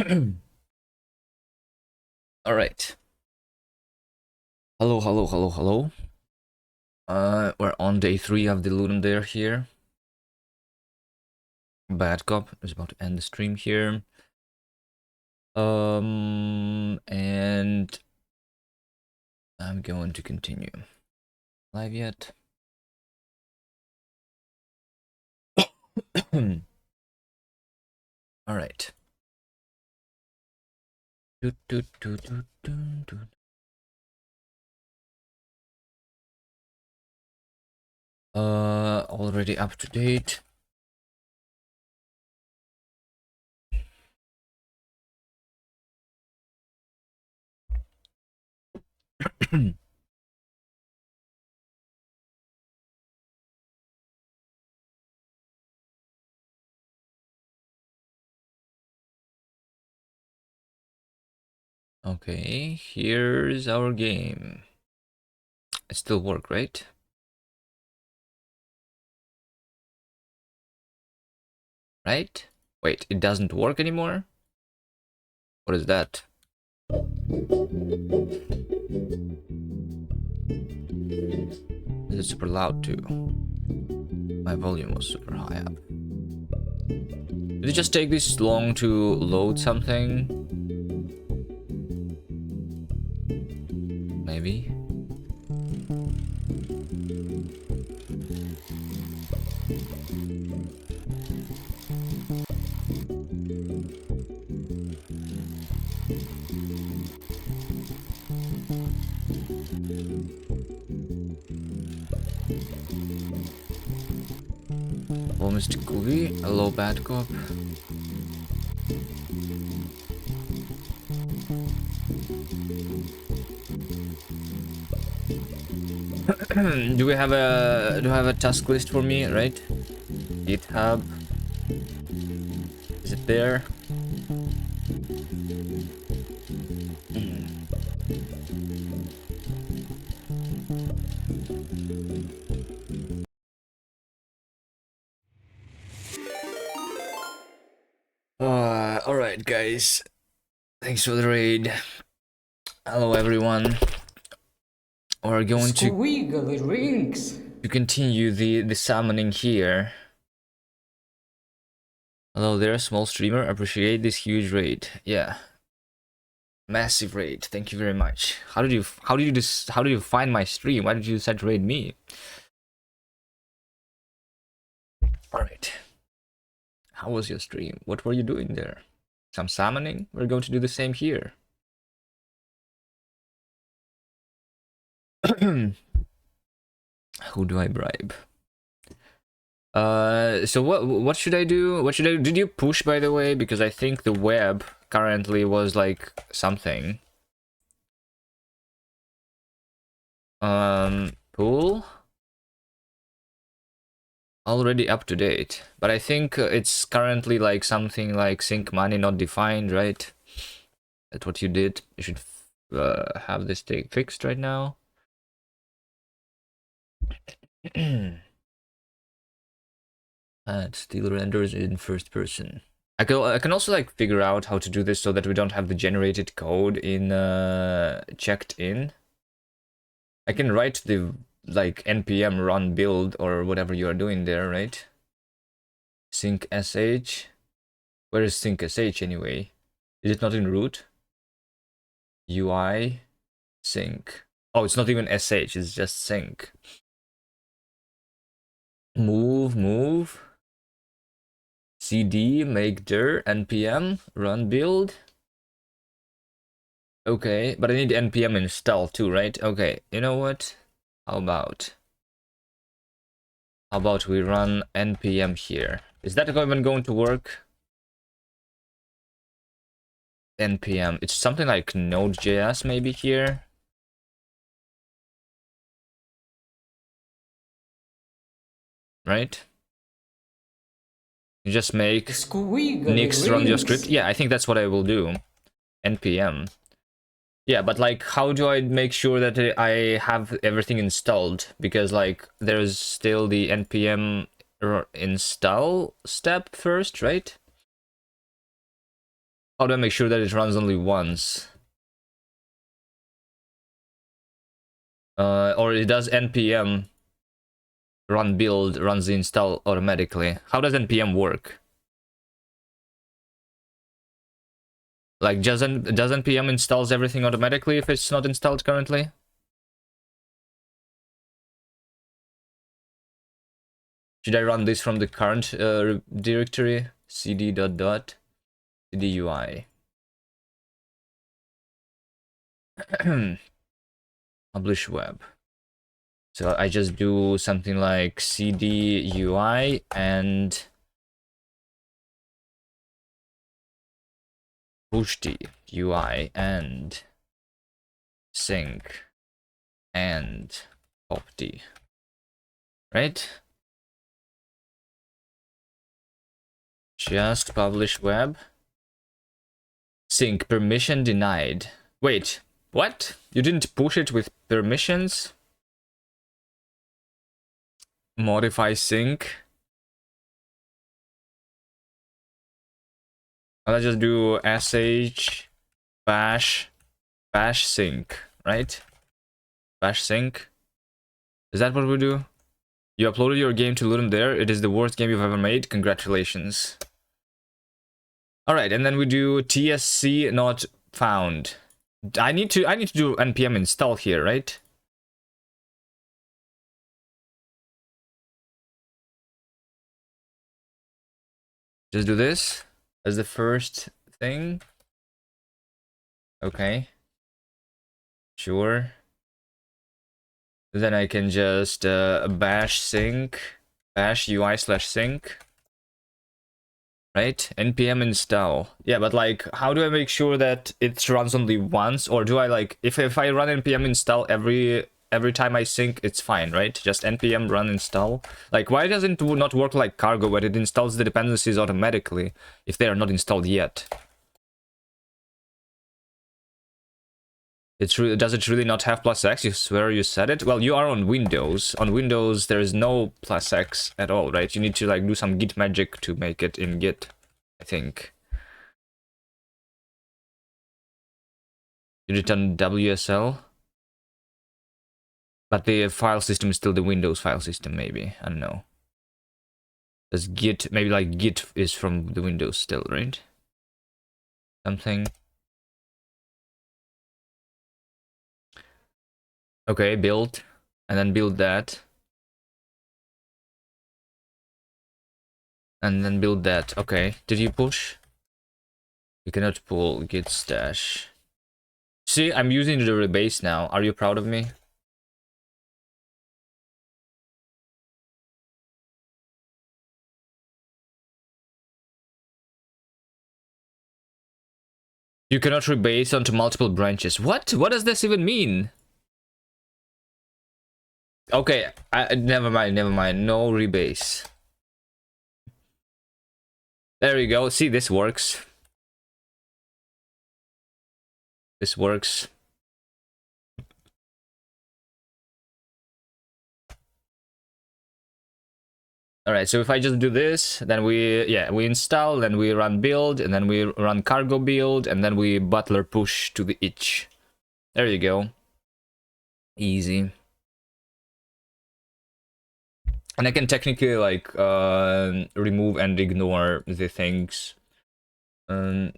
All right. Hello, hello, hello, hello. We're on day 3 of the Ludum Dare here. Bad Cop is about to end the stream here. And I'm going to continue. Live yet? All right. Already up to date. Okay, here's our game. It still works, right? Right? Wait, it doesn't work anymore? What is that? This is super loud too. My volume was super high up. Did it just take this long to load something? Maybe. Hello, Mr. Cookie. Hello, Bad Cop. Do I have a task list for me, right? GitHub. Is it there? Alright guys. Thanks for the raid. Hello everyone. We're going Squiggly rings. to continue the summoning here. Hello there, small streamer. Appreciate this huge raid. Yeah. Massive raid. Thank you very much. How did you find my stream? Why did you decide to raid me? Alright. How was your stream? What were you doing there? Some summoning? We're going to do the same here. Who do I bribe? So what should I do? What should I do? Did you push, by the way? Because I think the web currently was like something. Pool? Already up to date. But I think it's currently like something like sync money not defined, right? That's what you did. You should have this thing fixed right now. And still renders in first person. I can also like figure out how to do this so that we don't have the generated code in checked in. I can write the like npm run build or whatever you are doing there, right? Sync sh. Where is sync sh anyway? Is it not in root? UI sync. Oh, it's not even sh, it's just sync. Move. cd make dir npm run build. Okay, but I need npm install too, right? Okay, you know what? How about we run npm here? Is that even going to work? npm. It's something like Node.js maybe here. Right? You just make Nix run your script. Yeah, I think that's what I will do. npm. Yeah, but like, how do I make sure that I have everything installed? Because like, there's still the npm install step first, right? How do I make sure that it runs only once? Or it does npm run build, runs the install automatically. How does npm work? Like, does npm installs everything automatically if it's not installed currently? Should I run this from the current directory? cd dot cdui. Publish web. So I just do something like cd ui and push t ui and sync and pop t, right? Just publish web. Sync permission denied. Wait, what? You didn't push it with permissions? Modify sync. Let's just do sh bash sync, right? Bash sync. Is that what we do? You uploaded your game to Ludum Dare. It is the worst game you've ever made. Congratulations. Alright, and then we do tsc not found. I need to do npm install here, right? Just do this as the first thing. Okay. Sure. Then I can just bash sync, bash ui/sync, right? npm install. Yeah, but like, how do I make sure that it runs only once, or do I like if I run npm install every time I sync, it's fine, right? Just npm run install. Like, why doesn't it not work like cargo, where it installs the dependencies automatically if they are not installed yet? Does it really not have +x? You swear you said it? Well, you are on Windows. On Windows, there is no +x at all, right? You need to like do some git magic to make it in git, I think. You return WSL, but the file system is still the Windows file system, maybe. I don't know. Does git, maybe like git is from the Windows still, right? Something. Okay, build, and then build that. And then build that. Okay, did you push? You cannot pull git stash. See, I'm using the rebase now. Are you proud of me? You cannot rebase onto multiple branches. What? What does this even mean? Okay, never mind, never mind. No rebase. There you go. See, this works. This works. Alright, so if I just do this, then we install, then we run build, and then we run cargo build, and then we butler push to the itch. There you go. Easy. And I can technically like remove and ignore the things. Right?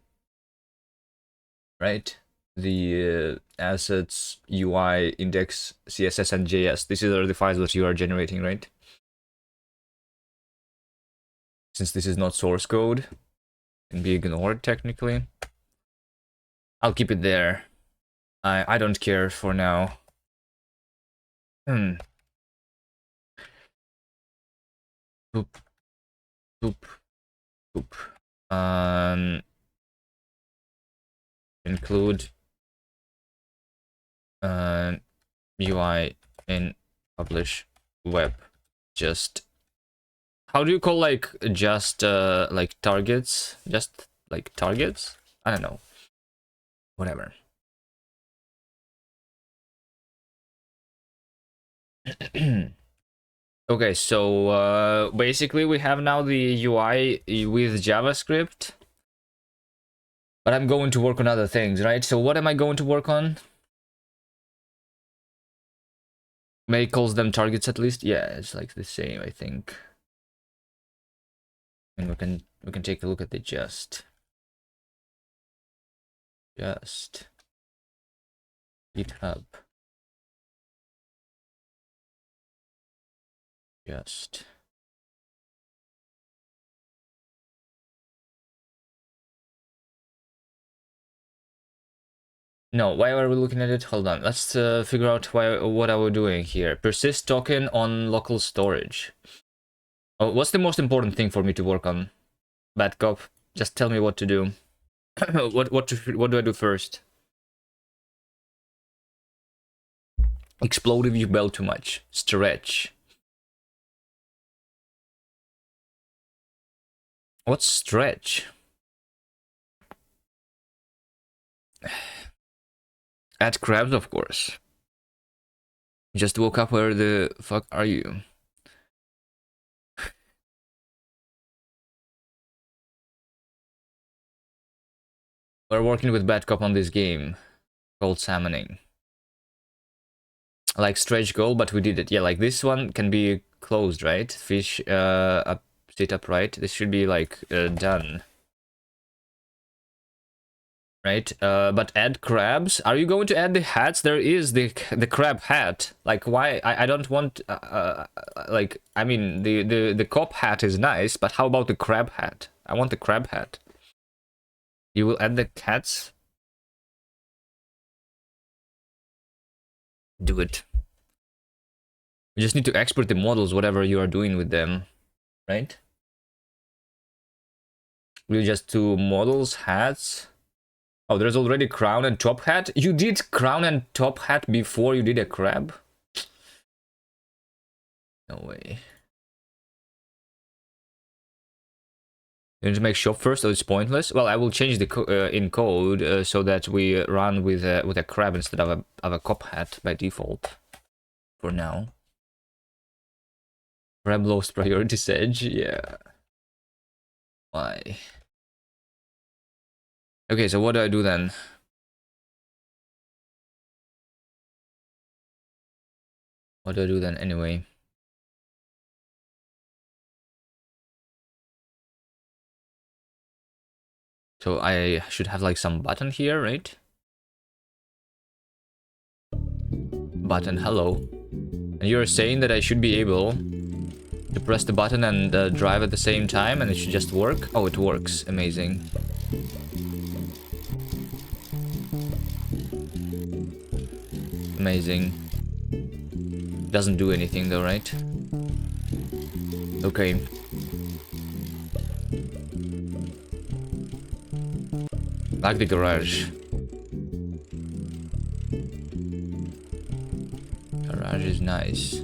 The assets, UI, index, CSS, and JS. These are the files that you are generating, right? Since this is not source code, it can be ignored technically. I'll keep it there. I don't care for now. Boop. Boop. Boop. Include UI in publish web. Just how do you call like just like targets? Just like targets? I don't know. Whatever. Okay, so basically we have now the UI with JavaScript, But I'm going to work on other things, right? So what am I going to work on? May calls them targets at least. Yeah, it's like the same, I think. And we can take a look at the just GitHub. Just. No, why are we looking at it? Hold on. Let's figure out what are we doing here. Persist token on local storage. Oh, what's the most important thing for me to work on? Bad cop. Just tell me what to do. what do I do first? Explode if you bell too much. Stretch. What's stretch? Add crabs, of course. Just woke up. Where the fuck are you? We're working with Bad Cop on this game called Salmoning. Like stretch goal, but we did it. Yeah, like this one can be closed, right? Fish up, sit upright. This should be like done. Right? But add crabs. Are you going to add the hats? There is the crab hat. Like why? I don't want like I mean the cop hat is nice, but how about the crab hat? I want the crab hat. You will add the cats? Do it. You just need to export the models, whatever you are doing with them, right? We'll just do models, hats. Oh, there's already crown and top hat. You did crown and top hat before you did a crab? No way. You need to make shop first, so it's pointless. Well, I will change the in code so that we run with a crab instead of a cop hat by default. For now. Crab lowest priority sedge, yeah. Why? Okay, so what do I do then? What do I do then anyway? So I should have like some button here, right? Button, hello. And you're saying that I should be able to press the button and drive at the same time and it should just work? Oh, it works. Amazing. Amazing. Doesn't do anything though, right? Okay. Like the garage. Garage is nice.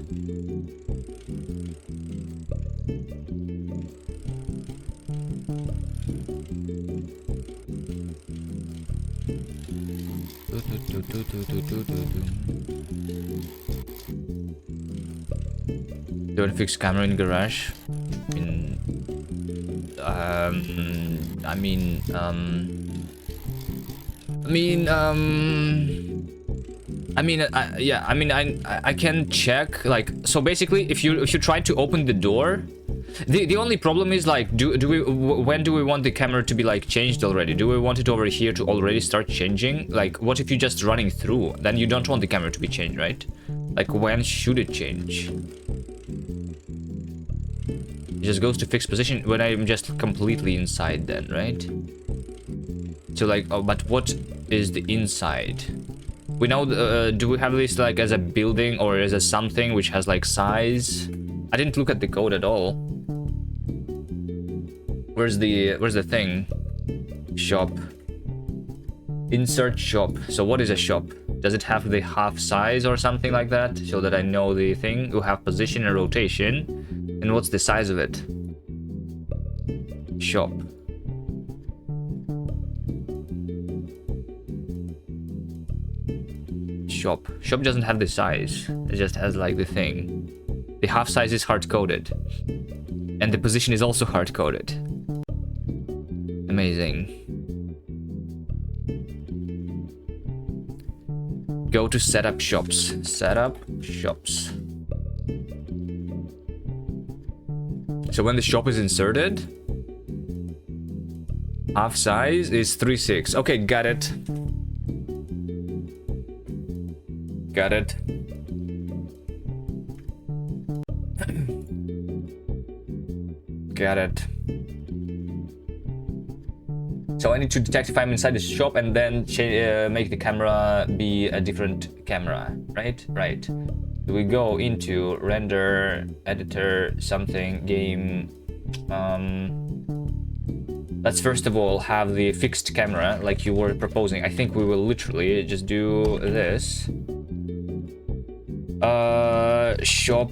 Do you want to fix camera in garage? Yeah, I mean, I can check, like, so basically, if you try to open the door, the only problem is, like, when do we want the camera to be, like, changed already? Do we want it over here to already start changing? Like, what if you're just running through? Then you don't want the camera to be changed, right? Like, when should it change? It just goes to fixed position when I'm just completely inside then, right? So, like, oh, but what is the inside? We know, do we have this like as a building or as a something which has like size? I didn't look at the code at all. Where's the thing? Shop. Insert shop. So what is a shop? Does it have the half size or something like that? So that I know the thing. You have position and rotation. And what's the size of it? Shop. Shop doesn't have the size. It just has like the thing. The half size is hard-coded. And the position is also hard-coded. Amazing. go to setup shops. Setup shops. So when the shop is inserted, half size is 3.6. Okay, got it. Got it. Got it. So I need to detect if I'm inside the shop and then make the camera be a different camera, right? Right. We go into render, editor, something, game. Let's first of all have the fixed camera like you were proposing. I think we will literally just do this. Shop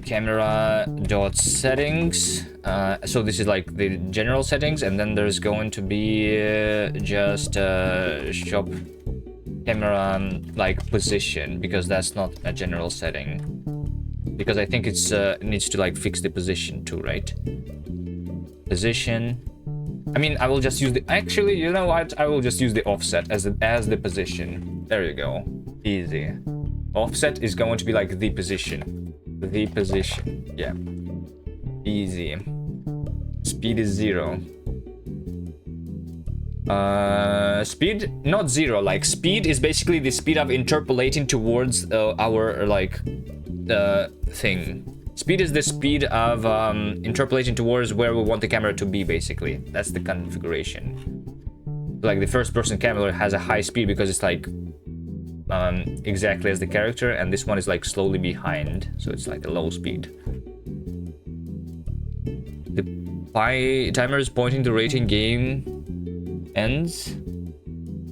camera dot settings. So this is like the general settings, and then there's going to be just shop camera like position, because that's not a general setting, because I think it's needs to like fix the position too, right? Position. I mean, I will just use the, actually, you know what, I will just use the offset as the position. There you go. Easy. Offset is going to be like the position. The position. Yeah. Easy. Speed is 0. Speed not 0, like speed is basically the speed of interpolating towards our like thing. Speed is the speed of interpolating towards where we want the camera to be, basically. That's the configuration. Like the first person camera has a high speed because it's like exactly as the character, and this one is like slowly behind, so it's like a low speed. The timer is pointing to rating game ends.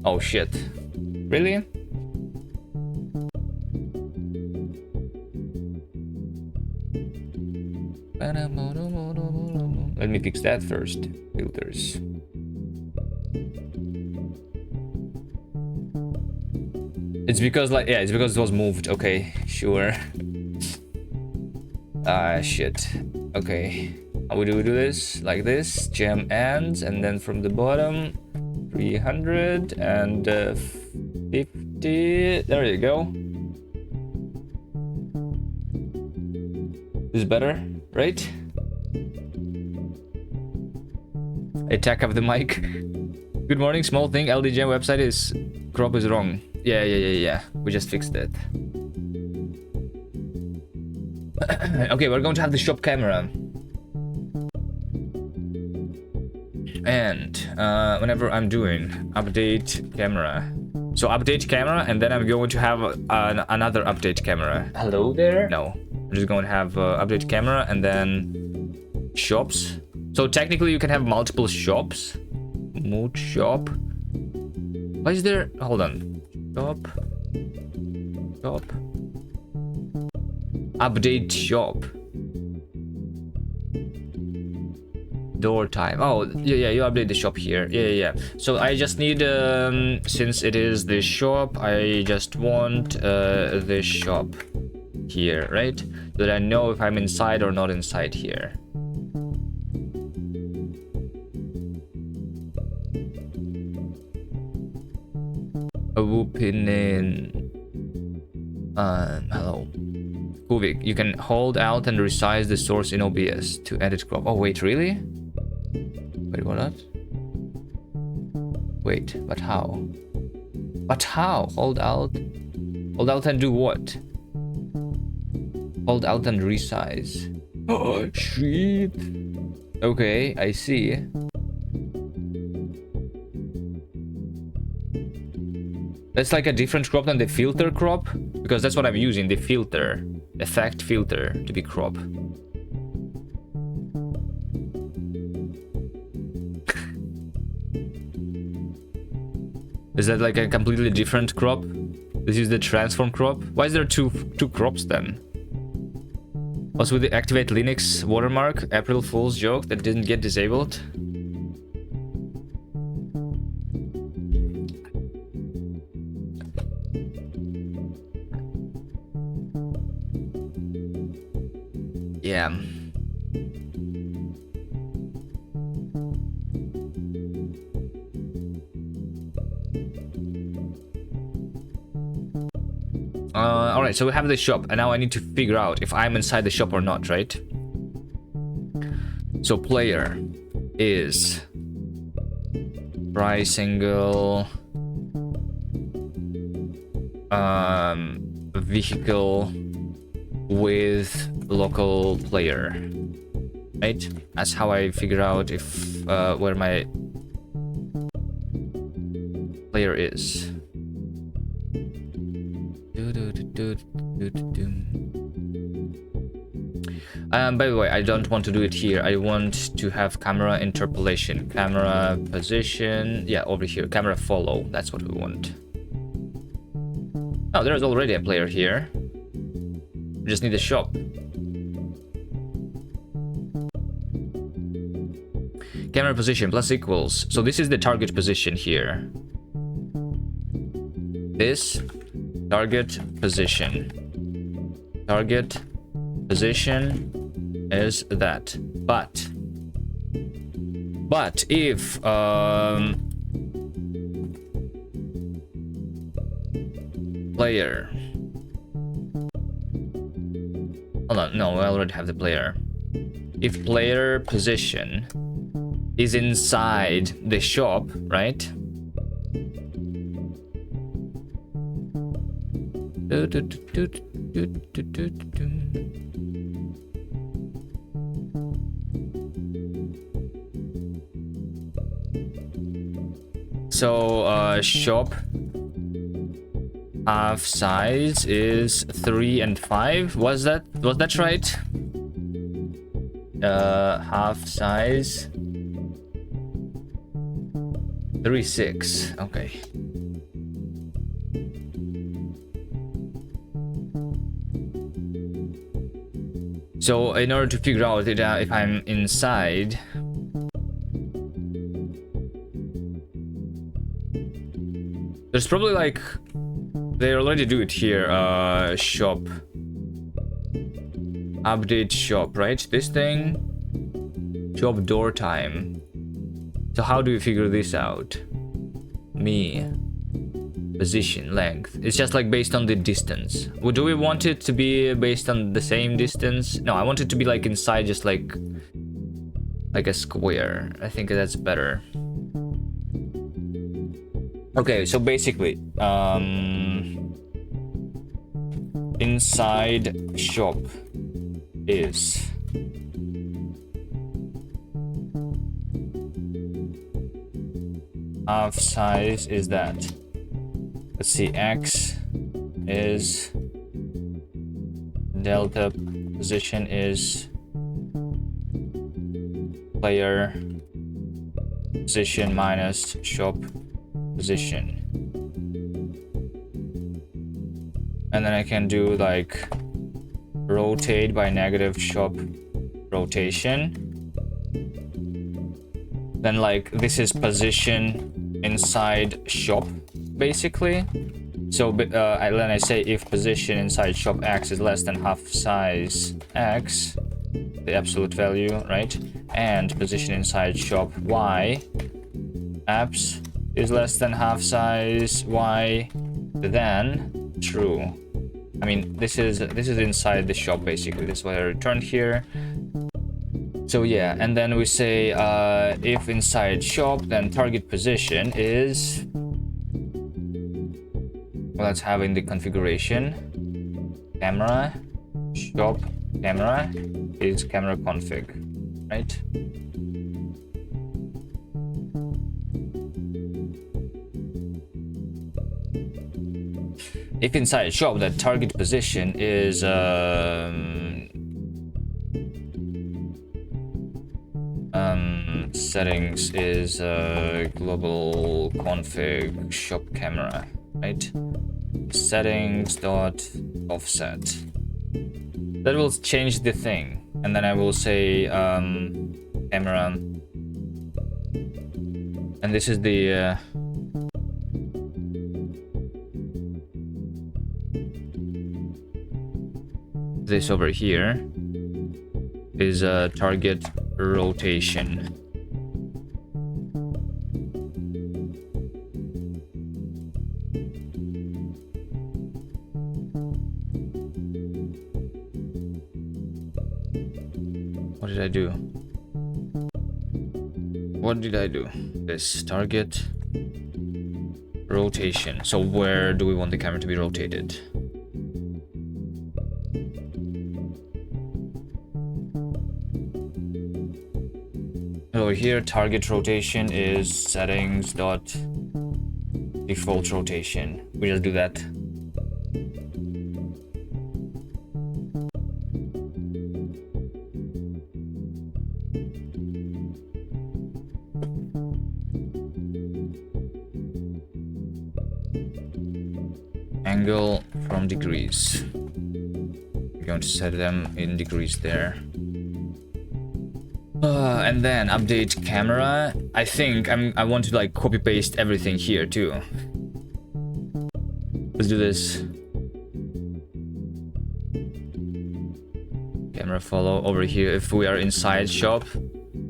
Oh shit. Really? Let me fix that first. Filters. It's because like, yeah, it's because it was moved. Okay, sure. Shit. Okay. How do we do this? Like this. Gem ends, and then from the bottom 350. There you go. This is better, right? Attack of the mic. Good morning, small thing. LDGM website is crop is wrong. Yeah. We just fixed it. Okay, we're going to have the shop camera. And whenever I'm doing update camera. So update camera, and then I'm going to have another update camera. Hello there? No. I'm just going to have update camera and then shops. So technically you can have multiple shops. Mood shop. Why is there... Hold on. Shop. Update shop. Door time. Oh, yeah, you update the shop here. Yeah. So I just need, since it is the shop, I just want the shop here, right? So that I know if I'm inside or not inside here. Opinion. Hello. Kuvik, you can hold out and resize the source in OBS to edit crop. Oh, wait, really? Wait, what? Wait, but how? But how? Hold out and do what? Hold out and resize. Oh, shit. Okay, I see. That's like a different crop than the filter crop, because that's what I'm using, the filter. Effect filter to be crop. Is that like a completely different crop? This is the transform crop? Why is there two crops then? Also with the activate Linux watermark, April Fool's joke that didn't get disabled. Yeah. right, so we have the shop, and now I need to figure out if I'm inside the shop or not, right? So player is price angle, vehicle with local player, right? That's how I figure out if where my player is. By the way, I don't want to do it here. I want to have camera interpolation, camera position. Yeah, over here, camera follow. That's what we want. Oh, there's already a player here. We just need a shop. Camera position plus equals. So this is the target position here. This target position. Target position is that. But if player. Hold on, no, we already have the player. If player position is inside the shop, right? So shop half size is 3 and 5. Was that right? Half size 3, 6. Okay. So in order to figure out if I'm inside, there's probably like they already do it here. Shop, update shop, right? This thing, shop door time. So how do we figure this out? Position, length. It's just like based on the distance. Do we want it to be based on the same distance? No, I want it to be like inside, just like a square. I think that's better. Okay, so basically, inside shop is half size is that. Let's see, X is delta position is player position minus shop position. And then I can do like rotate by negative shop rotation. Then like this is position inside shop basically. So then I say if position inside shop X is less than half size X, the absolute value, right? And position inside shop Y apps is less than half size Y, then true. I mean, this is inside the shop basically. This is what I returned here. So yeah, and then we say if inside shop, then target position is, well, let's have in the configuration camera shop camera is camera config, right? If inside shop, that target position is settings is global config shop camera, right? Settings dot offset. That will change the thing, and then I will say camera, and this is the this over here is a target rotation. did I do? What did I do? This target rotation. So where do we want the camera to be rotated? Over here, target rotation is settings dot default rotation. We just do that. Angle from degrees. We're going to set them in degrees there. And then update camera. I think I want to like copy paste everything here too. Let's do this. Camera follow over here. If we are inside shop,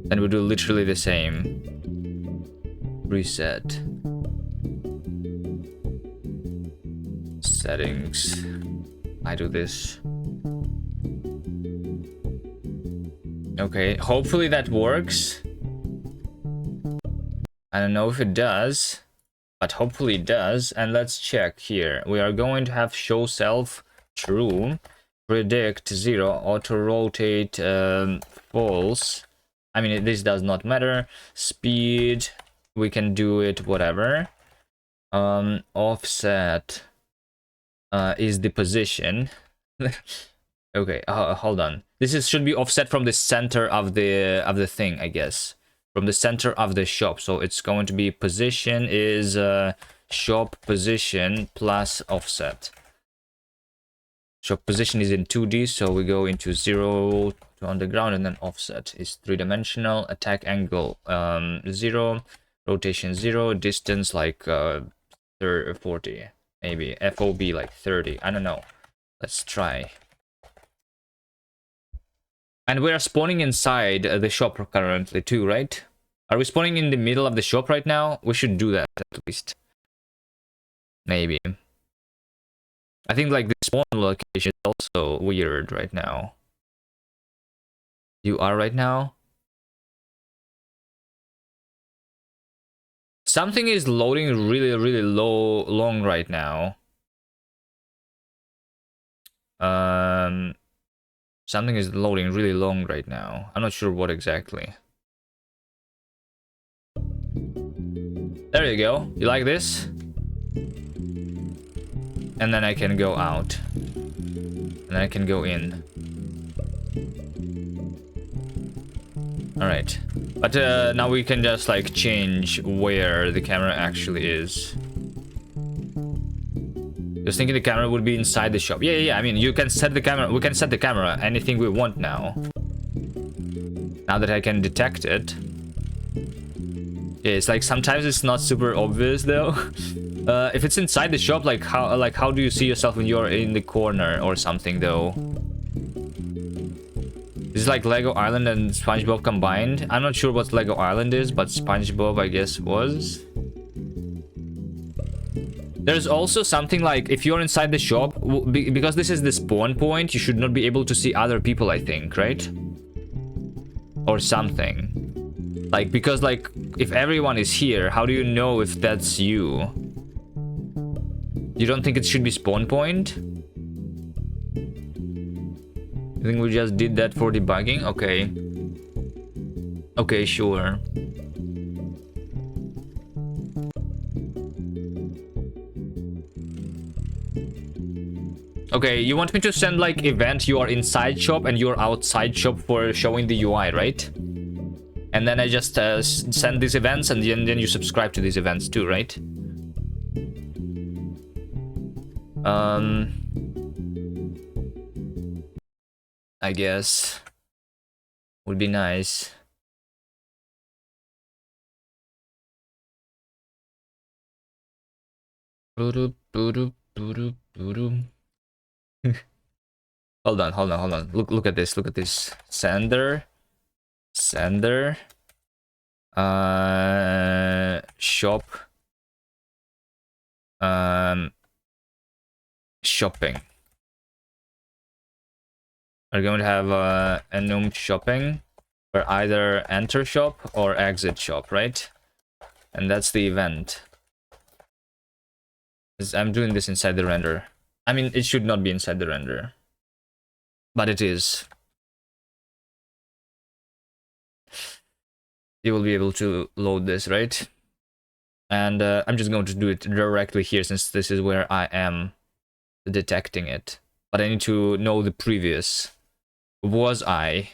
then we do literally the same. Reset. Settings. I do this. Okay, hopefully that works. I don't know if it does, but hopefully it does. And let's check here. We are going to have show self true, predict 0, auto rotate false. I mean, this does not matter. Speed, we can do it whatever. Offset is the position. Okay, hold on. This should be offset from the center of the thing, I guess. From the center of the shop. So it's going to be position is shop position plus offset. Shop position is in 2D, so we go into 0 to on the ground, and then offset is 3-dimensional. Attack angle 0, rotation 0, distance like 40, maybe FOB like 30. I don't know. Let's try. And we are spawning inside the shop currently too, right? Are we spawning in the middle of the shop right now? We should do that at least. Maybe. I think like the spawn location is also weird right now. You are right now? Something is loading really long right now. Something is loading really long right now. I'm not sure what exactly. There you go. You like this? And then I can go out. And then I can go in. Alright. But now we can just like change where the camera actually is. Just thinking the camera would be inside the shop. Yeah. I mean, you can set the camera. We can set the camera anything we want now. Now that I can detect it. Yeah, it's like sometimes it's not super obvious though. If it's inside the shop, like how do you see yourself when you're in the corner or something though? This is like Lego Island and SpongeBob combined. I'm not sure what Lego Island is, but SpongeBob I guess was. There's also something like if you're inside the shop, because this is the spawn point, you should not be able to see other people, I think, right? Or something. Like, because like if everyone is here, how do you know if that's you? You don't think it should be spawn point? I think we just did that for debugging? Okay. Okay, sure. Okay, you want me to send like event you are inside shop and you're outside shop for showing the UI, right? And then I just send these events and then you subscribe to these events too, right? I guess would be nice. Hold on. Look at this. Sender. Shop. Shopping. We're going to have enum shopping. where either enter shop or exit shop, right? And that's the event. I'm doing this inside the render. I mean, it should not be inside the render, but it is. You will be able to load this, right? And I'm just going to do it directly here since this is where I am detecting it. But I need to know the previous. Was I?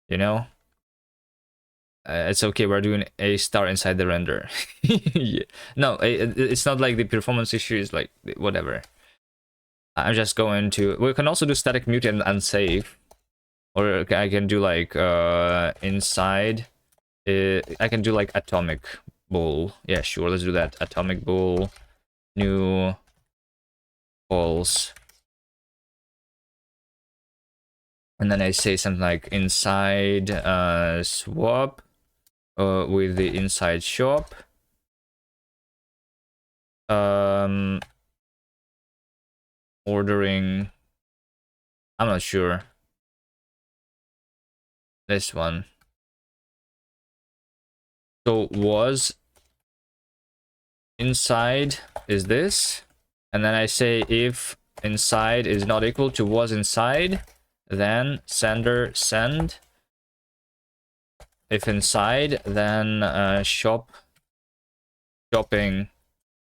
You know? It's okay, we're doing a star inside the render. Yeah. No, it's not like the performance issue is like, whatever. I'm just going to... We can also do static mute and unsave. Or I can do like inside. I can do like atomic bool. Yeah, sure, let's do that. Atomic bool. New false. And then I say something like inside swap with the inside shop. Ordering. I'm not sure. This one. So was inside is this. And then I say if inside is not equal to was inside, then sender send. If inside, then shopping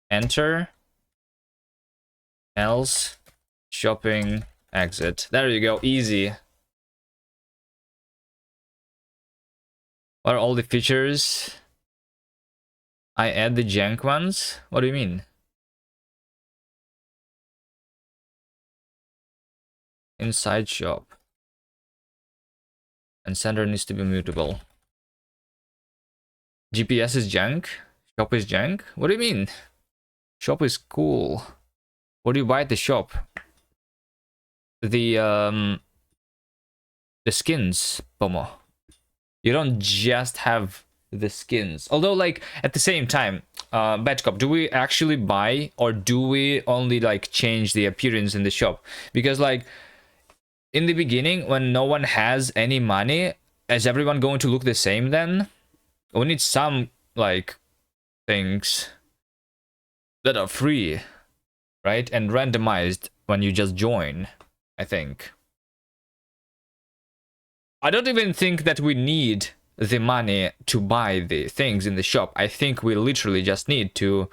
enter. Else shopping exit. There you go, easy. What are all the features? I add the jank ones? What do you mean? Inside shop. And sender needs to be mutable. GPS is jank? Shop is jank? What do you mean? Shop is cool. What do you buy at the shop? The skins, Pomo. You don't just have the skins. Although, like, at the same time, Badcop, do we actually buy or do we only, like, change the appearance in the shop? Because, like, in the beginning, when no one has any money, is everyone going to look the same then? We need some, like, things that are free, right? And randomized when you just join, I think. I don't even think that we need the money to buy the things in the shop. I think we literally just need to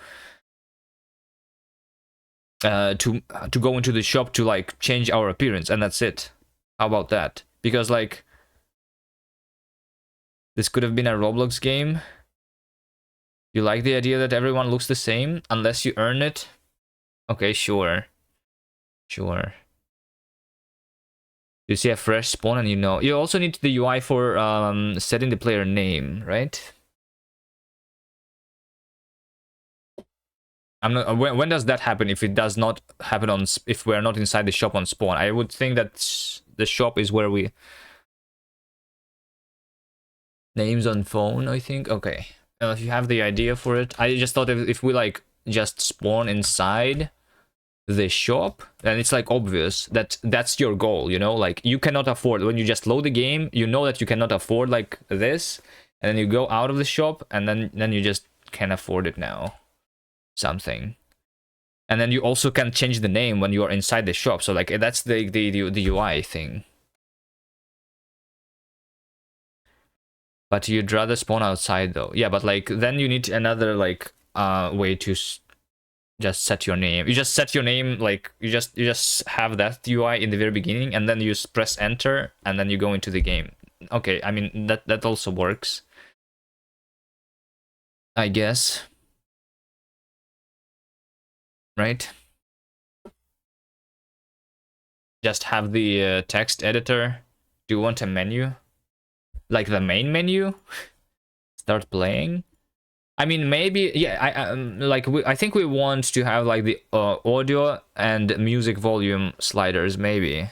go into the shop to like change our appearance, and that's it. How about that? Because like this could have been a Roblox game. You like the idea that everyone looks the same unless you earn it? Okay, sure. Sure. You see a fresh spawn and you know. You also need the UI for setting the player name, right? I'm not. When does that happen? If it does not happen on, if we're not inside the shop on spawn, I would think that the shop is where we names on phone. I think. Okay. If you have the idea for it, I just thought if we like just spawn inside the shop, then it's like obvious that that's your goal. You know, like you cannot afford when you just load the game. You know that you cannot afford like this, and then you go out of the shop, and then you just can afford it now. Something. And then you also can change the name when you are inside the shop. So like that's the UI thing. But you'd rather spawn outside though. Yeah, but like then you need another like way to just set your name. You just set your name like you just have that UI in the very beginning, and then you just press enter, and then you go into the game. Okay, I mean that also works, I guess. Right? Just have the text editor. Do you want a menu? Like the main menu? Start playing? I mean, maybe, yeah, I think we want to have like the audio and music volume sliders, maybe.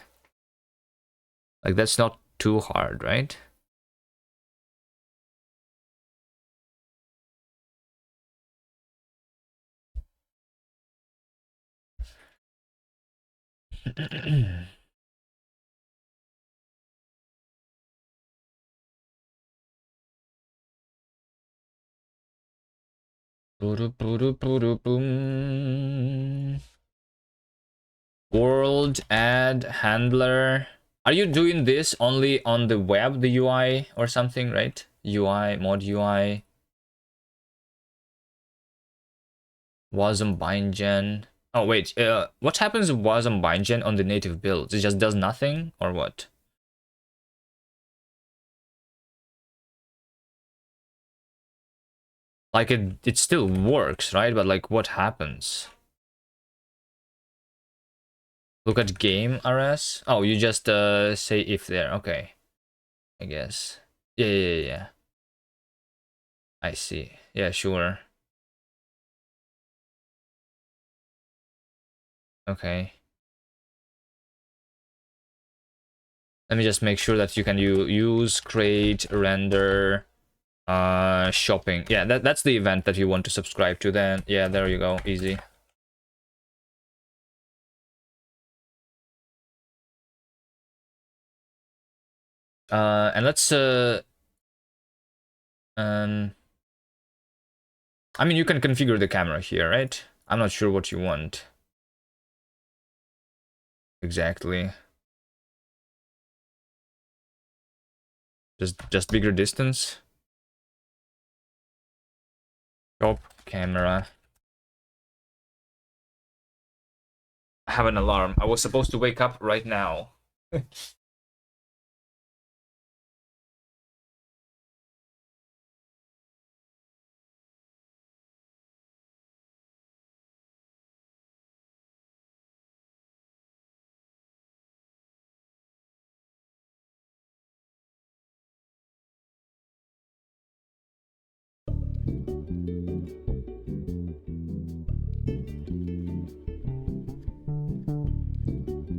Like that's not too hard, right? Boom. World add handler. Are you doing this only on the web, the UI or something, right? UI, mod UI. Wasm bindgen. Oh wait, what happens with Wasm bindgen on the native builds? It just does nothing or what? Like it still works, right? But like what happens? Look at game rs. Oh, you just say if there. Okay. I guess. Yeah. I see. Yeah, sure. Okay. Let me just make sure that you can use, create, render, shopping. Yeah, that's the event that you want to subscribe to then. Yeah, there you go. Easy. And let's um I mean you can configure the camera here, right? I'm not sure what you want. Exactly. Just bigger distance. Top camera. I have an alarm. I was supposed to wake up right now.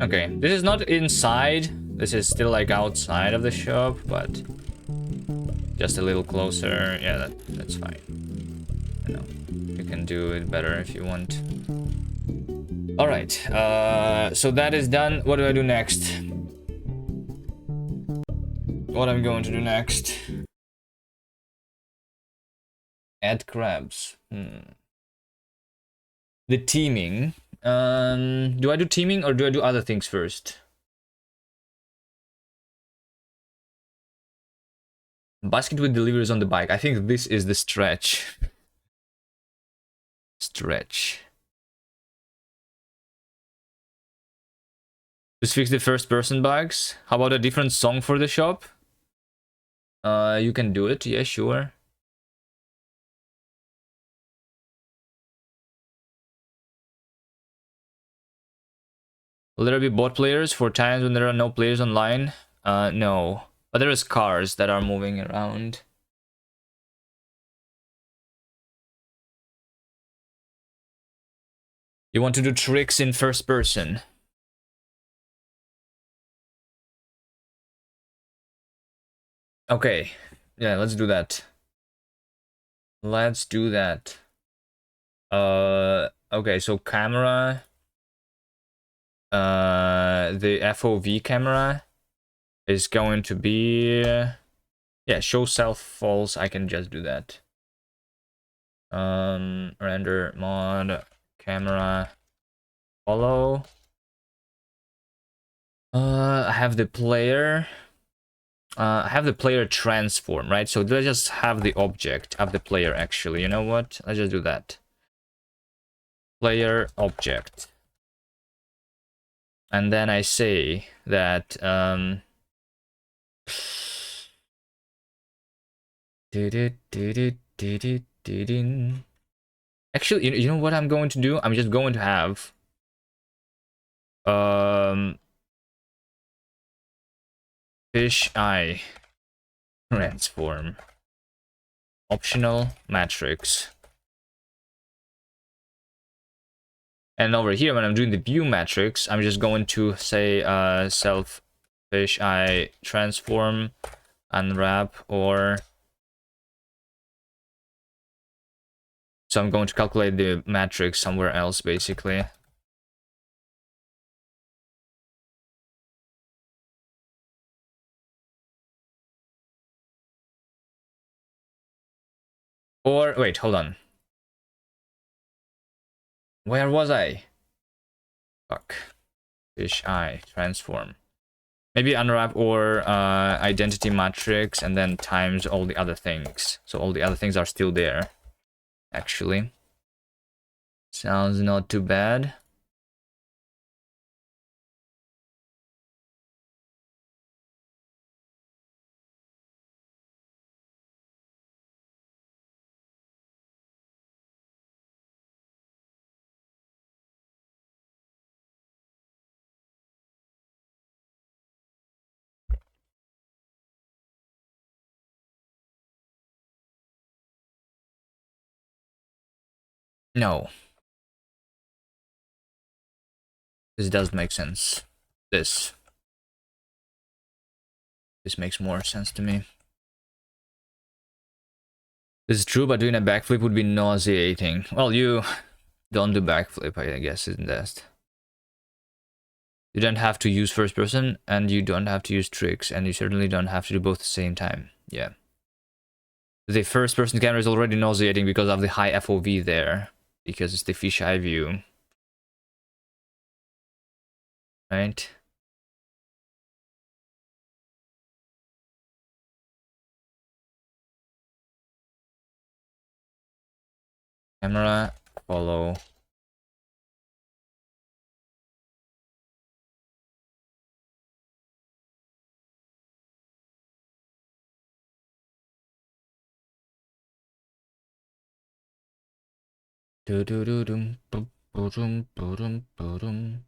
Okay, this is not inside. This is still like outside of the shop, but just a little closer. Yeah, that's fine. You know, you can do it better if you want. All right. So that is done. What do I do next? What I'm going to do next? Add crabs. The teaming. Do I do teaming or do I do other things first? Basket with deliveries on the bike. I think this is the stretch. Stretch. Just fix the first person bugs. How about a different song for the shop? You can do it. Yeah, sure. Will there be bot players for times when there are no players online? No. But there is cars that are moving around. You want to do tricks in first person? Okay. Yeah, let's do that. Let's do that. Okay, so camera. The FOV camera is going to be... yeah, show self false. I can just do that. Render mod camera follow. I have the player. I have the player transform, right? So let's just have the object of the player actually. You know what? Let's just do that. Player object. And then I say that actually, you know what I'm going to do? I'm just going to have fish eye transform optional matrix. And over here, when I'm doing the view matrix, I'm just going to say self fish eye transform unwrap or... so I'm going to calculate the matrix somewhere else, basically. Or, wait, hold on. Where was I? Fuck. Fish eye transform. Maybe unwrap or identity matrix and then times all the other things. So all the other things are still there, actually. Sounds not too bad. No. This does make sense. This makes more sense to me. This is true, but doing a backflip would be nauseating. Well, you don't do backflip, I guess, isn't that? You don't have to use first person, and you don't have to use tricks, and you certainly don't have to do both at the same time. Yeah. The first person camera is already nauseating because of the high FOV there, because it's the fisheye view. Right? Camera, follow. Do do do dum boom boom boom boom.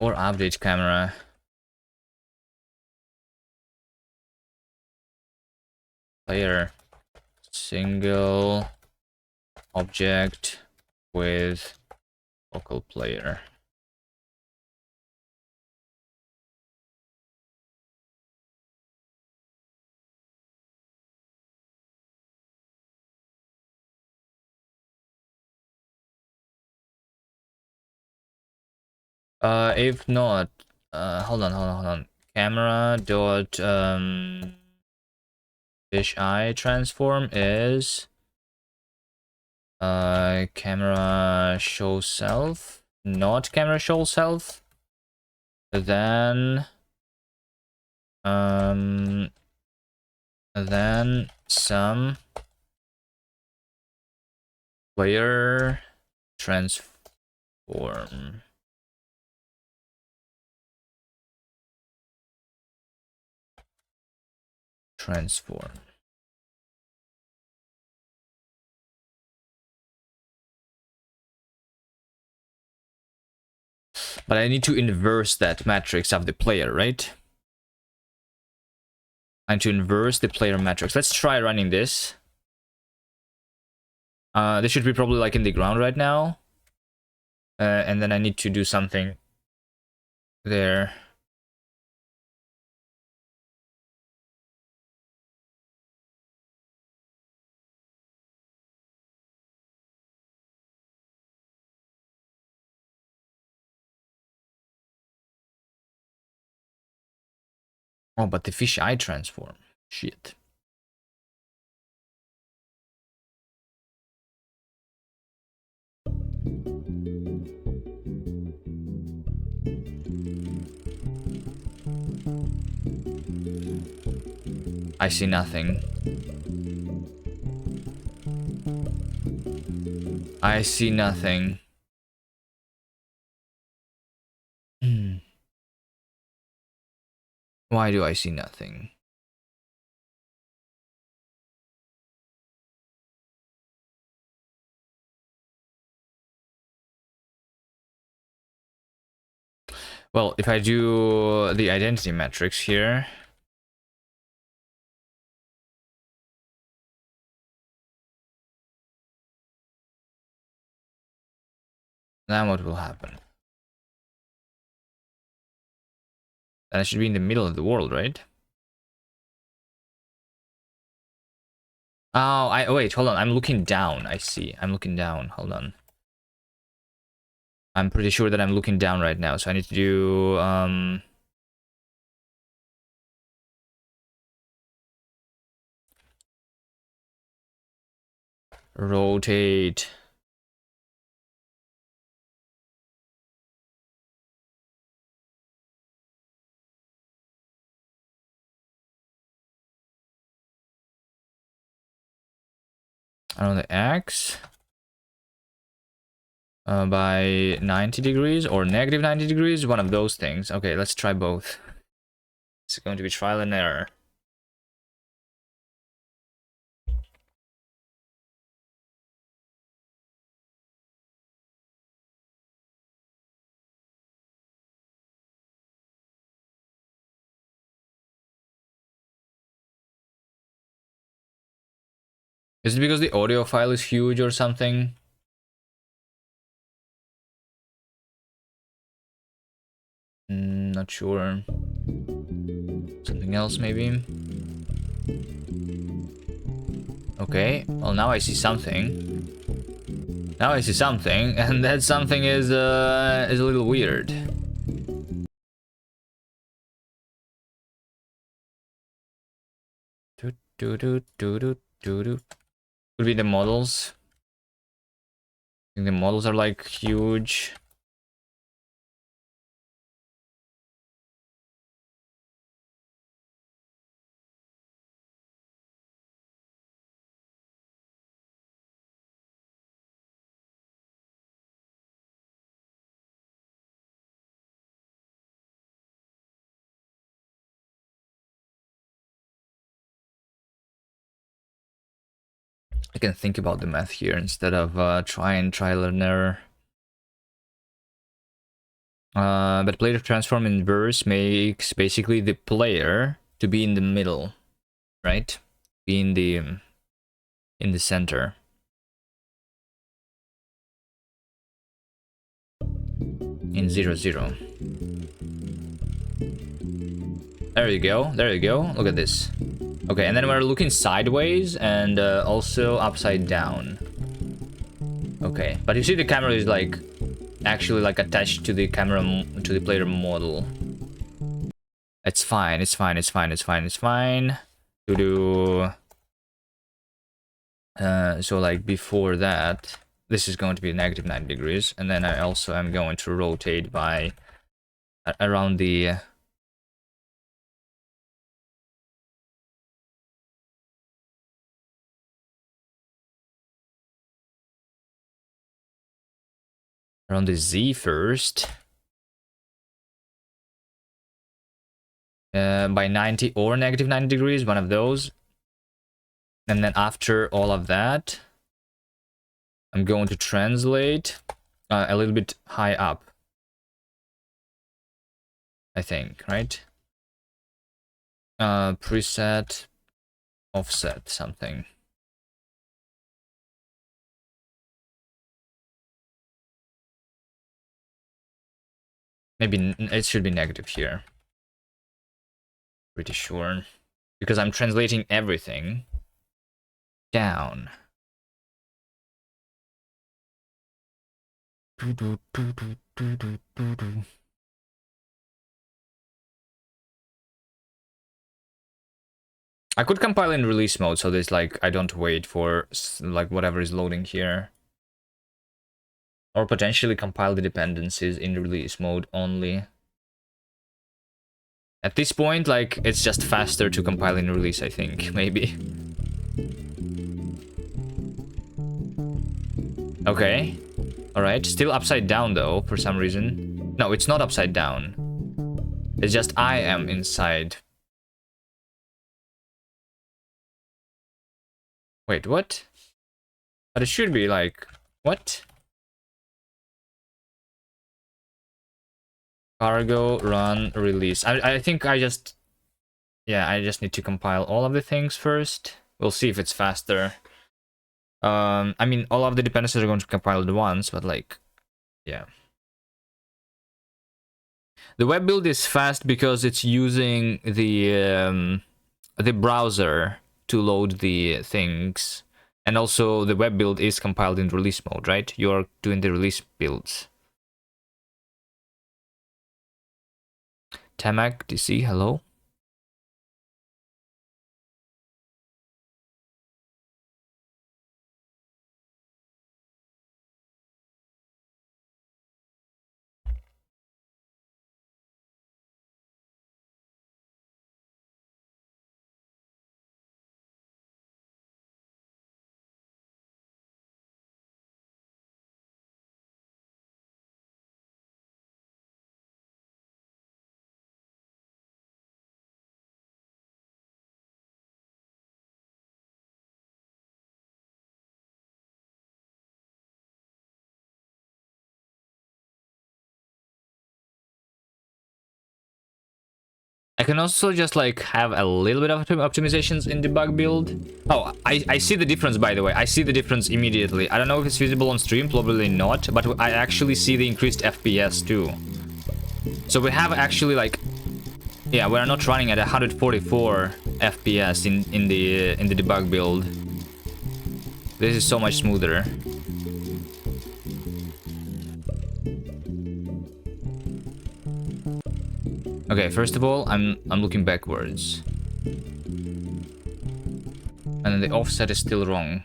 Or update camera. Player. Single object with local player. If not, hold on. Camera dot fish eye transform is camera show self, not camera show self. Then some player transform. Transform. But I need to inverse that matrix of the player, right? I need to inverse the player matrix. Let's try running this. This should be probably like in the ground right now. And then I need to do something there. Oh, but the fish eye transform. Shit. I see nothing. I see nothing. Why do I see nothing? Well, if I do the identity matrix here, then what will happen? Then I should be in the middle of the world, right? Oh, wait, hold on. I'm looking down. I see. I'm looking down. Hold on. I'm pretty sure that I'm looking down right now, so I need to do Rotate. On the X. By 90 degrees or negative 90 degrees, one of those things. Okay, let's try both. It's going to be trial and error. Is it because the audio file is huge or something? Not sure. Something else maybe? Okay, well now I see something. Now I see something, and that something is a little weird. Could be the models. I think the models are like huge. I can think about the math here instead of trial and error. But player transform inverse makes basically the player to be in the middle, right? Be in the center. In 0, 0. There you go. There you go. Look at this. Okay, and then we're looking sideways and also upside down. Okay, but you see the camera is like actually like attached to the camera to the player model. It's fine. It's fine. It's fine. It's fine. It's fine. To do. So like before that, this is going to be negative 90 degrees, and then I also am going to rotate by around the Z first. By 90 or negative 90 degrees, one of those. And then after all of that, I'm going to translate a little bit high up, I think, right? Preset, offset, something. Maybe it should be negative here. Pretty sure. Because I'm translating everything down. I could compile in release mode, so there's like I don't wait for like whatever is loading here. Or potentially compile the dependencies in release mode only. At this point, like, it's just faster to compile in release, I think, maybe. Okay. Alright, still upside down though, for some reason. No, it's not upside down. It's just I am inside. Wait, what? But it should be like... What? Cargo, run, release. I think I just... Yeah, I just need to compile all of the things first. We'll see if it's faster. I mean, all of the dependencies are going to compile at once, but like... Yeah. The web build is fast because it's using the browser to load the things, and also the web build is compiled in release mode, right? You're doing the release builds. Tamak DC, hello. I can also just like have a little bit of optimizations in debug build. Oh, I see the difference, by the way. I see the difference immediately. I don't know if it's visible on stream, probably not, but I actually see the increased FPS too. So we have actually like, yeah, we're not running at 144 FPS in the debug build. This is so much smoother. Okay, first of all, I'm looking backwards. And then the offset is still wrong.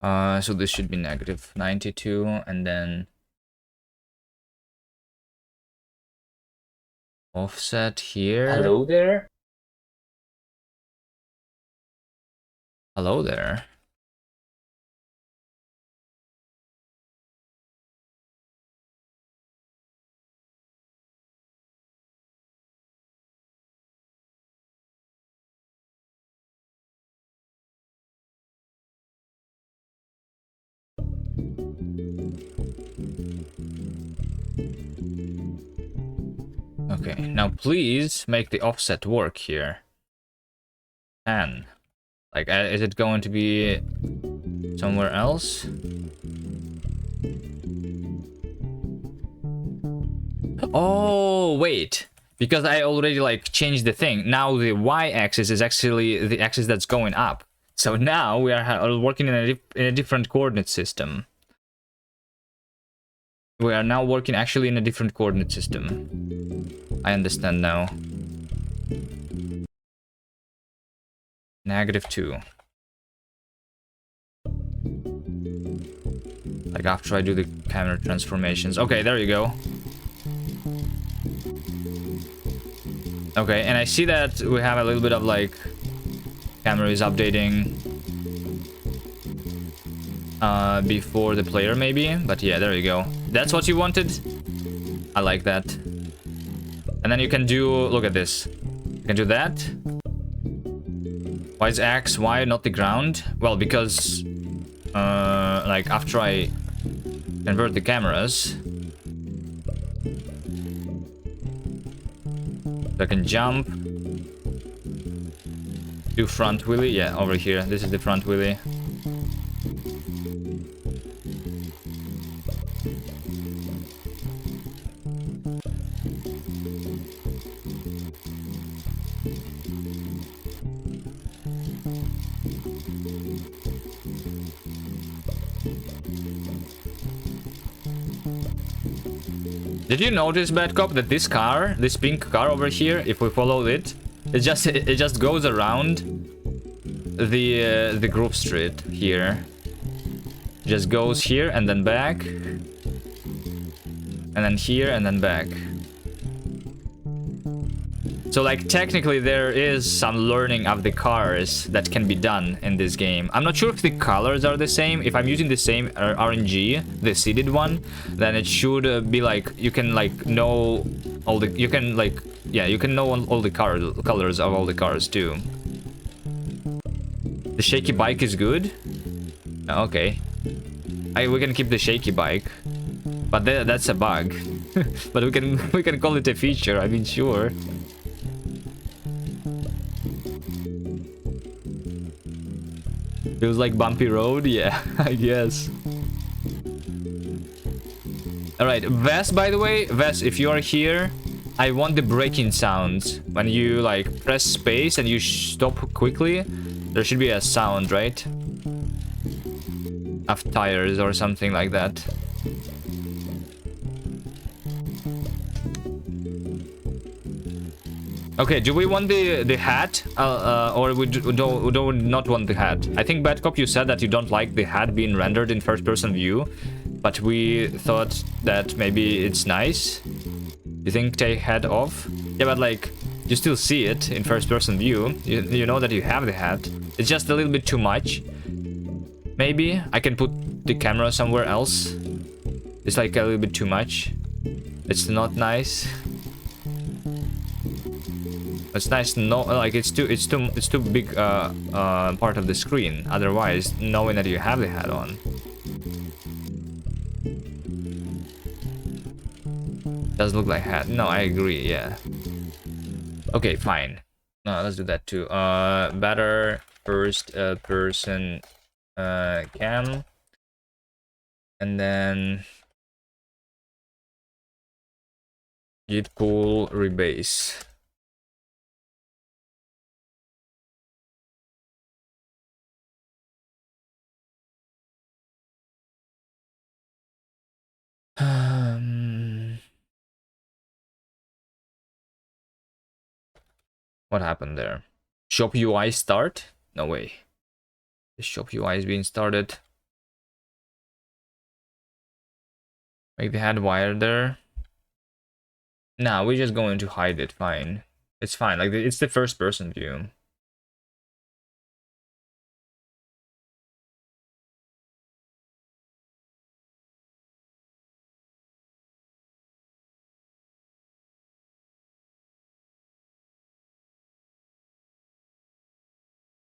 So this should be negative 92, and then offset here. Hello there. Hello there. Okay, now please make the offset work here. And like, is it going to be somewhere else? Oh, wait. Because I already like changed the thing. Now the y-axis is actually the axis that's going up. So now we are working in a different coordinate system. We are now working actually in a different coordinate system. I understand now. -2. Like after I do the camera transformations. Okay, there you go. Okay, and I see that we have a little bit of like camera is updating before the player maybe, but yeah, there you go. That's what you wanted. I like that. And then you can do, look at this. You can do that. Why is X, Y, not the ground? Well, because like after I convert the cameras, I can jump, do front wheelie. Yeah, over here. This is the front wheelie. Did you notice, Bad Cop, that this car, this pink car over here, if we follow it, it just goes around the Grove Street here. Just goes here and then back, and then here and then back. So like technically there is some learning of the cars that can be done in this game. I'm not sure if the colors are the same. If I'm using the same RNG, the seeded one, then it should be like you can like know all the, you can like, yeah, you can know all the colors of all the cars too. The shaky bike is good. Okay, we can keep the shaky bike, but that's a bug. But we can call it a feature. I mean, sure. Feels like bumpy road, yeah, I guess. Alright, Vess, by the way, Vess, if you are here, I want the braking sounds. When you like press space and you stop quickly, there should be a sound, right? Of tires or something like that. Okay, do we want the hat, or we do not want the hat? I think Bad Cop, you said that you don't like the hat being rendered in first-person view, but we thought that maybe it's nice. You think take hat off? Yeah, but like you still see it in first-person view. You know that you have the hat. It's just a little bit too much. Maybe I can put the camera somewhere else. It's like a little bit too much. It's not nice. It's nice to know, like it's too big part of the screen. Otherwise, knowing that you have the hat on. Does look like hat. No, I agree, yeah. Okay, fine. No, let's do that too. Better first person cam. And then git pull rebase. What happened there? Shop UI start? No way. The shop UI is being started. Make the head wire there. Nah, we're just going to hide it. Fine. It's fine. Like, it's the first person view.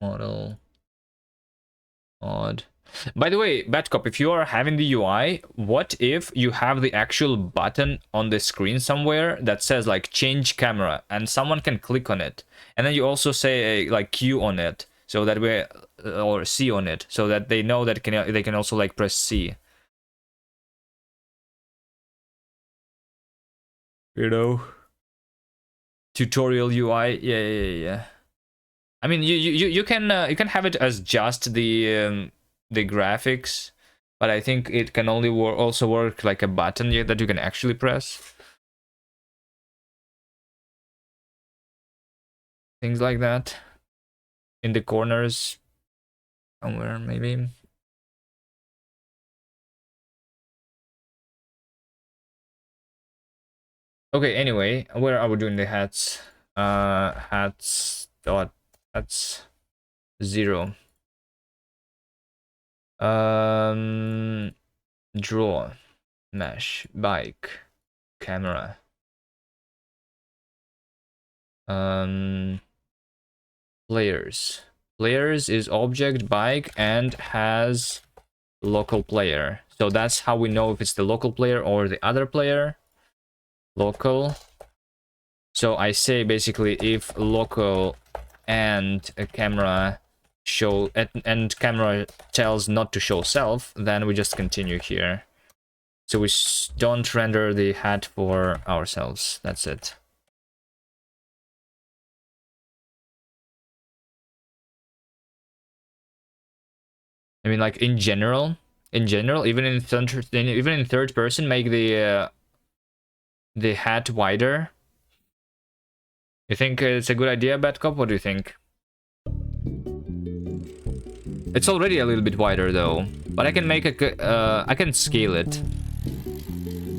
Model. Odd. By the way, Batcop, if you are having the UI, what if you have the actual button on the screen somewhere that says like change camera and someone can click on it, and then you also say like Q on it so that we or C on it so that they know that they can also like press C. You know, tutorial UI. Yeah. I mean, you can have it as just the graphics, but I think it can only also work like a button that you can actually press. Things like that in the corners somewhere maybe. Okay, anyway, where are we doing the hats? Hats 0. Draw, mesh, bike, camera. Players. Players is object bike and has local player. So that's how we know if it's the local player or the other player. Local. So I say basically if local and a camera show and camera tells not to show self, then we just continue here. So we don't render the hat for ourselves. That's it. I mean, like in general, even in third person, make the hat wider. You think it's a good idea, Batcop? What do you think? It's already a little bit wider though, but I can make I can scale it.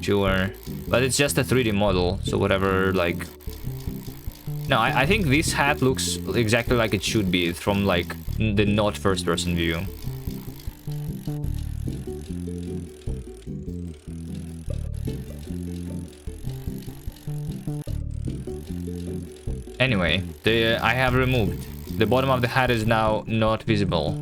Sure, but it's just a 3D model, so whatever, like. No, I think this hat looks exactly like it should be from like the not first person view. Anyway, I have removed. The bottom of the hat is now not visible.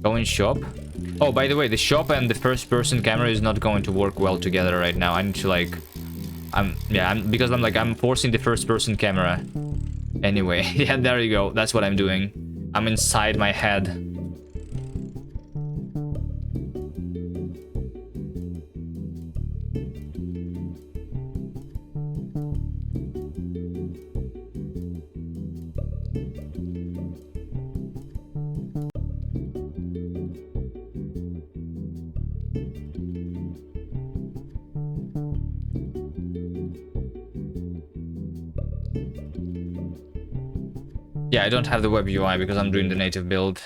Go in shop. Oh, by the way, the shop and the first person camera is not going to work well together right now. I need to like... because I'm forcing the first person camera. Anyway, yeah, there you go. That's what I'm doing. I'm inside my head. Yeah, I don't have the web UI because I'm doing the native build.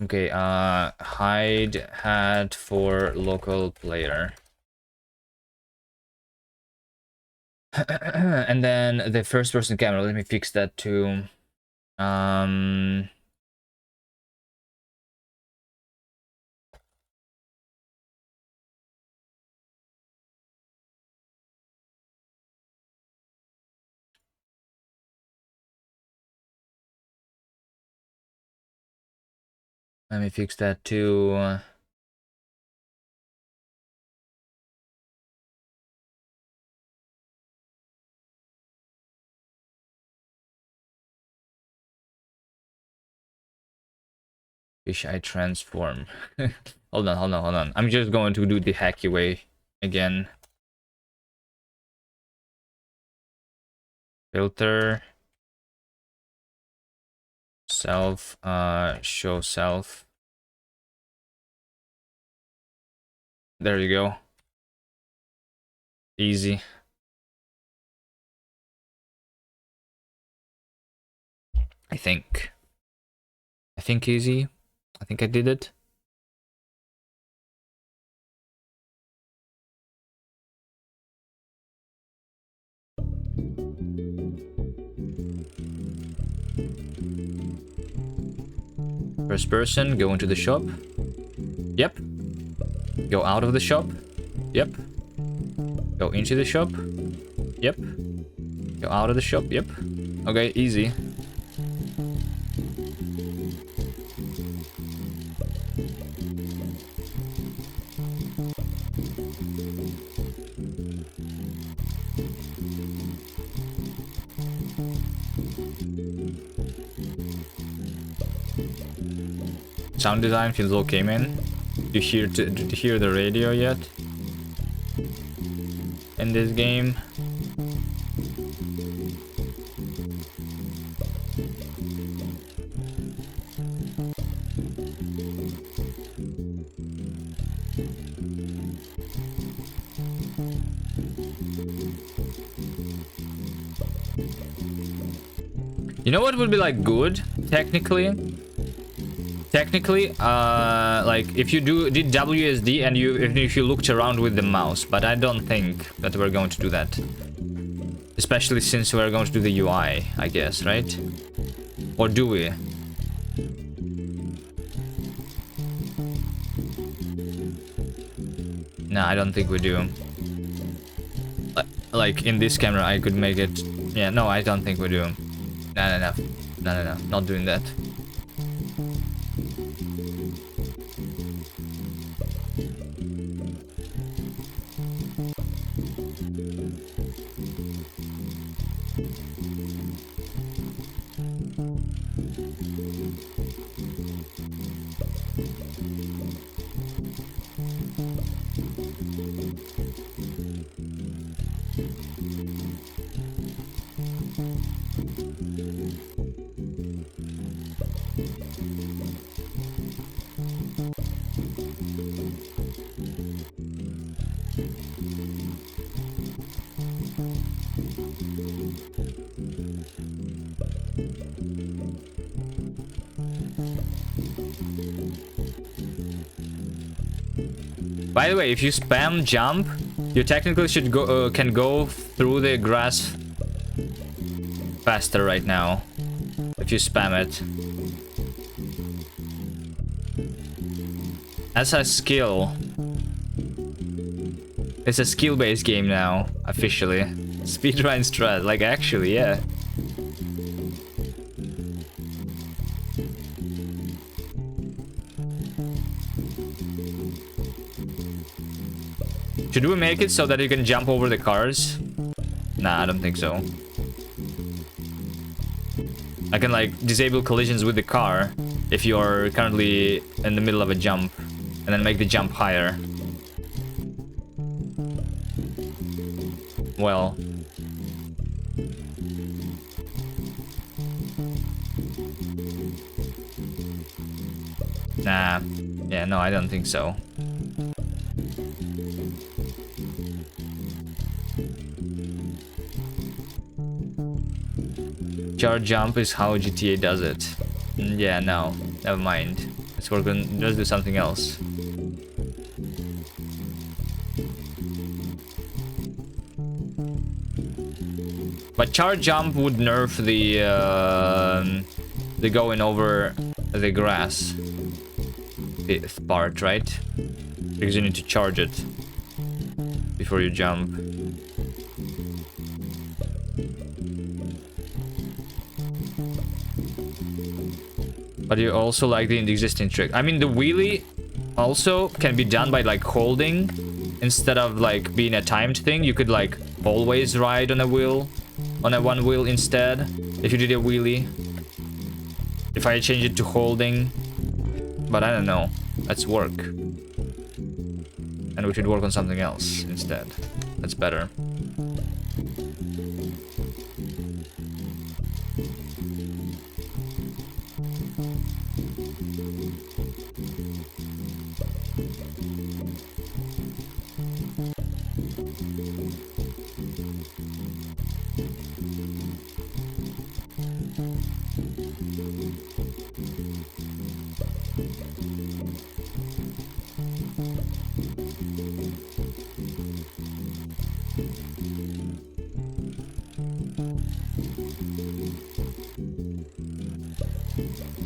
Okay, hide hat for local player. And then the first person camera, let me fix that too. Um, Let me fix that too. Fish eye transform. Hold on. I'm just going to do the hacky way again. Filter. Self. Show self. There you go. Easy. I think easy. I think I did it. First person, go into the shop. Yep. Go out of the shop. Yep. Go into the shop. Yep. Go out of the shop. Yep. Okay, easy. Sound design feels okay, man. Did you hear the radio yet? In this game? You know what would be like good, technically, like if you did WSD and if you looked around with the mouse, but I don't think that we're going to do that, especially since we're going to do the UI, I guess, right? Or do we? No, I don't think we do. Like in this camera, I could make it. Yeah, no, I don't think we do. No, not doing that. By the way, if you spam jump, you technically should go can go through the grass faster right now. If you spam it. That's a skill. It's a skill-based game now, officially. Speedrun strat, like actually, yeah. Should we make it so that you can jump over the cars? Nah, I don't think so. I can like disable collisions with the car if you're currently in the middle of a jump, and then make the jump higher. Well. Nah. Yeah, no, I don't think so. Charge jump is how GTA does it. Yeah, no, never mind. Let's do something else. But charge jump would nerf the They're going over the grass part, right? Because you need to charge it before you jump. But you also like the existing trick. I mean, the wheelie also can be done by like holding instead of like being a timed thing. You could like always ride on a wheel, on a one wheel instead, if you did a wheelie. If I change it to holding, but I don't know. Let's work. And we should work on something else instead. That's better.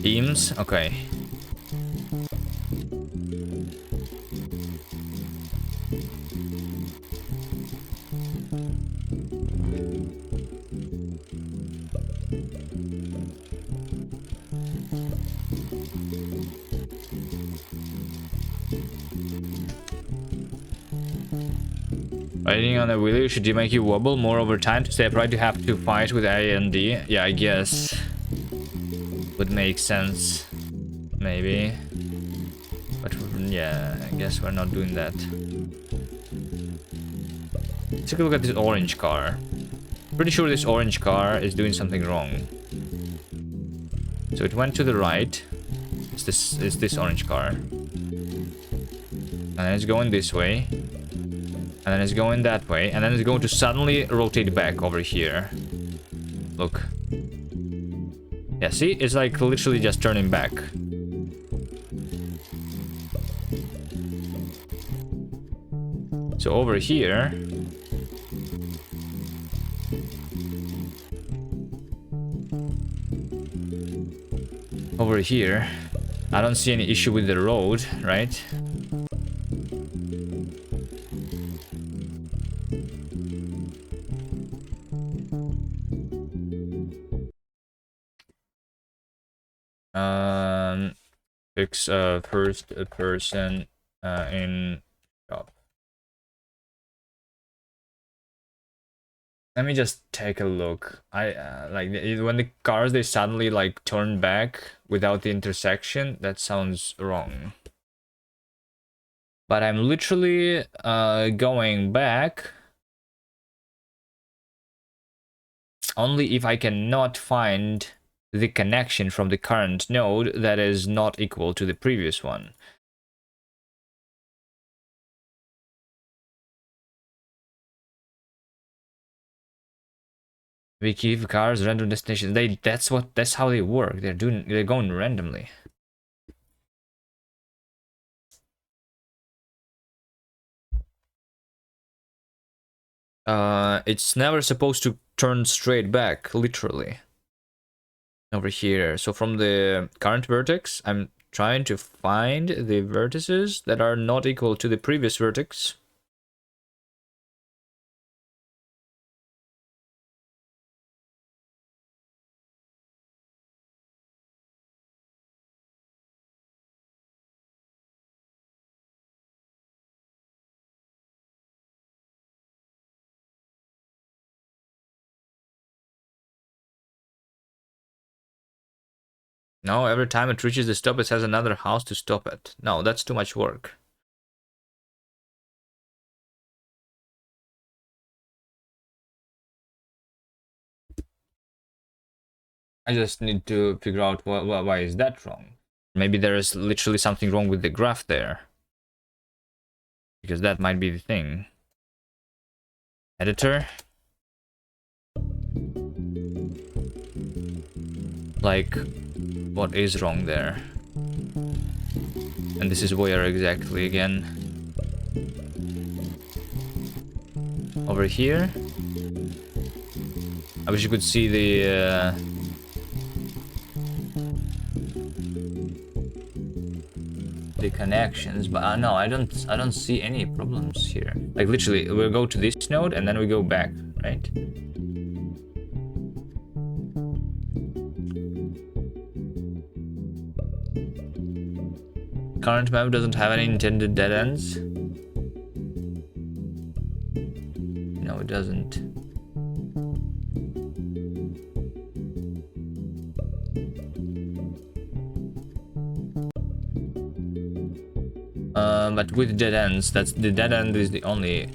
Teams? Okay. Riding on a wheelie, should you make you wobble more over time to stay upright? You have to fight with A and D. Yeah, I guess. Would make sense. Maybe. But yeah, I guess we're not doing that. Let's take a look at this orange car. Pretty sure this orange car is doing something wrong. So it went to the right. It's this orange car. And then it's going this way. And then it's going that way. And then it's going to suddenly rotate back over here. Look. Yeah, see? It's like literally just turning back. So over here... Over here, I don't see any issue with the road, right? Fix first person in shop. Let me just take a look. I like when the cars they suddenly like turn back without the intersection. That sounds wrong. But I'm literally going back only if I cannot find the connection from the current node that is not equal to the previous one. We keep cars random destinations. That's how they work. They're going randomly. It's never supposed to turn straight back, literally. Over here. So from the current vertex, I'm trying to find the vertices that are not equal to the previous vertex. No, every time it reaches the stop, it has another house to stop at. No, that's too much work. I just need to figure out why is that wrong. Maybe there is literally something wrong with the graph there. Because that might be the thing. Editor. Like, what is wrong there? And this is where exactly again? Over here? I wish you could see the the connections, but no, I don't see any problems here. Like literally, we'll go to this node and then we go back, right? Current map doesn't have any intended dead ends. No, it doesn't. But with dead ends, that's the dead end is the only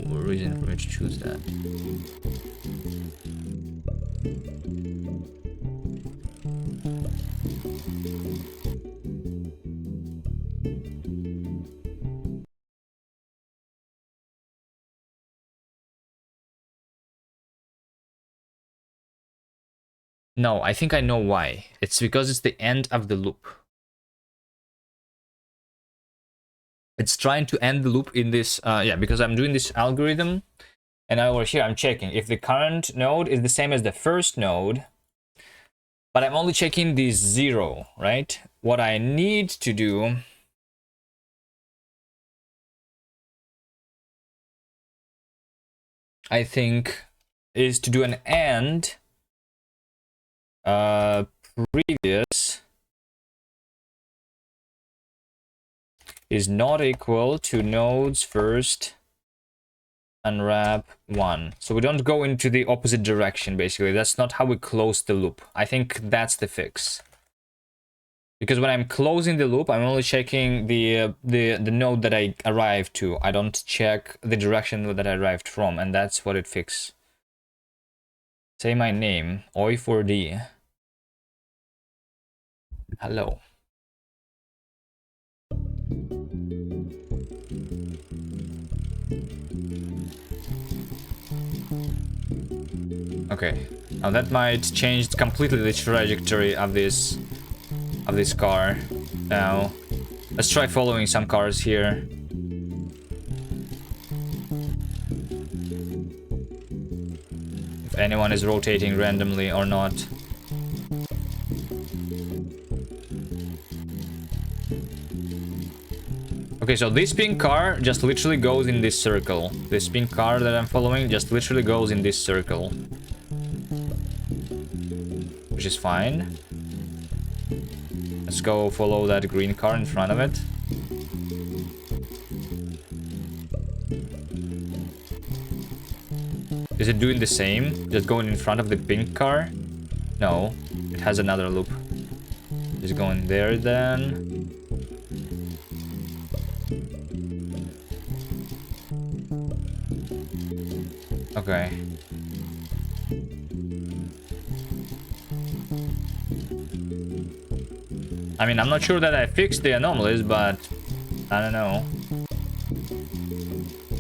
reason for me to choose that. No, I think I know why. It's because it's the end of the loop. It's trying to end the loop in this, yeah, because I'm doing this algorithm, and over here I'm checking if the current node is the same as the first node, but I'm only checking the 0, right? What I need to do I think is to do an AND previous is not equal to nodes first unwrap 1. So we don't go into the opposite direction, basically. That's not how we close the loop. I think that's the fix. Because when I'm closing the loop, I'm only checking the node that I arrived to. I don't check the direction that I arrived from, and that's what it fixes. Say my name, Oi4D. Hello. Okay, now that might change completely the trajectory of this car. Now, let's try following some cars here. If anyone is rotating randomly or not. Okay, so this pink car just literally goes in this circle. This pink car that I'm following just literally goes in this circle. Which is fine. Let's go follow that green car in front of it. Is it doing the same? Just going in front of the pink car? No, it has another loop. Just going there then. Okay. I mean, I'm not sure that I fixed the anomalies, but I don't know.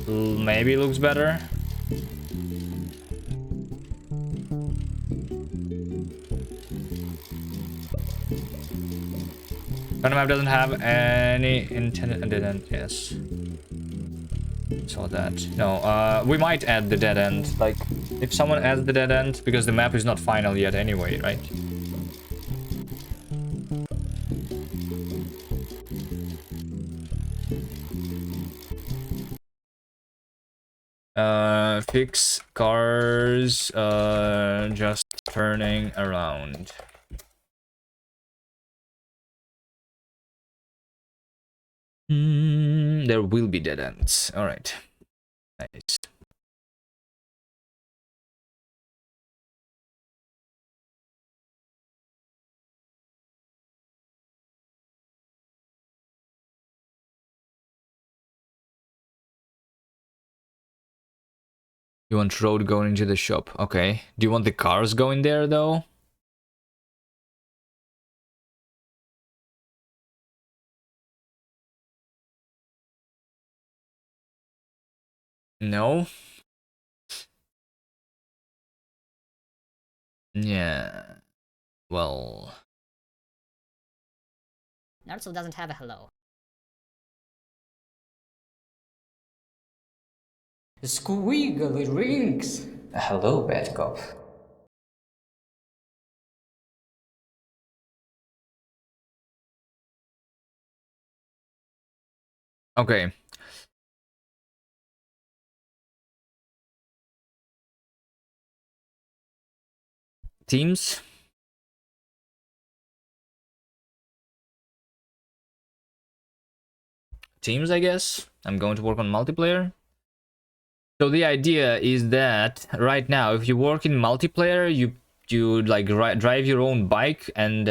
Maybe it looks better. Current map doesn't have any intended dead end. Yes. Saw that. No, we might add the dead end. Like, if someone adds the dead end, because the map is not final yet anyway, right? Fix cars, just turning around. There will be dead ends. All right. Nice. You want road going into the shop. Okay. Do you want the cars going there, though? No? Yeah. Well... Naruto doesn't have a hello. Squiggly rings. Hello, bad cop. Okay. Teams. Teams, I guess. I'm going to work on multiplayer. So the idea is that right now, if you work in multiplayer, you like drive your own bike and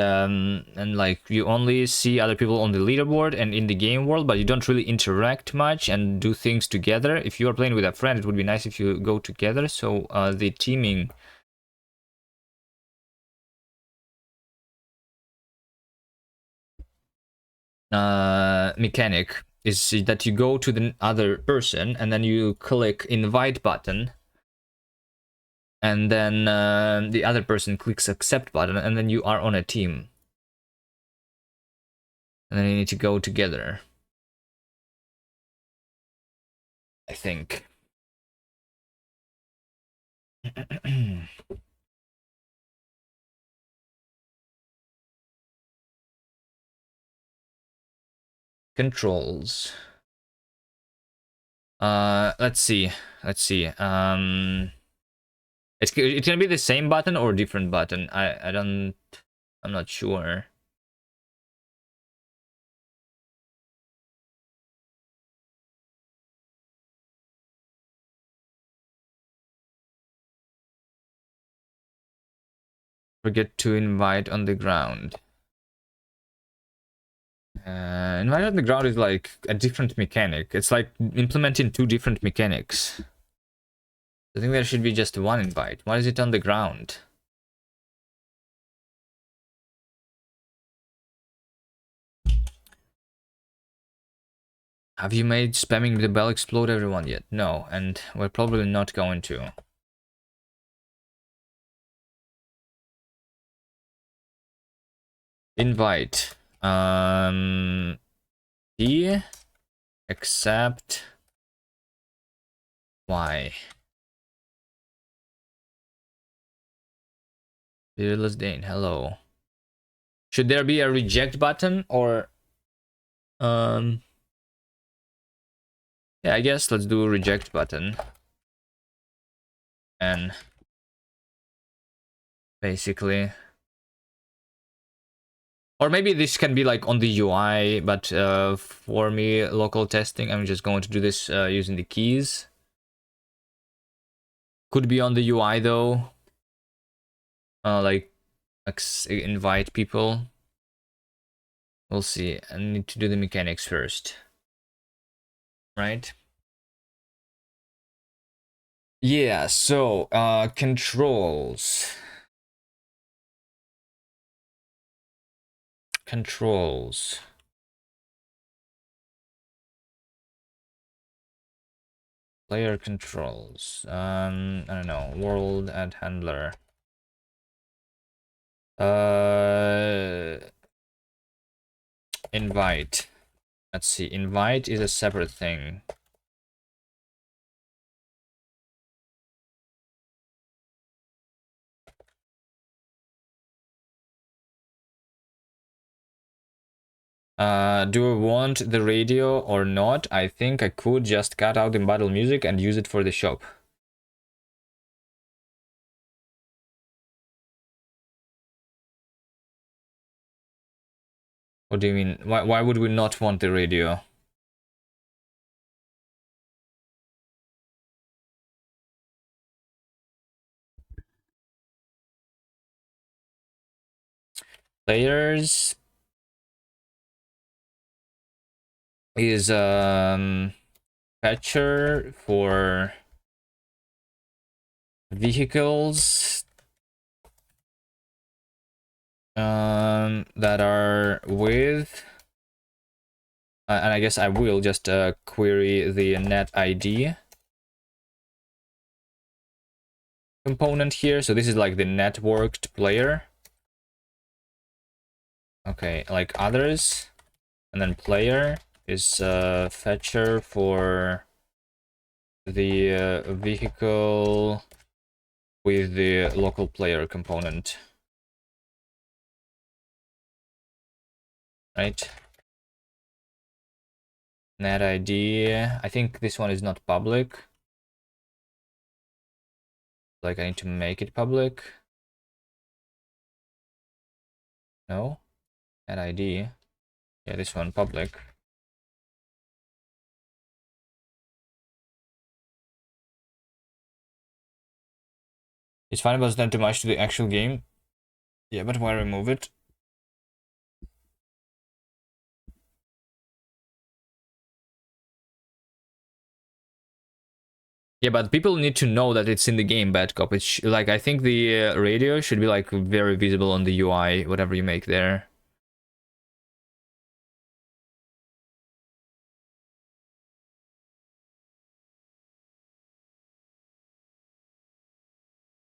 like you only see other people on the leaderboard and in the game world, but you don't really interact much and do things together. If you are playing with a friend, it would be nice if you go together. So the teaming mechanic is that you go to the other person and then you click invite button, and then the other person clicks accept button, and then you are on a team, and then you need to go together, I think. Controls. Let's see. It can be the same button or different button. I'm not sure. Forget to invite on the ground. Invite on the ground is like a different mechanic. It's like implementing two different mechanics. I think there should be just one invite. Why is it on the ground? Have you made spamming the bell explode everyone yet? No, and we're probably not going to. Invite. D. Accept. Y. Fearless Dane, hello. Should there be a reject button or yeah, I guess let's do a reject button. And basically, or maybe this can be like on the UI, but for me, local testing, I'm just going to do this using the keys. Could be on the UI though. Like invite people. We'll see. I need to do the mechanics first. Right? Yeah, so controls. Controls. Player controls. I don't know. World add handler. Invite. Let's see. Invite is a separate thing. Do I want the radio or not? I think I could just cut out the battle music and use it for the shop. What do you mean? Why would we not want the radio? Players is fetcher for vehicles that are with and I guess I will just query the net ID component here. So this is like the networked player. Okay, like others, and then player is fetcher for the vehicle with the local player component, right? Net ID. I think this one is not public. Like, I need to make it public. No? Net ID. Yeah, this one public. It's fine, but it's not too much to the actual game. Yeah, but why remove it? Yeah, but people need to know that it's in the game, bad cop. It's like, I think the radio should be like very visible on the UI, whatever you make there.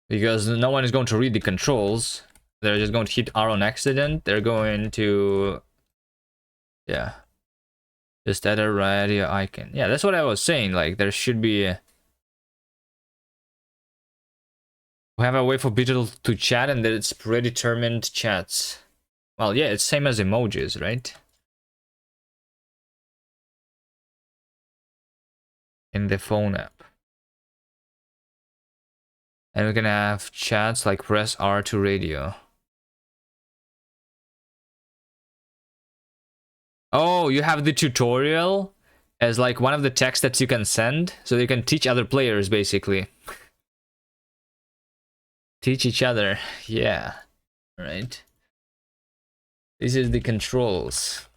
Because no one is going to read the controls. They're just going to hit R on accident. They're going to... Yeah. Just add a radio icon. Yeah, that's what I was saying. Like, there should be... We have a way for people to chat and that it's predetermined chats. Well, yeah, it's same as emojis, right? In the phone app. And we can have chats like press R to radio. Oh, you have the tutorial as like one of the texts that you can send, so you can teach other players basically. Teach each other, yeah. Right. This is the controls.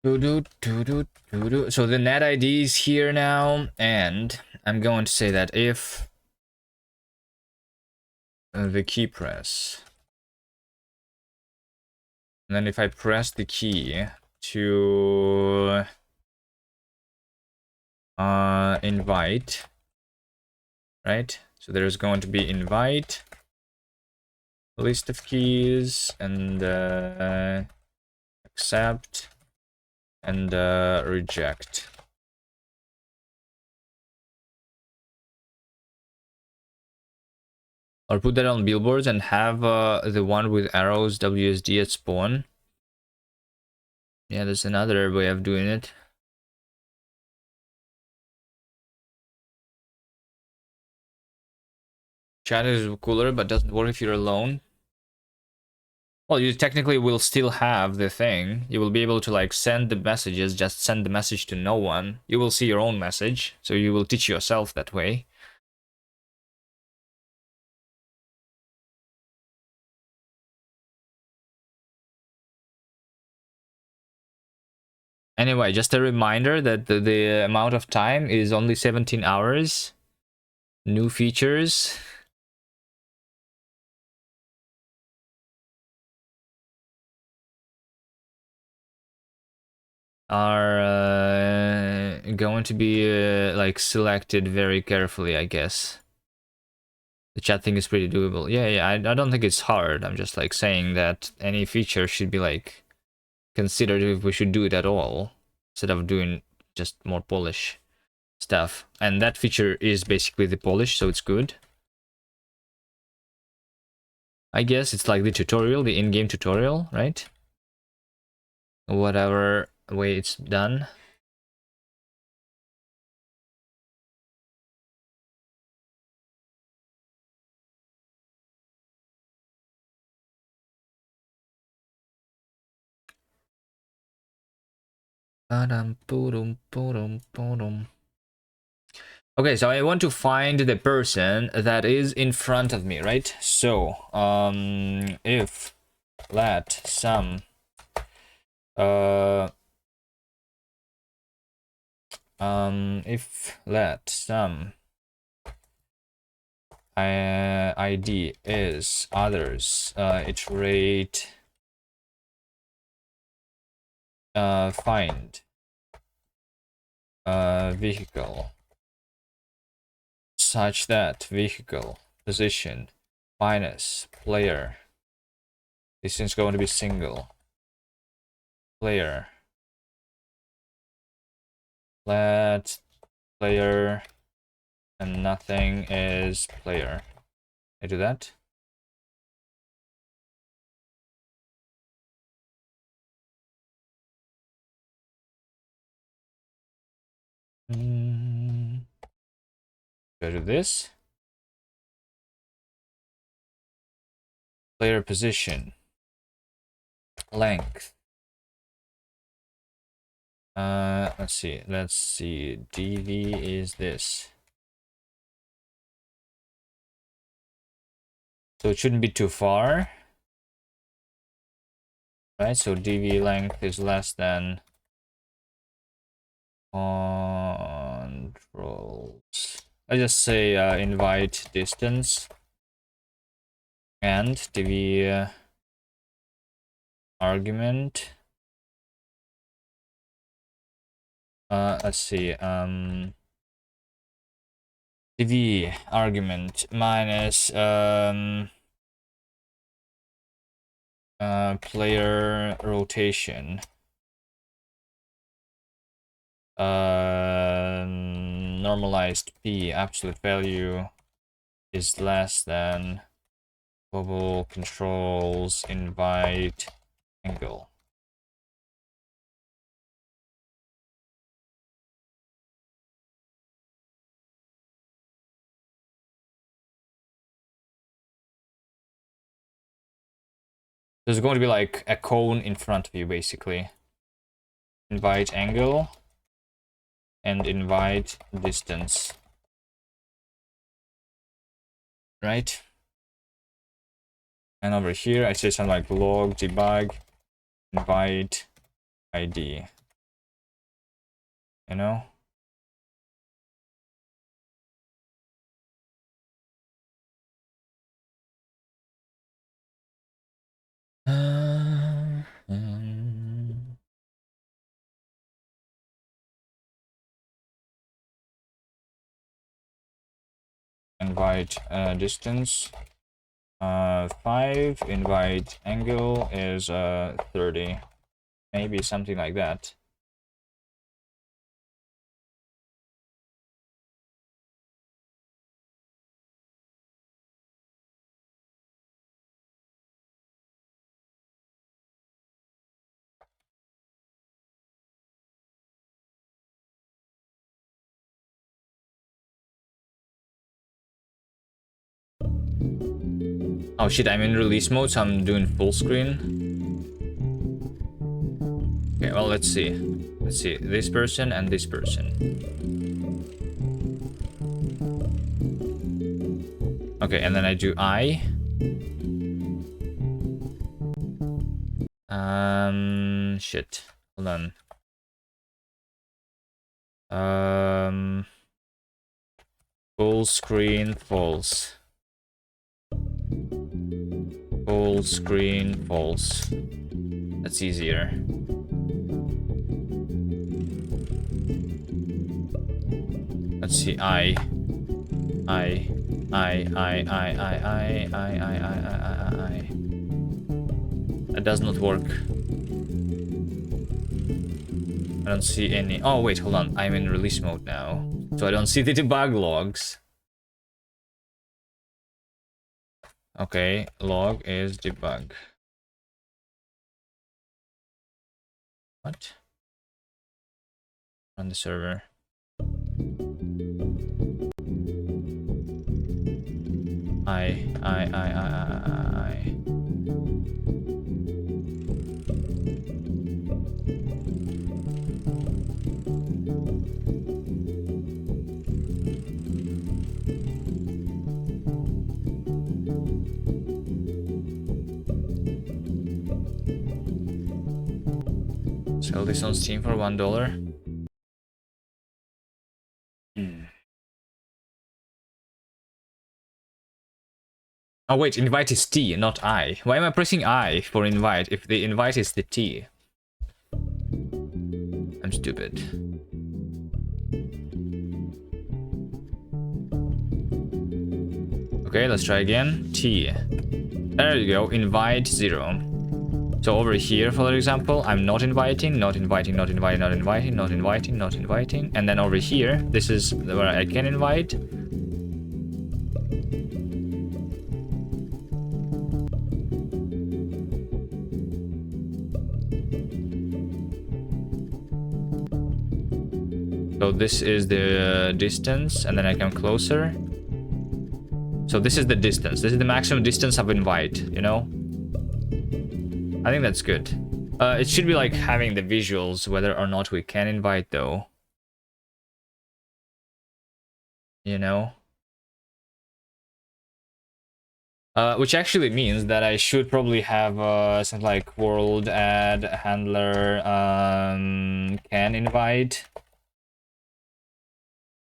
So the net ID is here now, and I'm going to say that if the key press, and then if I press the key to invite, right? So there's going to be invite, list of keys, and accept, and reject. Or put that on billboards and have the one with arrows WSD at spawn. Yeah, there's another way of doing it. Chat is cooler, but doesn't work if you're alone. Well, you technically will still have the thing. You will be able to like send the messages, just send the message to no one. You will see your own message, so you will teach yourself that way. Anyway, just a reminder that the amount of time is only 17 hours. New features. Are going to be like selected very carefully, I guess. The chat thing is pretty doable. Yeah, I don't think it's hard. I'm just like saying that any feature should be like considered if we should do it at all, instead of doing just more polish stuff. And that feature is basically the polish, so it's good. I guess it's like the tutorial, the in-game tutorial, right? Whatever way it's done. Okay, so I want to find the person that is in front of me, right? So, if let some if let some ID is others, iterate find vehicle such that vehicle position minus player. This is going to be single player. Let player and nothing is player. I do that. Go to this. Player position. Length. Let's see. DV is this. So it shouldn't be too far. Right, so DV length is less than controls. I just say invite distance and DV argument. Let's see. DV argument minus player rotation. Normalized P absolute value is less than global controls invite angle. There's going to be like a cone in front of you, basically. Invite angle and invite distance. Right? And over here, I say something like log debug invite ID. You know? Invite distance 5, invite angle is 30, maybe something like that. Oh shit, I'm in release mode, so I'm doing full screen. Okay, well, let's see. Let's see, this person and this person. Okay, and then I do I. Shit. Hold on. Full screen false. Full screen false. That's easier. Let's see, I. That does not work. I don't see any. Oh, wait, hold on. I'm in release mode now. So I don't see the debug logs. Okay, log is debug. What? On the server. I. Sell this on Steam for $1. Oh wait, invite is T, not I. Why am I pressing I for invite if the invite is the T? I'm stupid. Okay, let's try again. T. There you go. Invite 0. So over here, for example, I'm not inviting, not inviting, not inviting, not inviting, not inviting, not inviting. And then over here, this is where I can invite. So this is the distance, and then I come closer. So this is the distance. This is the maximum distance of invite, you know? I think that's good. It should be like having the visuals, whether or not we can invite though. You know? Which actually means that I should probably have something like world add handler can invite.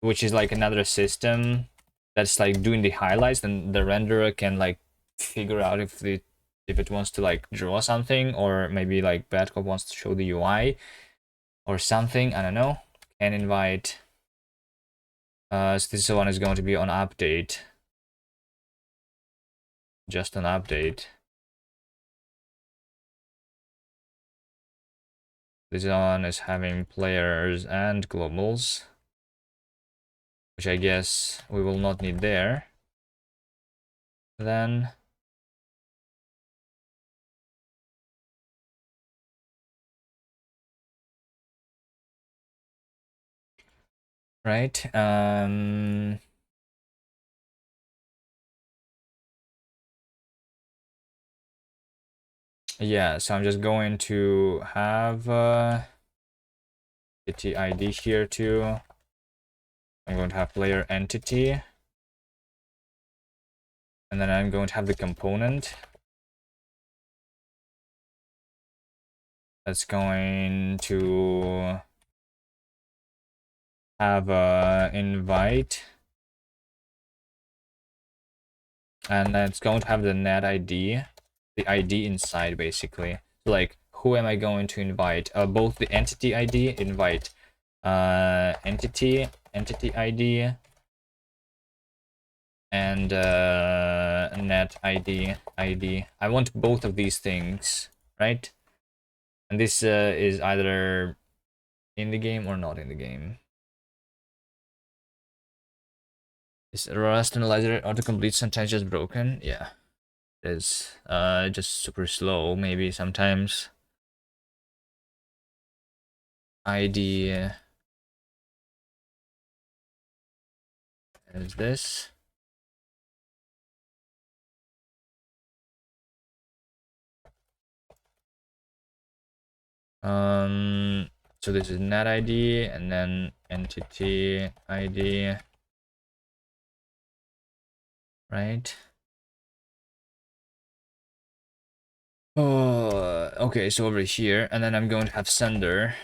Which is like another system that's like doing the highlights, then the renderer can like figure out if it wants to like draw something, or maybe like Badcop wants to show the UI or something. I don't know. Can invite. So this one is going to be on update. Just an update. This one is having players and globals, which I guess we will not need there. Then right. Yeah, so I'm just going to have entity ID here too. I'm going to have player entity, and then I'm going to have the component that's going to have a invite, and then it's going to have the net ID, the ID inside basically. So like, who am I going to invite? Both the entity ID, invite entity ID, and net ID. I want both of these things, right? And this is either in the game or not in the game. Is Rust Analyzer autocomplete sometimes just broken? Yeah, it is. Just super slow maybe sometimes. ID is this. So this is net ID and then entity ID, right? Oh, okay, so over here, and then I'm going to have sender.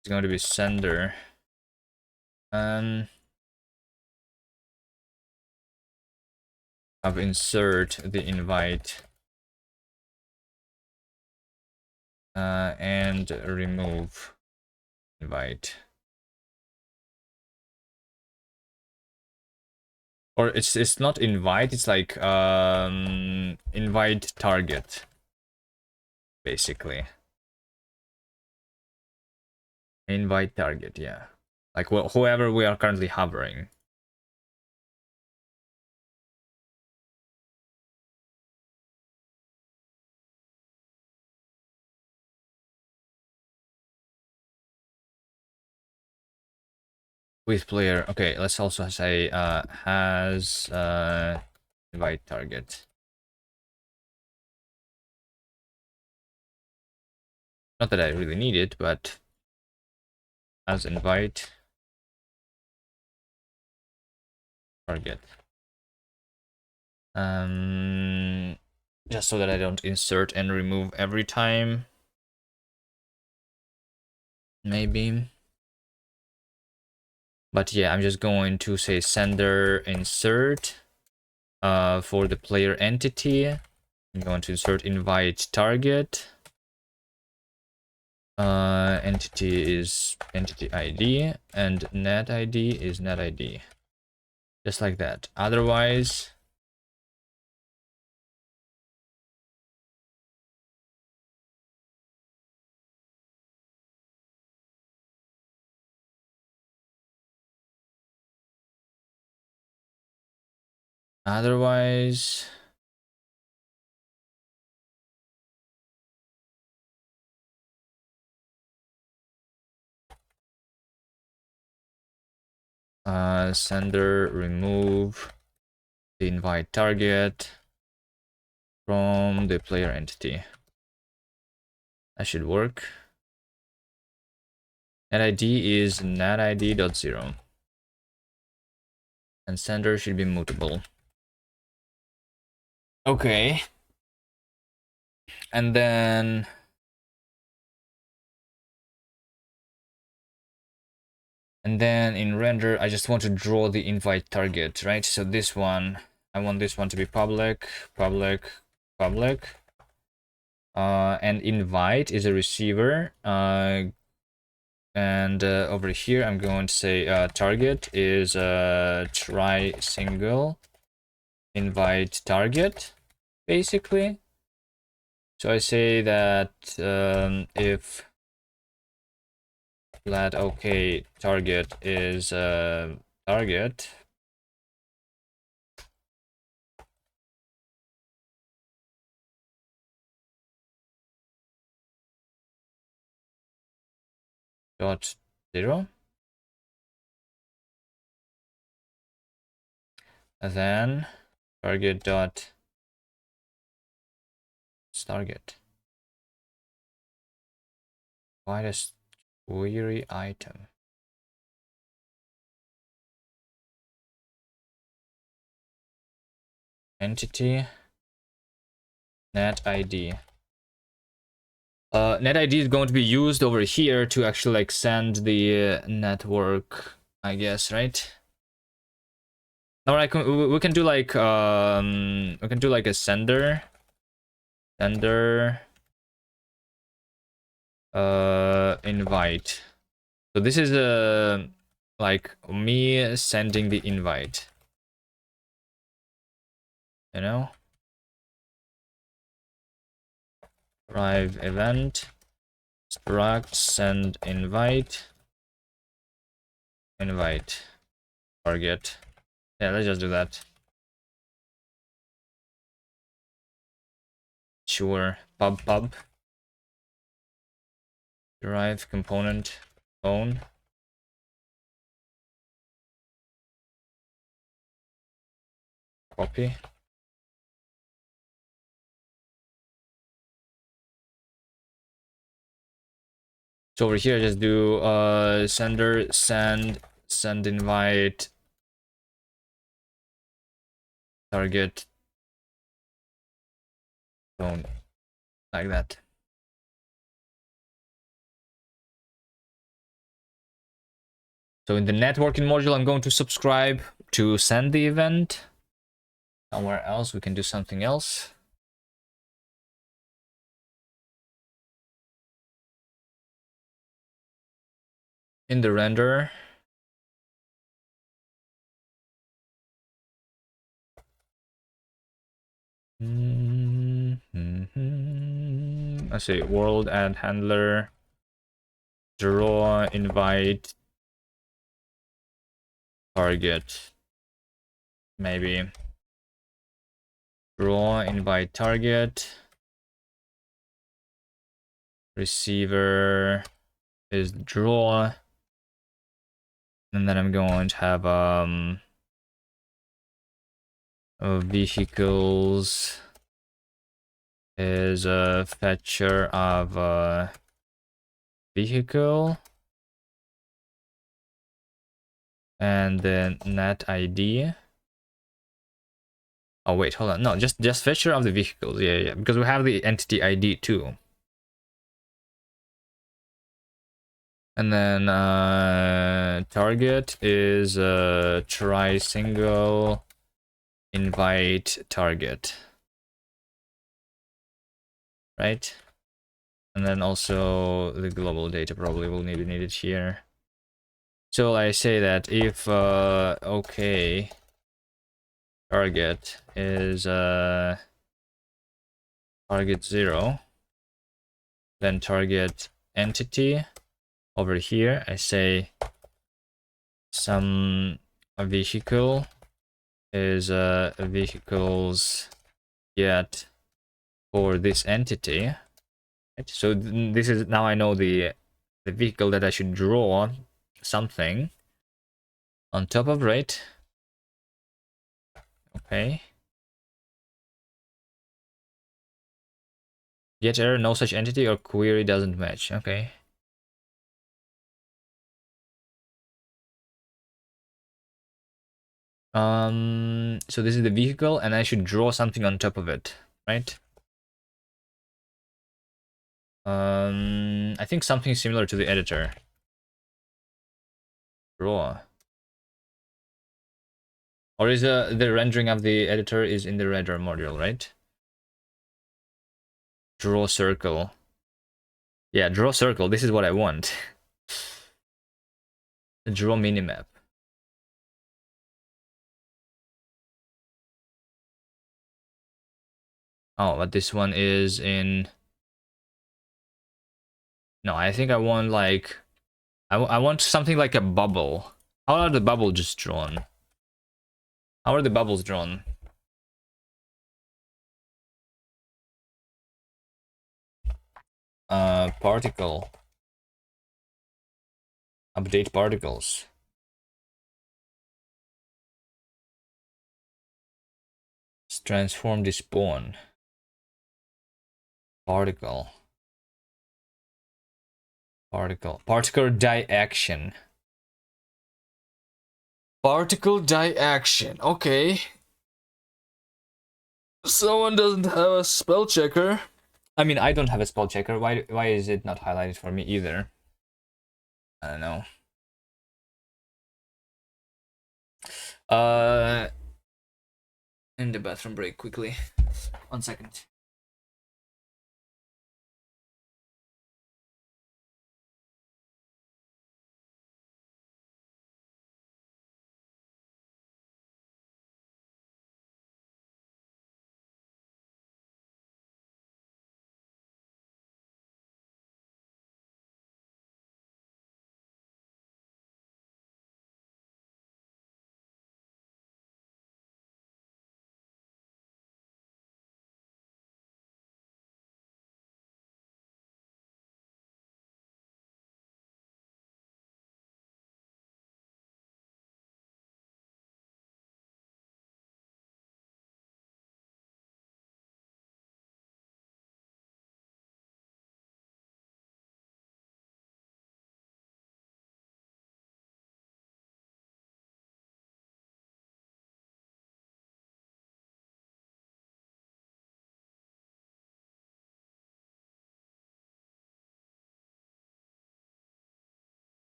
It's going to be sender. Of insert the invite. And remove invite. Or it's not invite, it's like invite target, basically. Invite target, yeah. Like whoever we are currently hovering. With player, okay, let's also say has invite target. Not that I really need it, but as invite target. Just so that I don't insert and remove every time. Maybe. But yeah, I'm just going to say sender insert for the player entity. I'm going to insert invite target. Entity is entity ID, and net ID is net ID. Just like that. Otherwise, otherwise, sender remove the invite target from the player entity. That should work. Net ID is netid.0, and sender should be mutable. Okay. And then in render, I just want to draw the invite target, right? So this one, I want this one to be public, public, public. And invite is a receiver. And over here, I'm going to say target is try single invite target, basically. So I say that if let okay target is target, dot 0, and then target dot target. Why does query item? Entity net ID. Net ID is going to be used over here to actually like send the network, I guess, right? All right, we can do like we can do like a sender invite. So this is like me sending the invite, you know. Drive event struct send invite target. Yeah, let's just do that. Sure. Pub derive component phone. Copy. So over here, just do sender send invite target phone, like that. So in the networking module, I'm going to subscribe to send the event. Somewhere else, we can do something else. In the render, let's say world add handler draw invite target, maybe draw invite target, receiver is draw, and then I'm going to have vehicles is a fetcher of vehicle, and then net ID. Oh wait, hold on. No, just fetcher of the vehicles. Yeah, because we have the entity ID too. And then target is try single invite target, right? And then also the global data probably will be needed here. So I say that if okay, target is target 0, then target entity over here, I say some vehicle is vehicles get for this entity. Right? So this is now I know the vehicle that I should draw something on top of, right? Okay. Get error, no such entity or query doesn't match. Okay. So this is the vehicle and I should draw something on top of it, right? I think something similar to the editor. Draw. Or is the rendering of the editor is in the render module, right? Draw circle. Yeah, draw circle. This is what I want. Draw minimap. Oh, but this one is in... No, I think I want like... I want something like a bubble. How are the bubbles just drawn? How are the bubbles drawn? Particle. Update particles. Let's transform this pawn. Particle. Particle die action. Particle die action. Okay. Someone doesn't have a spell checker. I mean, I don't have a spell checker. Why is it not highlighted for me either? I don't know. In the bathroom break quickly. 1 second.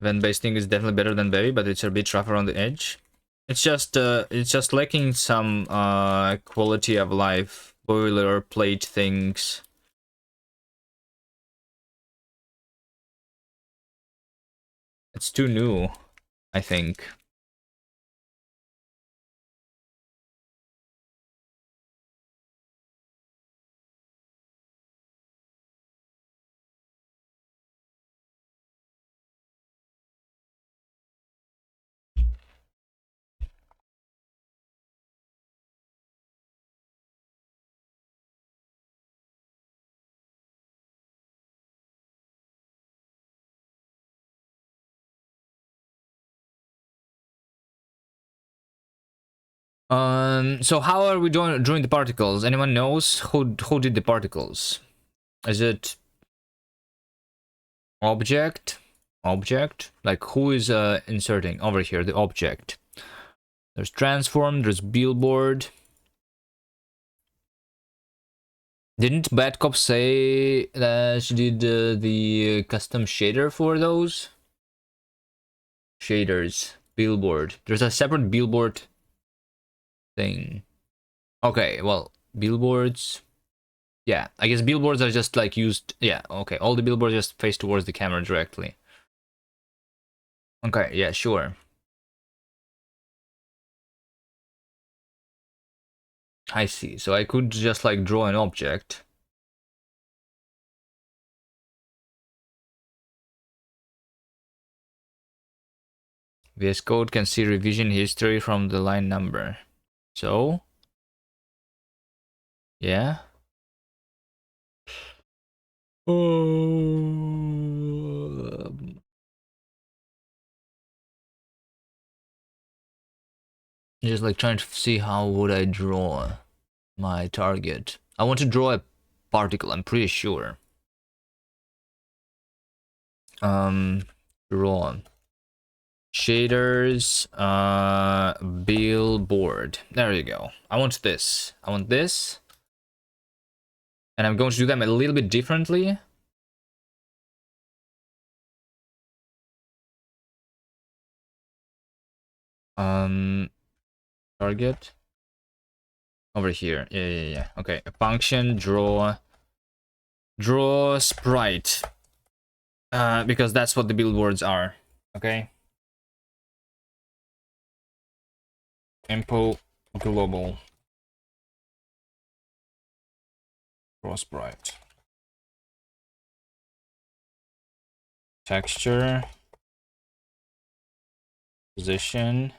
Event-based thing is definitely better than Berry, but it's a bit rough around the edge. It's just lacking some quality of life, boilerplate things. It's too new, I think. So how are we doing drawing the particles? Anyone knows who did the particles? Is it object? Object? Like who is inserting over here the object? There's transform, there's billboard. Didn't Bad Cop say that she did the custom shader for those? Shaders, billboard. There's a separate billboard thing. Okay, well, billboards. Yeah, I guess billboards are just like used. Yeah, okay, all the billboards just face towards the camera directly. Okay, yeah, sure. I see. So I could just like draw an object. VS Code can see revision history from the line number. So, yeah. Just like trying to see how would I draw my target. I want to draw a particle, I'm pretty sure. Draw shaders, billboard. There you go. I want this. I want this. And I'm going to do them a little bit differently. Target over here. Yeah. Okay. A function draw sprite. Because that's what the billboards are. Okay. Tempo global draw sprite. Texture. Position.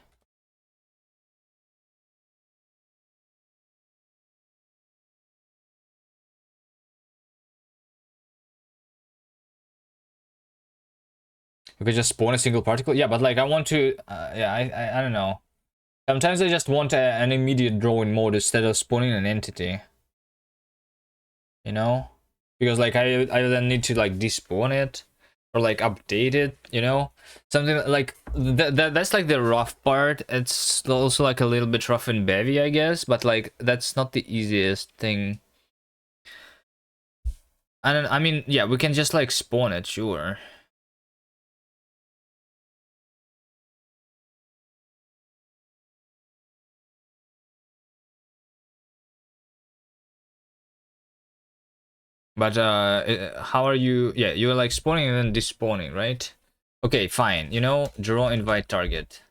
We could just spawn a single particle. Yeah, but like I want to. Yeah, I don't know. Sometimes I just want an immediate drawing mode instead of spawning an entity. You know, because like I then need to like despawn it or like update it. You know, something like that's like the rough part. It's also like a little bit rough and bevy, I guess. But like that's not the easiest thing. And I mean, yeah, we can just like spawn it, sure. But how are you? Yeah, you're like spawning and then despawning, right? Okay, fine. You know, draw invite target.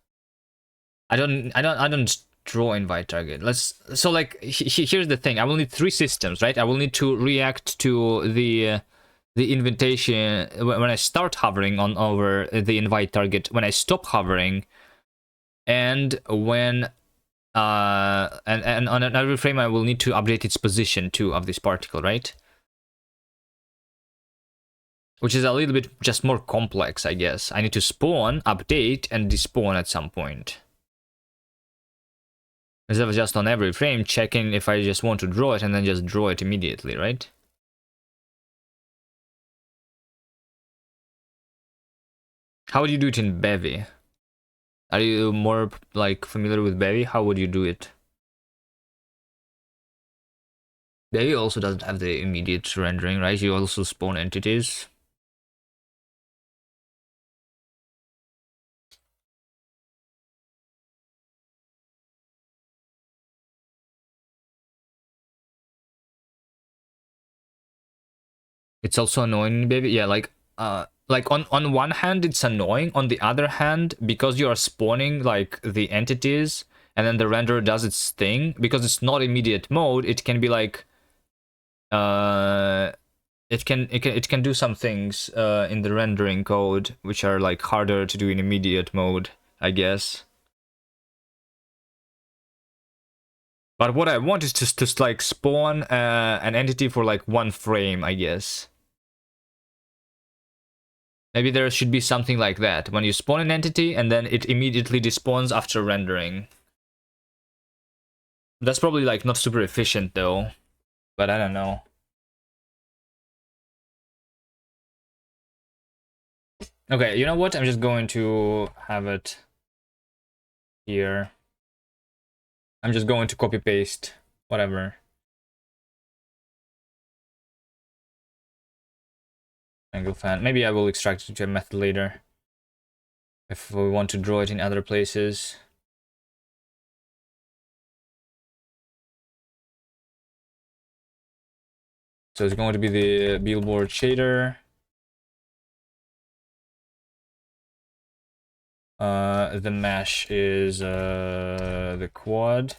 I don't draw invite target. So like here's the thing. I will need 3 systems, right? I will need to react to the invitation when I start hovering on over the invite target, when I stop hovering, and when and on every frame I will need to update its position too of this particle, right? Which is a little bit just more complex, I guess. I need to spawn, update, and despawn at some point. Instead of just on every frame checking if I just want to draw it and then just draw it immediately, right? How would you do it in Bevy? Are you more like familiar with Bevy? How would you do it? Bevy also doesn't have the immediate rendering, right? You also spawn entities. It's also annoying in Bevy. Yeah, like on one hand it's annoying, on the other hand, because you are spawning like the entities and then the renderer does its thing, because it's not immediate mode, it can be like it can do some things in the rendering code which are like harder to do in immediate mode, I guess. But what I want is just like spawn an entity for like 1 frame, I guess. Maybe there should be something like that. When you spawn an entity and then it immediately despawns after rendering. That's probably like not super efficient though. But I don't know. Okay, you know what? I'm just going to have it here. I'm just going to copy paste whatever. Angle fan. Maybe I will extract it to a method later if we want to draw it in other places. So it's going to be the billboard shader. The mesh is the quad.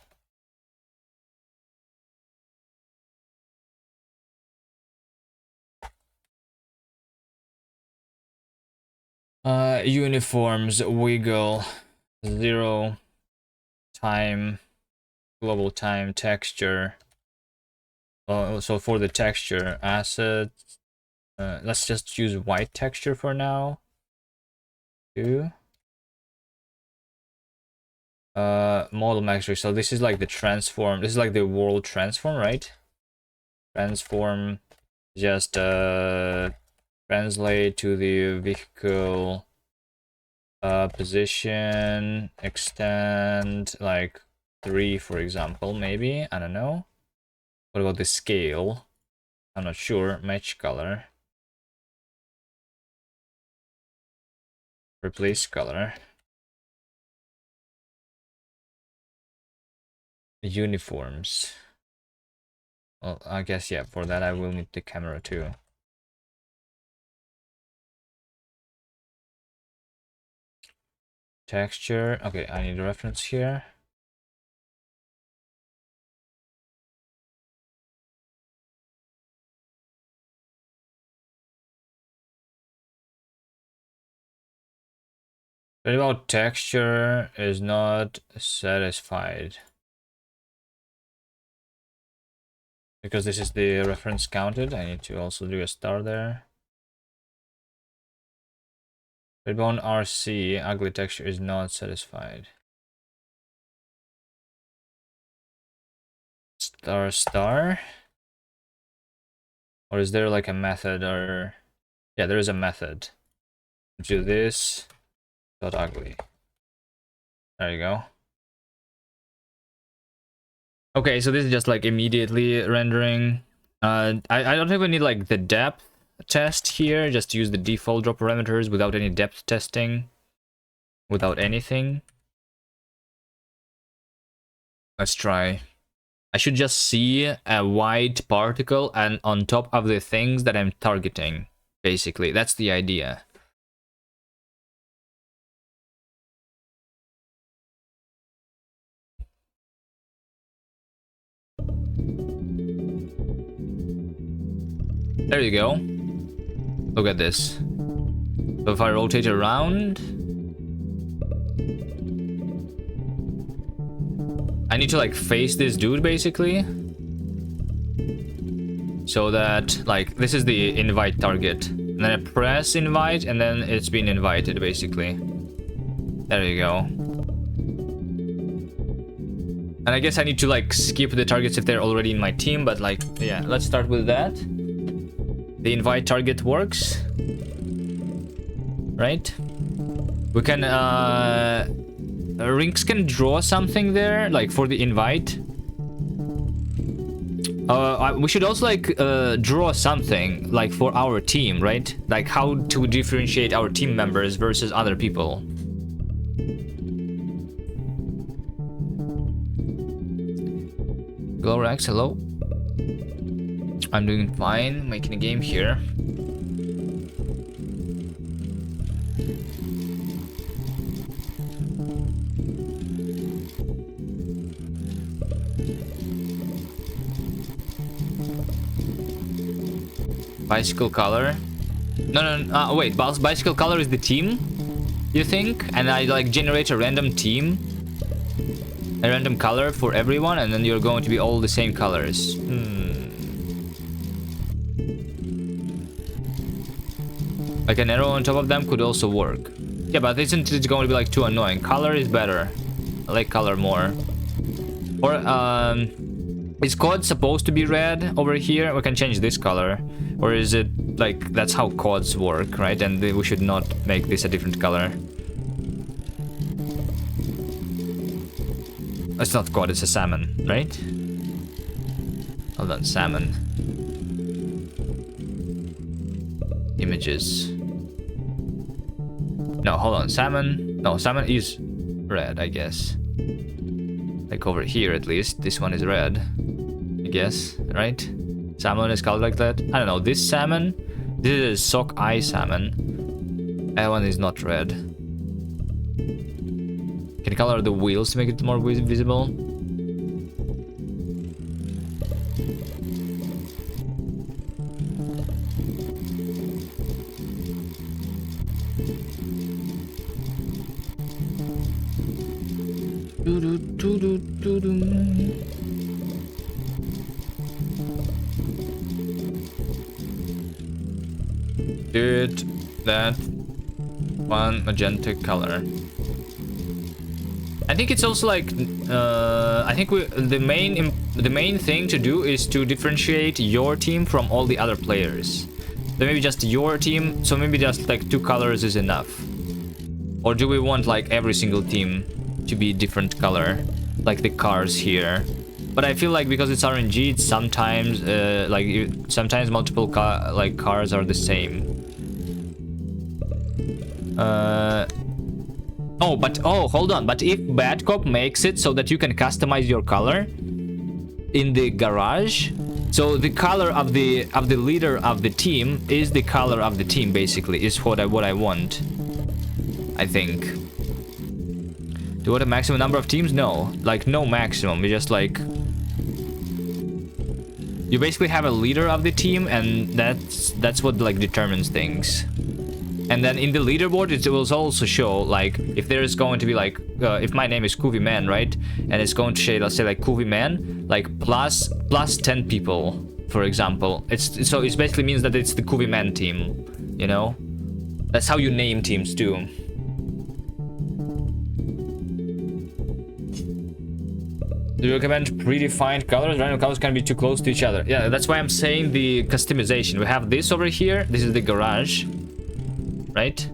Uniforms, wiggle, 0, time, global time, texture. So for the texture, assets, let's just use white texture for now. 2. Model matrix. So this is like the transform. This is like the world transform, right? Transform, just translate to the vehicle position, extend like 3, for example, maybe. I don't know. What about the scale? I'm not sure. Match color. Replace color. Uniforms. Well, I guess, yeah, for that I will need the camera too. Texture. Okay, I need a reference here. What about texture is not satisfied? Because this is the reference counted, I need to also do a star there. Redbone RC, ugly texture is not satisfied. Star star? Or is there like a method or... Yeah, there is a method. Do this, dot ugly. There you go. Okay, so this is just like immediately rendering. I don't even need like the depth test here. Just use the default drop parameters without any depth testing. Without anything. Let's try. I should just see a white particle and on top of the things that I'm targeting. Basically, that's the idea. There you go. Look at this. So if I rotate around, I need to like face this dude basically. So that like this is the invite target. And then I press invite and then it's been invited basically. There you go. And I guess I need to like skip the targets if they're already in my team, but like yeah, let's start with that. The invite target works. Right? We can Rinks can draw something there, like for the invite. We should also like draw something like for our team, right? Like how to differentiate our team members versus other people. Glorax, hello. I'm doing fine, making a game here. Bicycle color. No, wait, bicycle color is the team, you think? And I like generate a random team, a random color for everyone, and then you're going to be all the same colors. Like an arrow on top of them could also work. Yeah, but isn't it going to be like too annoying? Color is better. I like color more. Or is COD supposed to be red over here? We can change this color. Or is it like that's how CODs work, right? And we should not make this a different color. It's not cod, it's a salmon, right? Hold on, salmon. Images. No, hold on, salmon. No, salmon is red, I guess. Like over here at least. This one is red, I guess, right? Salmon is colored like that. I don't know, this salmon, this is sockeye salmon. That one is not red. Can you color the wheels to make it more visible? Did that one magenta color. I think it's also like I think the main thing to do is to differentiate your team from all the other players. So maybe just your team, so maybe just like 2 colors is enough. Or do we want like every single team to be different color, like the cars here? But I feel like because it's RNG, it's sometimes sometimes multiple cars are the same. Hold on. But if Bad Cop makes it so that you can customize your color in the garage, so the color of the leader of the team is the color of the team, basically, is what I want. I think. Do you want a maximum number of teams? No, like no maximum. It's just like you basically have a leader of the team, and that's what like determines things. And then in the leaderboard, it will also show like if there is going to be like if my name is Kuvi Man, right? And it's going to say, let's say like Kuvi Man, like plus 10 people, for example. So it basically means that it's the Kuvi Man team, you know? That's how you name teams too. Do you recommend predefined colors? Random colors can be too close to each other. Yeah, that's why I'm saying the customization. We have this over here. This is the garage, right?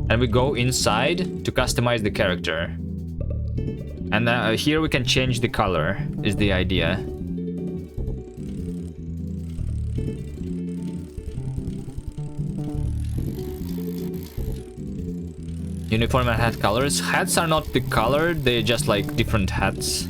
And we go inside to customize the character. And here we can change the color, is the idea. Uniform and hat colors. Hats are not the color, they're just like different hats.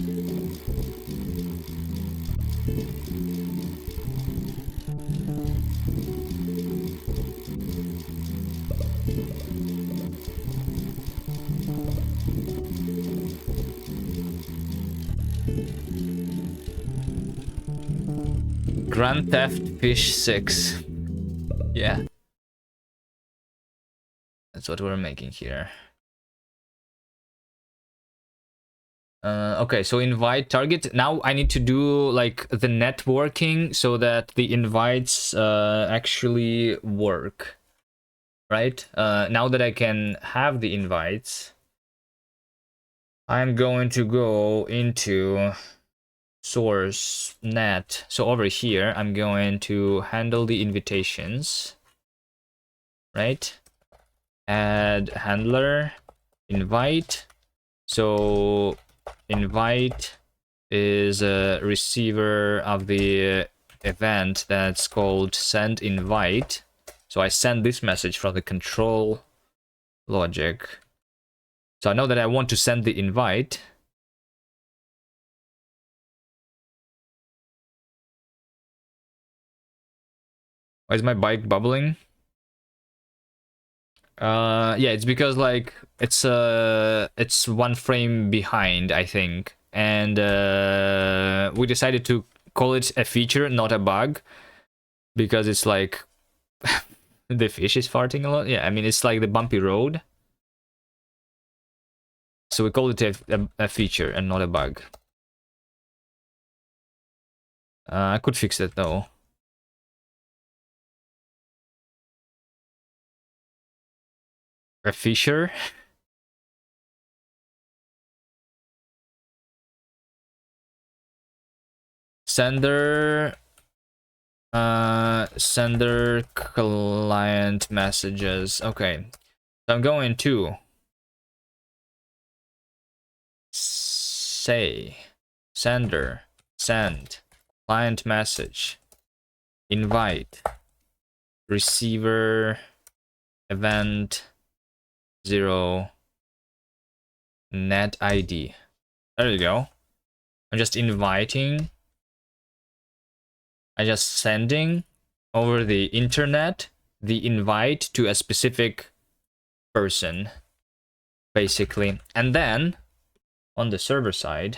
Grand Theft Fish 6. Yeah. That's what we're making here. Okay, so invite target. Now I need to do like the networking so that the invites actually work. Right? Now that I can have the invites, I'm going to go into source net. So over here, I'm going to handle the invitations, right? Add handler, invite. So invite is a receiver of the event that's called send invite. So I send this message from the control logic. So I know that I want to send the invite. Why is my bike bubbling? Yeah, it's because like it's 1 frame behind, I think. And we decided to call it a feature, not a bug, because it's like the fish is farting a lot. Yeah, I mean it's like the bumpy road. So we call it a feature and not a bug. I could fix it though. A feature. Sender sender client messages. Okay, so I'm going to say sender send client message invite receiver event 0 net ID. There you go. I'm just inviting. I'm just sending over the internet the invite to a specific person, basically. And then on the server side,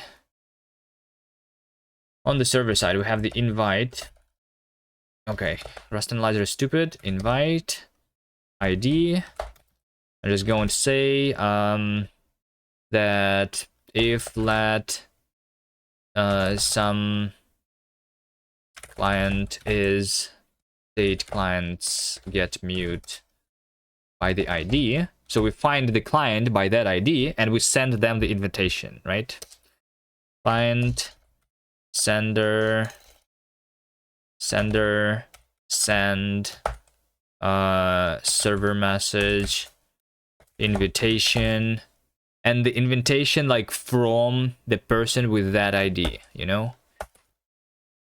we have the invite. Okay, Rust Analyzer is stupid. Invite ID. I'm just going to say that if let some client is state clients get mute by the ID. So we find the client by that ID and we send them the invitation, right? Client sender send server message invitation, and the invitation like from the person with that ID, you know,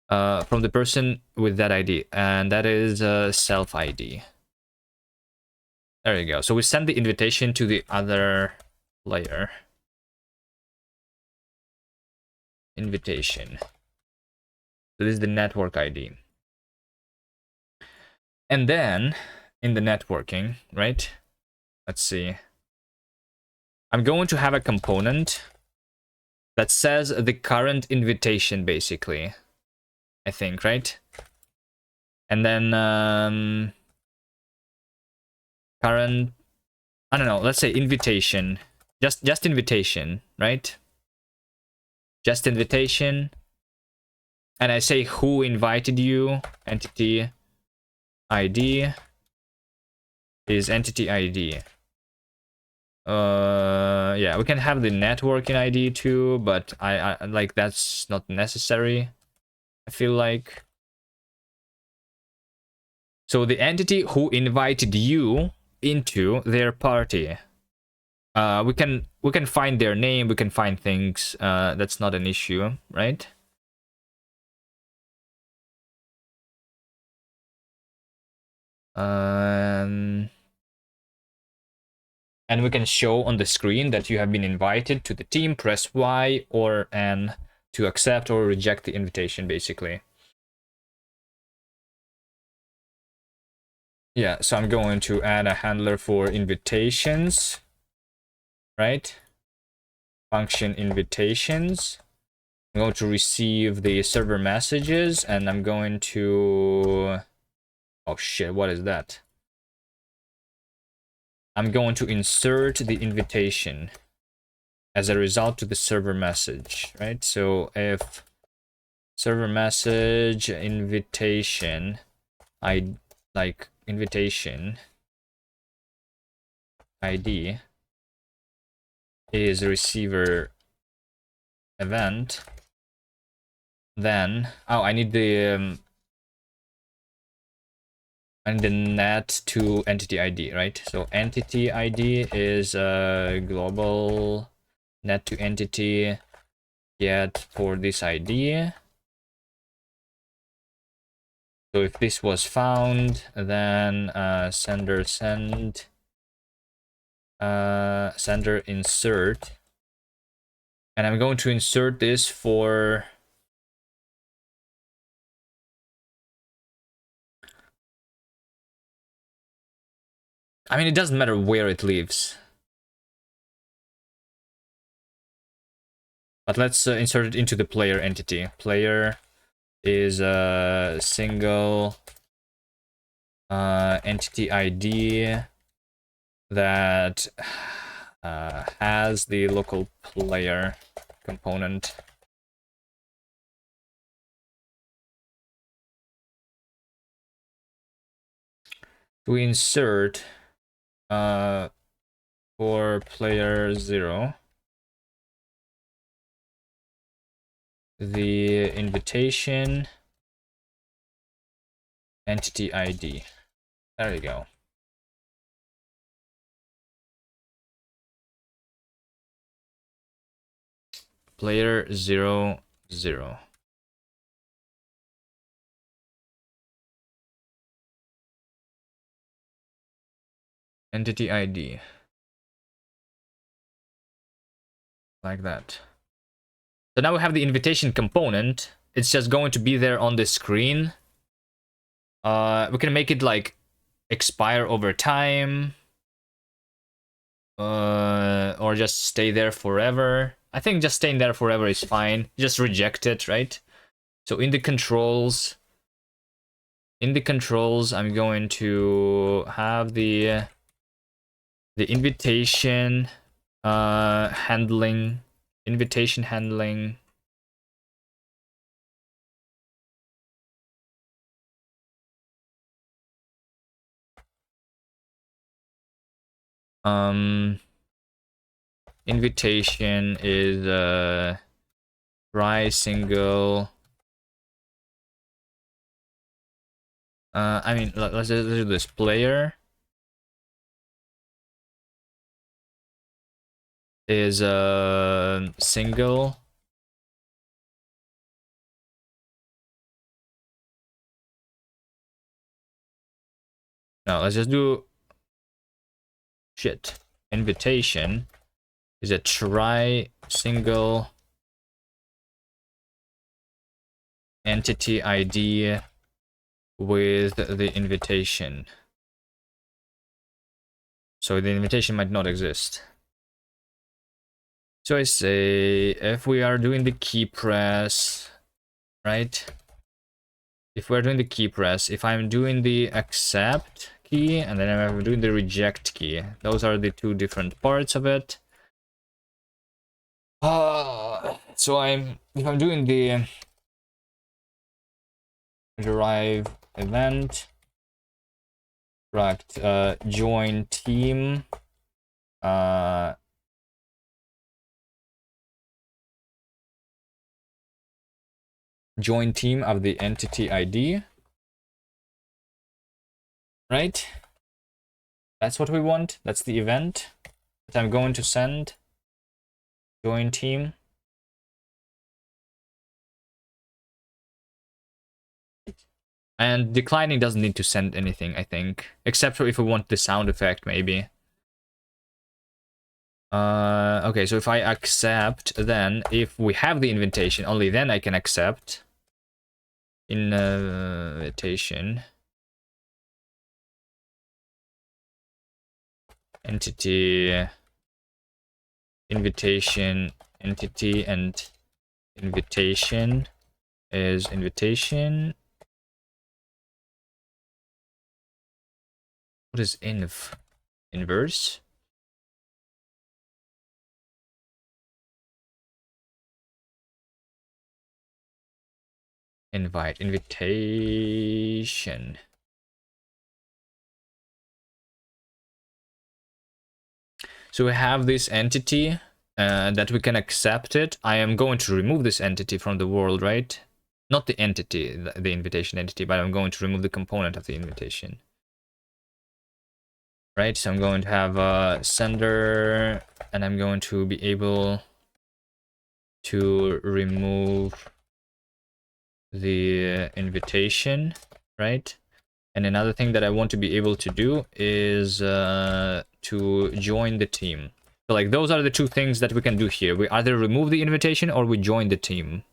from the person with that ID, and that is self ID. There you go. So we send the invitation to the other layer. Invitation. So this is the network ID. And then in the networking, right? Let's see. I'm going to have a component that says the current invitation, basically. I think, right? And then current, I don't know, let's say invitation. Just invitation, right? Just invitation. And I say who invited you, entity ID is entity ID. Yeah, we can have the networking ID too, but I like that's not necessary, I feel like. So the entity who invited you into their party, we can find their name, we can find things, that's not an issue, right? And we can show on the screen that you have been invited to the team. Press Y or N to accept or reject the invitation, basically. Yeah, so I'm going to add a handler for invitations, right? Function invitations. I'm going to receive the server messages, and I'm going to... Oh shit, what is that? I'm going to insert the invitation as a result to the server message, right? So if server message invitation, I like invitation ID is receiver event, then I need the net to entity ID, right? So entity ID is global net to entity get for this ID. So if this was found, then sender insert, and I'm going to insert this for I mean, it doesn't matter where it lives, but let's insert it into the player entity. Player is a single entity ID that has the local player component. We insert for player 0 the invitation entity ID. There you go. player 0 0. Entity ID. Like that. So now we have the invitation component. It's just going to be there on the screen. We can make it like expire over time. Or just stay there forever. I think just staying there forever is fine. Just reject it, right? So in the controls, I'm going to have the invitation handling, invitation handling. Invitation is try single. I mean, let's do this. Player is single. No, let's just do shit. Invitation is a try single entity ID with the invitation. So the invitation might not exist. So I say if we are doing the key press, right? If we're doing the key press, if I'm doing the accept key and then I'm doing the reject key, those are the two different parts of it. So if I'm doing the derive event, right, join team, join team of the entity ID, right? That's what we want. That's the event that I'm going to send. Join team. And declining doesn't need to send anything, I think, except for if we want the sound effect, maybe. Okay, so if I accept, then if we have the invitation, only then I can accept. Invitation. Entity. Invitation. Entity and invitation is invitation. What is inv? Inverse? Invite. Invitation. So we have this entity that we can accept it. I am going to remove this entity from the world, right? Not the entity, the invitation entity, but I'm going to remove the component of the invitation. Right, so I'm going to have a sender, and I'm going to be able to remove the invitation, right? And another thing that I want to be able to do is to join the team. So like those are the two things that we can do here. We either remove the invitation or we join the team.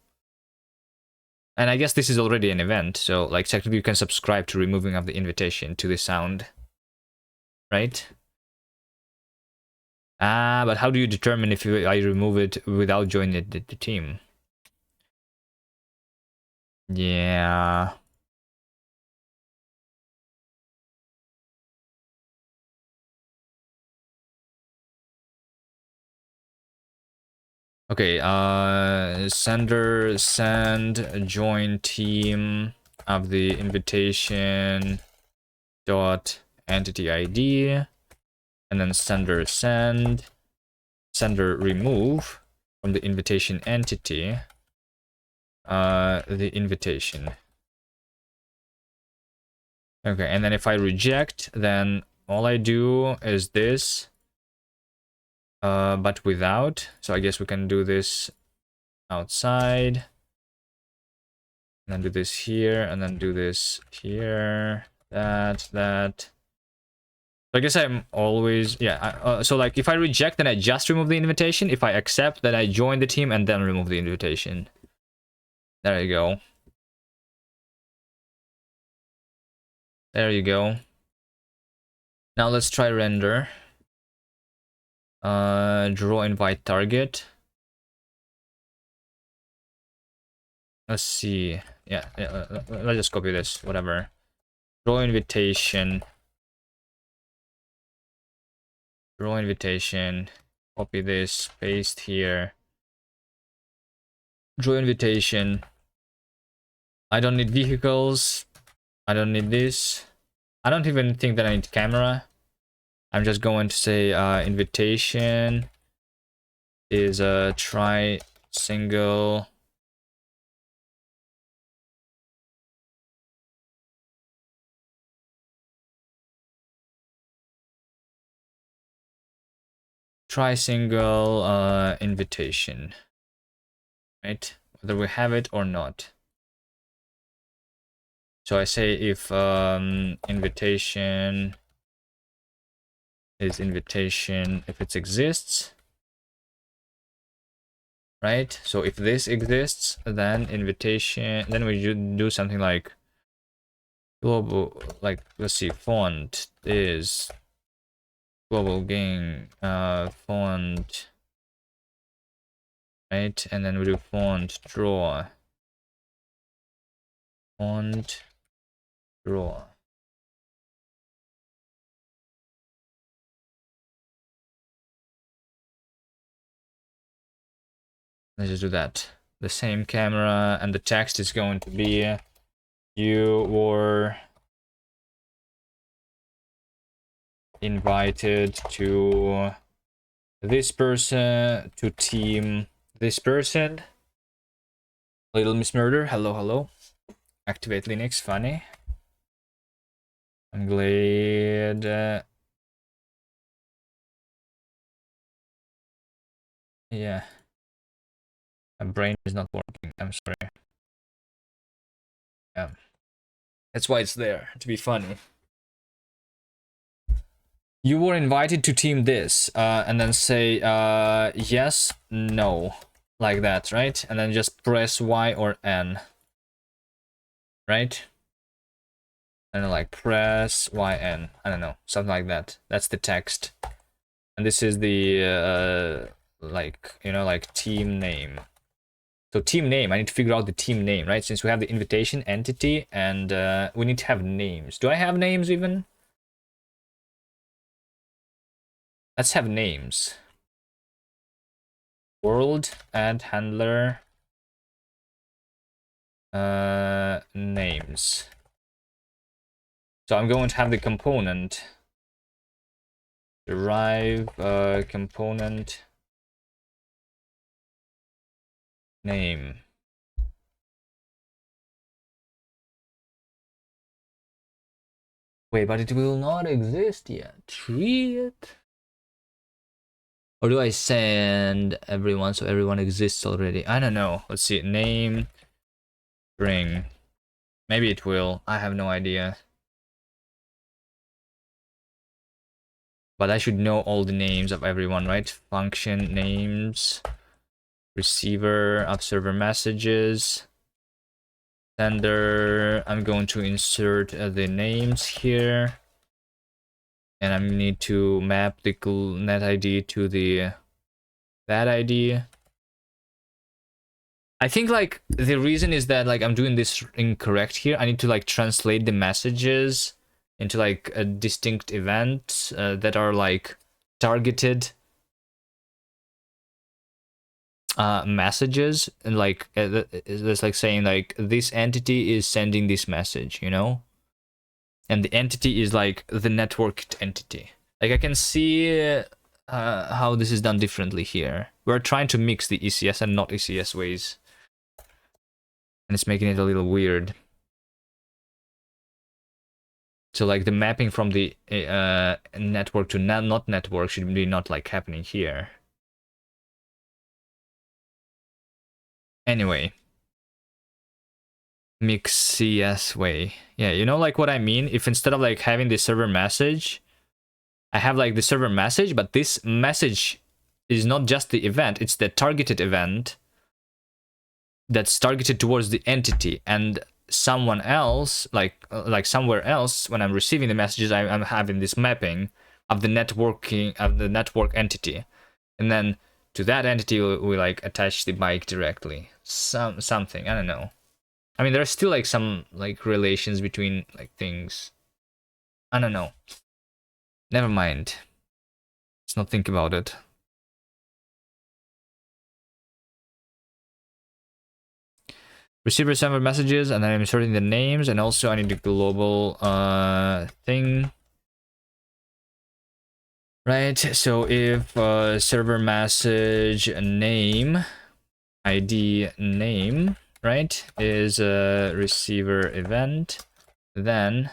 And I guess this is already an event, so like technically you can subscribe to removing of the invitation to the sound. Right? But how do you determine if I remove it without joining the team? Yeah. Okay, sender send join team of the invitation dot entity ID, and then sender send, sender remove from the invitation entity the invitation. Okay, and then if I reject, then all I do is this, but without. So I guess we can do this outside. And then do this here, and then do this here, that. I guess I'm always, yeah, so like if I reject, then I just remove the invitation. If I accept, then I join the team and then remove the invitation. There you go. There you go. Now let's try render. Draw invite target. Let's see. Yeah, let's just copy this, whatever. Draw invitation. Draw invitation. Copy this, paste here. Draw invitation. I don't need vehicles. I don't need this. I don't even think that I need camera. I'm just going to say invitation is a try single. Try single invitation. Right? Whether we have it or not. So I say if invitation is invitation if it exists, right? So if this exists, then invitation, then we do something like global, like let's see, font is global game font, right? And then we do font draw. Font draw. Let's just do that. The same camera, and the text is going to be you were invited to this person, to team this person. Little Miss Murder, hello, hello. Activate Linux, funny. I'm glad. Yeah. My brain is not working. I'm sorry. Yeah. That's why it's there, to be funny. You were invited to team this, and then say yes, no, like that, right? And then just press Y or N, right? And then like press YN, I don't know, something like that. That's the text, and this is the like, you know, like team name. So team name, I need to figure out the team name, right? Since we have the invitation entity, and we need to have names. Do I have names even? Let's have names. World add handler names. So I'm going to have the component derive component name. Wait, but it will not exist yet. Treat it. Or do I send everyone so everyone exists already? I don't know. Let's see. Name string. Maybe it will. I have no idea. But I should know all the names of everyone, right? Function names, receiver, observer messages, sender. I'm going to insert the names here. And I need to map the net ID to the that ID. I think like the reason is that like I'm doing this incorrect here. I need to like translate the messages into like a distinct event that are like targeted messages, and like it's like saying like this entity is sending this message, you know, and the entity is like the networked entity. Like I can see how this is done differently here. We're trying to mix the ECS and not ECS ways, and it's making it a little weird. So like the mapping from the network to not network should be not like happening here. Anyway. Mix CS way. Yeah, you know like what I mean? If instead of like having the server message, I have like the server message, but this message is not just the event, it's the targeted event that's targeted towards the entity, and someone else, like somewhere else, when I'm receiving the messages, I'm having this mapping of the networking of the network entity, and then to that entity we like attach the bike directly. Something, I don't know. I mean, there's still like some like relations between like things. I don't know. Never mind. Let's not think about it. Receiver send messages, and then I'm inserting the names, and also I need the global thing. Right, so if server message name, ID name, right, is a receiver event, then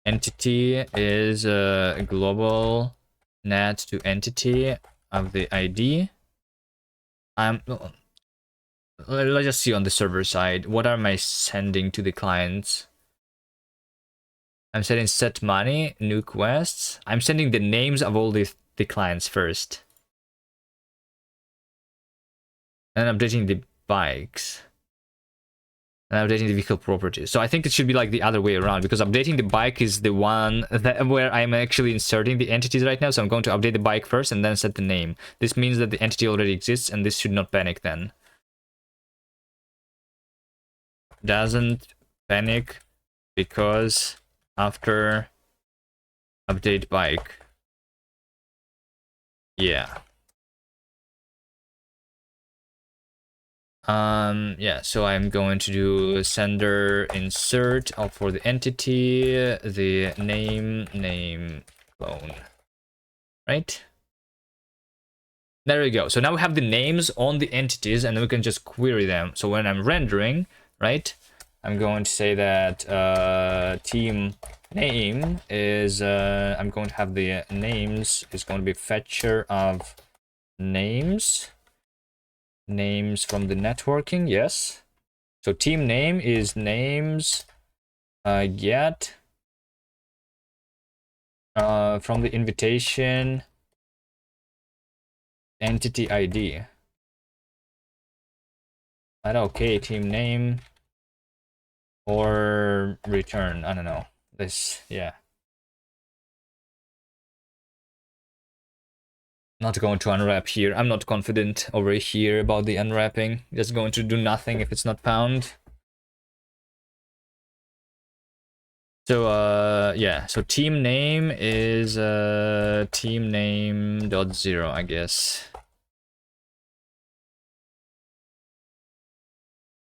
entity is a global net to entity of the ID. Let's just see on the server side. What am I sending to the clients? I'm setting set money, new quests. I'm sending the names of all the clients first. And updating the bikes. And updating the vehicle properties. So I think it should be like the other way around, because updating the bike is the one that where I'm actually inserting the entities right now. So I'm going to update the bike first and then set the name. This means that the entity already exists, and this should not panic then. Doesn't panic because after update bike. Yeah. Yeah, so I'm going to do sender insert for the entity, the name clone. Right? There we go. So now we have the names on the entities, and we can just query them. So when I'm rendering, right, I'm going to say that team name is I'm going to have the names is going to be fetcher of names from the networking. Yes, so team name is names get from the invitation entity ID. Okay, team name or return, I don't know. This, yeah. Not going to unwrap here. I'm not confident over here about the unwrapping. Just going to do nothing if it's not found. So yeah, so team name is team name dot zero, I guess.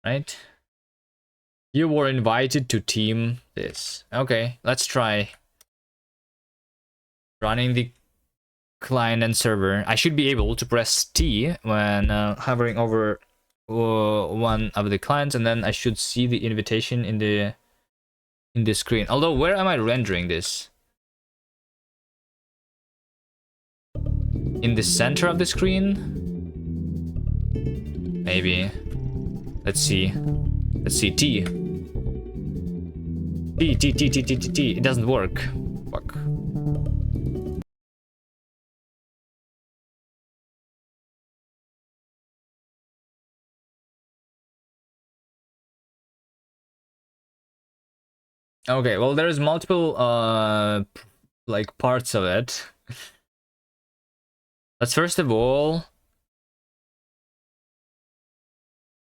Right? You were invited to team this. Okay, let's try running the client and server. I should be able to press T when hovering over one of the clients, and then I should see the invitation in the screen. Although, where am I rendering this? In the center of the screen? Maybe. Let's see. Let's see. T. T. It doesn't work. Fuck. Okay, well, there's multiple like parts of it. Let's first of all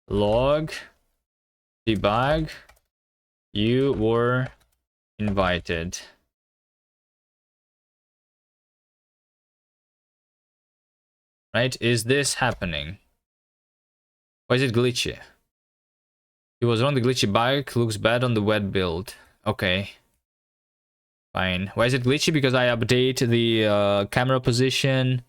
log debug. You were invited. Right? Is this happening? Why is it glitchy? It was on the glitchy bike. Looks bad on the wet build. Okay. Fine. Why is it glitchy? Because I update the camera position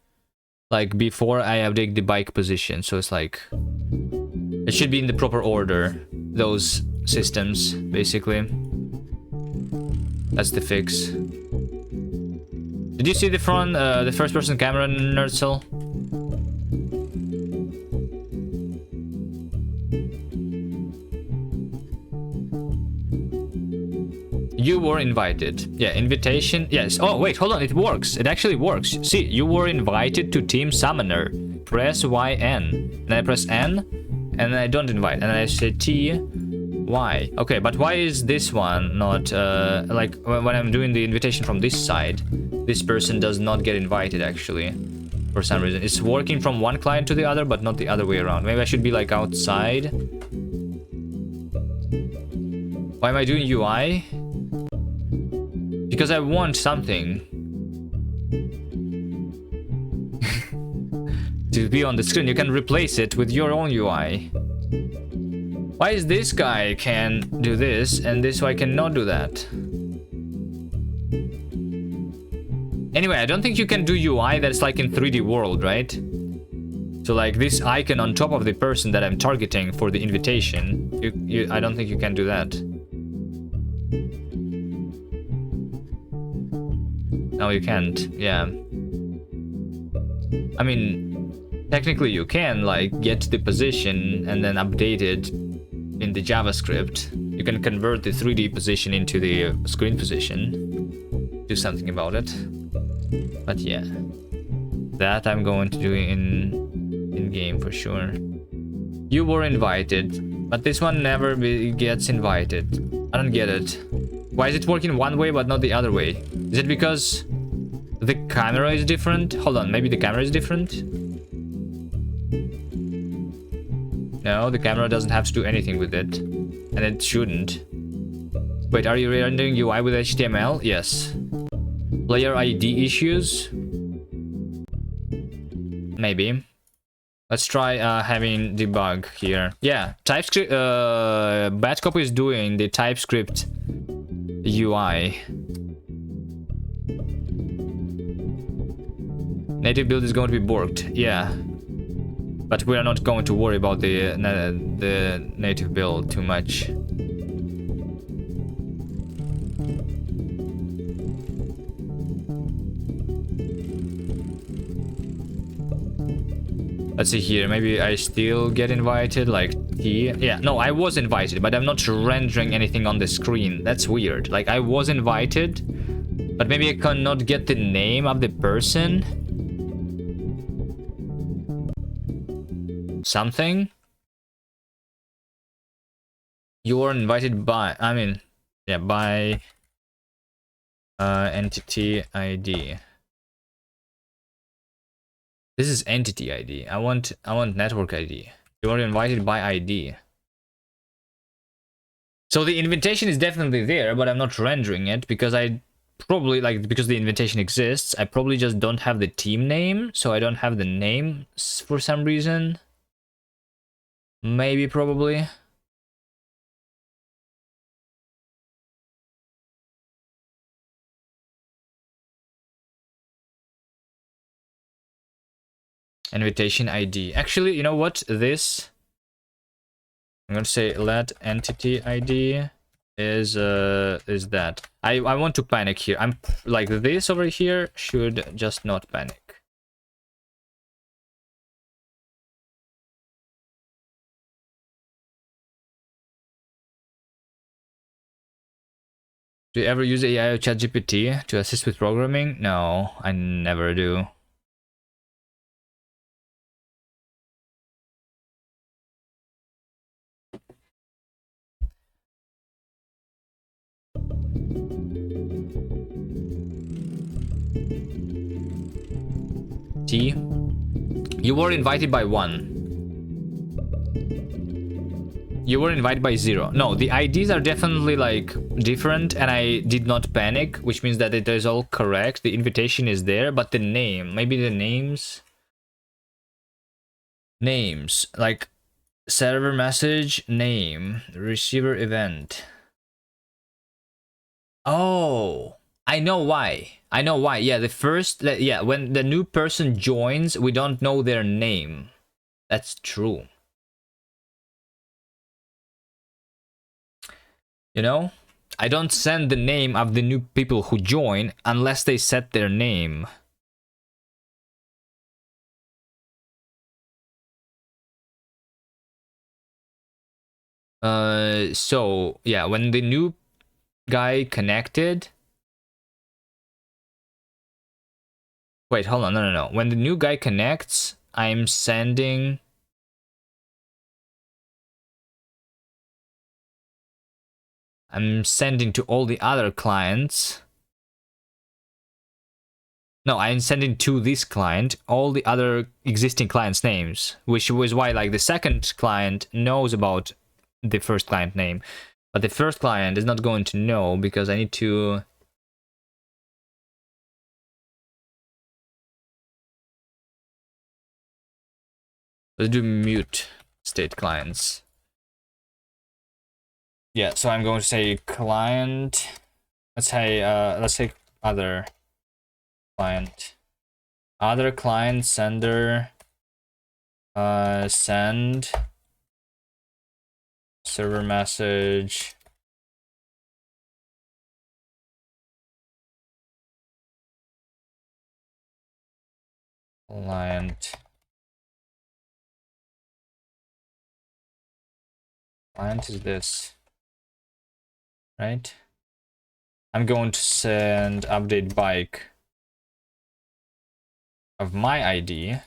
like before I update the bike position. So it's like it should be in the proper order. Those systems, basically. That's the fix. Did you see the front, the first-person camera, Nerdcell? You were invited. Yeah, invitation. Yes. Oh, wait, hold on. It works. It actually works. See, you were invited to Team Summoner. Press YN. And I press N, and I don't invite. And I say T, Y. Okay, but why is this one not, like, when I'm doing the invitation from this side, this person does not get invited, actually, for some reason. It's working from one client to the other, but not the other way around. Maybe I should be, like, outside. Why am I doing UI? Because I want something to be on the screen. You can replace it with your own UI. Why is this guy can do this and this guy cannot do that? Anyway, I don't think you can do UI that's like in 3D world, right? So like this icon on top of the person that I'm targeting for the invitation, I don't think you can do that. No, you can't. Yeah. I mean, technically you can like get the position and then update it in the JavaScript. You can convert the 3D position into the screen position. Do something about it. But yeah, that I'm going to do in game for sure. You were invited, but this one never gets invited. I don't get it. Why is it working one way but not the other way? Is it because the camera is different? Hold on, maybe the camera is different? No, the camera doesn't have to do anything with it. And it shouldn't. Wait, are you rendering UI with HTML? Yes. Player ID issues? Maybe. Let's try having debug here. Yeah, TypeScript. Bad Copy is doing the TypeScript UI. Native build is going to be borked. Yeah, but we are not going to worry about the native build too much. Let's see here, maybe I still get invited, like T. Yeah, no, I was invited, but I'm not rendering anything on the screen. That's weird. Like, I was invited, but maybe I cannot get the name of the person. Something? You were invited by, I mean, yeah, by entity ID. This is entity ID. I want network ID. You were invited by ID. So the invitation is definitely there, but I'm not rendering it because I probably, like, because the invitation exists, I probably just don't have the team name, so I don't have the name for some reason. Maybe, probably. Invitation ID. Actually, you know what? This, I'm gonna say let entity ID is that. I want to panic here. I'm like, this over here should just not panic. Do you ever use AI or ChatGPT to assist with programming? No, I never do. T. You were invited by 1. You were invited by 0. No, the IDs are definitely like different and I did not panic, which means that it is all correct. The invitation is there, but the name, maybe the names, like server message, name, receiver event. Oh, I know why. I know why. Yeah, the first, yeah, when the new person joins, we don't know their name. That's true. You know, I don't send the name of the new people who join unless they set their name. So yeah, when the new guy connected. Wait, hold on, no. When the new guy connects, I'm sending to all the other clients. No, I'm sending to this client all the other existing clients' names, which was why like the second client knows about the first client name, but the first client is not going to know because I need to. Let's do mute state clients. Yeah, so I'm going to say client. Let's say other client. Other client sender. Send server message. Client. Client is this, right? I'm going to send update bike of my ID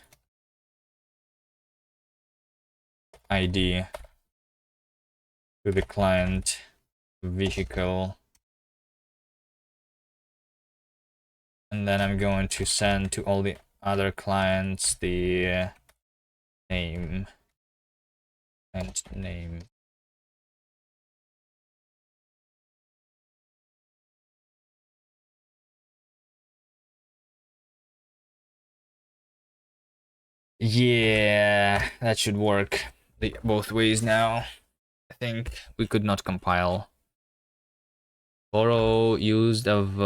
to the client vehicle, and then I'm going to send to all the other clients the name and name. Yeah, that should work both ways now. I think we could not compile. Borrow usage of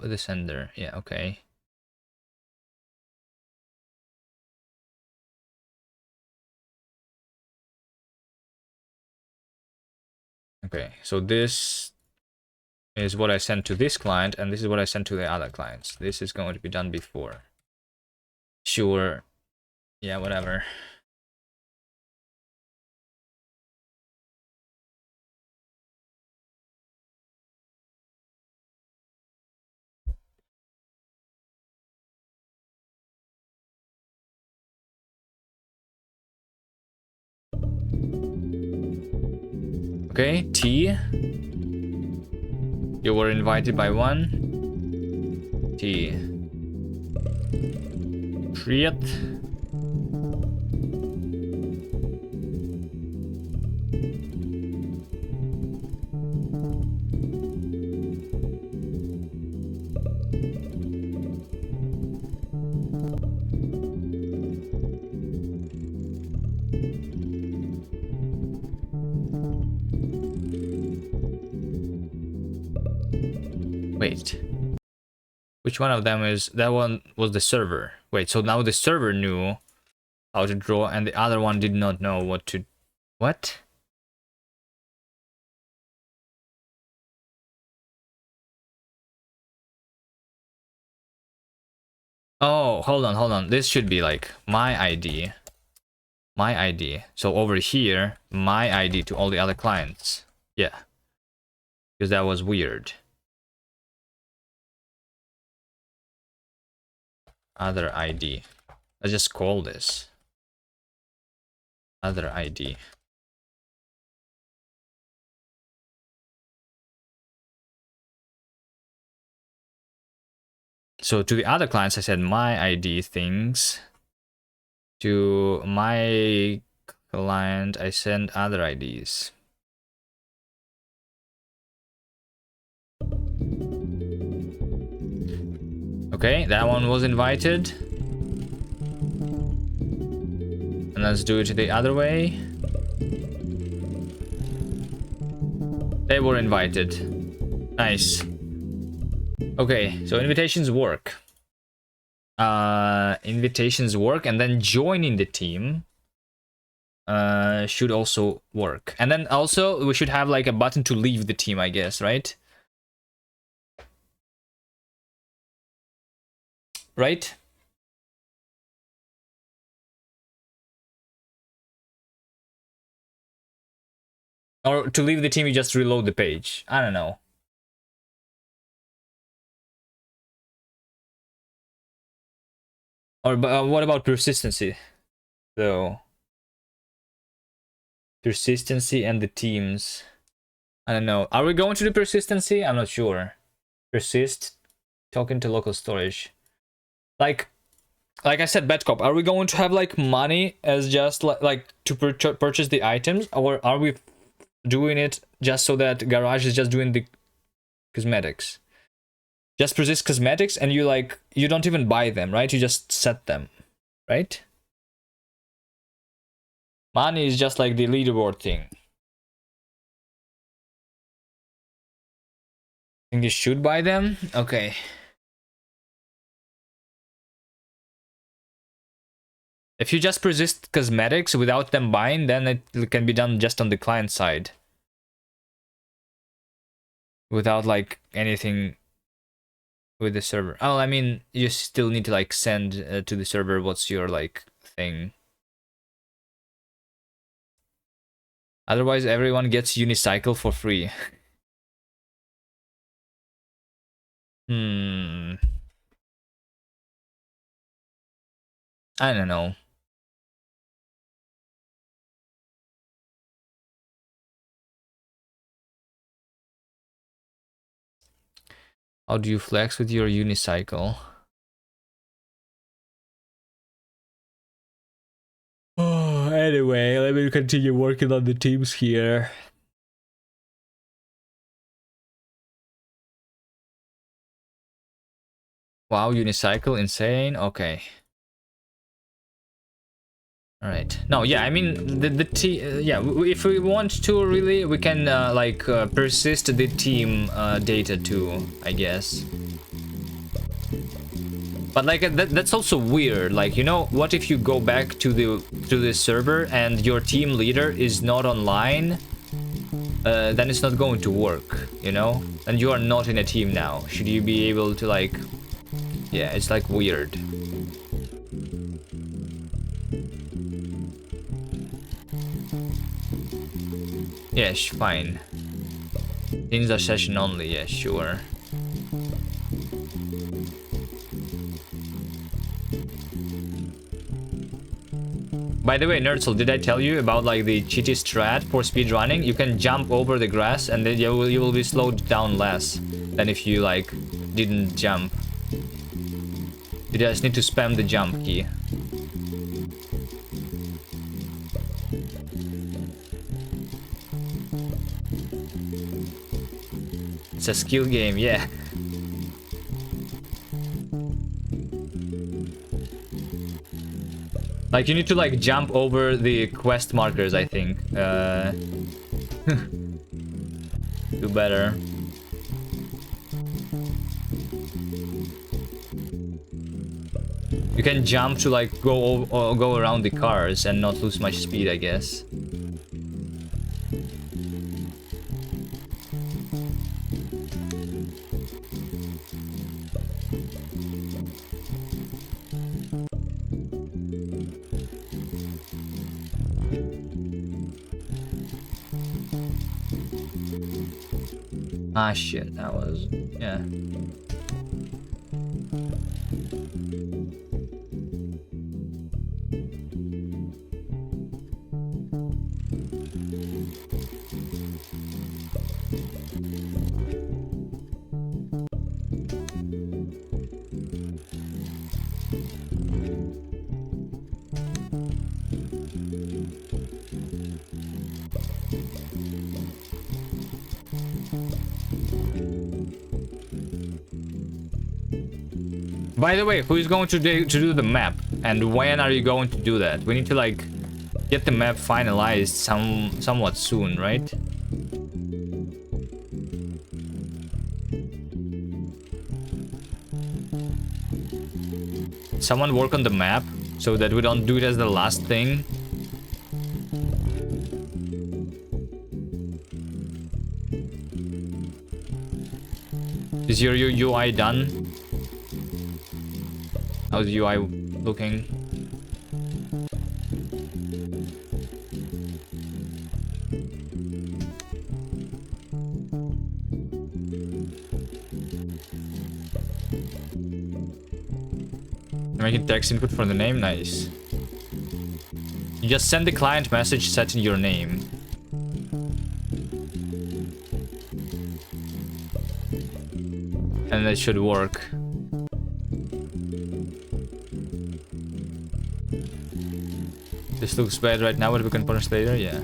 the sender. Yeah, okay. Okay, so this is what I sent to this client, and this is what I sent to the other clients. This is going to be done before. Sure. Yeah, whatever. Okay, T. You were invited by one. T. Treat. Wait. Which one of them is... That one was the server. Wait, so now the server knew how to draw, and the other one did not know what to... What? Oh, hold on. This should be like my ID. My ID. So over here, my ID to all the other clients. Yeah. Because that was weird. Other ID. Let's just call this other ID. So to the other clients, I said my ID things. To my client, I send other IDs. Okay, that one was invited. And let's do it the other way. They were invited. Nice. Okay, so invitations work. Invitations work, and then joining the team. should also work. And then also we should have like a button to leave the team, I guess, right? Right? Or to leave the team, you just reload the page. I don't know. Or what about persistency? So persistency and the teams. I don't know. Are we going to do persistency? I'm not sure. Persist. Talking to local storage. Like I said, Betcop, are we going to have like money as just like to purchase the items, or are we doing it just so that Garage is just doing the cosmetics? Just persist cosmetics, and you don't even buy them, right? You just set them, right? Money is just like the leaderboard thing. Think you should buy them? Okay. If you just persist cosmetics without them buying, then it can be done just on the client side. Without like anything with the server. Oh, I mean, you still need to like send to the server what's your like thing. Otherwise, everyone gets Unicycle for free. I don't know. How do you flex with your Unicycle? Oh, anyway, let me continue working on the teams here. Wow, Unicycle, insane. Okay. All right. No, yeah, I mean yeah, if we want to really, we can persist the team data too, I guess. But like that's also weird. Like, you know, what if you go back to the server and your team leader is not online? Then it's not going to work, you know? And you are not in a team now. Should you be able to like... Yeah, it's like weird. Yeah, fine. Things are session only, yeah, sure. By the way, Nerdsoul, did I tell you about like the cheaty strat for speedrunning? You can jump over the grass and then you will be slowed down less than if you like didn't jump. You just need to spam the jump key. It's a skill game, yeah. Like, you need to like jump over the quest markers, I think. Do better. You can jump to like go around the cars and not lose much speed, I guess. Ah shit, that was... yeah. By the way, who is going to do the map? And when are you going to do that? We need to like get the map finalized somewhat soon, right? Someone work on the map so that we don't do it as the last thing. Is your UI done? How's UI looking? Making text input for the name, nice. You just send the client message setting your name. And it should work. This looks bad right now, but we can punish later, yeah.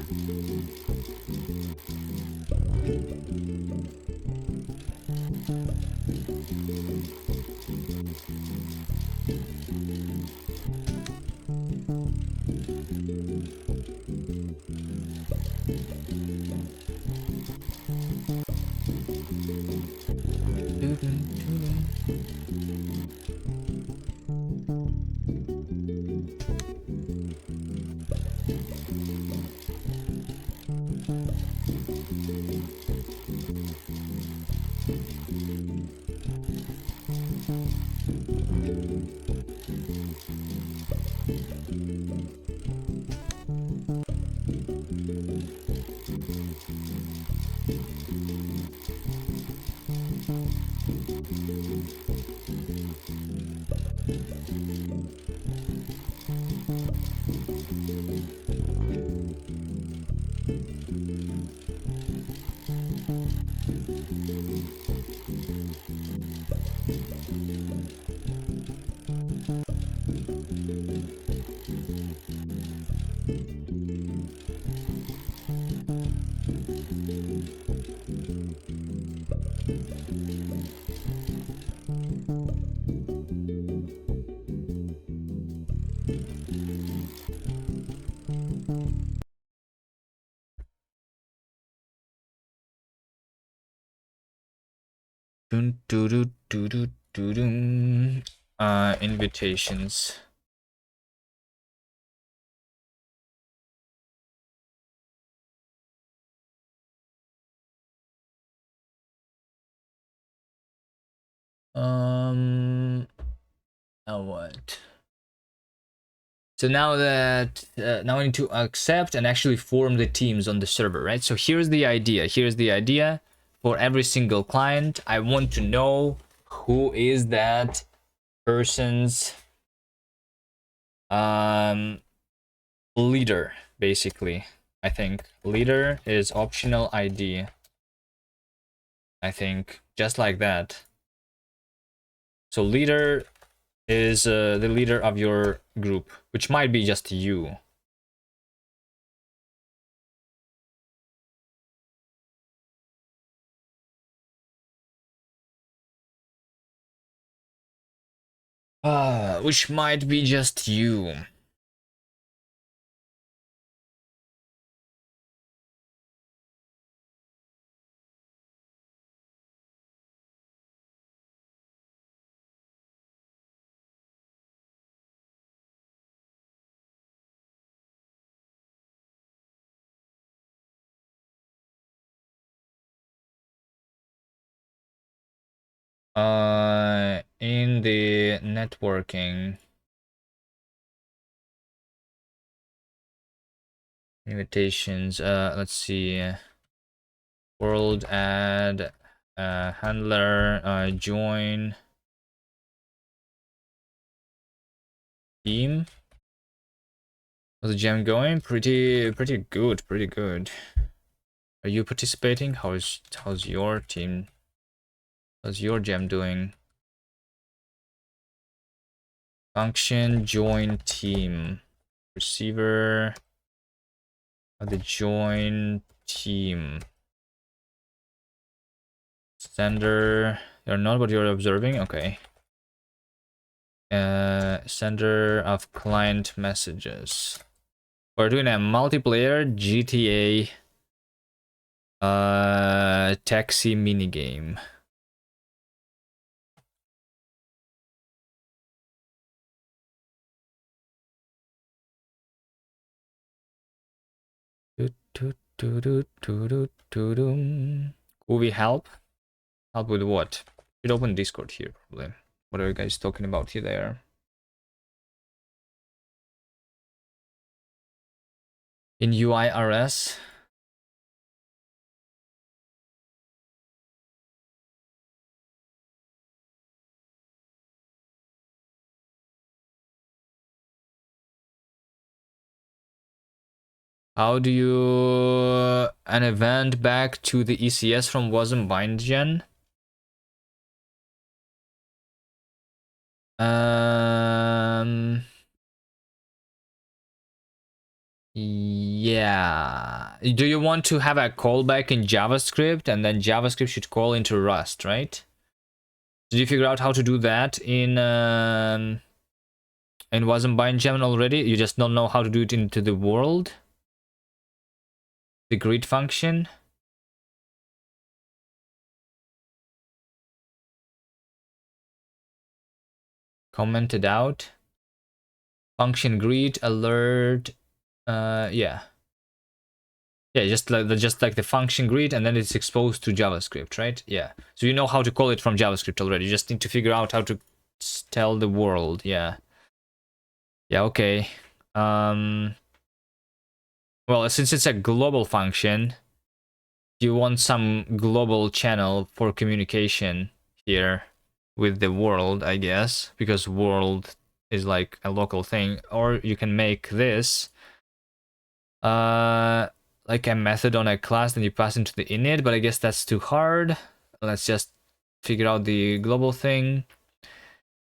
Dun, doo, doo, doo, doo, doo, doo. Invitations. Now what? So now that now I need to accept and actually form the teams on the server, right? So here's the idea. Here's the idea for every single client. I want to know who is that person's leader, basically. I think leader is optional ID. I think just like that. So leader is the leader of your group, which might be just you. Which might be just you. In the networking invitations, let's see. World add handler join team. How's the jam going? Pretty good, pretty good. Are you participating? How's your team? How's your jam doing? Function join team. Receiver of the join team. Sender. You're not, but you're observing. Okay. Sender of client messages. We're doing a multiplayer GTA taxi minigame. Will we help? Help with what? Should open Discord here, probably. What are you guys talking about here there? In UIRS? How do you an event back to the ECS from wasn't bind gen? Yeah. Do you want to have a callback in JavaScript and then JavaScript should call into Rust, right? Did you figure out how to do that in wasn't bind gen already? You just don't know how to do it into the world? The grid function? Commented out. Function greet alert. Yeah, just like the function greet, and then it's exposed to JavaScript, right? Yeah. So you know how to call it from JavaScript already. You just need to figure out how to tell the world. Yeah. Yeah. Okay. Well, since it's a global function, you want some global channel for communication here with the world, I guess, because world is like a local thing. Or you can make this like a method on a class, then you pass into the init, but I guess that's too hard. Let's just figure out the global thing.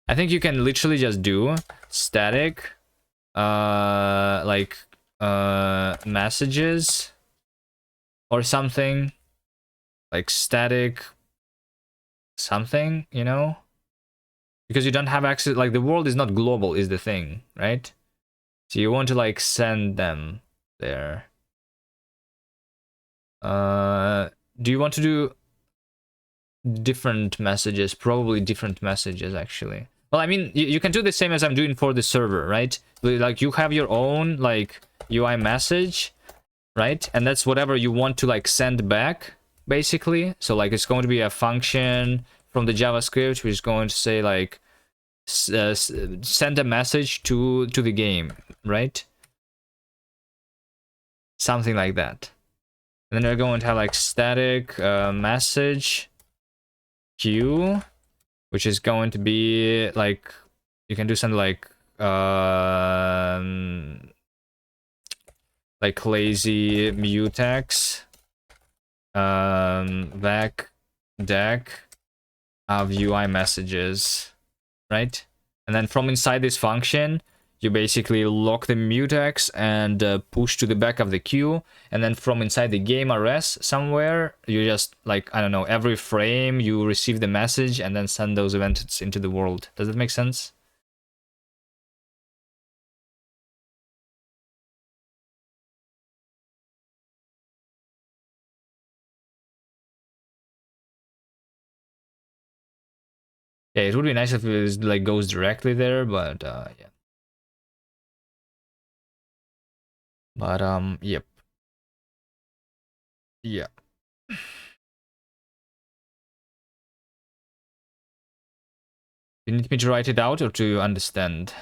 I think you can literally just do static messages or something, like static something, you know, because you don't have access, like the world is not global is the thing, right? So you want to like send them there. Do you want to do different messages? Probably different messages, actually. Well, I mean, you can do the same as I'm doing for the server, right? Like, you have your own, like, UI message, right? And that's whatever you want to, like, send back, basically. So, like, it's going to be a function from the JavaScript, which is going to say, like, send a message to the game, right? Something like that. And then we're going to have, like, static message queue, which is going to be like, you can do something like lazy mutex back deck of UI messages, right? And then from inside this function, you basically lock the mutex and push to the back of the queue, and then from inside the game rs somewhere, you just, like, I don't know, every frame you receive the message and then send those events into the world. Does that make sense? Yeah, it would be nice if it was, like, goes directly there, but yeah. But yep. Yeah. You need me to write it out or to understand?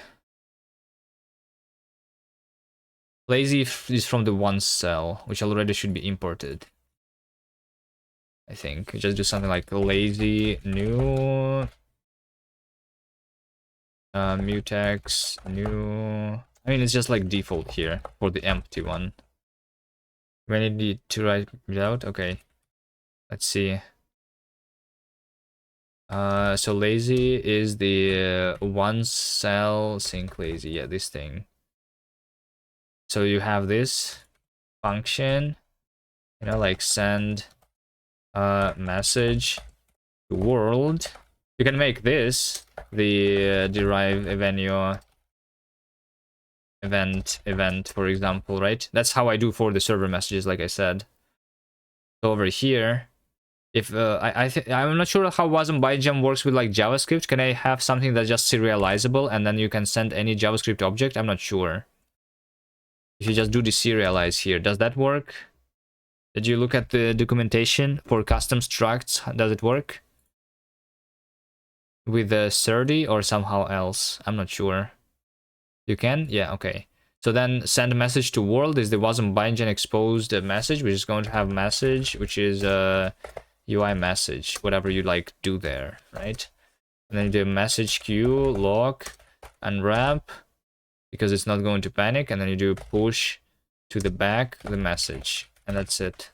Lazy is from the one cell, which already should be imported. I think. Just do something like lazy new mutex new. I mean, it's just like default here for the empty one. When I need to write it out, okay. Let's see. So lazy is the one cell sync lazy. Yeah, this thing. So you have this function, you know, like send message to world. You can make this the derive event, for example, right? That's how I do for the server messages, like I said. So over here, if I'm not sure how wasm bytejam works with like JavaScript. Can I have something that's just serializable and then you can send any JavaScript object? I'm not sure. If you just do the serialize here, does that work? Did you look at the documentation for custom structs? Does it work? With the SERDI or somehow else? I'm not sure. You can? Yeah, okay. So then send a message to world is the wasm bindgen exposed message, which is going to have message, which is UI message, whatever you like do there, right? And then you do message queue, lock, unwrap, because it's not going to panic, and then you do push to the back the message, and that's it.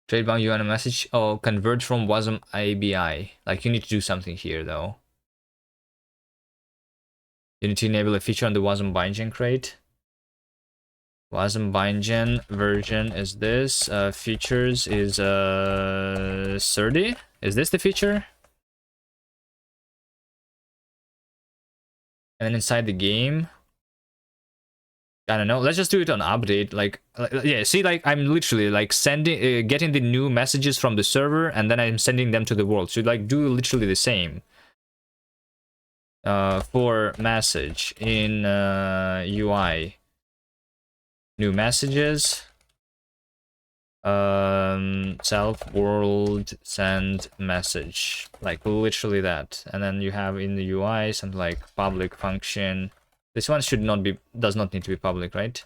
Tradebound UI message. Oh, convert from wasm ABI. Like you need to do something here though. You need to enable a feature on the wasm bindgen crate. Wasm bindgen version is this. Features is 30. Is this the feature? And then inside the game, I don't know. Let's just do it on update. Like yeah, see, like I'm literally like sending, getting the new messages from the server, and then I'm sending them to the world. So like do literally the same. For message in UI, new messages. Self world send message, like literally that, and then you have in the UI something like public function. This one should not be, does not need to be public, right?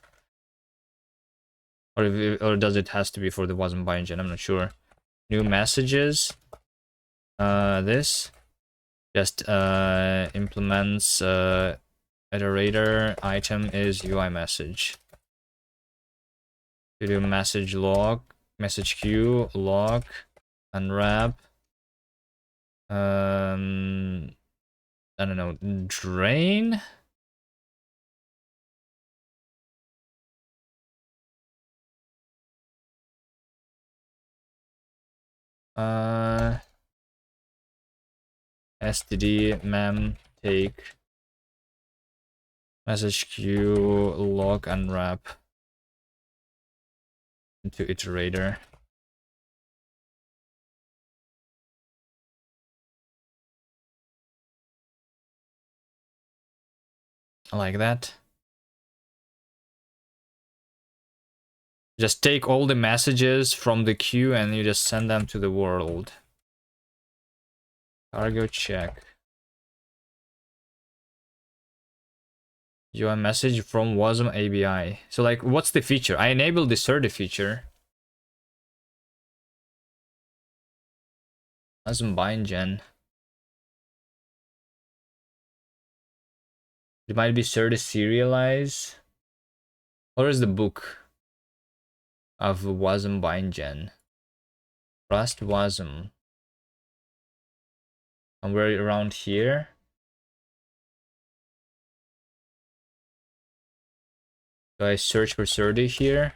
Or or does it has to be for the wasm bindgen? I'm not sure. New messages. This just implements iterator item is UI message. You do message log, message queue, log, unwrap. I don't know, drain. STD mem take message queue log unwrap into iterator. Like that. Just take all the messages from the queue and you just send them to the world. Cargo check. UI message from wasm ABI. So like, what's the feature? I enabled the SERDI feature. Wasm bindgen. It might be SERDI serialize. Or is the book of wasm bindgen? Rust wasm. Somewhere around here. So I search for SERDI here.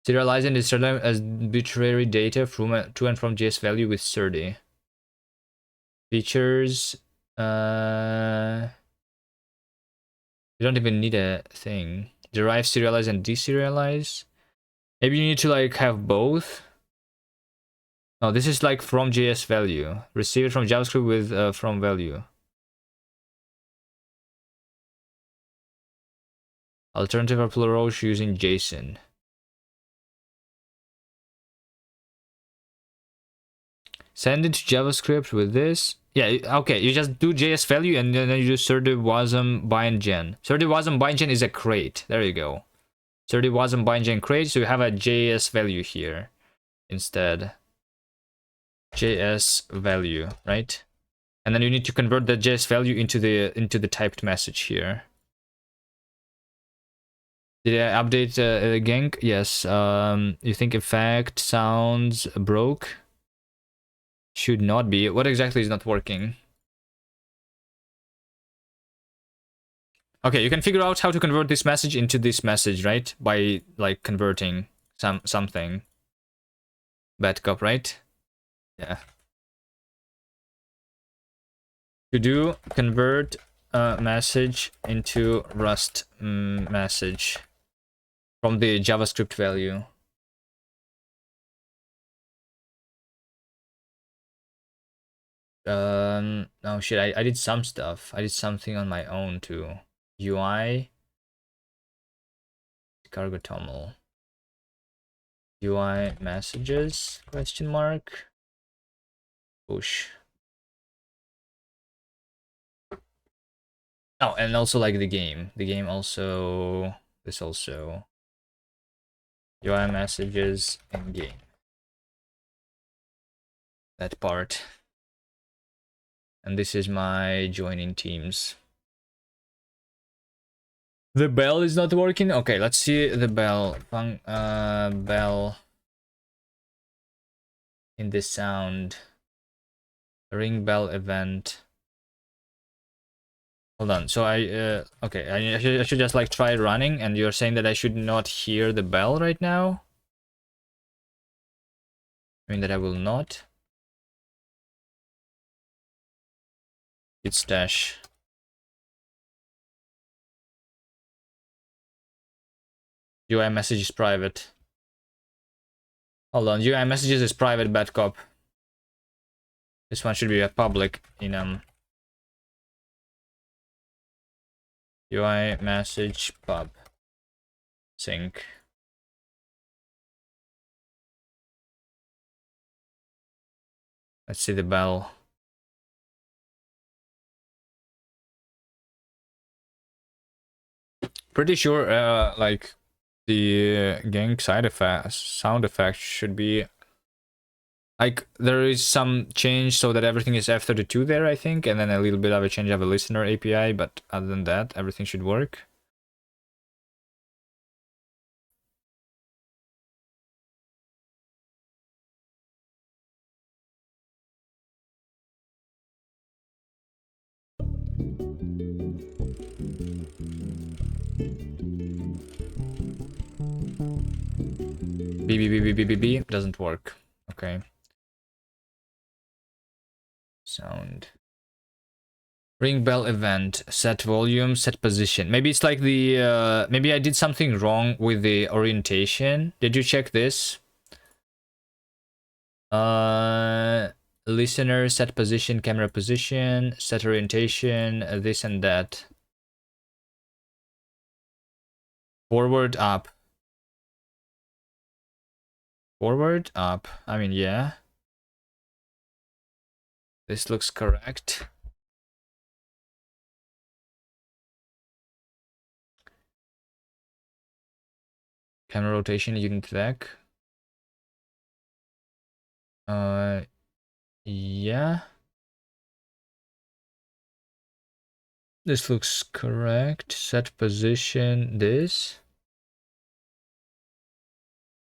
Serializing is serialized as arbitrary data from to and from JS value with SERDI. Features. You don't even need a thing. Derive, serialize, and deserialize. Maybe you need to like have both. No, this is like from JS value. Receive it from JavaScript with from value. Alternative approach using JSON. Send it to JavaScript with this. Yeah, okay, you just do JS value and then you do SERDI wasm bindgen. SERDI wasm bindgen is a crate. There you go. SERDI wasm bindgen crate, so you have a JS value here instead. JS value, right? And then you need to convert the JS value into the typed message here. Did I update Genk? Yes. You think effect sounds broke? Should not be. What exactly is not working? Okay, you can figure out how to convert this message into this message, right? By like converting something. Bad cop, right? Yeah. To do convert a message into Rust message from the JavaScript value. No shit, I did some stuff. I did something on my own too. UI. cargo toml. UI messages, question mark, push. Oh, and also like the game also, this also, UI messages in game, that part. And this is my joining teams. The bell is not working. Okay, let's see the bell. Bell in the sound. Ring bell event. Hold on. So okay, I should just like try running, and you're saying that I should not hear the bell right now? I mean that I will not. It's dash. UI message is private. Hold on, UI messages is private, bad cop. This one should be a public in UI message pub sync. Let's see the bell. Pretty sure like the gang sound effect should be like, there is some change so that everything is F32 there, I think, and then a little bit of a change of a listener API, but other than that, everything should work. B doesn't work. Okay. Sound. Ring bell event, set volume, set position. Maybe it's like the, maybe I did something wrong with the orientation. Did you check this? Listener, set position, camera position, set orientation, this and that. Forward, up. Forward, up. I mean, yeah. This looks correct. Camera rotation, unit vec. Yeah. This looks correct. Set position, this.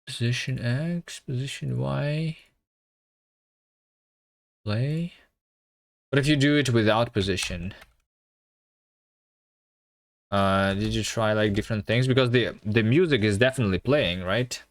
Position X, position Y. Play. What if you do it without position? Did you try like different things? Because the music is definitely playing, right?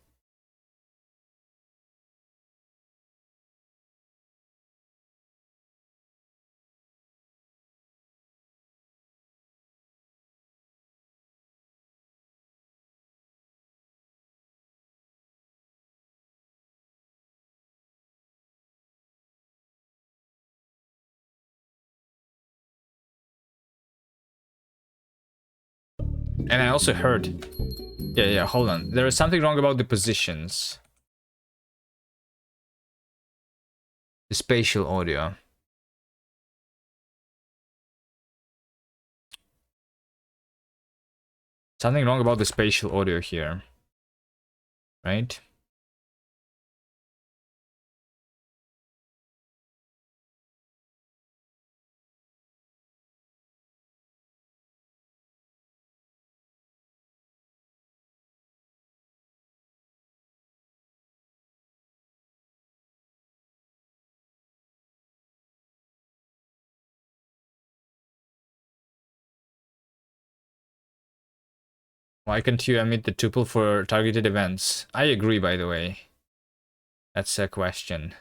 And I also heard, yeah, hold on. There is something wrong about the positions. The spatial audio. Something wrong about the spatial audio here. Right? Why can't you emit the tuple for targeted events? I agree, by the way. That's a question.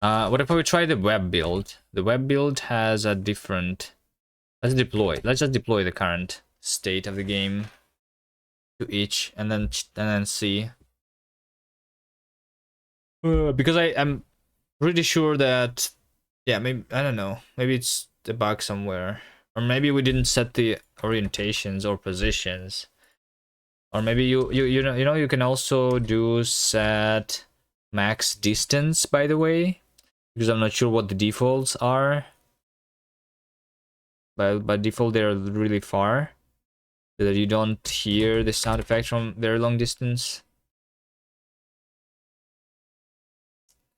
What if we try the web build? The web build has a different... Let's deploy. Let's just deploy the current state of the game to each, and then see. Because I'm pretty sure that, Yeah, maybe, I don't know. Maybe it's the bug somewhere. Or maybe we didn't set the orientations or positions. Or maybe you know you can also do set max distance, by the way, because I'm not sure what the defaults are. By default they're really far, so that you don't hear the sound effect from very long distance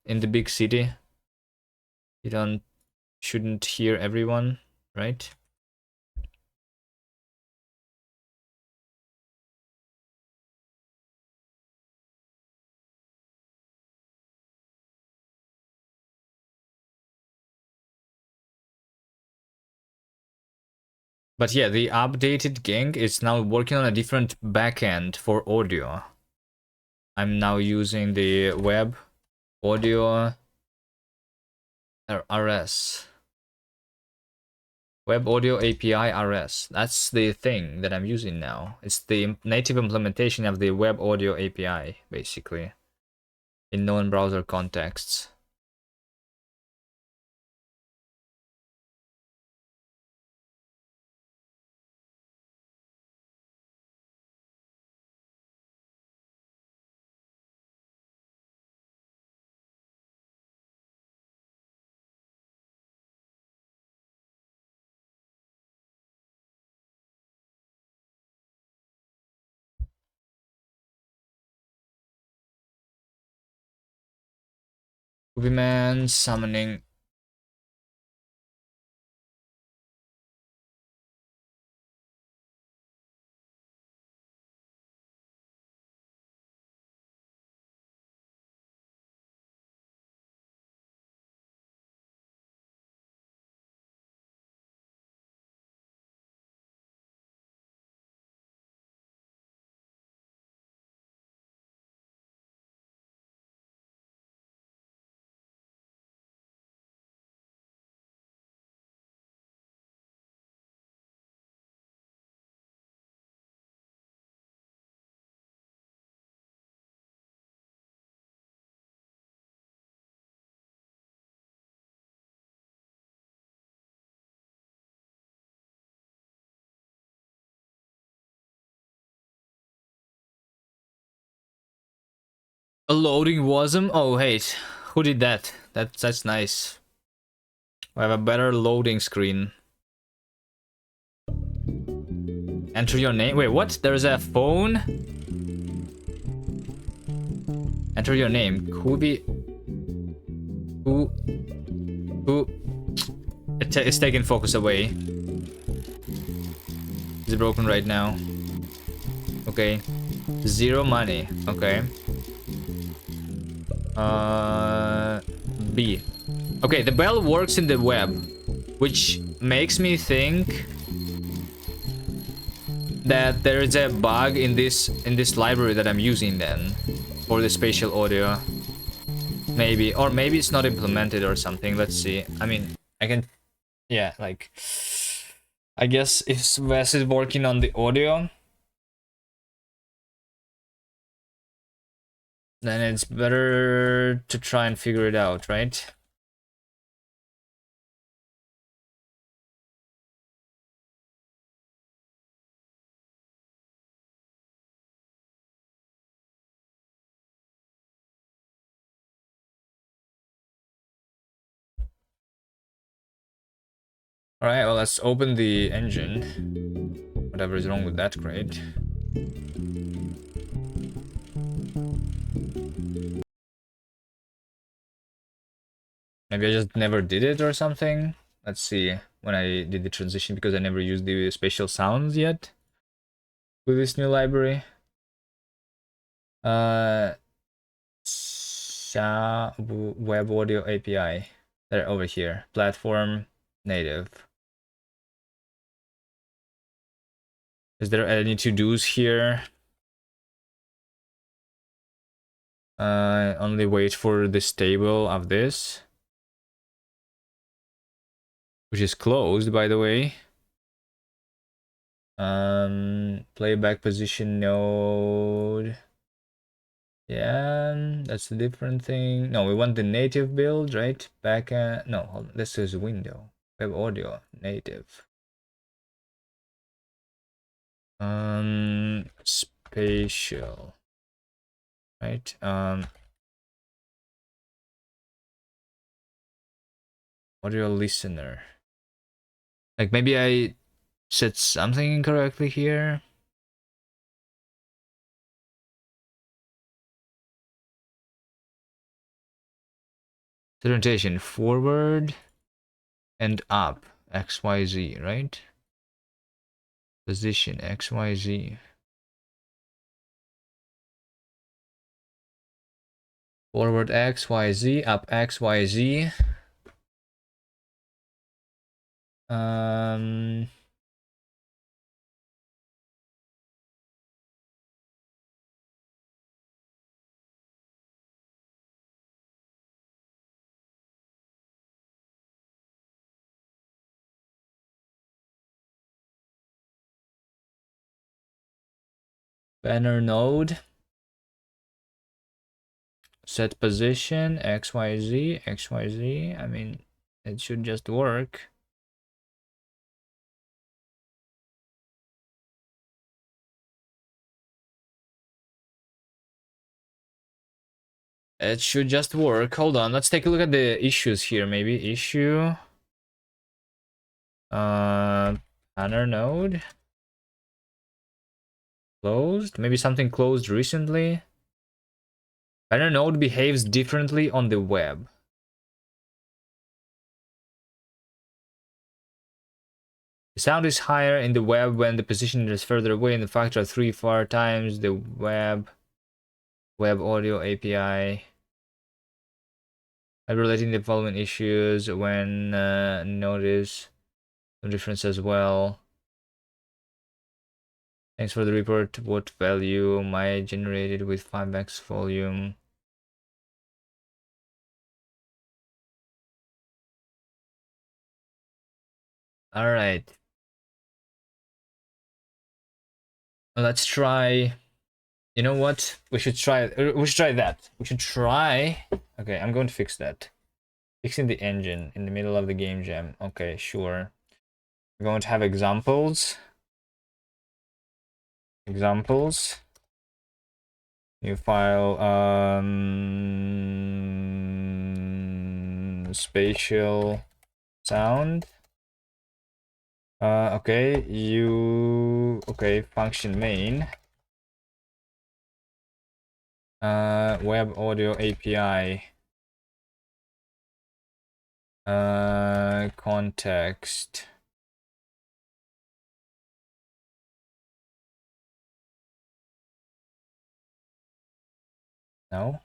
in the big city. You don't shouldn't hear everyone, right? But yeah, the updated gang is now working on a different backend for audio. I'm now using the web audio RS. Web Audio API RS. That's the thing that I'm using now. It's the native implementation of the Web Audio API, basically, in non-browser contexts. Rubyman summoning. A loading wasm? Oh, wait. Who did that? That's nice. I have a better loading screen. Enter your name. Wait, what? There's a phone? Enter your name. Kubi. Who? It's taking focus away. It's broken right now. Okay. Zero money. Okay. B. Okay, the bell works in the web, which makes me think that there is a bug in this library that I'm using then for the spatial audio. Maybe, or maybe it's not implemented or something. Let's see. I mean, I can, yeah, like, I guess if Wes is working on the audio, then it's better to try and figure it out, right? Alright, well, let's open the engine. Whatever is wrong with that, great. Maybe I just never did it or something. Let's see when I did the transition, because I never used the spatial sounds yet with this new library. Web Audio API. They're over here. Platform native. Is there any to-dos here? Only wait for this table of this, which is closed, by the way. Playback position node. Yeah, that's a different thing. No, we want the native build, right? No, hold on. This is window. Web audio, native. Spatial. Right? Audio listener. Like maybe I said something incorrectly here. Orientation forward and up, XYZ, right? Position XYZ. Forward XYZ, up XYZ. Banner node. Set position XYZ, XYZ. I mean, it should just work. It should just work. Hold on, let's take a look at the issues here. Maybe issue. Banner node. Closed. Maybe something closed recently. Banner node behaves differently on the web. The sound is higher in the web when the position is further away in the factor of 3 4 times the web audio API. I'm relating the following issues when notice the difference as well. Thanks for the report. What value my generated with 5x volume? All right. Let's try. You know what? We should try. We should try that. We should try. Okay, I'm going to fix that. Fixing the engine in the middle of the game jam. Okay, sure. We're going to have examples. Examples. New file. Spatial sound. Okay, okay, function main. Web audio API. Context. No.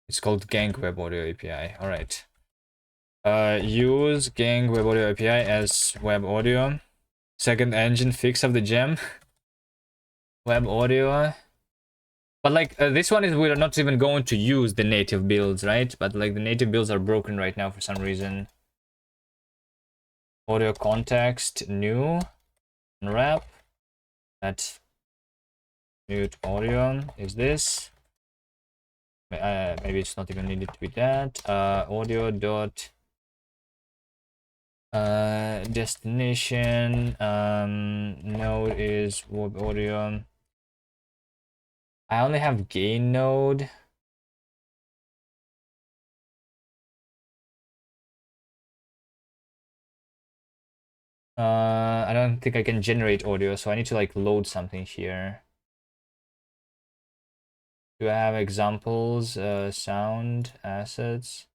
It's called Gang Web Audio API. All right. Use Gang Web Audio API as web audio. Second engine fix of the gem. Web audio. But like this one is we're not even going to use the native builds, right? But like the native builds are broken right now for some reason. Audio context new unwrap. That mute audio is this. Maybe it's not even needed to be that. Audio dot destination node is web audio. I only have gain node. I don't think I can generate audio, so I need to like load something here. Do I have examples? Sound assets.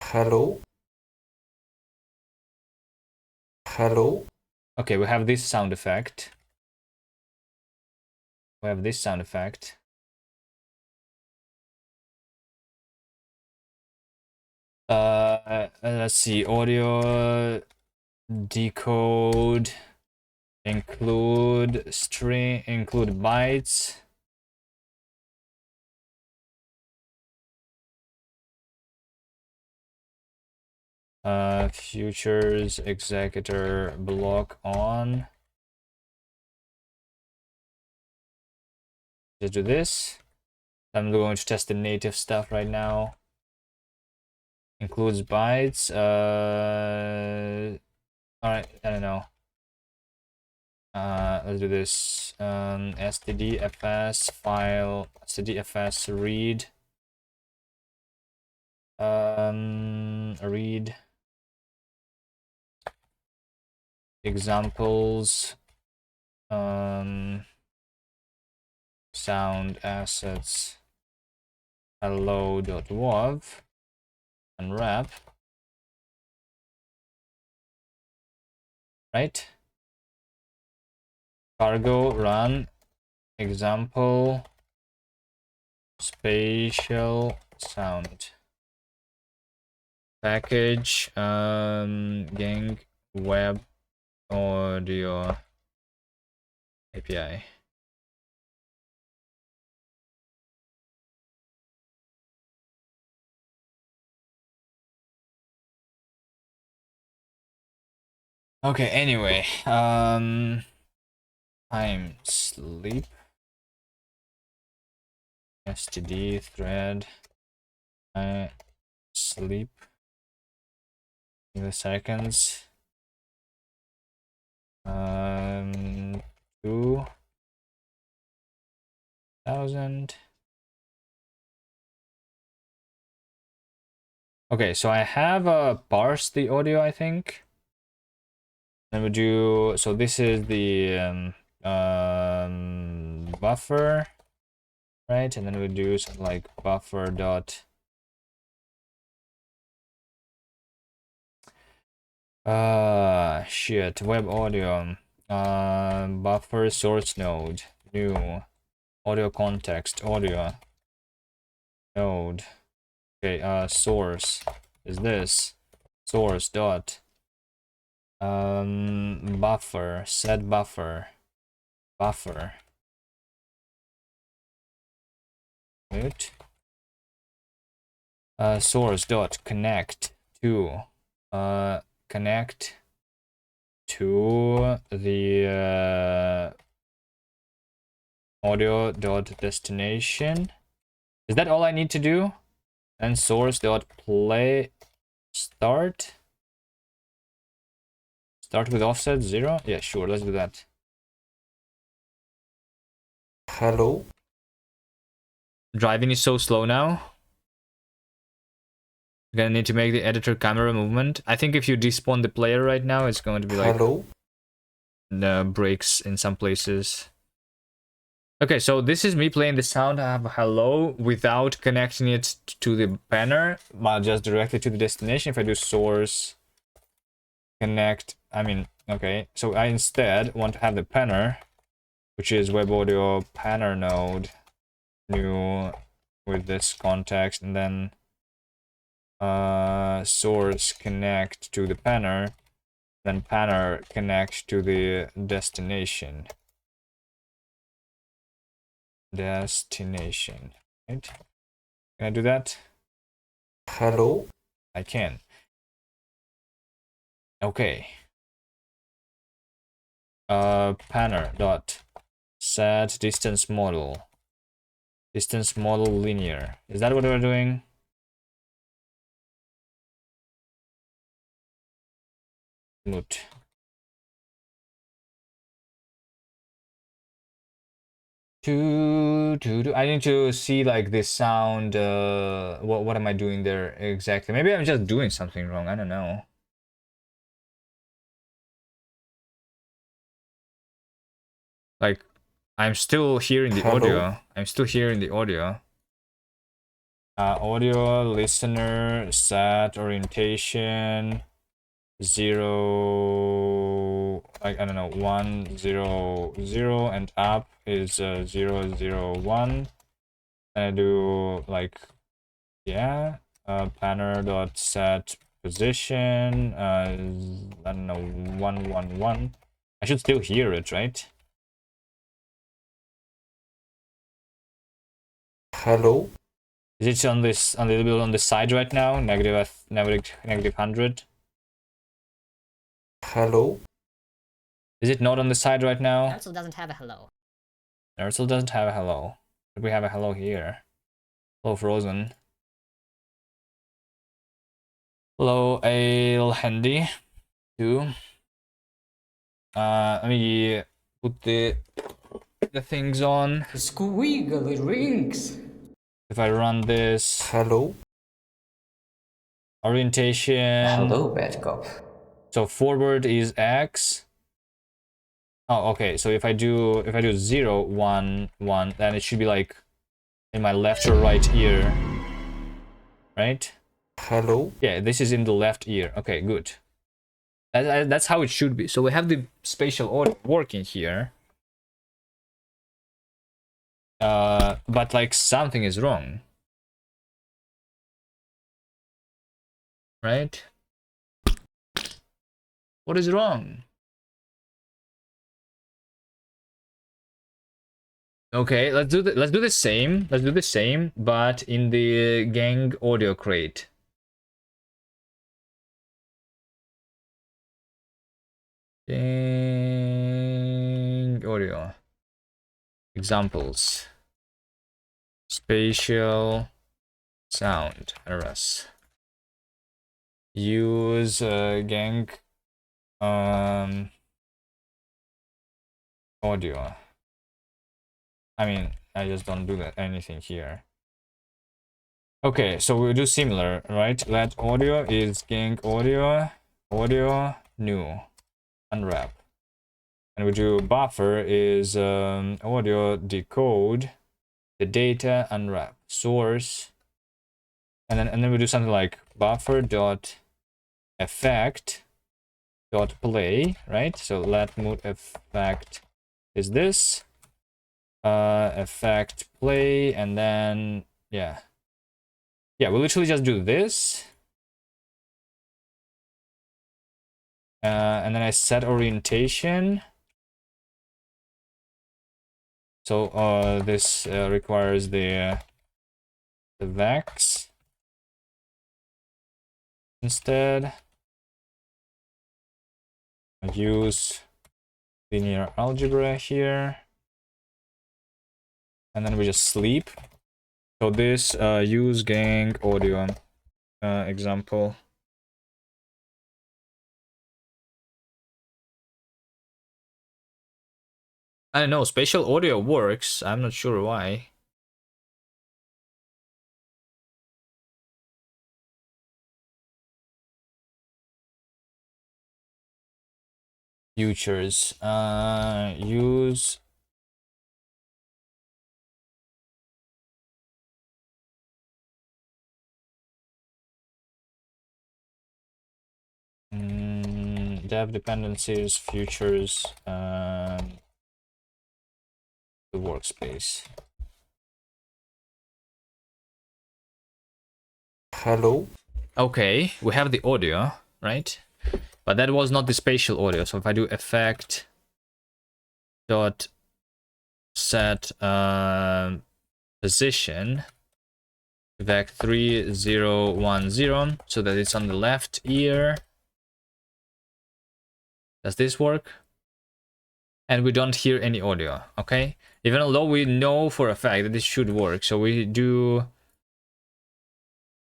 Hello. Hello. Okay, we have this sound effect. We have this sound effect. Let's see. Audio decode include string include bytes. Futures executor block on. Just do this. I'm going to test the native stuff right now. Includes bytes. Alright, I don't know. Let's do this. stdfs file stdfs read. Read examples. Sound assets. Hello.wav. Unwrap. Right? Cargo run example spatial sound package gang web audio API. Okay, anyway, I'm sleep std thread I sleep milliseconds 2000. Okay, so I have parsed the audio, I think. Then we do, so this is the buffer, right? And then we do something like buffer dot shit, web audio, buffer source node, new audio context, audio node. Okay, source is this source dot buffer set buffer mute source dot connect to connect to the audio dot destination. Is that all I need to do? And source dot play start with offset 0. Yeah, sure, let's do that. Hello. Driving is so slow now. You're gonna need to make the editor camera movement. I think if you despawn the player right now, it's going to be like Hello. breaks in some places. Okay, so this is me playing the sound. I have hello without connecting it to the banner, but just directly to the destination. If I do source connect, I mean, okay, so I instead want to have the panner, which is web audio panner node, new with this context, and then source connect to the panner, then panner connect to the destination. Destination, right? Can I do that? Hello. I can. Okay. Panner dot set distance model linear. Is that what we're doing? Mute. I need to see like this sound. What am I doing there exactly? Maybe I'm just doing something wrong. I don't know. Like, I'm still hearing the Hello? audio. I'm still hearing the audio. Audio listener set orientation 0. I don't know, 1 0 0, and up is 0 0 1. And I do like, yeah, panner dot set position I don't know, 1 1 1. I should still hear it, right? Hello. Is it on this, a little bit on the side right now? Negative 100. Hello. Is it not on the side right now? Nerdsel doesn't have a hello. Nerdsel doesn't have a hello. We have a hello here. Hello, Frozen. Hello, Ale Handy. Too. Let me put the things on. Squiggly rings. If I run this Hello. orientation. Hello, bad cop. So forward is X. Oh, okay. So if I do 0, 1, 1, then it should be like in my left or right ear, right? Hello. Yeah, this is in the left ear. Okay, good. That's how it should be. So we have the spatial audio working here. But like something is wrong, right? What is wrong? Okay, let's do the same. Let's do the same, but in the gang audio crate. Gang audio. Examples. Spatial sound errors. Use gang audio. I mean, I just don't do that anything here. Okay, so we'll do similar, right? Let audio is gang audio new unwrap, and we do buffer is audio decode the data unwrap source, and then we do something like buffer dot effect dot play, right? So let mood effect is this effect play, and then yeah, we literally just do this, and then I set orientation. So this requires the vex instead. I use linear algebra here, and then we just sleep. So this use gang audio example. I don't know, spatial audio works. I'm not sure why. Futures. Use dev dependencies, futures, the workspace. Hello. Okay, we have the audio, right? But that was not the spatial audio. So if I do effect dot set position vec 3010 so that it's on the left ear. Does this work? And we don't hear any audio, okay? Even although we know for a fact that this should work. So we do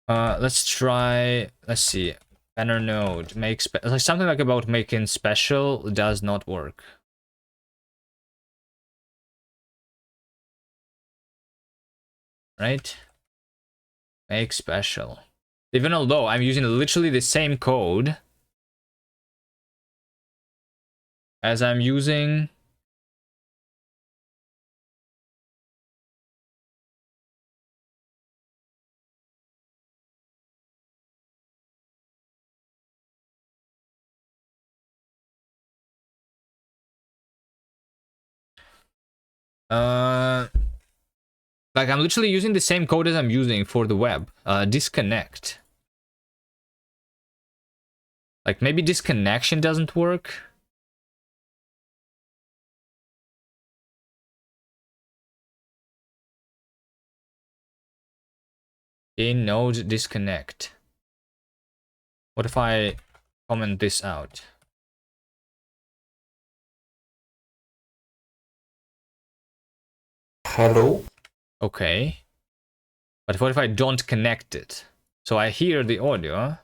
let's try, let's see, banner node make like something like about making special does not work. Right? Make special. Even although I'm using literally the same code as I'm using like I'm literally using the same code as I'm using for the web. Disconnect. Like maybe disconnection doesn't work. In node disconnect. What if I comment this out? Hello. Okay. But what if I don't connect it? So I hear the audio.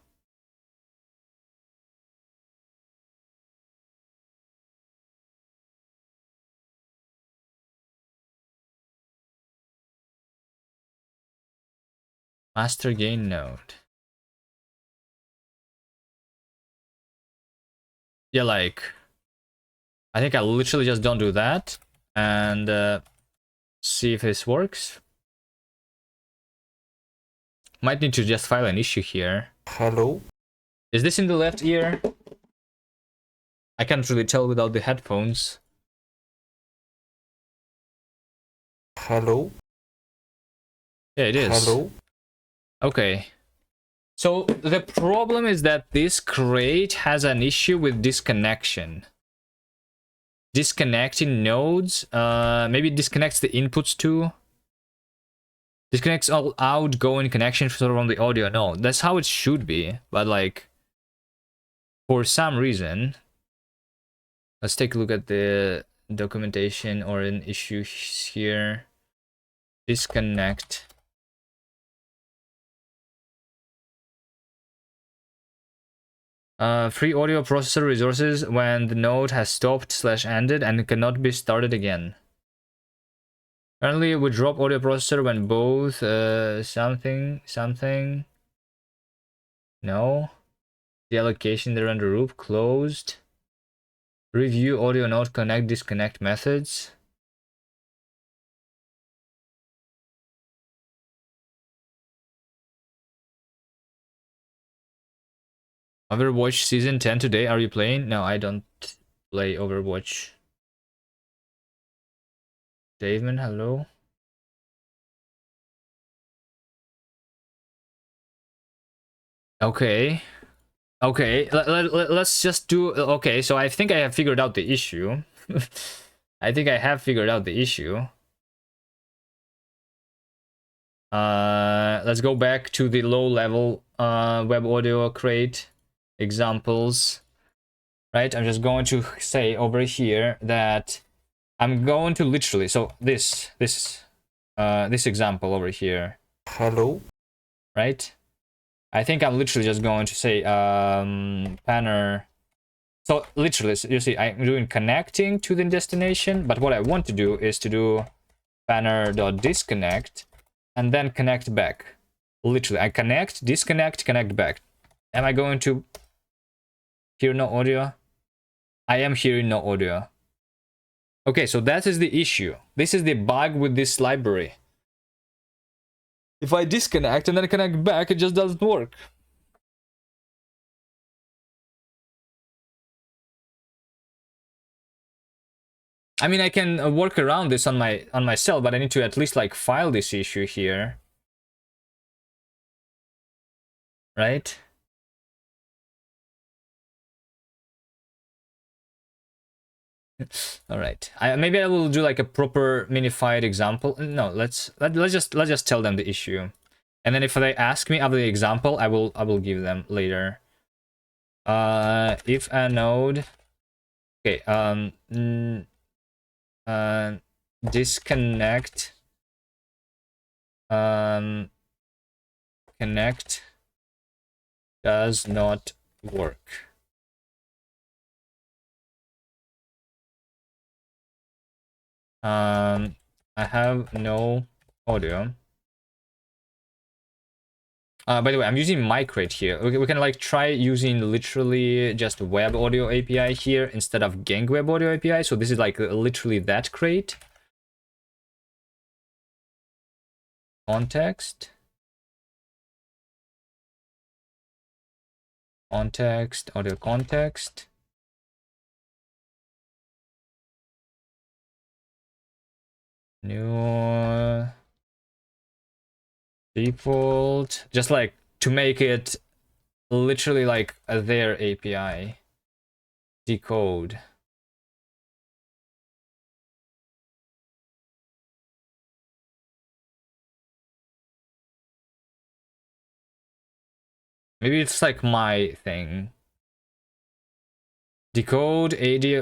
Master gain node. Yeah, like, I think I literally just don't do that and see if this works. Might need to just file an issue here. Hello. Is this in the left ear? I can't really tell without the headphones. Hello. Yeah, it is. Hello. Okay. So the problem is that this crate has an issue with disconnection. Disconnecting nodes. Maybe it disconnects the inputs too. Disconnects all outgoing connections from the audio. No, that's how it should be. But like, for some reason, let's take a look at the documentation or an issue here. Disconnect. Free audio processor resources when the node has stopped/ended and cannot be started again. Currently, we drop audio processor when both something. No. The allocation there under loop closed. Review audio node connect disconnect methods. Overwatch season 10 today. Are you playing? No, I don't play Overwatch. Daveman, hello. Okay. Okay, let's just do... Okay, so I think I have figured out the issue. I think I have figured out the issue. Let's go back to the low-level web audio crate examples. Right, I'm just going to say over here that I'm going to literally... So this example over here. Hello. Right? I think I'm literally just going to say panner. So literally, you see, I'm doing connecting to the destination, but what I want to do is to do panner.disconnect and then connect back. Literally, I connect, disconnect, connect back. Am I going to hear no audio? I am hearing no audio. Okay, so that is the issue. This is the bug with this library. If I disconnect and then connect back, it just doesn't work. I mean, I can work around this on myself, but I need to at least like file this issue here. Right? All right. Maybe I will do like a proper minified example. No, let's just tell them the issue, and then if they ask me of the example, I will give them later. If a node, okay, disconnect, connect does not work. I have no audio. By the way, I'm using Micrate here. We can like try using literally just web audio API here instead of gang web audio API. So this is like literally that crate. Context. Context, audio context. New default. Just like to make it literally like their API. Decode. Maybe it's like my thing. Decode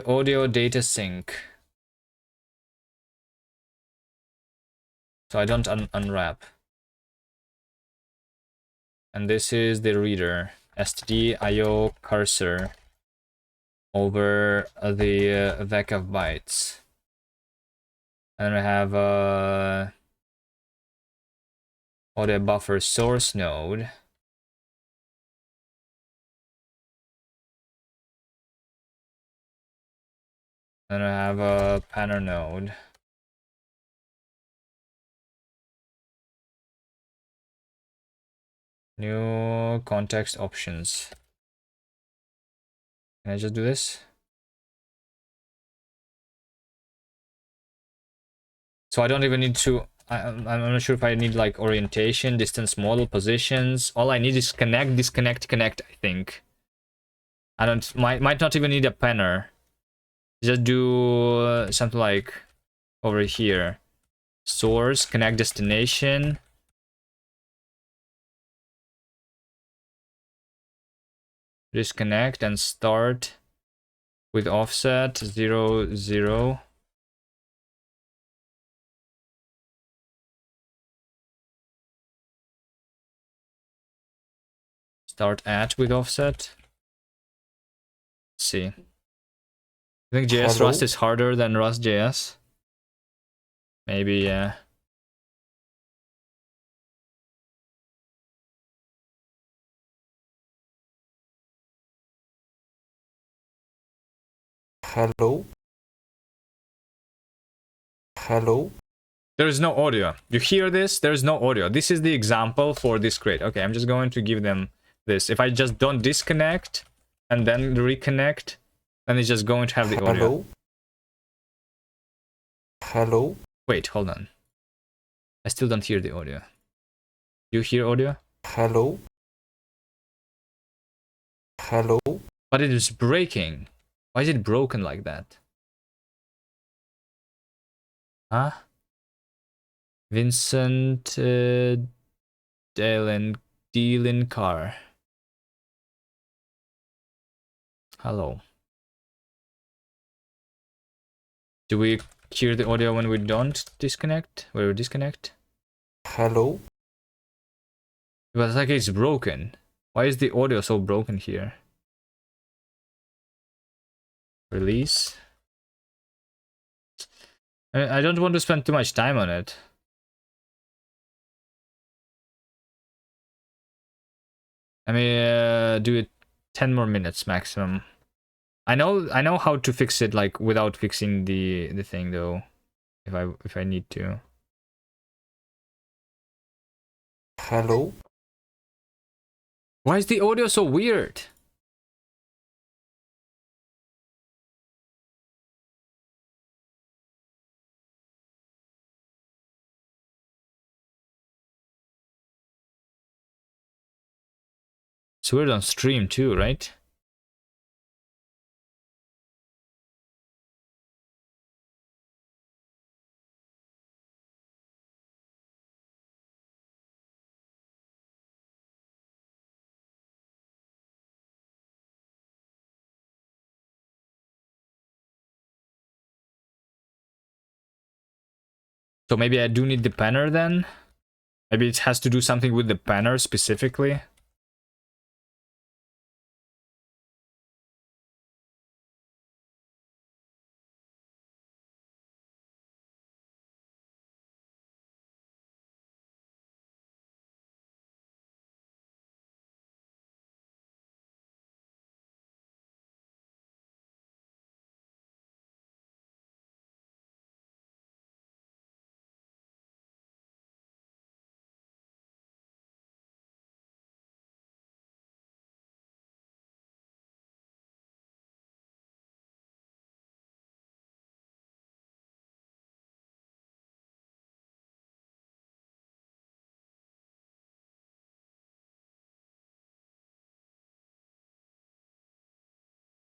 audio data sync. So I don't unwrap. And this is the reader. STD IO cursor over the vec of bytes. And I have audio buffer source node. And I have a panner node. New context options. Can I just do this? So I don't even need to, I'm not sure if I need like orientation, distance model, positions. All I need is connect, disconnect, connect, I think. I don't, might not even need a panner. Just do something like over here. Source, connect destination. Disconnect and start with offset 0, 0. Start at with offset. Let's see. I think JS Hello? Rust is harder than Rust JS. Maybe, yeah. Hello? Hello? There is no audio. You hear this? There is no audio. This is the example for this crate. Okay, I'm just going to give them this. If I just don't disconnect and then reconnect, then it's just going to have the audio. Hello? Hello? Wait, hold on. I still don't hear the audio. You hear audio? Hello? Hello? But it is breaking. Why is it broken like that? Huh? Vincent Dylan Carr. Hello. Do we hear the audio when we don't disconnect? When we disconnect? Hello? But it's like it's broken. Why is the audio so broken here? Release. I don't want to spend too much time on it. I mean, do it 10 more minutes maximum. I know how to fix it like without fixing the thing though, if I need to. Hello? Why is the audio so weird? It's weird on stream too, right? So maybe I do need the panner then? Maybe it has to do something with the panner specifically?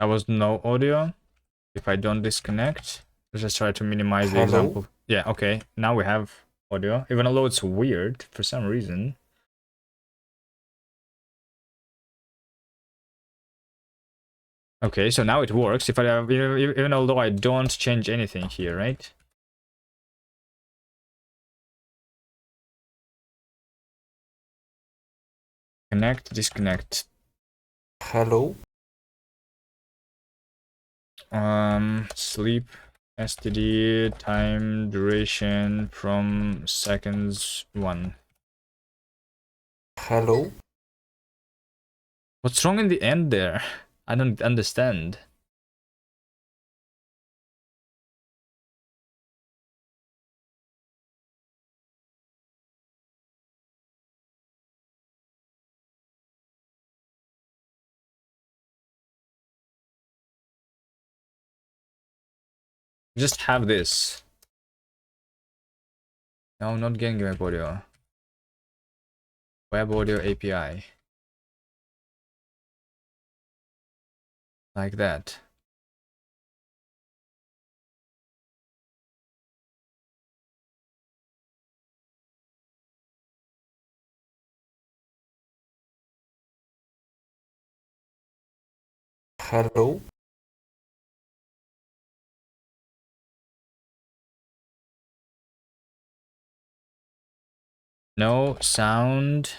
There was no audio. If I don't disconnect, let's just try to minimize the Hello? example. Yeah, okay. Now we have audio, even although it's weird for some reason. Okay, so now it works. If I have, even although I don't change anything here, right? Connect, disconnect. Hello. Sleep, STD, time duration from seconds 1. Hello. What's wrong in the end there? I don't understand. Just have this. No, not getting web audio. Web audio API. Like that. Hello. No sound,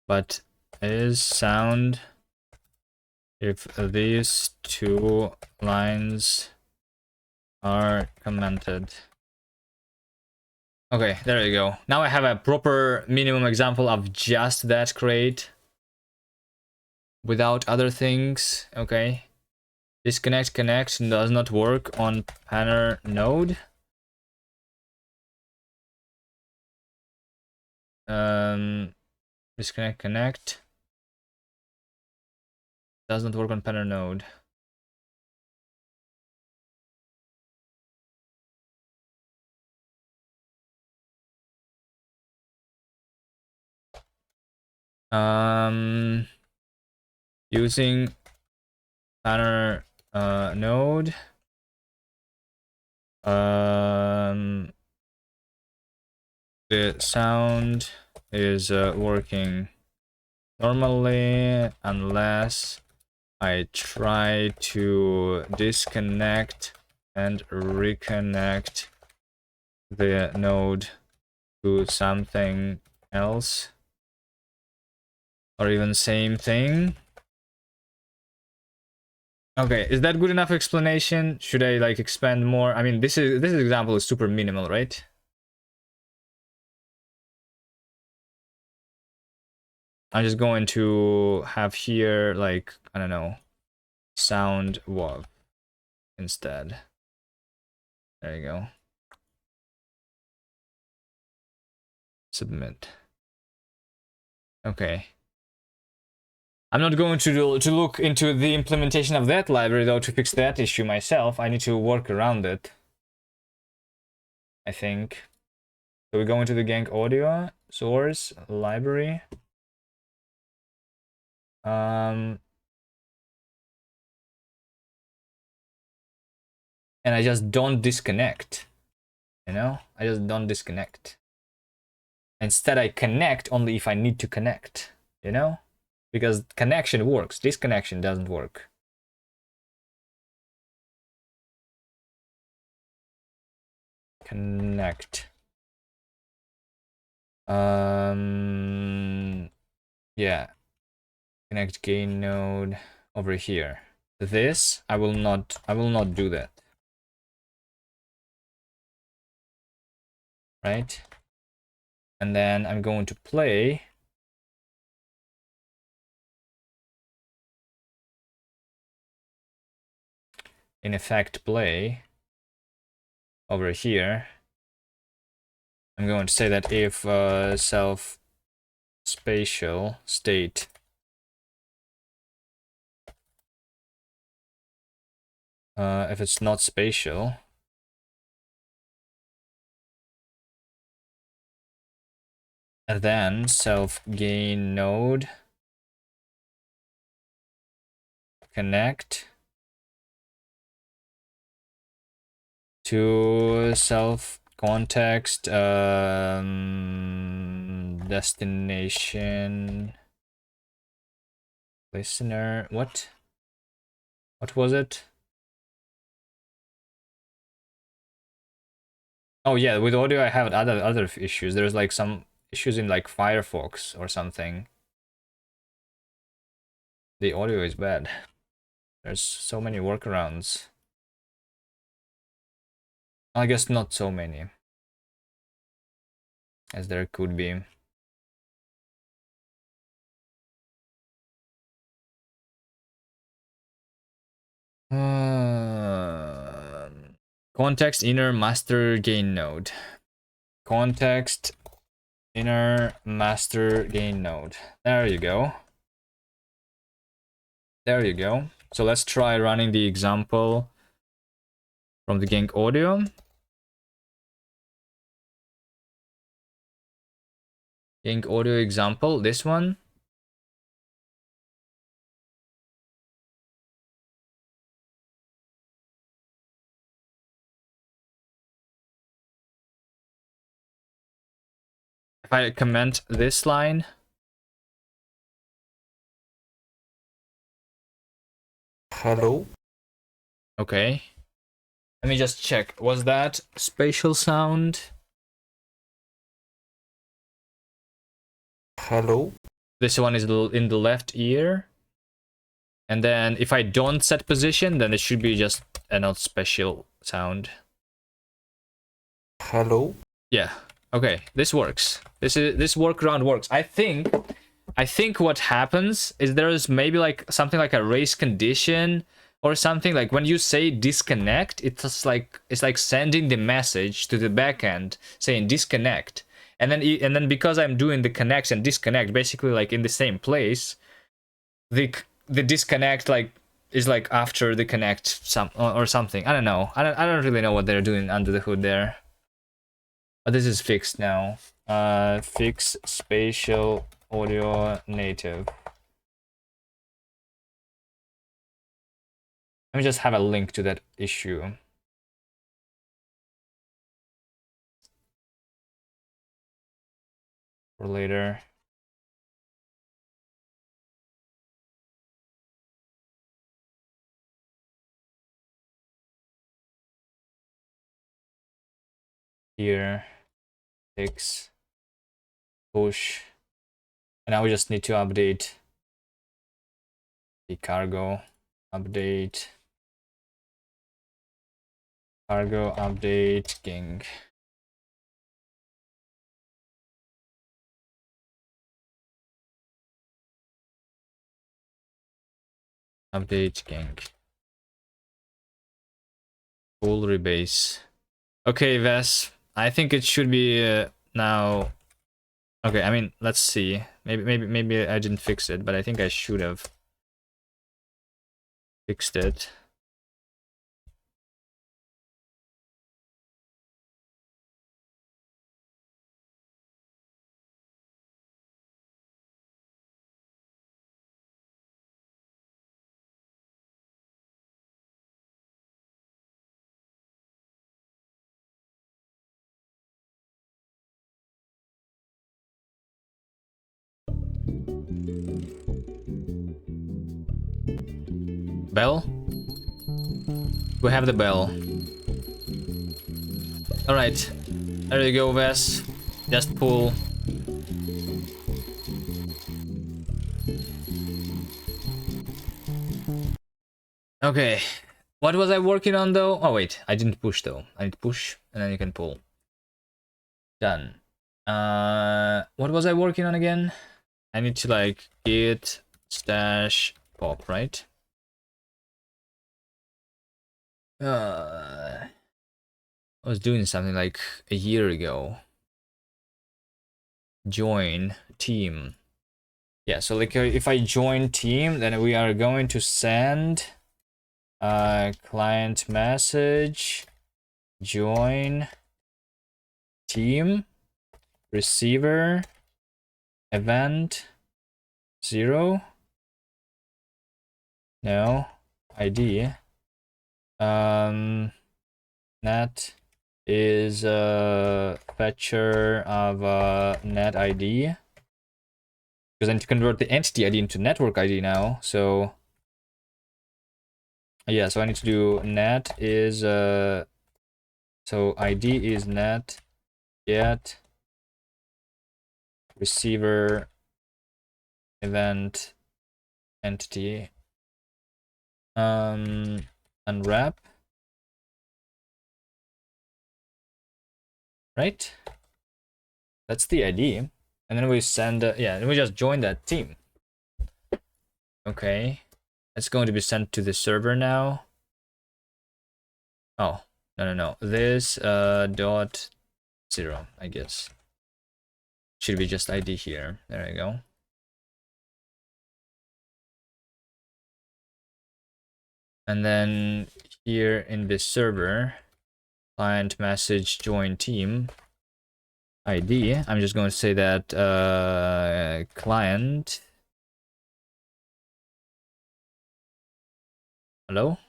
but is sound if these two lines are commented. Okay, there you go. Now I have a proper minimum example of just that crate without other things. Okay. Disconnect, connect does not work on Panner node. Disconnect, connect does not work on Panner node. Using Panner node. The sound is working normally unless I try to disconnect and reconnect the node to something else, or even same thing. Okay, is that good enough explanation? Should I like expand more? I mean, this example is super minimal, right? I'm just going to have here like, I don't know, sound WAV instead. There you go. Submit. Okay. I'm not going to look into the implementation of that library though to fix that issue myself. I need to work around it, I think. So we go into the Gang audio source library. And I just don't disconnect. You know, I just don't disconnect. Instead, I connect only if I need to connect. You know, because connection works. Disconnection doesn't work. Connect. Yeah. Connect gain node over here. This I will not do that. Right? And then I'm going to play in effect play over here. I'm going to say that if self spatial state if it's not spatial, and then self gain node connect to self context destination listener. What was it? Oh yeah, with audio I have other issues. There's like some issues in like Firefox or something. the audio is bad. There's so many workarounds. I guess not so many as there could be. Context inner master gain node. Context inner master gain node. There you go. There you go. So let's try running the example from the Genk audio. Genk audio example, this one. If I comment this line. Hello. Okay. Let me just check. Was that spatial sound? Hello. This one is in the left ear. And then if I don't set position, then it should be just a not special sound. Hello. Yeah. Okay. This works. This workaround works. I think what happens is there is maybe like something like a race condition or something. Like when you say disconnect, it's like sending the message to the backend saying disconnect. And then because I'm doing the connect and disconnect basically like in the same place, the disconnect like is like after the connect or something. I don't know. I don't really know what they're doing under the hood there. But this is fixed now. Fix spatial audio native. Let me just have a link to that issue. For later. Here. Fix. Push. And now we just need to update the cargo. Update. Cargo update King. Update King. Full rebase. Okay, Ves. I think it should be now. Okay, I mean, let's see. Maybe I didn't fix it, but I think I should have fixed it. Bell? We have the bell. Alright. There you go, Ves. Just pull. Okay. What was I working on though? Oh wait, I didn't push though. I need to push and then you can pull. Done. What was I working on again? I need to like git stash pop, right? I was doing something like a year ago. Join team. Yeah, so like if I join team, then we are going to send client message join team receiver event 0 no ID net is a fetcher of net ID because I need to convert the entity ID into network ID now. So yeah, so I need to do net is so ID is net get receiver event entity unwrap, right? That's the ID, and then we send yeah, we just join that team. Okay, it's going to be sent to the server now. Oh, no, this dot 0, I guess, should be just ID here. There we go. And then here in this server, client message join team ID, I'm just going to say that client, hello,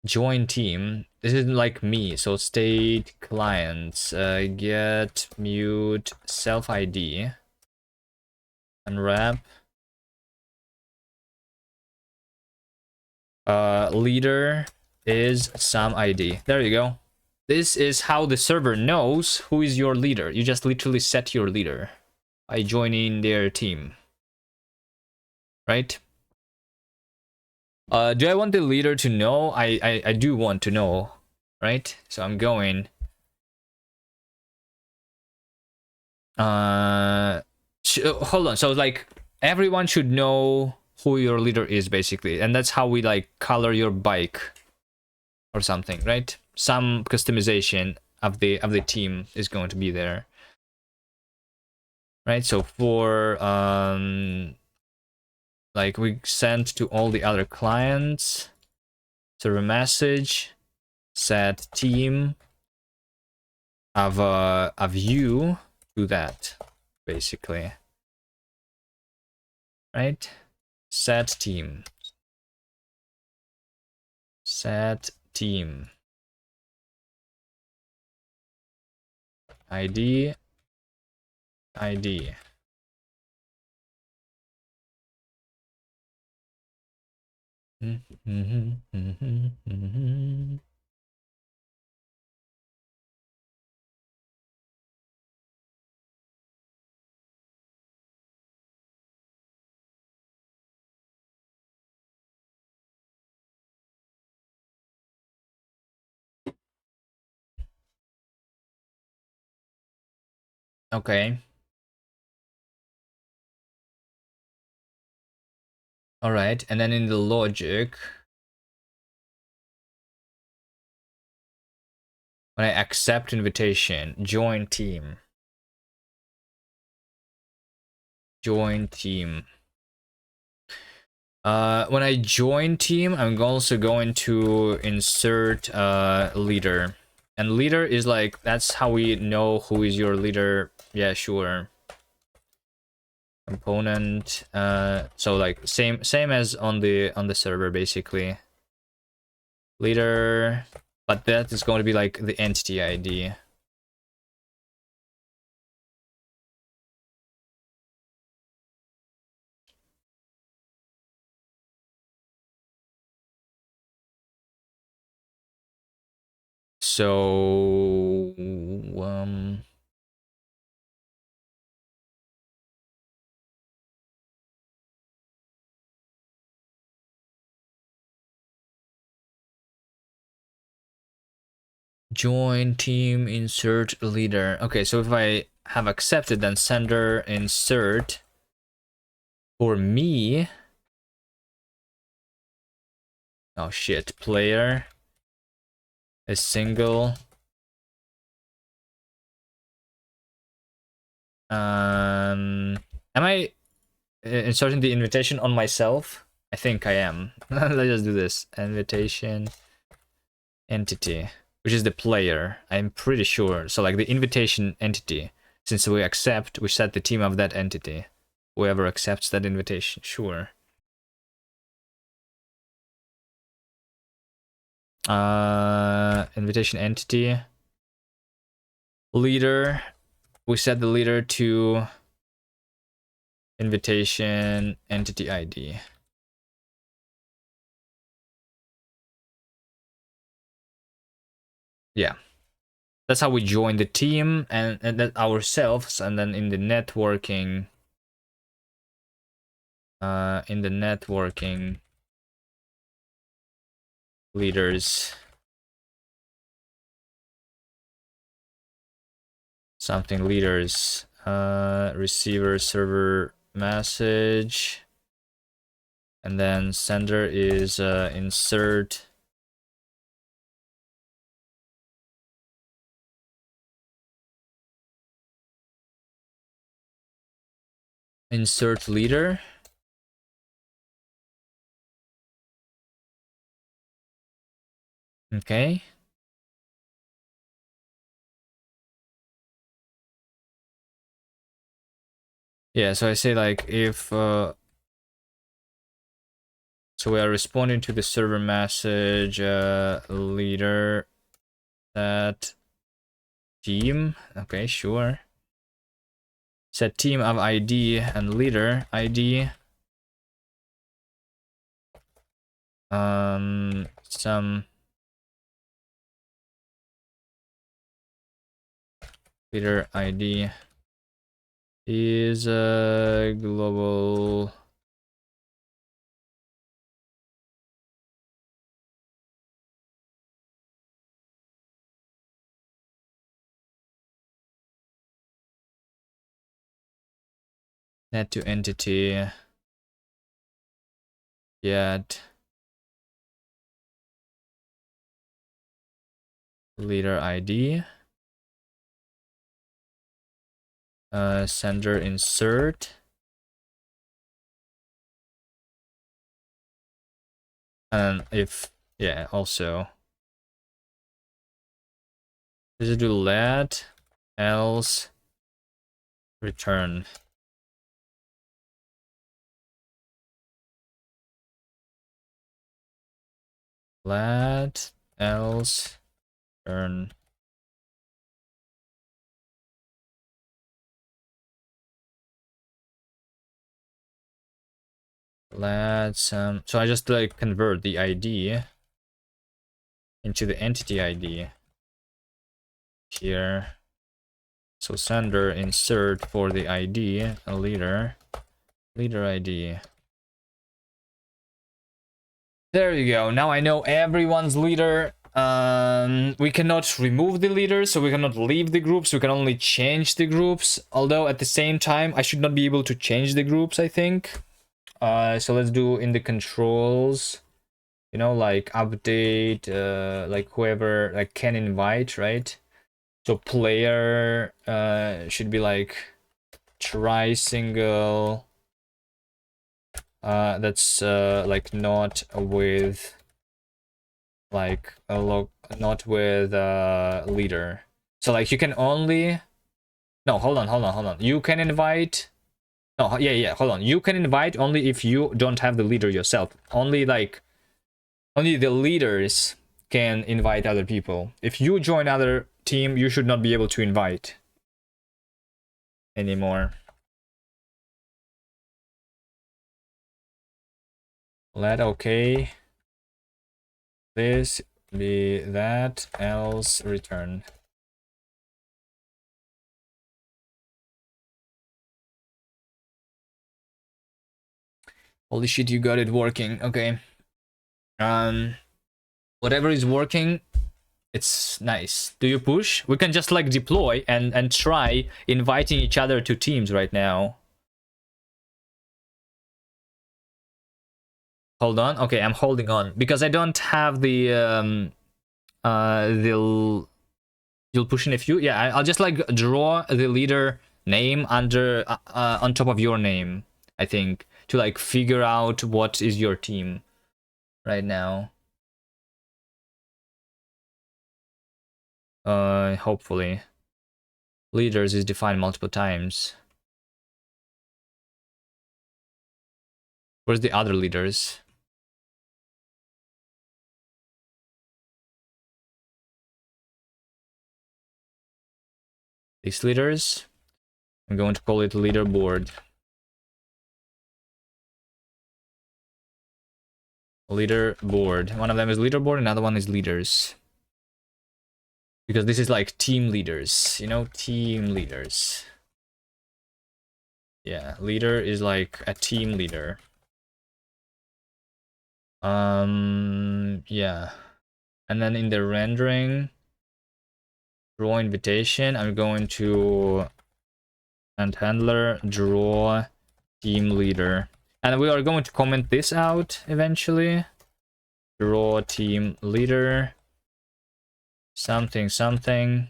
join team. This isn't like me, so state clients, get mute self ID, unwrap, leader is some ID. There you go. This is how the server knows who is your leader. You just literally set your leader by joining their team, right? Do I want the leader to know? I do want to know, right? So I'm going hold on. So like everyone should know who your leader is basically, and that's how we like color your bike or something, right? Some customization of the team is going to be there, right? So for like we send to all the other clients server message set team of you to that basically, right? Set team ID ID. Okay. All right, and then in the logic, when I accept invitation, join team. When I join team, I'm also going to insert leader. And leader is like, that's how we know who is your leader. Yeah, sure. Component, so like same as on the server basically. Leader, but that is going to be like the entity ID. So join team, insert leader. Okay, so if I have accepted, then sender insert for me. Oh shit, player is single. Am I inserting the invitation on myself? I think I am. Let's just do this. Invitation entity, which is the player. I'm pretty sure. So like the invitation entity, since we accept, we set the team of that entity. Whoever accepts that invitation, sure. Invitation entity. Leader. We set the leader to invitation entity ID. Yeah. That's how we join the team and that ourselves, and then in the networking, leaders, something leaders, receiver server message, and then sender is insert leader. Okay. Yeah, so I say like if so we are responding to the server message, leader set team. Okay, sure. Set team of ID and leader ID. Some leader ID is global net to entity get leader ID, sender insert, and if yeah, also just do let else return. Let else return. Let's so I just like convert the ID into the entity ID here. So sender insert for the ID a leader ID. There you go. Now I know everyone's leader. We cannot remove the leaders, so we cannot leave the groups. We can only change the groups. Although at the same time, I should not be able to change the groups, I think. So let's do in the controls, you know, like update, like whoever like can invite, right? So player should be like try single. That's like not with like a not with leader. So like you can only no hold on. You can invite no yeah hold on. You can invite only if you don't have the leader yourself. Only like only the leaders can invite other people. If you join other team, you should not be able to invite anymore. Let okay this be that else return. Holy shit, you got it working. Okay. Whatever is working, it's nice. Do you push? We can just like deploy and try inviting each other to teams right now. Hold on. Okay, I'm holding on because I don't have the you'll push in a few. Yeah, I'll just like draw the leader name under on top of your name, I think, to like figure out what is your team right now. Hopefully. Leaders is defined multiple times. Where's the other leaders? These leaders? I'm going to call it leaderboard. Leaderboard. One of them is leaderboard, another one is leaders. Because this is like team leaders, you know, team leaders. Yeah, leader is like a team leader. Yeah. And then in the rendering, draw invitation, I'm going to and handler draw team leader. And we are going to comment this out eventually. Draw team leader. Something, something.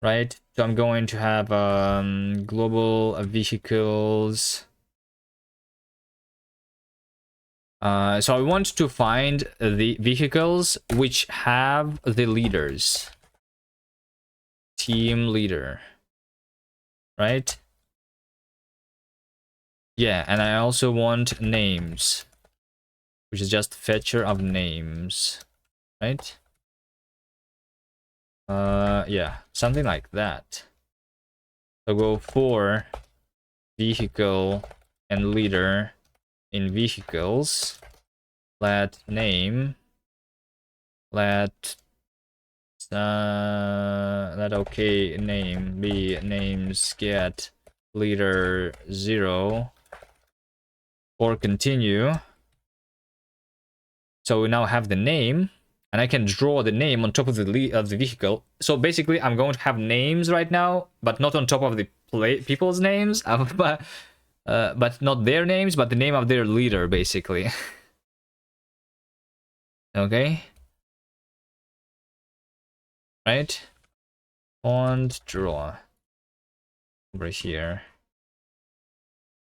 Right? So I'm going to have global vehicles. So I want to find the vehicles which have the leaders. Team leader. Right? Yeah, and I also want names. Which is just fetcher of names. Right? Yeah, something like that. So go for vehicle and leader in vehicles. Let name. Let okay name be names get leader 0 or continue. So we now have the name, and I can draw the name on top of the vehicle. So basically, I'm going to have names right now, but not on top of the people's names, but not their names, but the name of their leader, basically. Okay. Right? Font draw. Over here.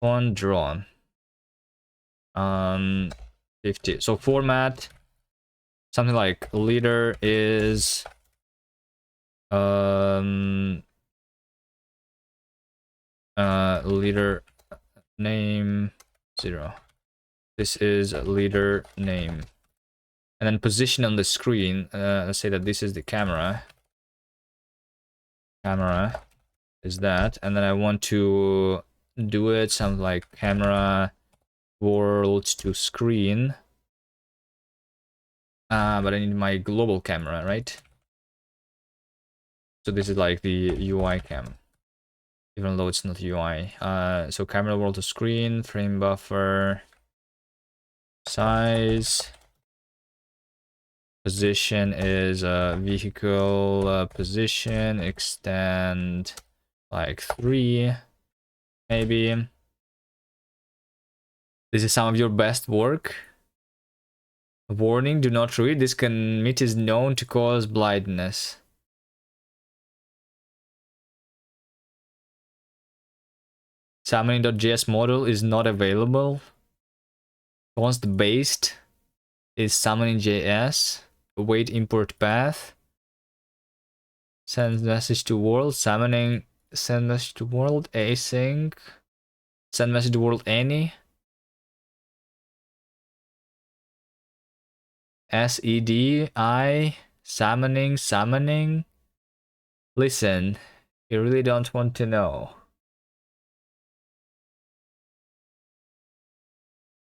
Font draw. 50. So format, something like leader is leader name 0. This is leader name. And then position on the screen, let's say that this is the camera. Camera is that, and then I want to do it something like camera world to screen. But I need my global camera, right? So this is like the UI cam, even though it's not UI. So camera world to screen, frame buffer, size, position is vehicle position, extend like 3, maybe. This is some of your best work. Warning, do not read. This commit is known to cause blindness. Summoning.js model is not available. Const based is summoning.js. Await import path. Send message to world. Summoning. Send message to world. Async. Send message to world any. SEDI. Summoning. Summoning. Listen, you really don't want to know.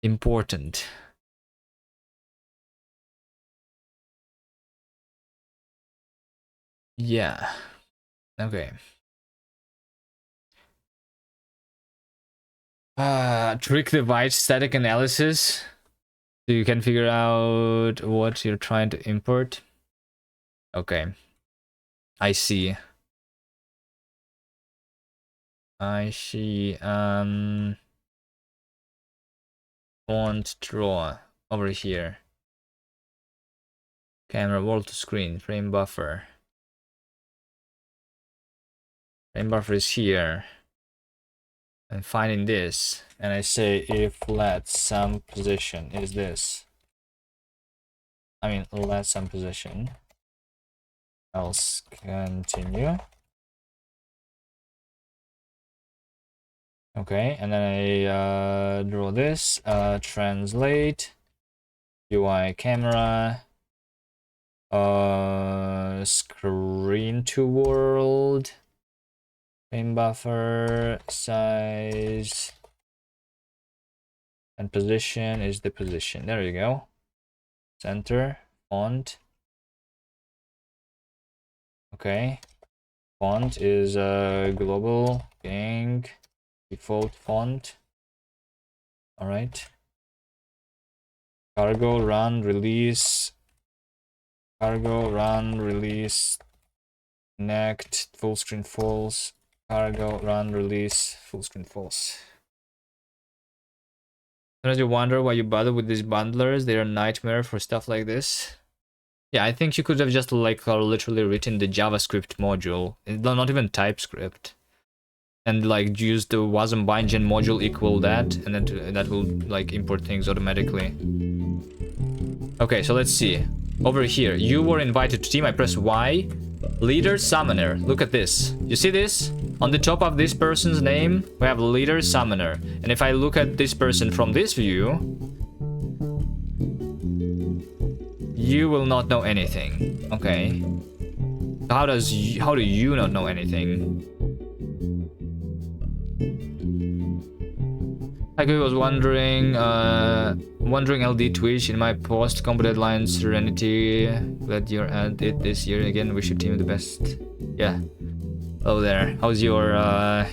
Important. Yeah. Okay. Trick device static analysis. So you can figure out what you're trying to import. Okay. I see. I see. Font draw over here. Camera world to screen. Frame buffer. Frame buffer is here. I'm finding this. And I say if let some position is this. I mean let some position. Else continue. Okay, and then I draw this. Translate. UI camera. Screen to world. Frame buffer. Size. And position is the position. There you go. Center. Font. Okay. Font is global gang default font. All right. Cargo run release. Cargo run release. Connect full screen false. Cargo run release full screen false. Sometimes you wonder why you bother with these bundlers. They're a nightmare for stuff like this. Yeah, I think you could have just like literally written the JavaScript module, not even TypeScript, and like use the wasm bindgen module equal that, and then that will like import things automatically. Okay, so let's see. Over here, you were invited to team. I press Y. Leader summoner. Look at this. You see this? On the top of this person's name, we have leader summoner. And if I look at this person from this view, you will not know anything. Okay. So how do you not know anything? Like I was wondering LD Twitch in my post combo deadline Serenity. Glad you're at it this year again. Wish your team the best. Yeah. Hello there. How's your are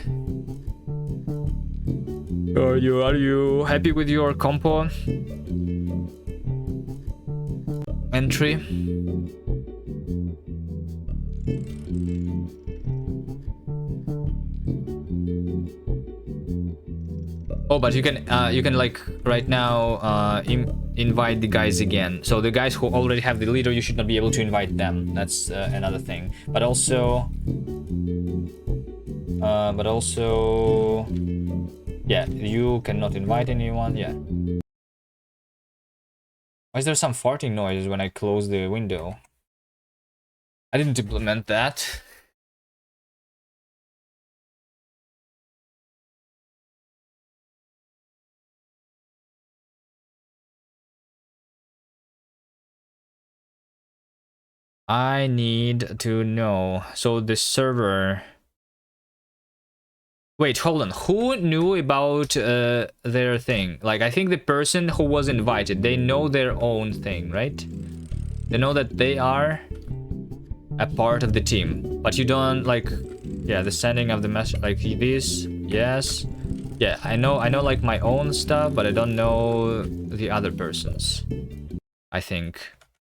you happy with your compo entry? Oh, but you can like right now invite the guys again. So the guys who already have the leader, you should not be able to invite them. That's another thing. But also, yeah, you cannot invite anyone. Yeah. Why is there some farting noise when I close the window? I didn't implement that. I need to know. So the server. Wait, hold on. Who knew about their thing? Like, I think the person who was invited, they know their own thing, right? They know that they are a part of the team. But you don't, like... Yeah, the sending of the message, like this. Yes. Yeah, I know like my own stuff, but I don't know the other person's. I think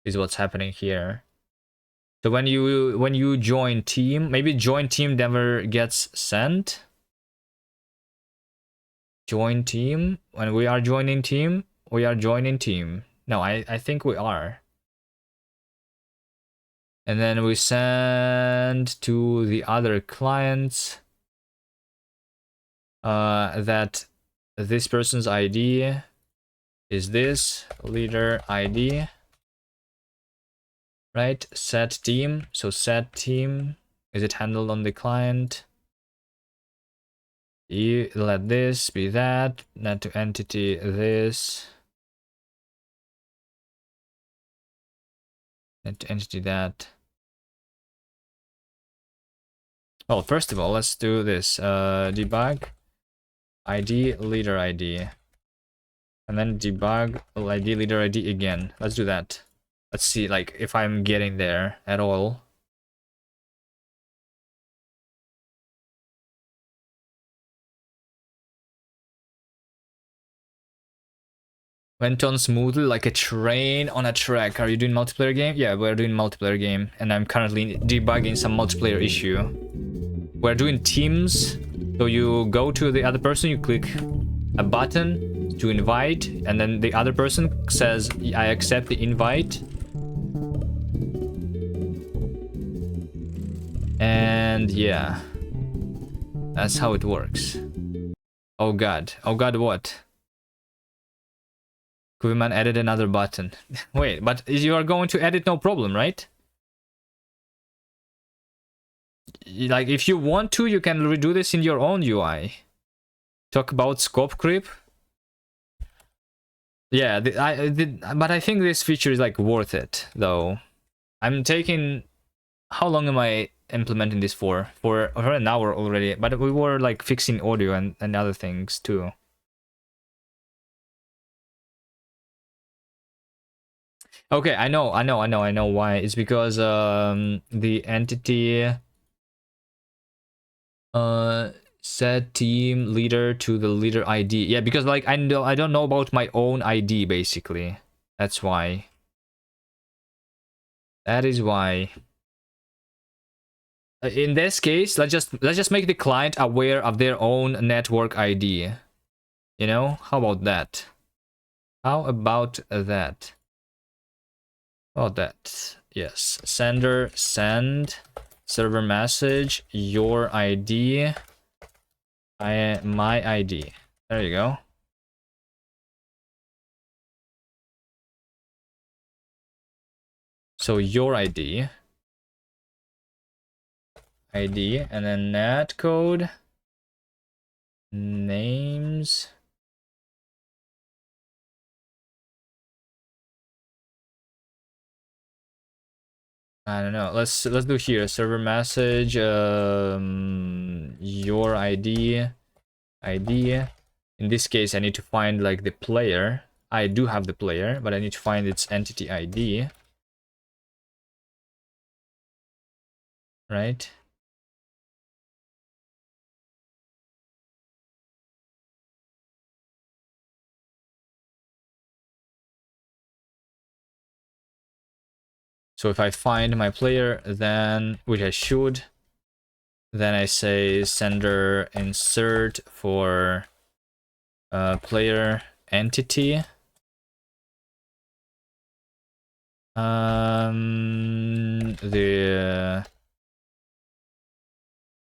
is what's happening here. So when you join team, maybe join team never gets sent. Join team. When we are joining team, we are joining team. No, I think we are. And then we send to the other clients that this person's ID is this leader ID. Right, set team. So set team, is it handled on the client? You let this be that, net to entity this, net to entity that. Well, first of all, let's do this. Debug ID leader ID, and then debug ID leader ID again. Let's do that. Let's see, like, if I'm getting there at all. Went on smoothly like a train on a track. Are you doing multiplayer game? Yeah, we're doing multiplayer game, and I'm currently debugging some multiplayer issue. We're doing teams, so you go to the other person, you click a button to invite, and then the other person says, I accept the invite. And yeah, that's how it works. Oh god, what? Kuviman added another button. Wait, but you are going to edit no problem, right? Like, if you want to, you can redo this in your own UI. Talk about scope creep. Yeah, but I think this feature is like worth it, though. I'm taking... How long am I implementing this for? For an hour already, but we were like fixing audio and other things too. Okay, I know why. It's because the entity set team leader to the leader ID. Yeah, because like I don't know about my own ID basically. That's why. That is why. In this case, let's just make the client aware of their own network ID. You know? How about that? How about that? How about that? Yes. Sender send server message your ID. My ID. There you go. So your ID, and then net code, names. I don't know. Let's do here server message. Your ID. In this case, I need to find like the player. I do have the player, but I need to find its entity ID. Right? So if I find my player, then, which I should, then I say sender insert for player entity.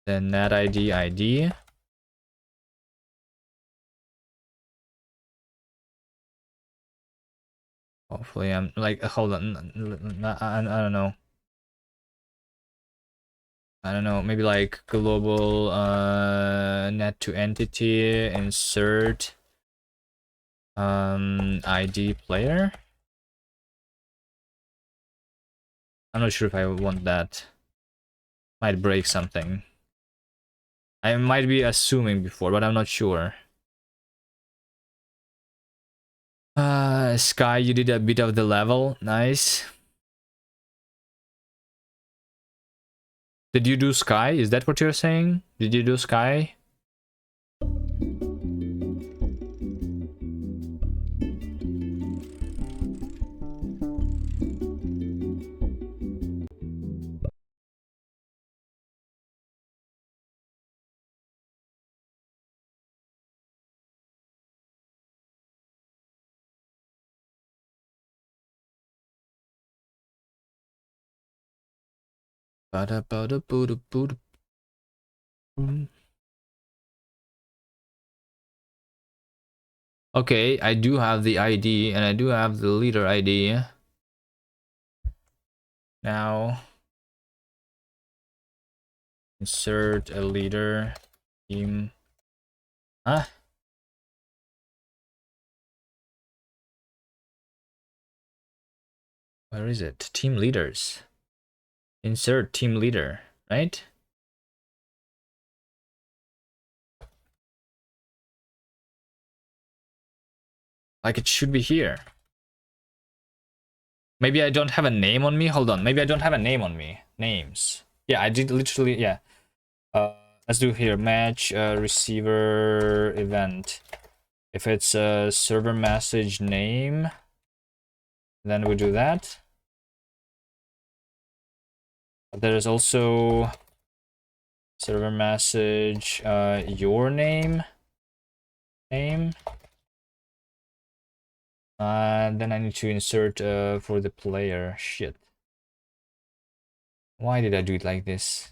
The net ID. Hopefully I'm like, hold on, I don't know. I don't know, maybe like global net to entity insert ID player. I'm not sure if I want that. Might break something. I might be assuming before, but I'm not sure. Sky, you did a bit of the level. Nice. Did you do Sky? Is that what you're saying? Did you do Sky? Okay, I do have the ID and I do have the leader ID. Now, insert a leader team. Huh? Where is it? Team leaders. Insert team leader, right? Like it should be here. Maybe I don't have a name on me. Hold on. Maybe I don't have a name on me. Names. Yeah, I did literally. Yeah. Let's do here. Match receiver event. If it's a server message name, then we do that. There is also server message your name. Then I need to insert for the player. Shit. Why did I do it like this?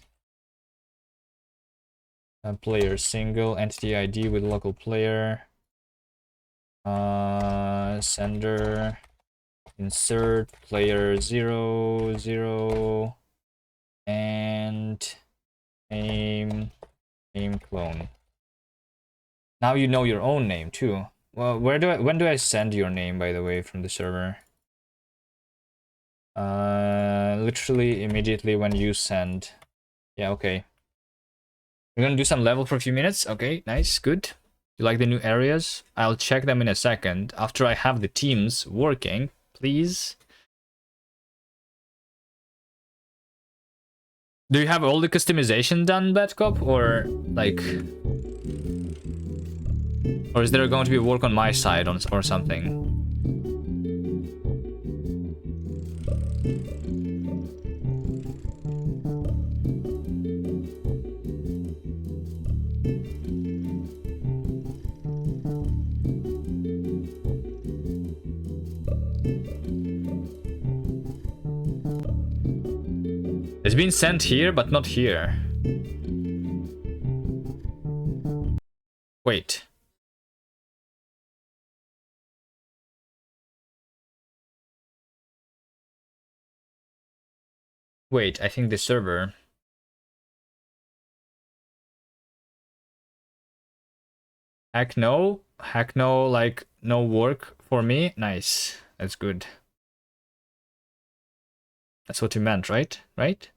Player single entity ID with local player. Sender insert player 0 and name clone. Now you know your own name too. Well, when do I send your name, by the way, from the server? Literally immediately when you send. Yeah, okay. We're gonna do some level for a few minutes. Okay, nice, good. You like the new areas? I'll check them in a second after I have the teams working, please. Do you have all the customization done, Batcop, or like, or is there going to be work on my side on or something? It's been sent here, but not here. Wait. Wait, I think the server. Heck no. Heck no, like, no work for me. Nice. That's good. That's what you meant, right? Right?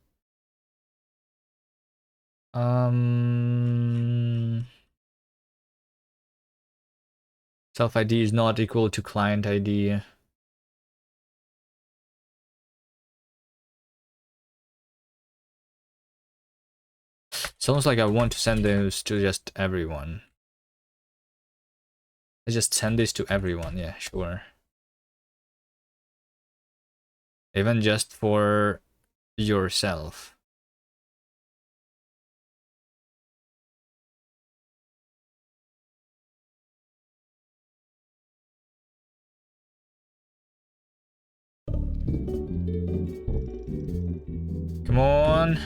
Self ID is not equal to client ID. It's almost like I want to send those to just everyone. I just send this to everyone, yeah, sure. Even just for yourself. Come on.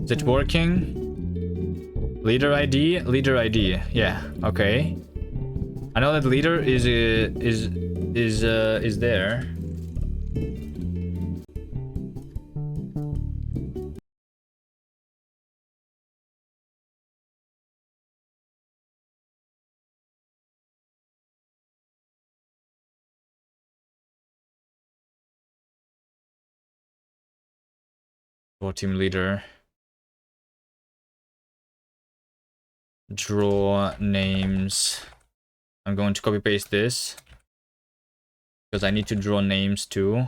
Is it working? Leader ID? Leader ID. Yeah, okay. I know that leader is there. For team leader. Draw names. I'm going to copy paste this because I need to draw names too.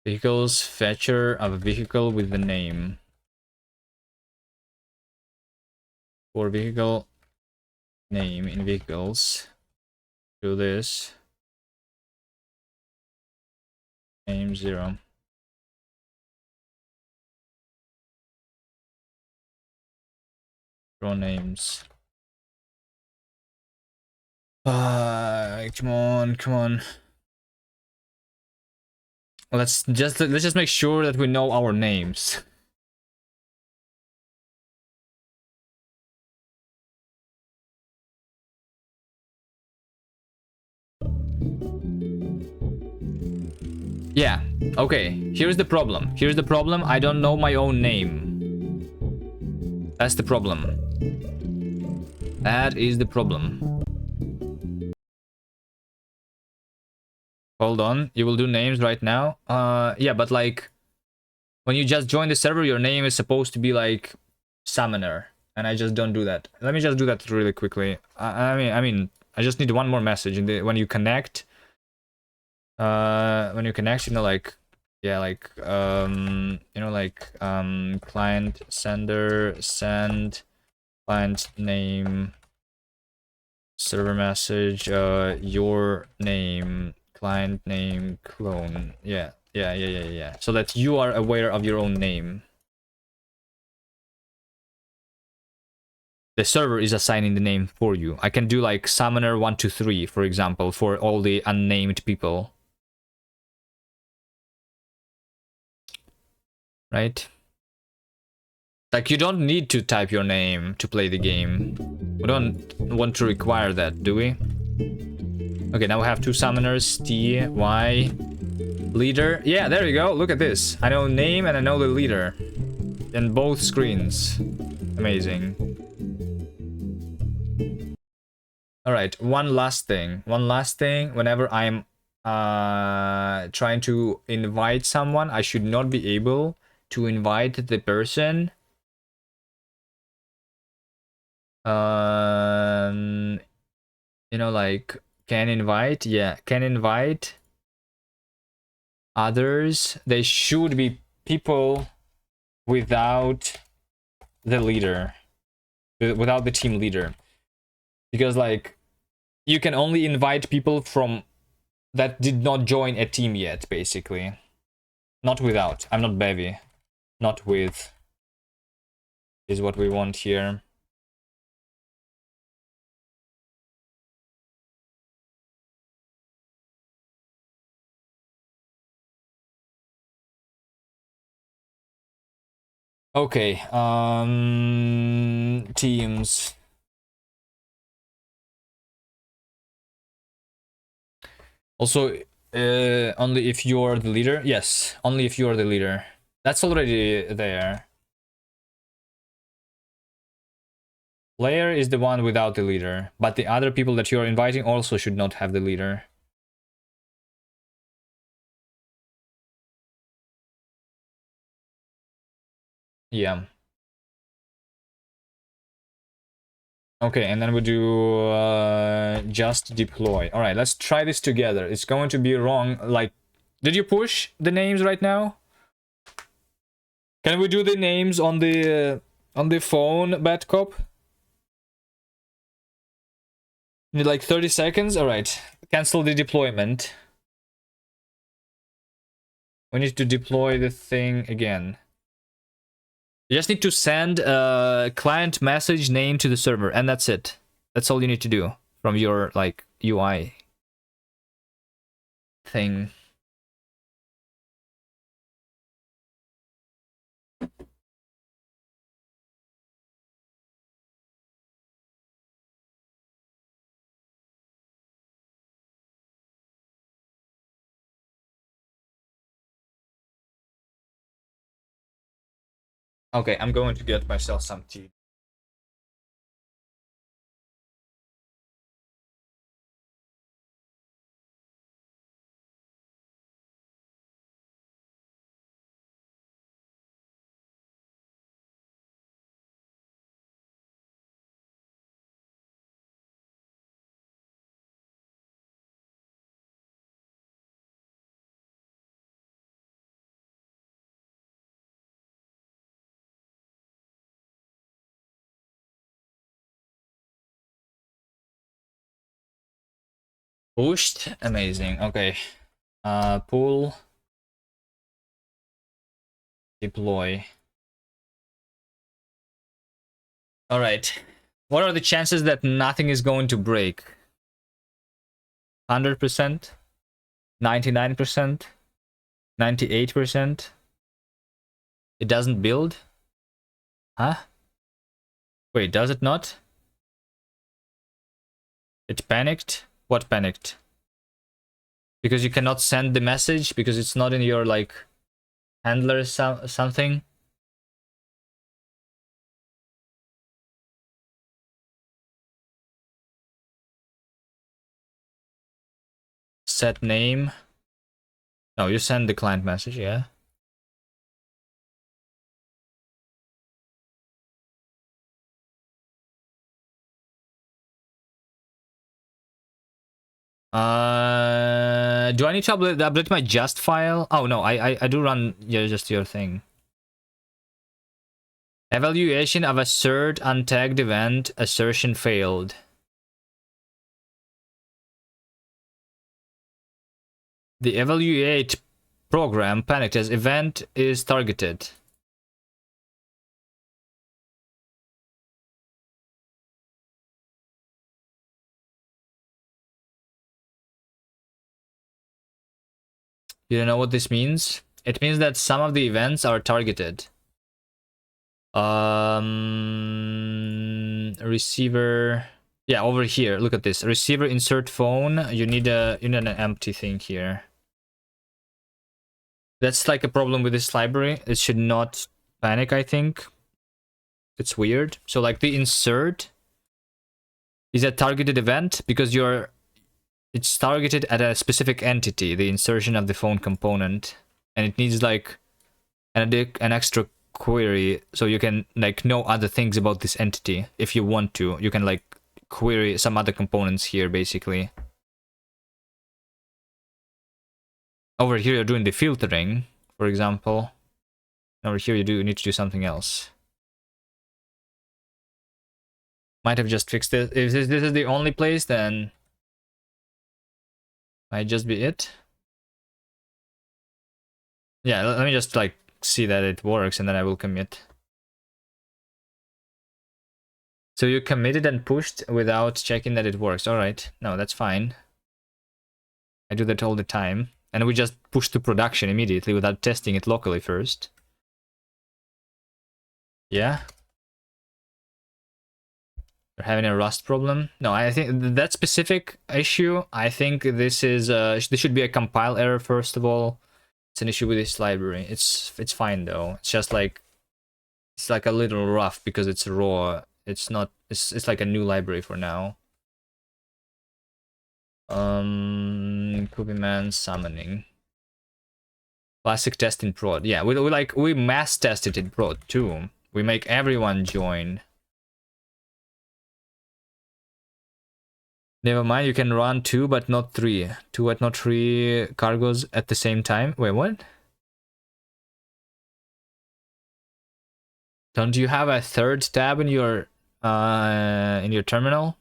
Vehicles, fetcher of a vehicle with the name. For vehicle name in vehicles. Do this. Name 0. Draw names. Come on, come on. Let's just make sure that we know our names. Yeah, okay. Here's the problem. Here's the problem. I don't know my own name. That's the problem. That is the problem. Hold on. You will do names right now? Yeah, but like when you just join the server, your name is supposed to be like Summoner, and I just don't do that. Let me just do that really quickly. I mean, I just need one more message when you connect. When you connect, you know, like, yeah, like, you know, like, client sender send client name server message, your name client name clone. Yeah, so that you are aware of your own name. The server is assigning the name for you. I can do like summoner 123, for example, for all the unnamed people. Right? Like, you don't need to type your name to play the game. We don't want to require that, do we? Okay, now we have 2 summoners, T, Y, leader. Yeah, there you go. Look at this. I know name and I know the leader. In both screens. Amazing. Alright, one last thing. One last thing. Whenever I'm trying to invite someone, I should not be able to invite the person You know, like can invite, yeah, can invite others. They should be people without the leader, without the team leader, because like you can only invite people from that did not join a team yet, basically. Not without. I'm not Bevy. Not with is what we want here. Okay, teams. Also, only if you're the leader. Yes, only if you're the leader. That's already there. Player is the one without the leader, but the other people that you're inviting also should not have the leader. Yeah. Okay, and then we do just deploy. All right, let's try this together. It's going to be wrong. Like, did you push the names right now? Can we do the names on the phone, Bad Cop? Need like 30 seconds. All right, cancel the deployment. We need to deploy the thing again. You just need to send a client message name to the server, and that's it. That's all you need to do from your like UI thing. Okay, I'm going to get myself some tea. Pushed, amazing. Okay, pull, deploy. All right. What are the chances that nothing is going to break? 100%, 99%, 98%. It doesn't build? Huh? Wait, does it not? It panicked? What panicked? Because you cannot send the message because it's not in your like handler something? Set name. No, you send the client message, yeah. Do I need to update my just file? Oh no, I do run, yeah, just your thing. Evaluation of assert untagged event, assertion failed. The evaluate program panicked as event is targeted. You don't know what this means? It means that some of the events are targeted. Receiver. Yeah, over here. Look at this. Receiver insert phone. You need an empty thing here. That's like a problem with this library. It should not panic, I think. It's weird. So like the insert is a targeted event because it's targeted at a specific entity, the insertion of the phone component, and it needs like an extra query, so you can like know other things about this entity if you want to. You can like query some other components here, basically. Over here, you're doing the filtering, for example. Over here, you need to do something else. Might have just fixed it. If this is the only place, then might just be it. Yeah, let me just like see that it works, and then I will commit. So you committed and pushed without checking that it works. All right, no, that's fine. I do that all the time. And we just push to production immediately without testing it locally first. Yeah. You're having a Rust problem? No, I think that specific issue, I think this is this should be a compile error first of all. It's an issue with this library. It's fine though. It's just like it's like a little rough because it's raw. It's not it's like a new library for now. Kubiman summoning. Classic test in prod. Yeah, we mass test it in prod too. We make everyone join. Never mind, you can run 2 but not 3. 2 but not 3 cargos at the same time. Wait, what? Don't you have a third tab in your terminal?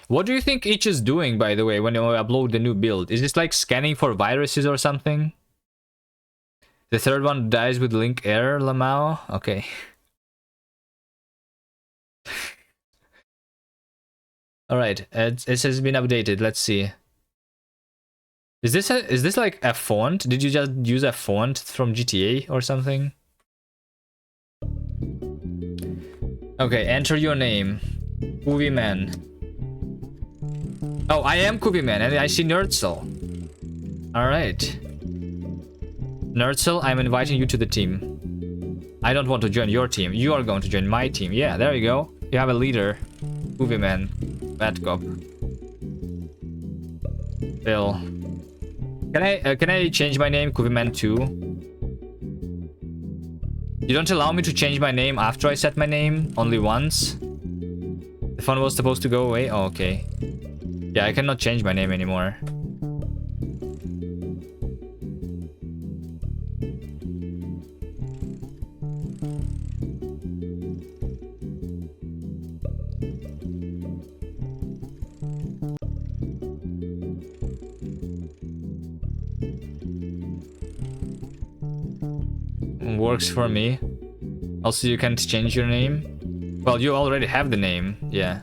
What do you think each is doing, by the way, when you upload the new build? Is this like scanning for viruses or something? The third one dies with link error, Lamau? Okay. Alright, it has been updated. Let's see. Is this like a font? Did you just use a font from GTA or something? Okay, enter your name. Kuviman. Oh, I am Kubiman, and I see Nerdzel. Alright. Nerdzel, I'm inviting you to the team. I don't want to join your team. You are going to join my team. Yeah, there you go. You have a leader. Kubiman. Bad cop. Bill. Can I change my name? Kubiman 2? You don't allow me to change my name after I set my name? Only once? The phone was supposed to go away? Oh, okay. Yeah, I cannot change my name anymore. Works for me. Also, you can't change your name. Well, you already have the name. Yeah.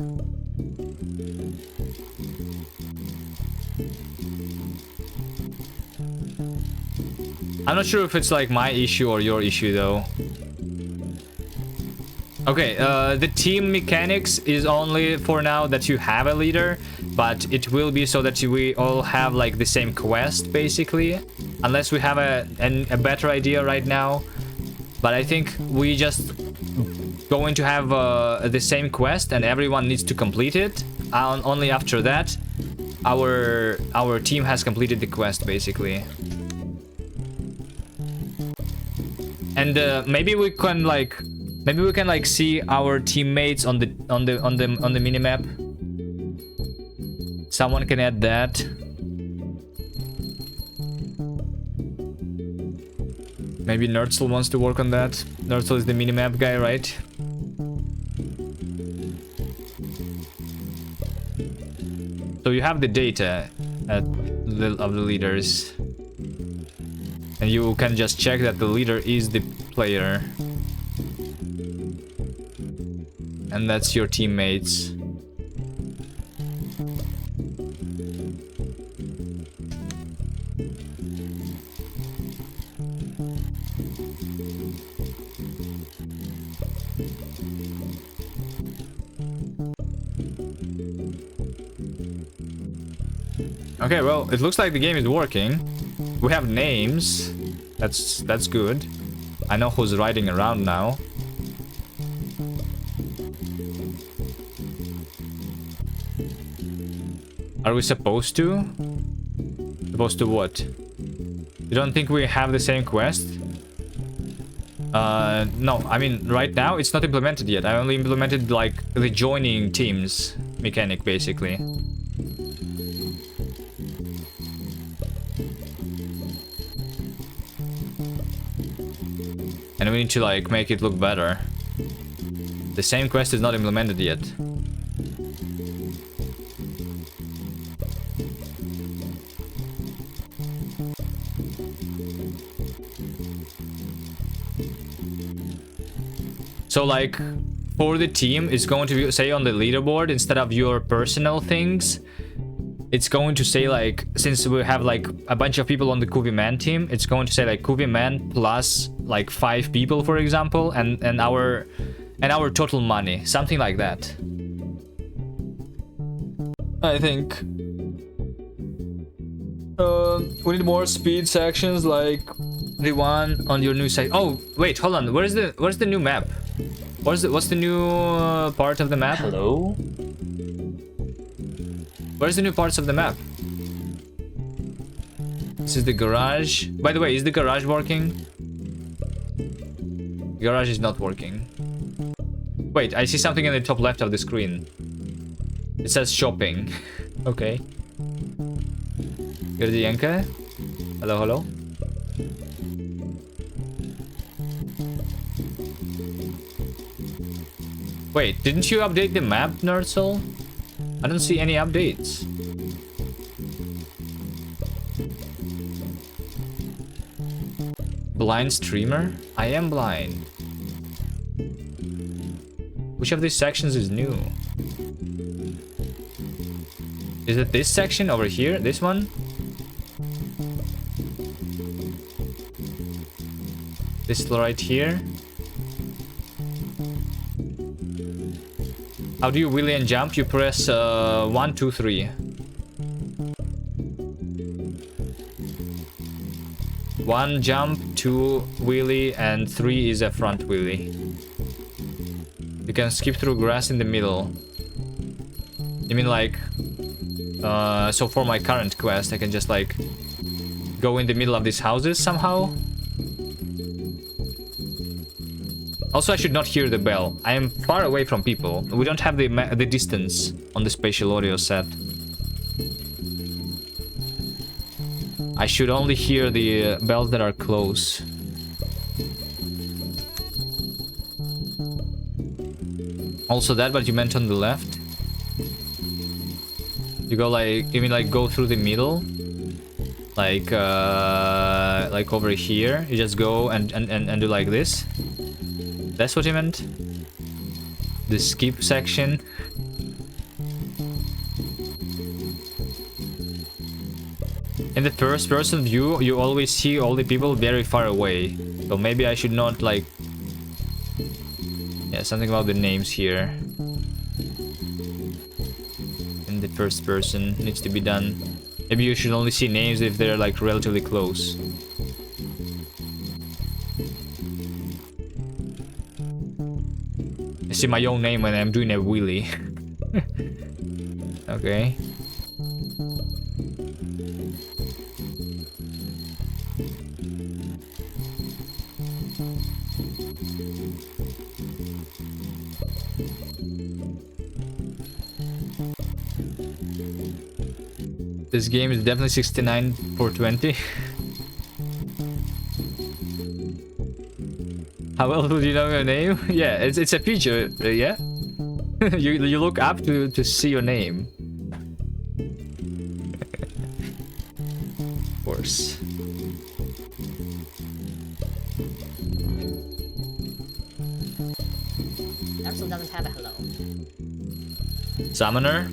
I'm not sure if it's like my issue or your issue though. Okay, the team mechanics is only for now that you have a leader, but it will be so that we all have like the same quest basically, unless we have a better idea right now. But I think we just going to have the same quest and everyone needs to complete it. Only after that, our team has completed the quest basically. And maybe we can like see our teammates on the minimap. Someone can add that. Maybe Nerdzel wants to work on that. Nerdzel is the minimap guy, right? So you have the data of the leaders. And you can just check that the leader is the player. And that's your teammates. Okay, well, it looks like the game is working. We have names. That's good. I know who's riding around now. Are we supposed to? Supposed to what? You don't think we have the same quest? No, I mean, right now it's not implemented yet. I only implemented, like, the joining teams mechanic, basically. And we need to, like, make it look better. The same quest is not implemented yet. So, like, for the team, it's going to be, say, on the leaderboard, instead of your personal things, it's going to say, like, since we have, like, a bunch of people on the Kuvi Man team, it's going to say, like, Kuvi Man plus, like, 5 people, for example, and our total money, something like that. I think. We need more speed sections, like the one on your new site. Oh, wait, hold on. Where's the new map? What's the new part of the map? Hello? Where's the new parts of the map? This is the garage. By the way, is the garage working? The garage is not working. Wait, I see something in the top left of the screen. It says shopping. Okay. Gerdienke? Hello, hello? Wait, didn't you update the map, Nerdsoul? I don't see any updates. Blind streamer? I am blind. Which of these sections is new? Is it this section over here? This one? This right here? How do you wheelie and jump? You press 1, 2, 3. 1 jump, 2 wheelie, and 3 is a front wheelie. You can skip through grass in the middle. You mean like... so for my current quest, I can just like... go in the middle of these houses somehow? Also, I should not hear the bell. I am far away from people. We don't have the distance on the spatial audio set. I should only hear the bells that are close. Also that, but you meant on the left? You go like, you mean like go through the middle? Like over here? You just go and do like this? That's what you meant? The skip section? In the first person view, you always see all the people very far away. So maybe I should not like... Yeah, something about the names here. In the first person needs to be done. Maybe you should only see names if they're like relatively close. I see my own name when I'm doing a wheelie. Okay. This game is definitely 69 for 20. How well do you know your name? Yeah, it's a feature, yeah? you look up to see your name. Of course. Darksoul doesn't have a hello. Summoner?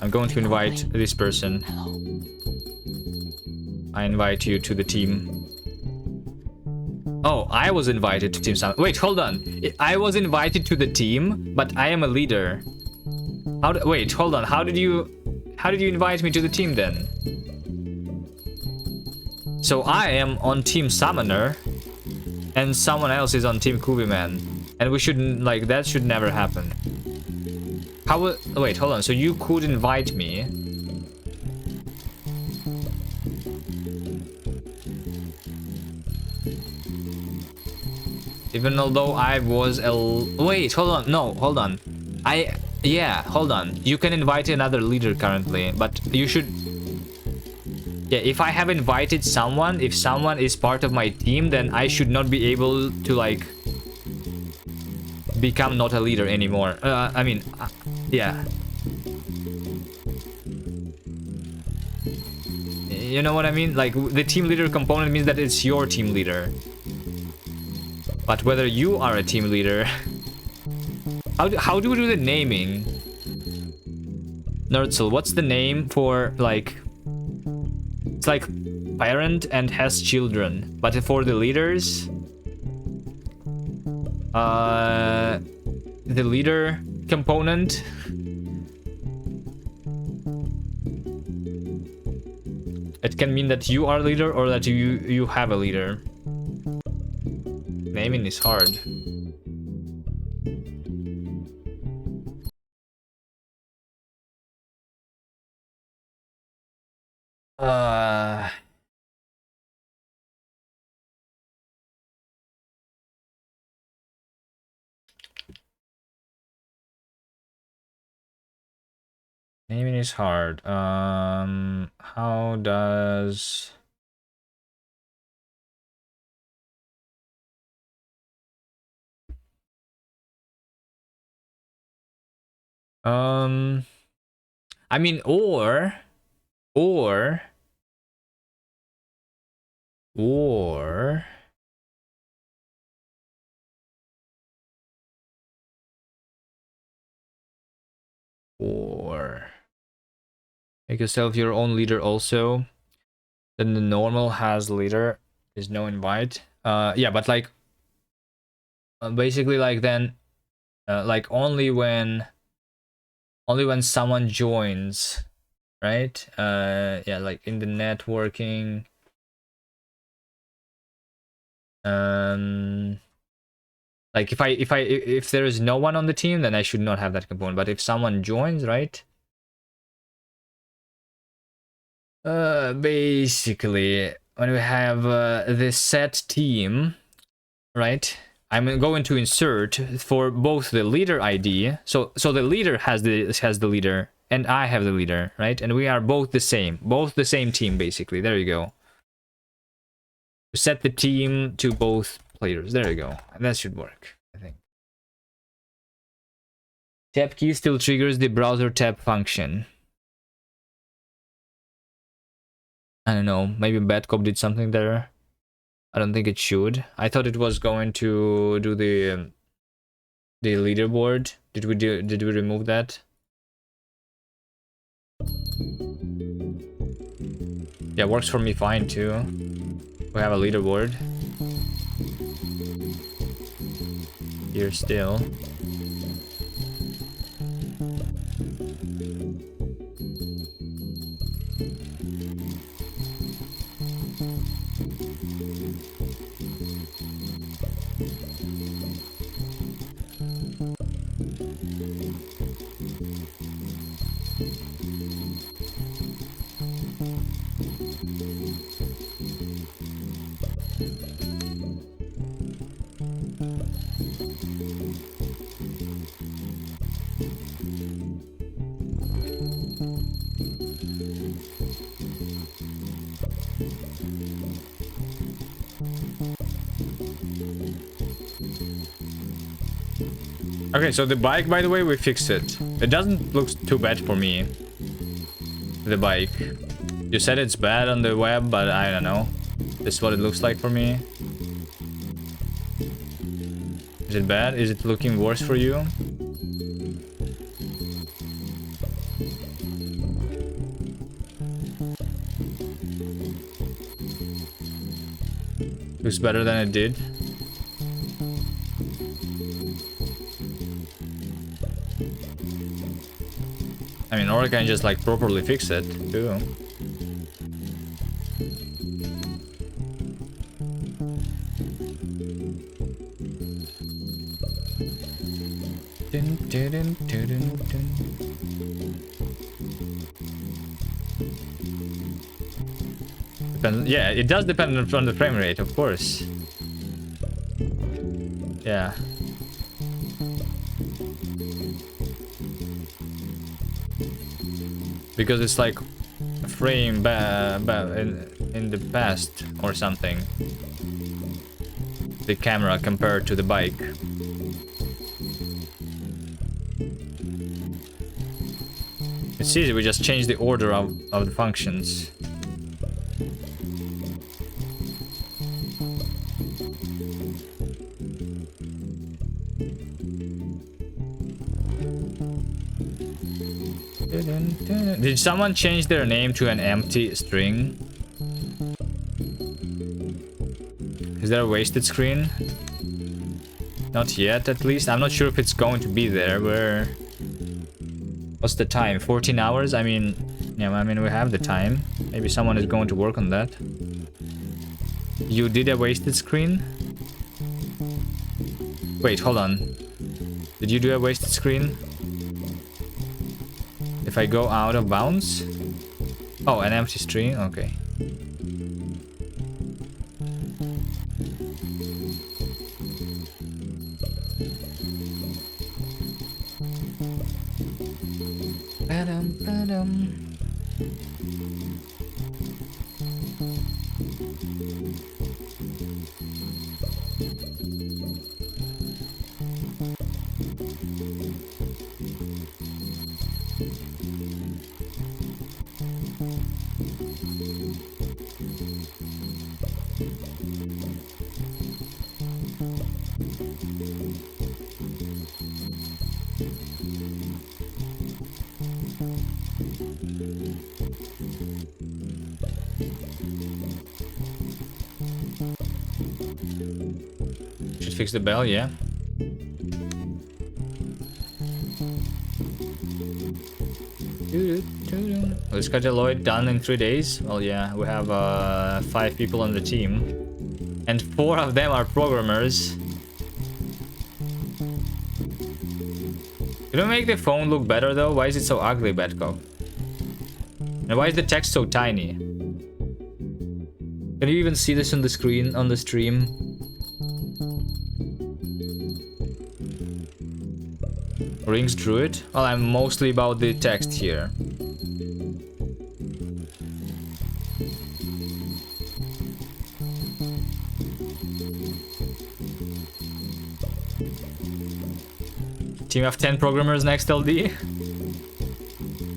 I'm going to invite this person. Hello. I invite you to the team. Oh, I was invited to Team Summit. Wait, hold on. I was invited to the team, but I am a leader. Wait, hold on. How did you invite me to the team then? So I am on Team Summoner, and someone else is on Team Kubiman, and we shouldn't like that. Should never happen. Wait, hold on. So you could invite me, Even although I was a... Wait, hold on. No, hold on. Yeah, hold on. You can invite another leader currently, but you should... Yeah, if I have invited someone, if someone is part of my team, then I should not be able to, like, become not a leader anymore. I mean, yeah. You know what I mean? Like, the team leader component means that it's your team leader. But whether you are a team leader... How do we do the naming? Nerdzel, what's the name for, like... It's like parent and has children. But for the leaders... The leader component... It can mean that you are a leader or that you have a leader. Naming is hard. Naming is hard. How does... I mean, or make yourself your own leader also. Then the normal has leader. There's no invite. Yeah, but like basically like then like only when someone joins, right? Yeah, like in the networking. Like if there is no one on the team, then I should not have that component. But if someone joins, right? Basically, when we have this set team, right? I'm going to insert for both the leader ID. So the leader has the leader, and I have the leader, right? And we are both the same team, basically. There you go. Set the team to both players. There you go. And that should work, I think. Tab key still triggers the browser tab function. I don't know. Maybe Bad Cop did something there. I don't think it should. I thought it was going to do the leaderboard. Did we remove that? Yeah, works for me fine too. We have a leaderboard here still. Okay, so the bike, by the way, we fixed it. It doesn't look too bad for me. The bike. You said it's bad on the web, but I don't know. This is what it looks like for me. Is it bad? Is it looking worse for you? Looks better than it did. I mean, or I can just like properly fix it too. depends. Yeah, it does depend on the frame rate, of course. Yeah. Because it's like a frame in the past or something. The camera compared to the bike. It's easy, we just change the order of the functions. Did someone change their name to an empty string? Is there a wasted screen? Not yet, at least. I'm not sure if it's going to be there. What's the time? 14 hours? I mean, yeah, I mean, we have the time. Maybe someone is going to work on that. You did a wasted screen? Wait, hold on. Did you do a wasted screen? If I go out of bounds? Oh, an empty string? Okay. Should fix the bell, yeah. Let's get Lloyd done in 3 days. Well, yeah, we have 5 people on the team, and 4 of them are programmers. Can we make the phone look better though? Why is it so ugly, Badcop? And why is the text so tiny? Can you even see this on the screen, on the stream? Rings Druid? Well, I'm mostly about the text here. Team of 10 programmers next LD?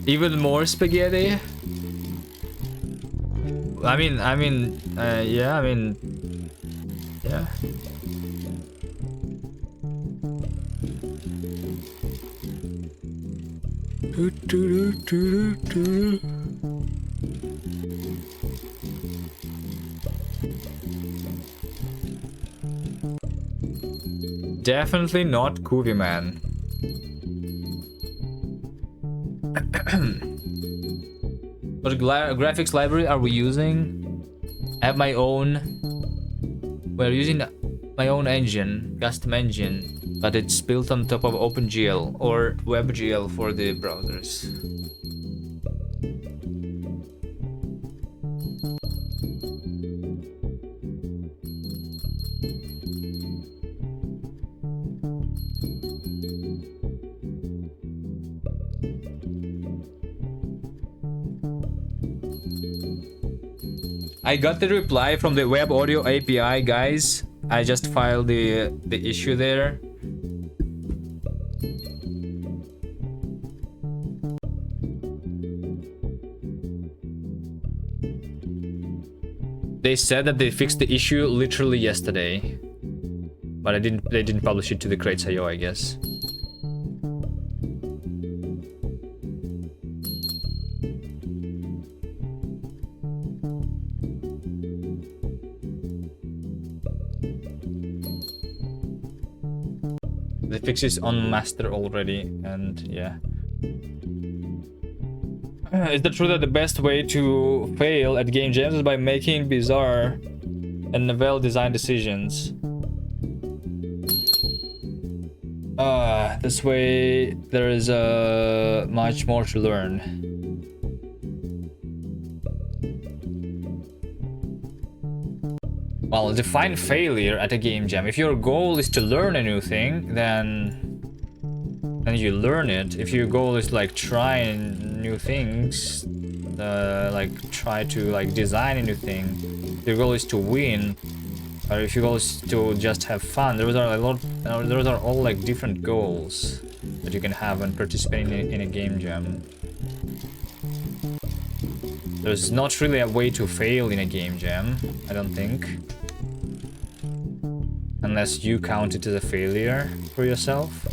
Even more spaghetti? Yeah, yeah. Definitely not Koovy Man. What graphics library are we using? I have my own. We're using my own engine, custom engine, but it's built on top of OpenGL or WebGL for the browsers. I got the reply from the Web Audio API guys. I just filed the issue there. They said that they fixed the issue literally yesterday, but they didn't publish it to the crates.io, I guess. The fix is on master already, and yeah. Is it true that the best way to fail at game jams is by making bizarre and well-designed decisions? This way there is much more to learn. Well, define failure at a game jam. If your goal is to learn a new thing, then you learn it. If your goal is like try new things, like try to like design a new thing, your goal is to win, or if your goal is to just have fun, those are a lot. Those are all like different goals that you can have when participating in a game jam. There's not really a way to fail in a game jam, I don't think. Unless you count it as a failure for yourself.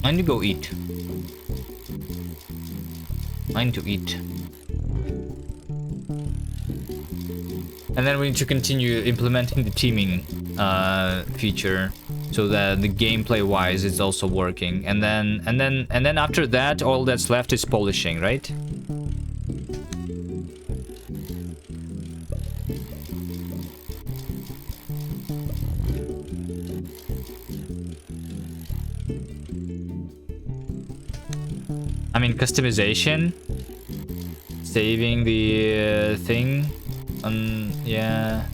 I need to go eat. I need to eat. And then we need to continue implementing the teaming feature so that the gameplay wise it's also working. And then after that all that's left is polishing, right? I mean, customization, saving the thing, yeah.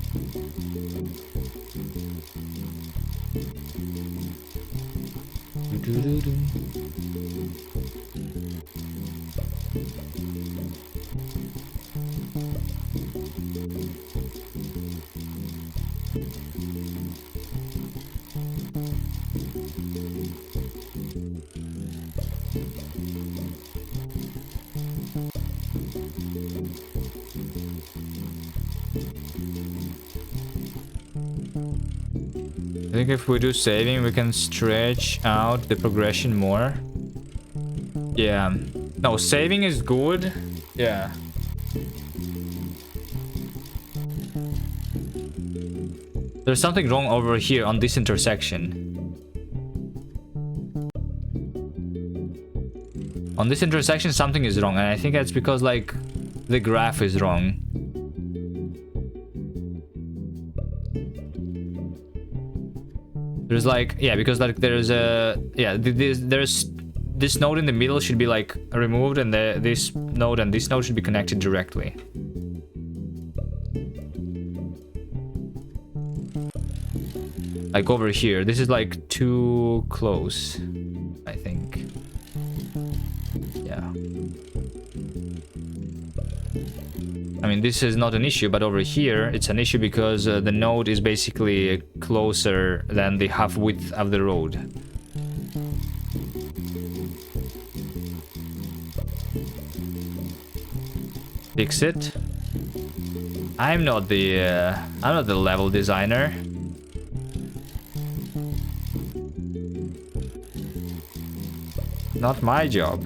I think if we do saving, we can stretch out the progression more. Yeah. No, saving is good. Yeah. There's something wrong over here on this intersection. On this intersection, something is wrong, and I think that's because, like, the graph is wrong. There's like, yeah, because like there's a, yeah, there's this node in the middle should be like removed, and this node and this node should be connected directly. Like over here, this is like too close, I think. Yeah. I mean, this is not an issue, but over here it's an issue because the node is basically closer than the half width of the road. Fix it. I'm not the level designer. Not my job.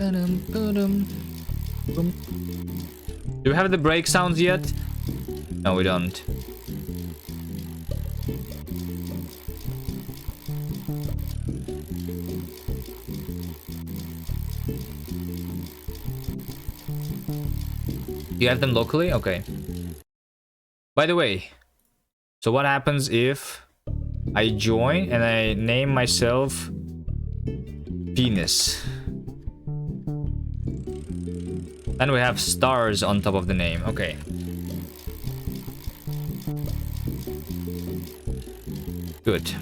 Do we have the break sounds yet? No, we don't. Do you have them locally? Okay. By the way, so what happens if I join and I name myself Penis? Then we have stars on top of the name. Okay. Good.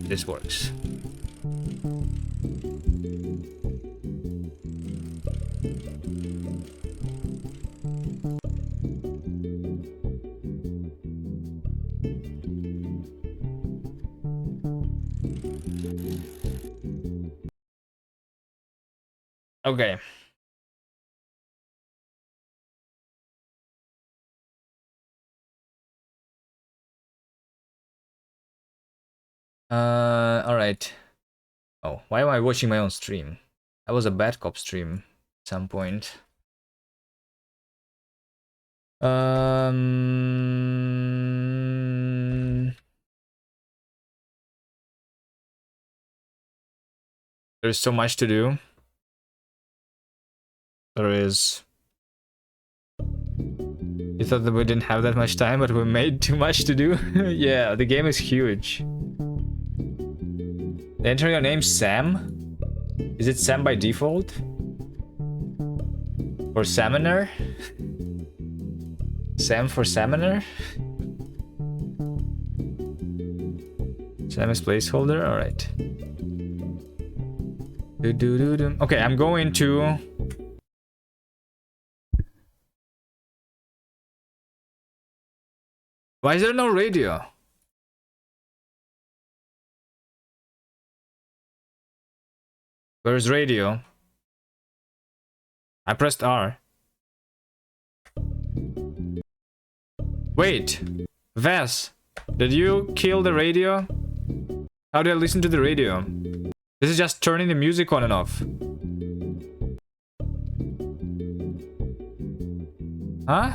This works. Okay. All right. Oh, why am I watching my own stream? That was a bad cop stream at some point. There's so much to do. There is. You thought that we didn't have that much time, but we made too much to do? Yeah, the game is huge. Entering your name Sam? Is it Sam by default? Or Salmoner? Sam for Salmoner? Sam is placeholder? Alright. Okay, I'm going to... Why is there no radio? Where's radio? I pressed R. Wait, Vas, did you kill the radio? How do I listen to the radio? This is just turning the music on and off. Huh?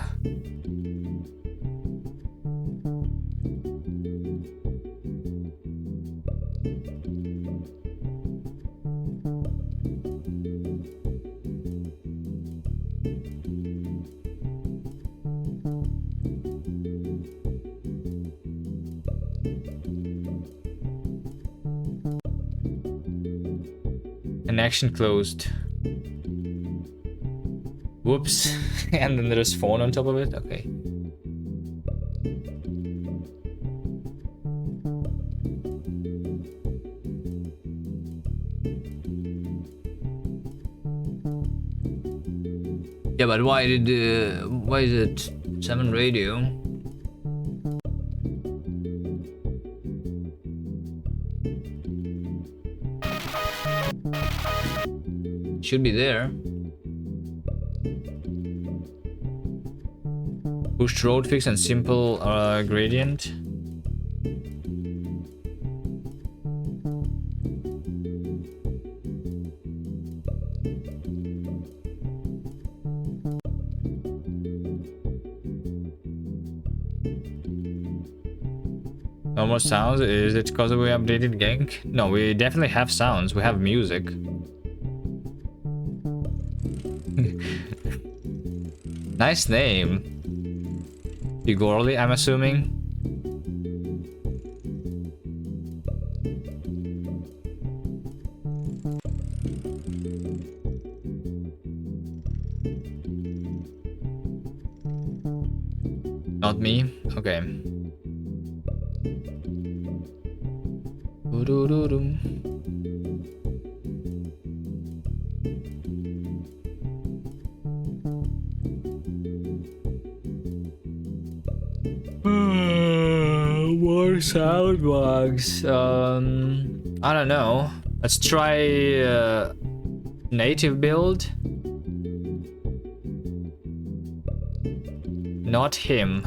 Connection closed. Whoops. And then there's phone on top of it. Okay. Yeah, but why is it 7 radio? Should be there. Push road fix and simple gradient. No more sounds? Is it because we updated Gank? No, we definitely have sounds. We have music. Nice name. Igorly, I'm assuming. Not me? Okay. More sound bugs. I don't know. Let's try native build. Not him.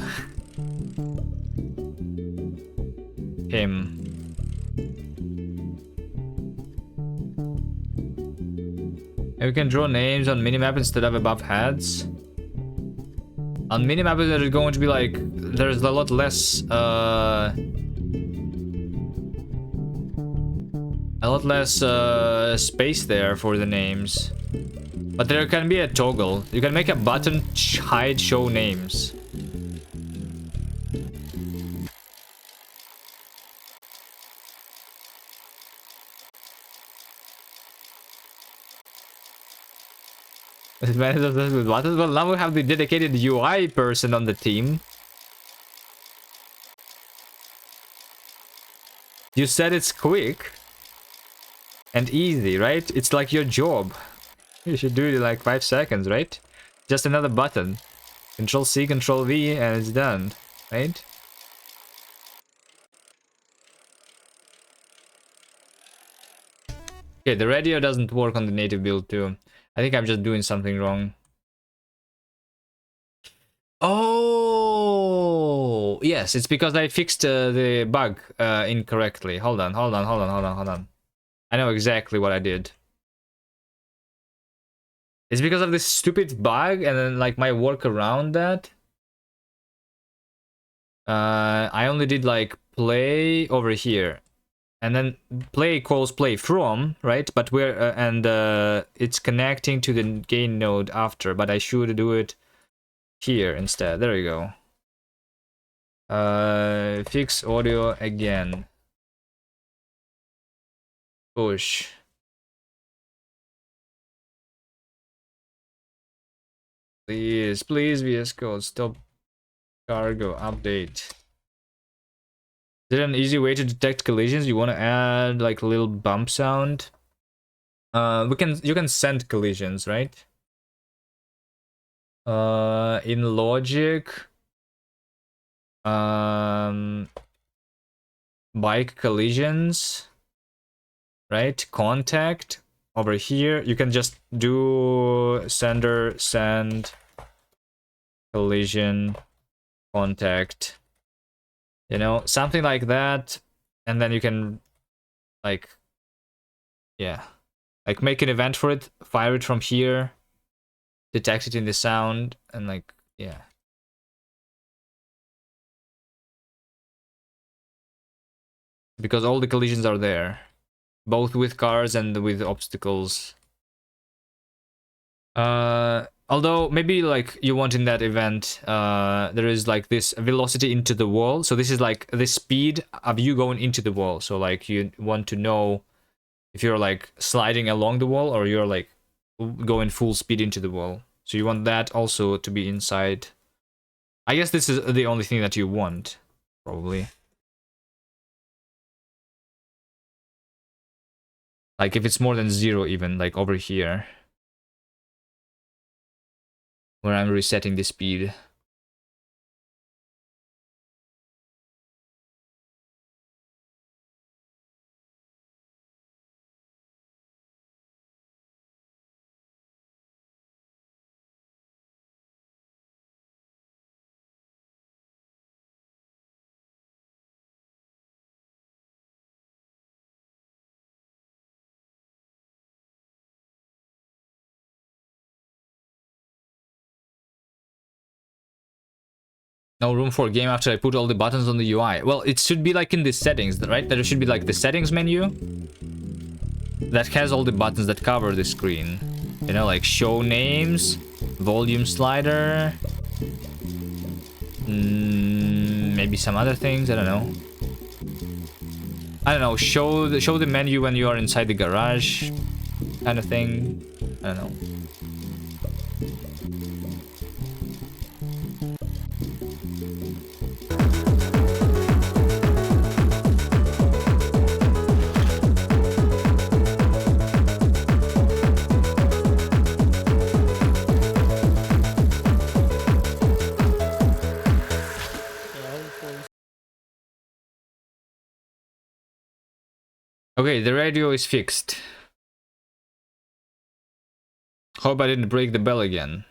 Him. And we can draw names on minimap instead of above heads. On minimap, there's going to be like, there's a lot less, space there for the names. But there can be a toggle. You can make a button hide show names. Advantage of this with buttons. Well, now we have the dedicated UI person on the team. You said it's quick and easy, right? It's like your job. You should do it in like 5 seconds, right? Just another button. Control C, Control V, and it's done, right? Okay, the radio doesn't work on the native build too. I think I'm just doing something wrong. Oh, yes, it's because I fixed the bug incorrectly. Hold on. I know exactly what I did. It's because of this stupid bug and then like my work around that. I only did like play over here. And then play equals play from, right? But we're it's connecting to the gain node after, but I should do it here instead. There you go. Fix audio again. Push. Please, VS Code, stop cargo, update. Is there an easy way to detect collisions? You want to add like a little bump sound? You can send collisions, right? In logic, bike collisions, right? Contact over here. You can just do sender, send, collision, contact, you know, something like that. And then you can like, yeah, like make an event for it, fire it from here, detect it in the sound, and like, yeah. Because all the collisions are there, both with cars and with obstacles. Although maybe like you want in that event, there is like this velocity into the wall. So this is like the speed of you going into the wall. So like you want to know if you're like sliding along the wall or you're like going full speed into the wall. So you want that also to be inside. I guess this is the only thing that you want, probably. Like if it's more than 0 even, like over here. Where I'm resetting the speed. No room for a game after I put all the buttons on the UI. Well, it should be like in the settings, right? There should be like the settings menu that has all the buttons that cover the screen. You know, like show names, volume slider, maybe some other things. I don't know. Show the menu when you are inside the garage, kind of thing. I don't know. Okay, the radio is fixed. Hope I didn't break the bell again.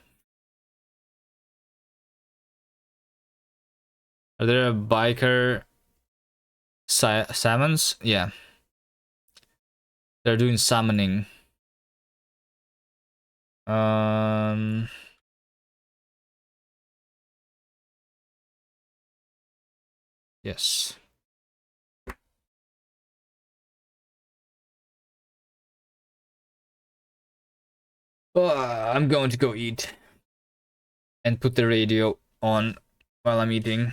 Are there a biker summons? Yeah. They're doing summoning. Um. Yes. I'm going to go eat and put the radio on while I'm eating.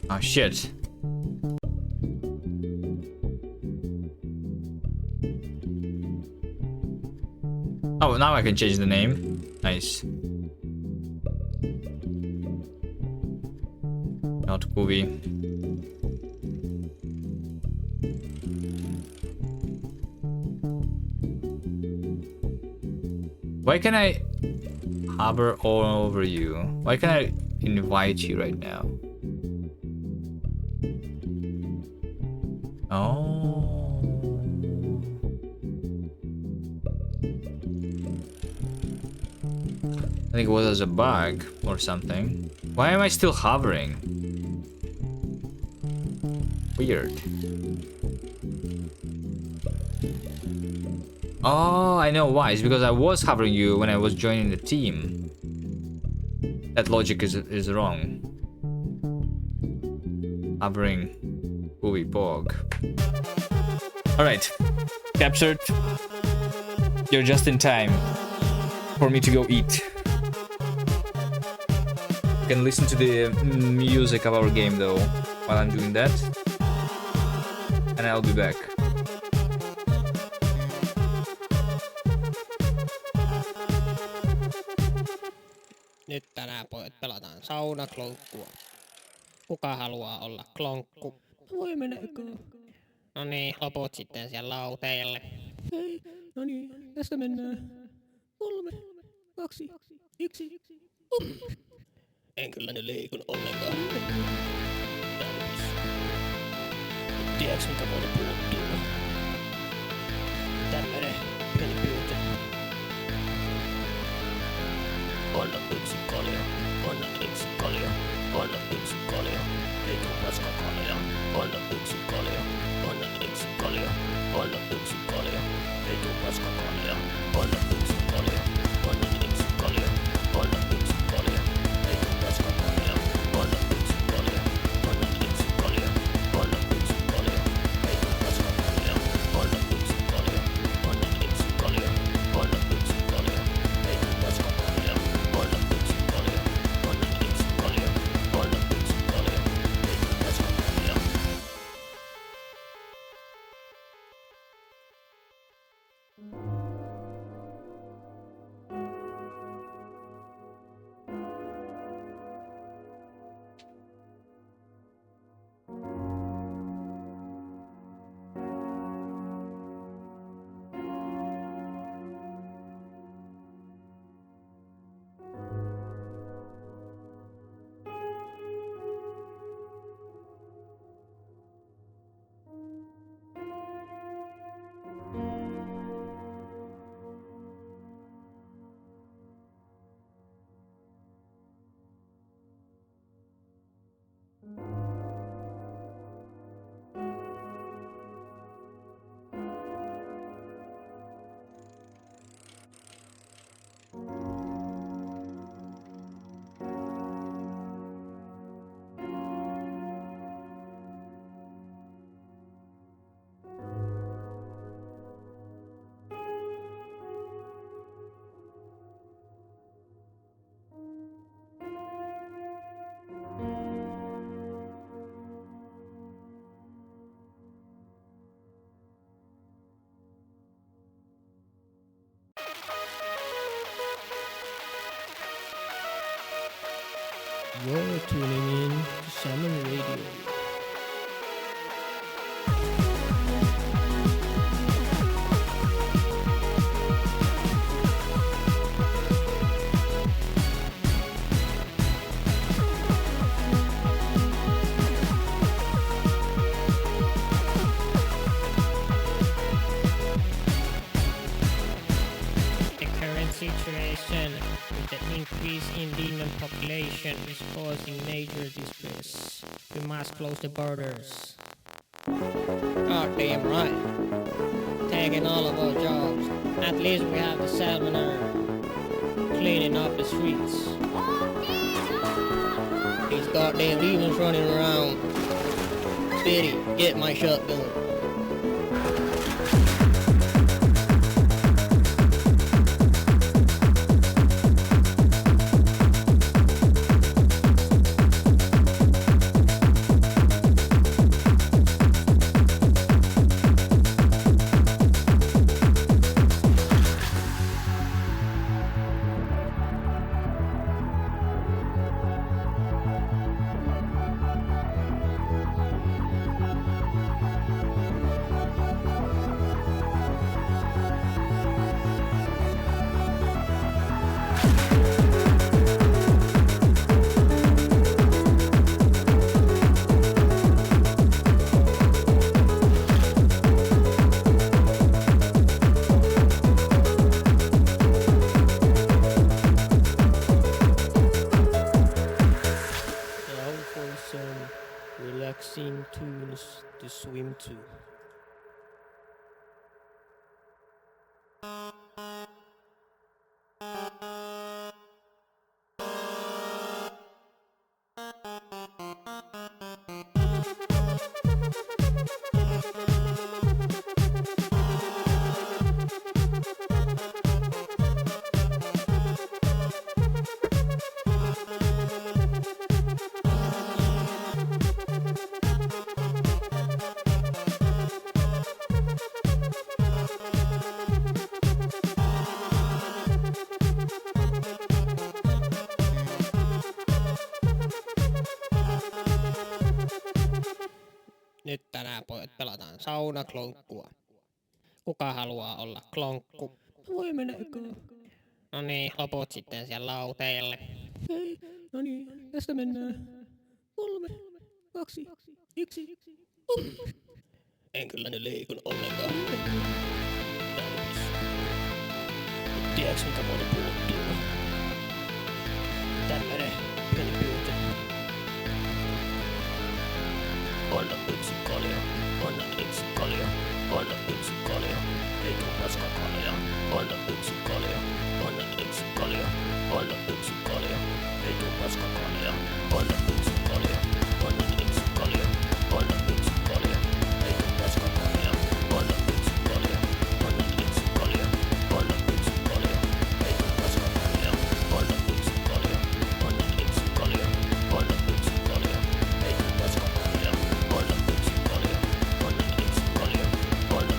Oh shit. Oh, now I can change the name. Nice. Not Kuvi. Why can I hover all over you? Why can I invite you right now? Oh. I think it was as a bug or something. Why am I still hovering? Weird. Oh, I know why. It's because I was hovering you when I was joining the team. That logic is wrong. Hovering. Movie Pog. Alright. Captured. You're just in time for me to go eat. You can listen to the music of our game though while I'm doing that. And I'll be back. Nyt tänään pojat pelataan saunakloukkua. Kuka haluaa olla klonkku? Voi menekö? No niin, loput sitten siellä lauteelle. Hei, no niin, tästä mennään. 3, 2, 1. En kyllä ne liikun ollenkaan. Tiedätkö mikä muuta puuttuu? Tämmönen pieni pyyntö. Anna yksi kalja, anna yksi kalja, anna yksi kalja, ei tuu paska kalja. Anna yksi kalja, anna yksi kalja, anna yksi kalja, ei tuu paska kalja. Anna yksi kalja, anna yksi kalja, anna yksi kalja, ei tuu paska kalja. Anna yksi kalja, anna yksi kalja, anna yksi kalja, ei tuu paska kalja. Anna yksi kalja, anna yksi kalja, anna yksi kalja, ei tuu paska kalja. Anna yksi kalja, anna yksi kalja, anna yksi kalja, ei tuu paska kalja. You're tuning in to Salmon Radio. The current situation with the increase in demon population is causing major distress. We must close the borders. God damn right. Taking all of our jobs. At least we have the salmoner cleaning up the streets. These goddamn demons running around. Steady, get my shotgun. Now for some relaxing tunes to swim to. Nyt tänään pojat pelataan saunaklonkkua. Kuka haluaa olla klonkku? Voi mennäkö? No niin, loput sitten siellä lauteille. Hei, no niin, tästä mennään. 3, 2, 1. En kyllä nyt liikun ollenkaan. Tiedätkö mitä muuta puuttuu? Tämmönen pieni pyyntö. Anna yksi kalja, anna yksi kalja, anna yksi kalja, ei tuu paskakalja. Anna yksi kalja, anna yksi kalja, anna yksi kalja, ei tuu paskakalja. Anna yksi kalja, anna yksi kalja, anna yksi kalja, ei tuu paskakalja. Anna yksi kalja, anna yksi kalja, anna yksi kalja, ei tuu paskakalja. Anna yksi kalja, anna yksi kalja, anna yksi kalja, ei tuu paskakalja. Anna yksi kalja, anna yksi kalja, anna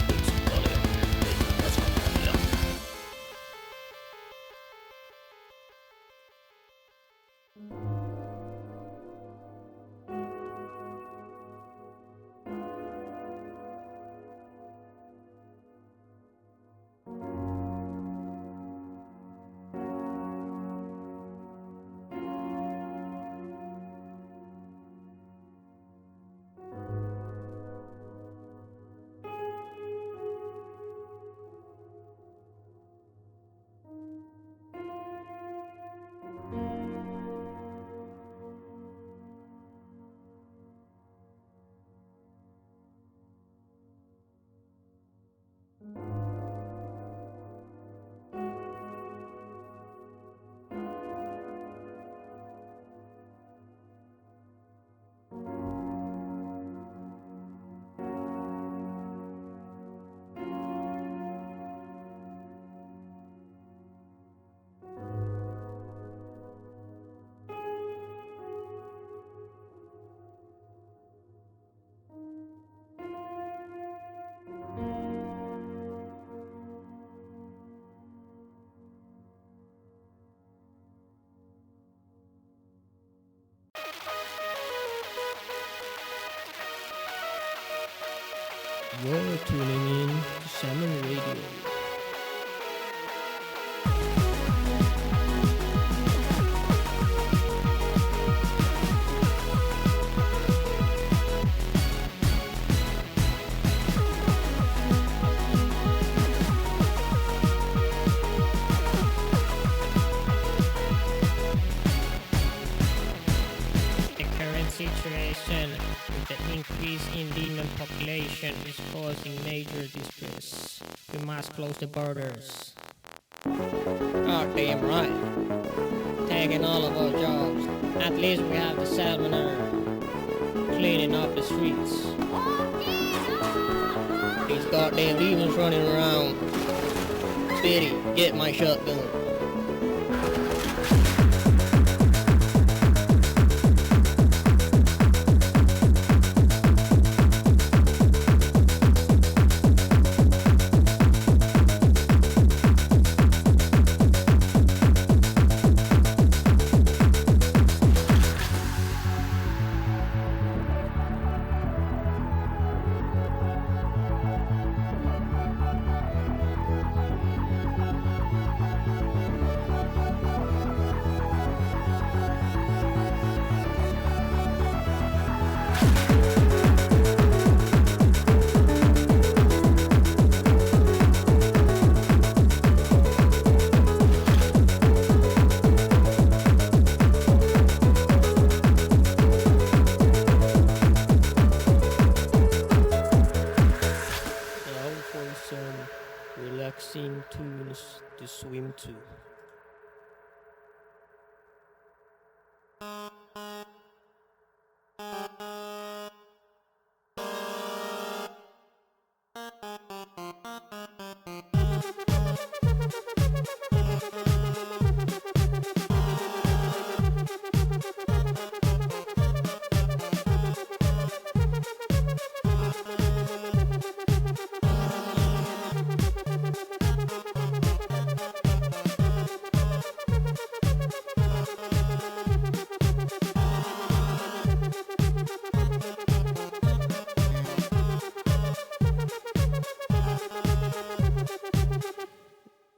You're tuning in to Salmon Radio. The current situation with the increase in demon population is causing major distress. We must close the borders. Oh, damn right. Taking all of our jobs. At least we have the salmoner cleaning up the streets. These goddamn demons running around. Speedy, get my shotgun. Now for some relaxing tunes to swim to.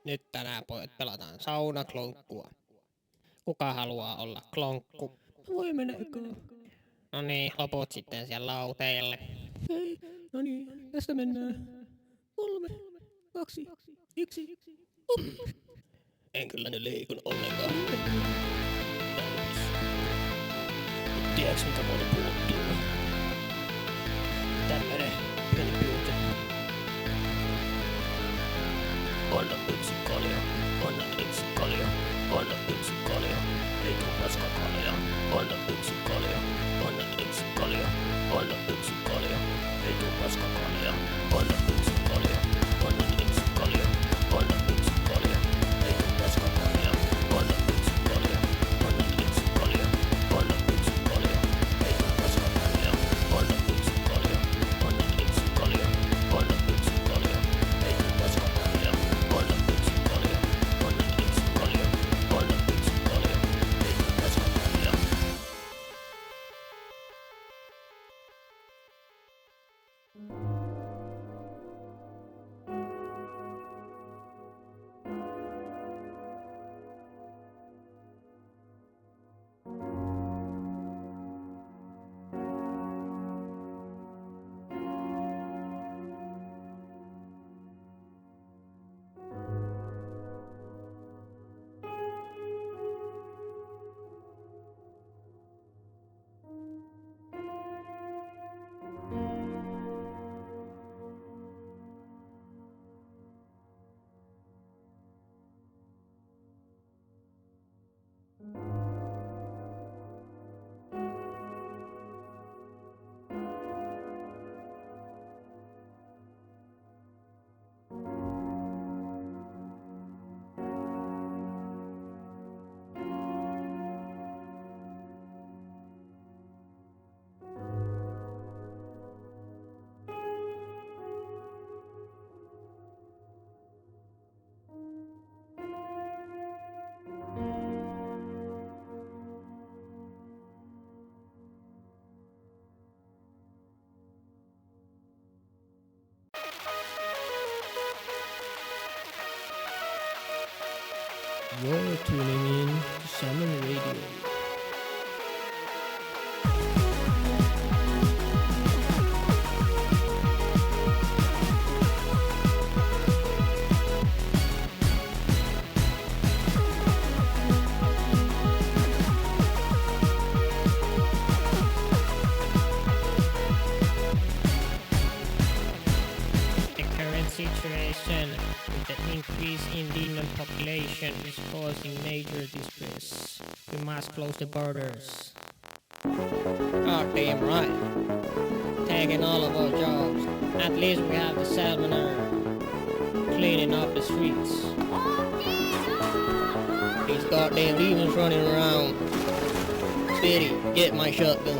Nyt tänään pojat pelataan saunakloukkua. Kuka haluaa olla klonkku? Voi menekö? No niin, loput sitten siellä lauteille. Hei, no niin, tästä mennään. 3, 2, 1. En kyllä nyt liikun ollenkaan. Tiedätkö mitä muuta puuttuu? Tämmönen pieni pyyntö. Anna yksi kalja, anna yksi kalja, anna yksi kalja, ei tuu paskakalja. Anna yksi kalja, anna yksi kalja, anna yksi kalja, ei tuu paskakalja. Anna yksi kalja, anna yksi kalja, anna yksi kalja, ei tuu paskakalja. Anna yksi kalja, anna yksi kalja, anna yksi kalja, ei tuu paskakalja. Anna yksi kalja, anna yksi kalja, anna yksi kalja, ei tuu paskakalja. Anna yksi kalja, anna yksi kalja, anna yksi kalja, ei tuu paskakalja. You're tuning in to Salmon Radio. The current situation with the increase in demon population is causing major distress. We must close the borders. Oh, damn right. Taking all of our jobs. At least we have the salmoner cleaning up the streets. These goddamn demons running around. Speedy, get my shotgun.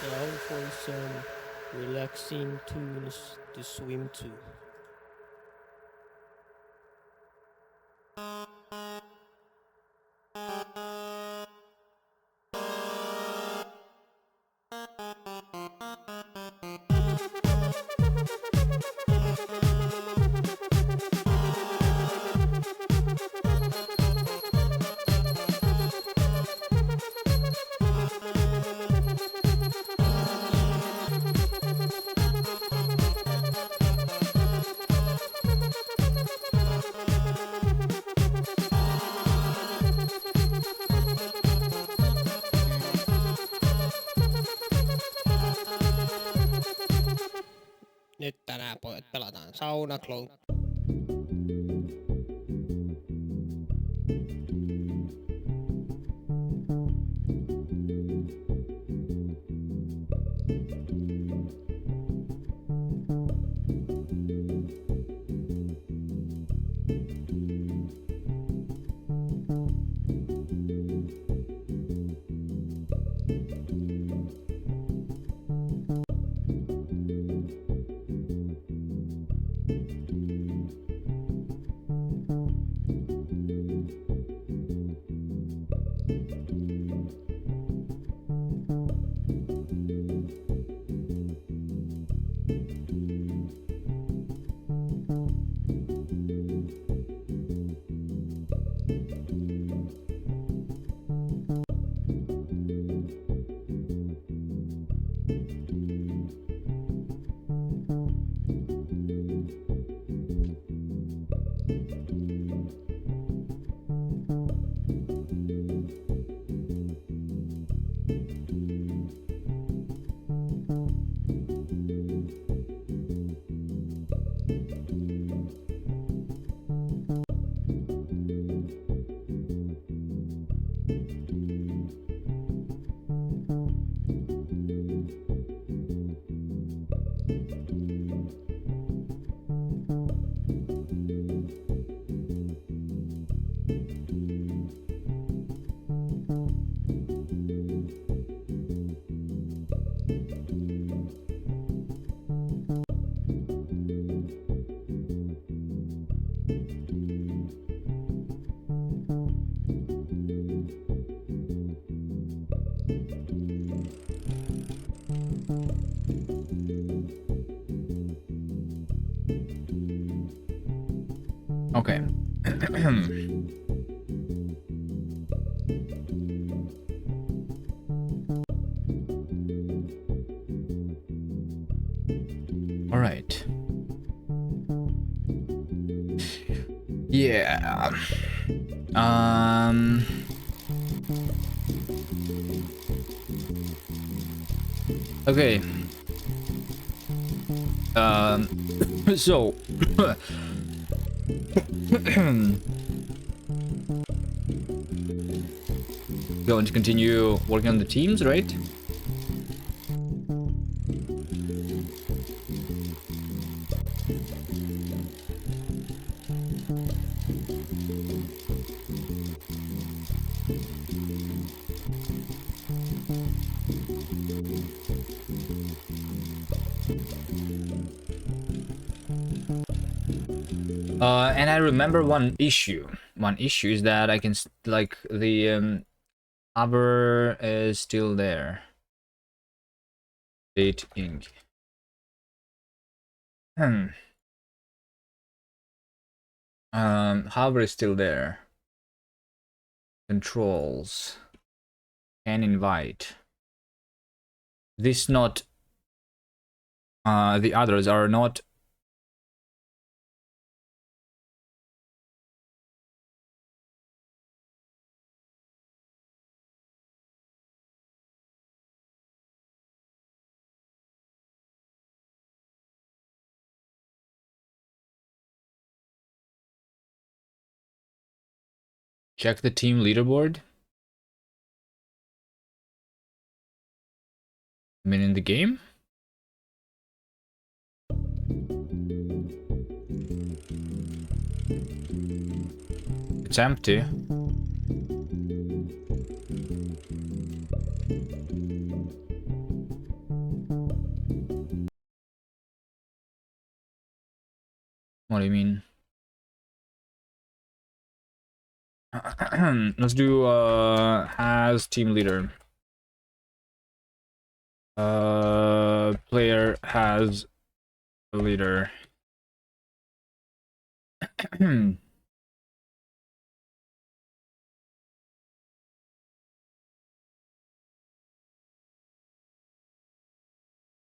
Now for some relaxing tunes to swim to. Nyt tänään pojat pelataan Sauna Clown. Okay. All right. Yeah. Okay. So going to continue working on the teams, right? And I remember one issue. One issue is that I can like the hover is still there. Date ink. Hover is still there. Controls. Can invite. This not. The others are not. Check the team leaderboard. I mean, in the game. It's empty. What do you mean? Let's do has team leader. Player has a leader.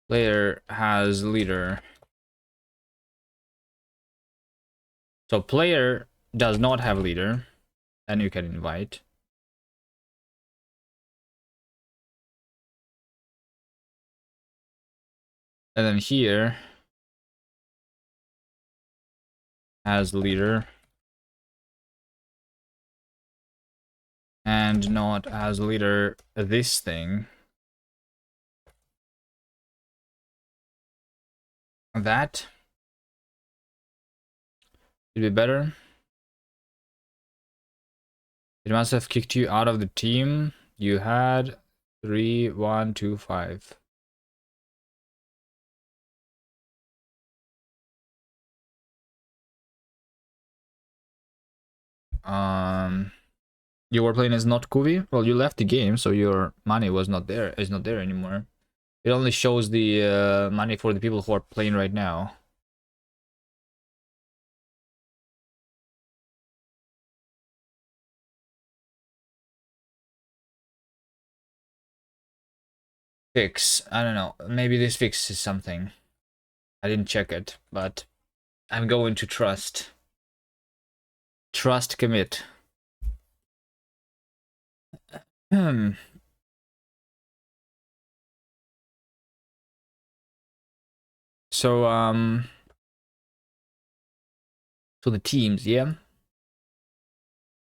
Player has leader. So player does not have leader, and you can invite. And then here has leader. And not as leader this thing. That would be better. It must have kicked you out of the team. You had 3, 1, 2, 5. You were playing as not Kuvi? Well, you left the game, so your money was not there. Is not there anymore. It only shows the money for the people who are playing right now. Fix. I don't know. Maybe this fix is something. I didn't check it, but I'm going to trust. Trust commit. Hmm. So so the teams, yeah.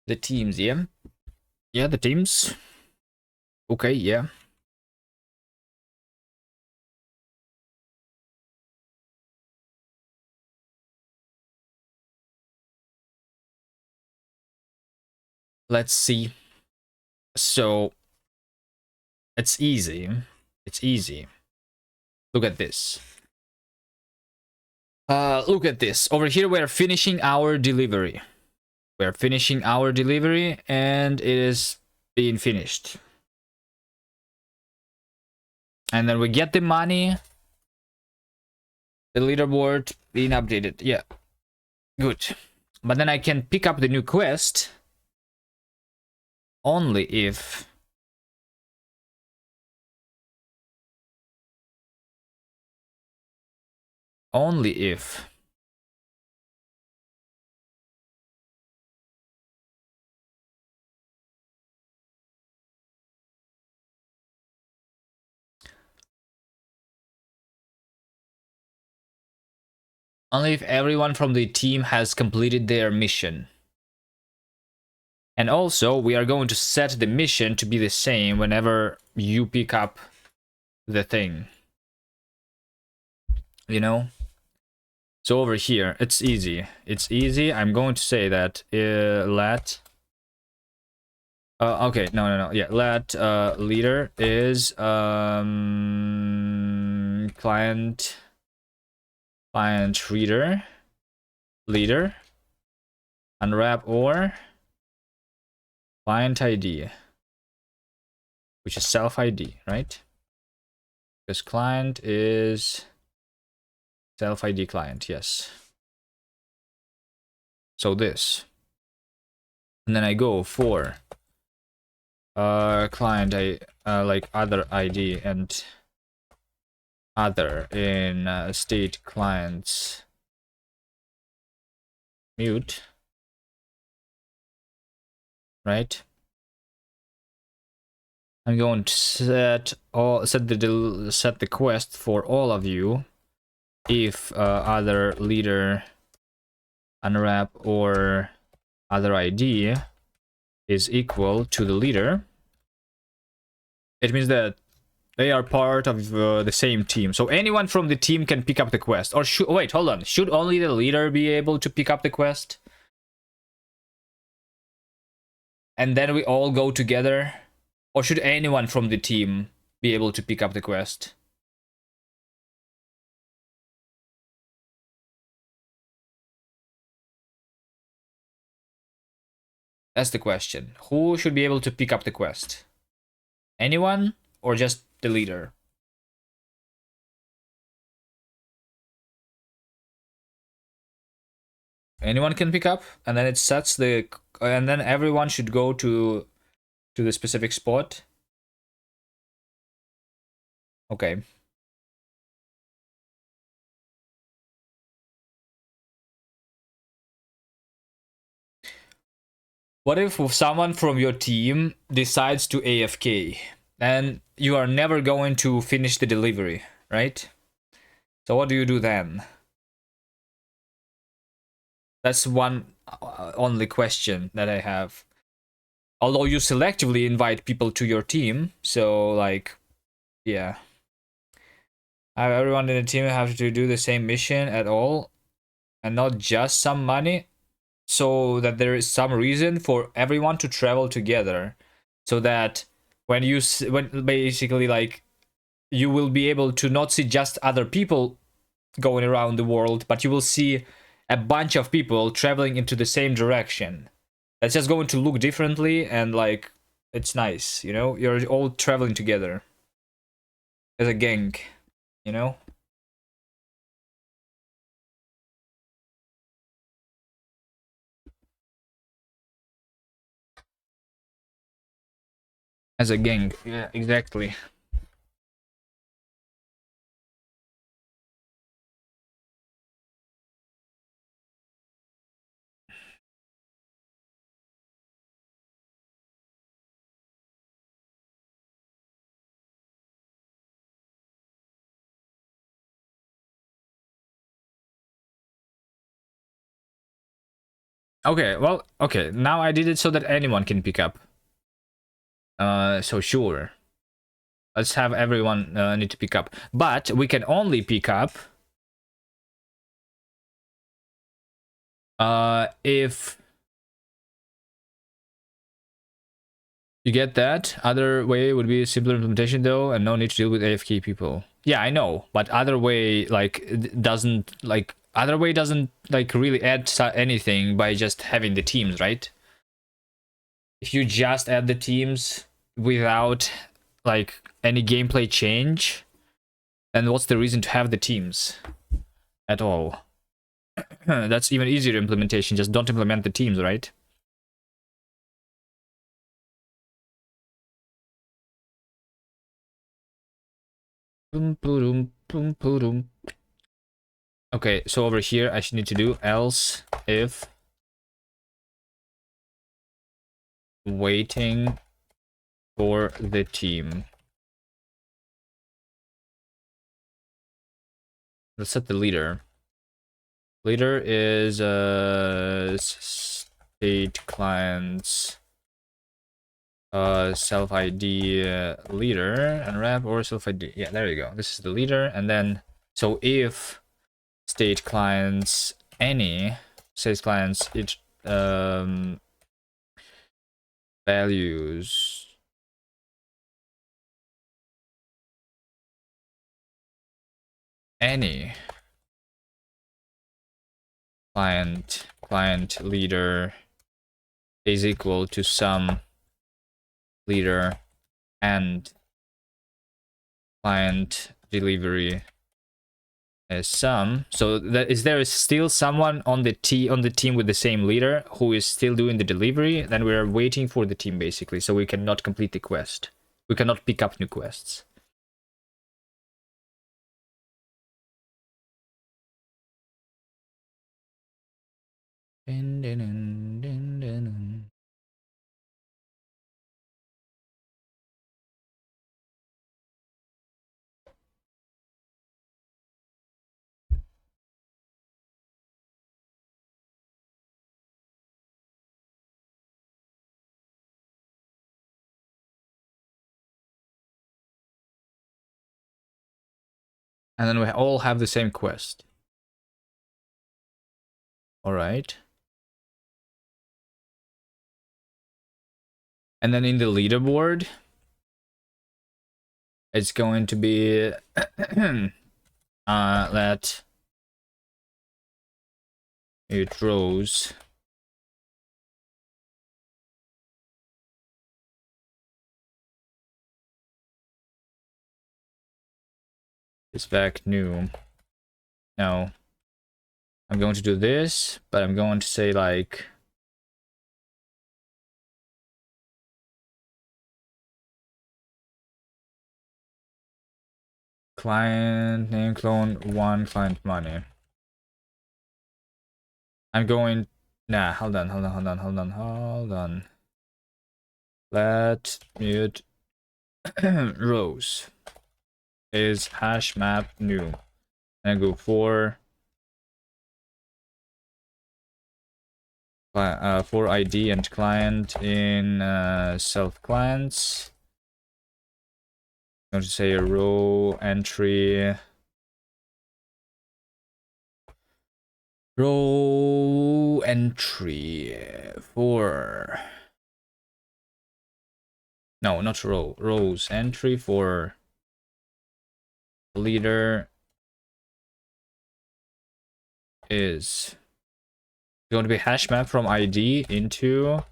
The teams, yeah. Yeah, the teams. Okay, yeah. Let's see. So it's easy. It's easy. Look at this. Look at this. Over here we're finishing our delivery. We're finishing our delivery and it is being finished. And then we get the money. The leaderboard being updated. Yeah. Good. But then I can pick up the new quest only if only if Only if everyone from the team has completed their mission. And also, we are going to set the mission to be the same whenever you pick up the thing. You know? So over here, it's easy. It's easy. I'm going to say that let... okay, no. Yeah, let leader is client reader, leader, unwrap or client ID, which is self ID, right? Because client is self ID client, yes. So this, and then I go for client like other ID and other in state clients mute, right? I'm going to set the quest for all of you if other leader unwrap or other ID is equal to the leader. It means that they are part of the same team. So anyone from the team can pick up the quest. Or wait, hold on. Should only the leader be able to pick up the quest? And then we all go together? Or should anyone from the team be able to pick up the quest? That's the question. Who should be able to pick up the quest? Anyone or just the leader? Anyone can pick up, and then it sets the, and then everyone should go to the specific spot. Okay. What if someone from your team decides to AFK? Then you are never going to finish the delivery, right? So what do you do then? That's one only question that I have. Although you selectively invite people to your team, so like, yeah. Everyone in the team have to do the same mission at all, and not just some money, so that there is some reason for everyone to travel together, so that when basically like you will be able to not see just other people going around the world, but you will see a bunch of people traveling into the same direction. That's just going to look differently, and like it's nice, you know? You're all traveling together as a gang, you know? As a gang, yeah, exactly. Okay, well, okay, now I did it so that anyone can pick up. So sure. Let's have everyone need to pick up. But we can only pick up if you get that. Other way would be a simpler implementation though, and no need to deal with AFK people. Yeah, I know, but other way doesn't like really add anything by just having the teams, right? If you just add the teams without like any gameplay change, then what's the reason to have the teams at all? That's even easier implementation. Just don't implement the teams, right? Okay, so over here I should need to do else if waiting for the team. Let's set the leader. Leader is state clients self ID leader and rep or self ID. Yeah, there you go. This is the leader, and then so if state clients any state clients it values any client leader is equal to some leader and client delivery is some. So that is there is still someone on the team with the same leader who is still doing the delivery, then we are waiting for the team basically, so we cannot complete the quest. We cannot pick up new quests. And then we all have the same quest. All right. And then in the leaderboard, it's going to be let it rows is back new. No, I'm going to do this, but I'm going to say like client name clone 1 client money. I'm going hold on. Let mute rows is hash map new, and go for ID and client in self clients. I'm going to say a row entry for no, not rows entry for leader is going to be hash map from ID into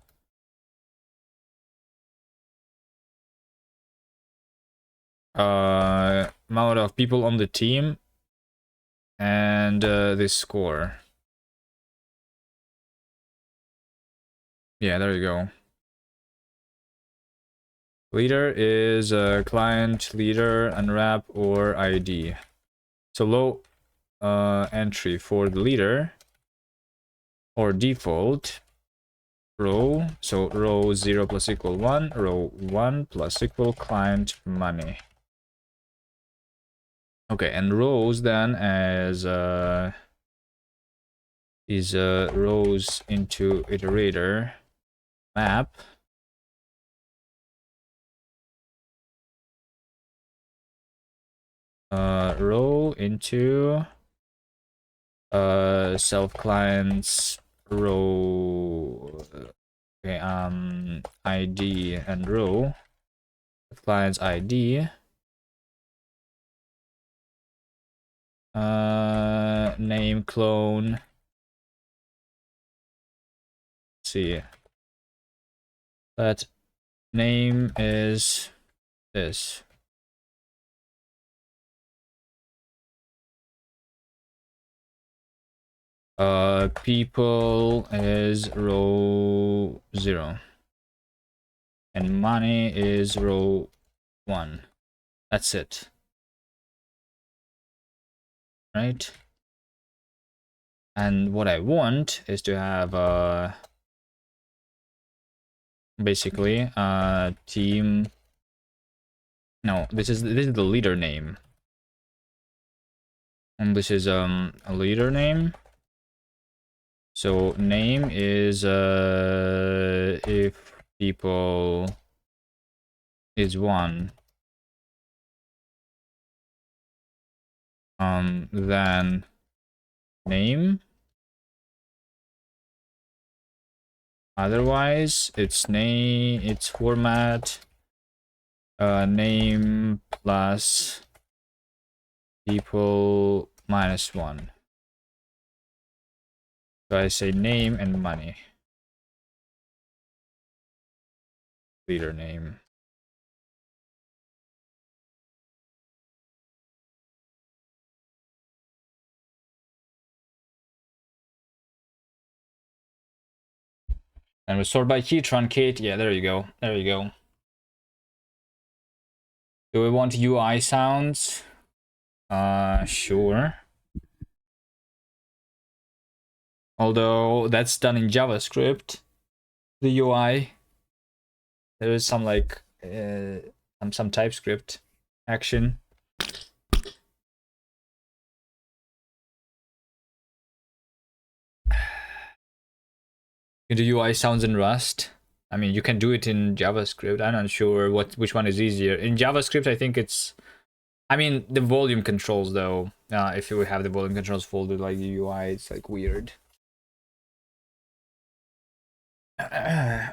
amount of people on the team and this score. Yeah, there you go. Leader is client leader unwrap or ID. So low entry for the leader or default row. So row 0 plus equal 1, row 1 plus equal client money. Okay, and rows then as is rows into iterator map. Row into self clients row. Okay, ID and row client's ID. Name clone. Let's see. That name is this. People is row 0. And money is row 1. That's it. Right? And what I want is to have basically team. No, this is the leader name. And this is a leader name. So name is if people is 1. Then name. Otherwise, it's name, it's format, name plus people minus 1. So I say name and money. Leader name. And we sort by key, truncate. Yeah, there you go. There you go. Do we want UI sounds? Sure. Although that's done in JavaScript, the UI. There is some like some TypeScript action. You do UI sounds in Rust. I mean, you can do it in JavaScript. I'm not sure which one is easier. In JavaScript, I think it's... I mean, the volume controls, though. If you have the volume controls folded like the UI, it's like weird. Yeah,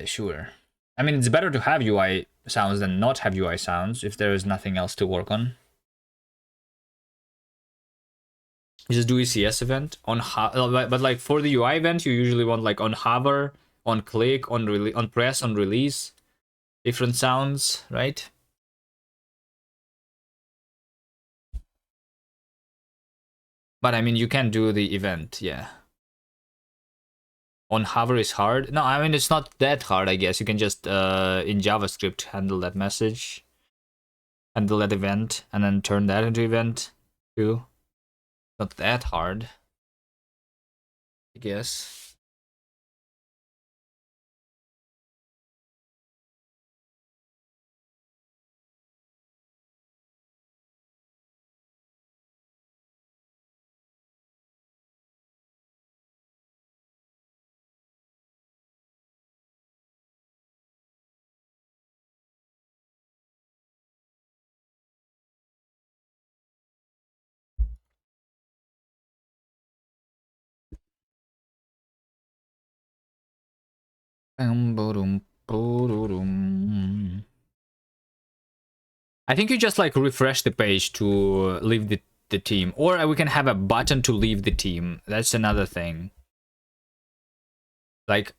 sure. I mean, it's better to have UI sounds than not have UI sounds if there is nothing else to work on. You just do ECS event on but like for the UI event, you usually want like on hover, on click, on press, on release, different sounds, right? But I mean, you can do the event, yeah. On hover is hard. No, I mean, it's not that hard, I guess. You can just in JavaScript handle that message, handle that event, and then turn that into event too. Not that hard, I guess. I think you just like refresh the page to leave the team, or we can have a button to leave the team. That's another thing. Like,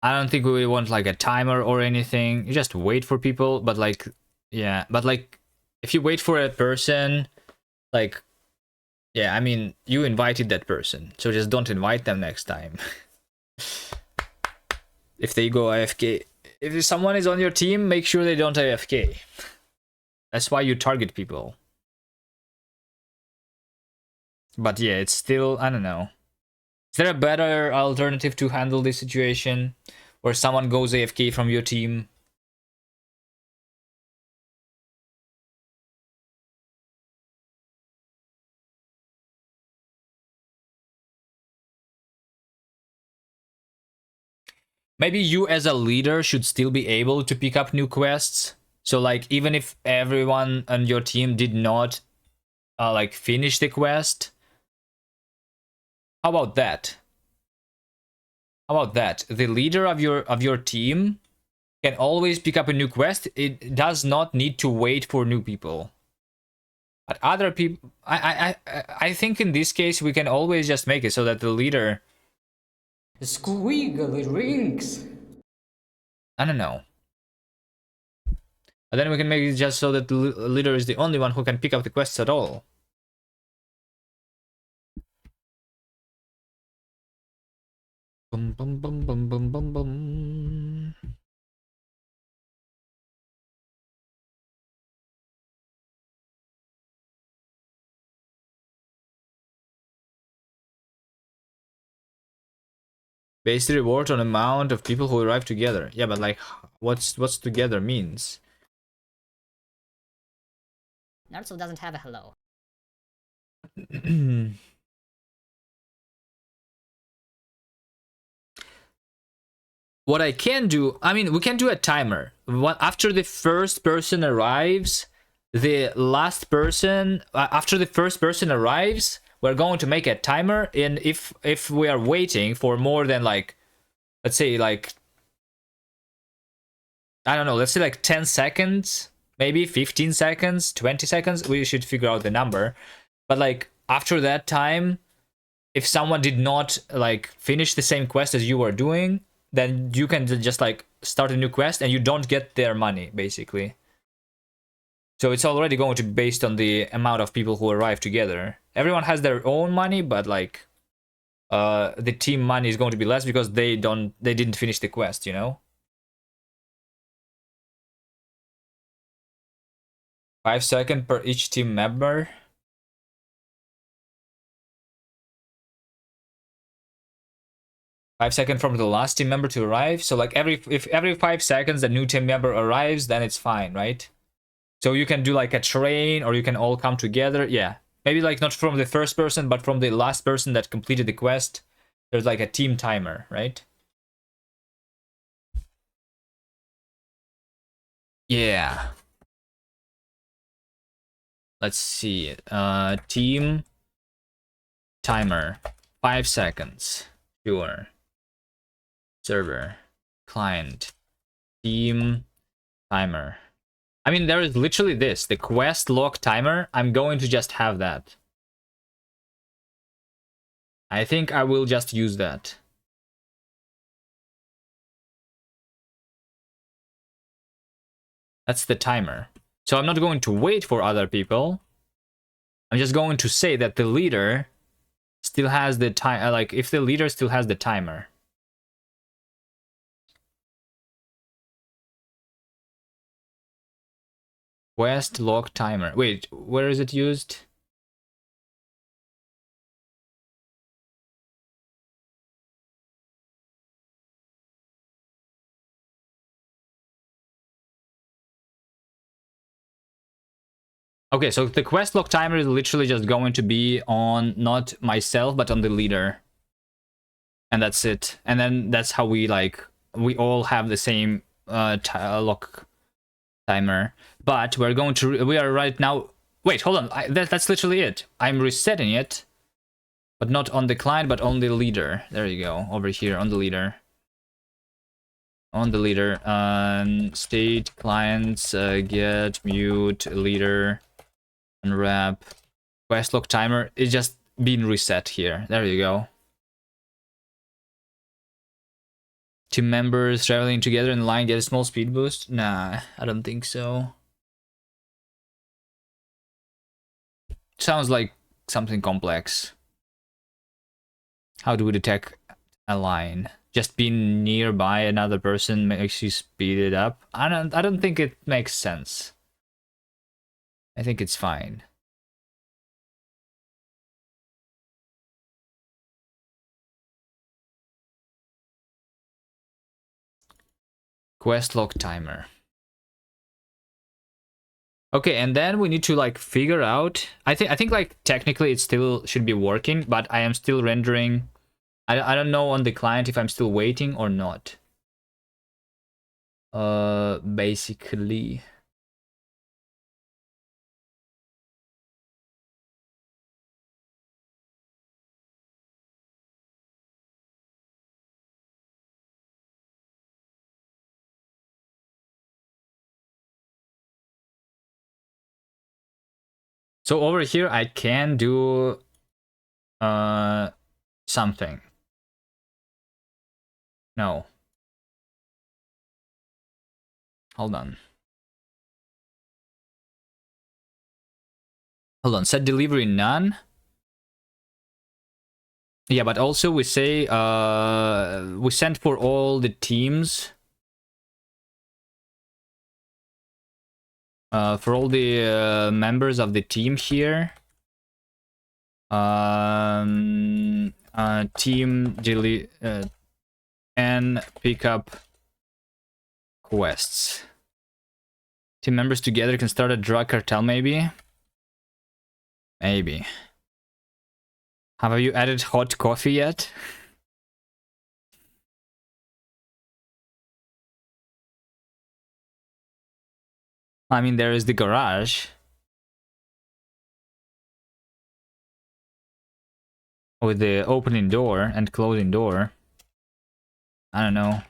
I don't think we want like a timer or anything. You just wait for people, but like, yeah, but like, if you wait for a person, like, yeah, I mean, you invited that person, so just don't invite them next time. If they go AFK, if someone is on your team, make sure they don't AFK. That's why you target people. But yeah, it's still, I don't know. Is there a better alternative to handle this situation where someone goes AFK from your team? Maybe you as a leader should still be able to pick up new quests. So like, even if everyone on your team did not like finish the quest, how about that? How about that? The leader of your team can always pick up a new quest. It does not need to wait for new people. But other people, I think in this case we can always just make it so that the leader, Squiggly rings. I don't know. And then we can make it just so that the leader is the only one who can pick up the quests at all. Bum, bum, bum, bum, bum, bum, bum. Base the reward on amount of people who arrive together. Yeah, but like, what's together means? Naruto doesn't have a hello. what I can do, I mean, we can do a timer. After the first person arrives, the last person, after the first person arrives, we're going to make a timer. And if we are waiting for more than like, let's say like, I don't know, let's say like 10 seconds, maybe 15 seconds, 20 seconds, we should figure out the number. But like after that time, if someone did not like finish the same quest as you were doing, then you can just like start a new quest and you don't get their money basically. So it's already going to be based on the amount of people who arrive together. Everyone has their own money, but like the team money is going to be less because they didn't finish the quest, you know? 5 seconds per each team member. 5 seconds from the last team member to arrive. So like if every 5 seconds a new team member arrives, then it's fine, right? So you can do like a train, or you can all come together. Yeah, maybe like not from the first person, but from the last person that completed the quest. There's like a team timer, right? Yeah. Let's see. Team timer. 5 seconds. Sure. Server. Client. Team timer. I mean, there is literally this. The quest log timer. I'm going to just have that. I think I will just use that. That's the timer. So I'm not going to wait for other people. I'm just going to say that the leader still has the time. Like, if the leader still has the timer. Quest log timer. Wait, where is it used? Okay, so the quest log timer is literally just going to be on not myself, but on the leader. And that's it. And then that's how we we all have the same log timer. But we are right now. Wait, hold on. That's literally it. I'm resetting it, but not on the client, but on the leader. There you go. Over here on the leader. On the leader. State clients get mute leader. Unwrap. Quest log timer is just being reset here. There you go. Team members traveling together in line get a small speed boost? Nah, I don't think so. Sounds like something complex. How do we detect a line? Just being nearby another person makes you speed it up? I don't think it makes sense. I think it's fine. Quest log timer. Okay, and then we need to like figure out. I think like technically it still should be working, but I am still rendering. I don't know on the client if I'm still waiting or not. Basically. So over here I can do something. No. Hold on. Hold on, set delivery none. Yeah, but also we say we send for all the teams. For all the members of the team here. Team delete and pick up quests. Team members together can start a drug cartel, maybe? Maybe. Have you added hot coffee yet? I mean, there is the garage. With the opening door and closing door. I don't know.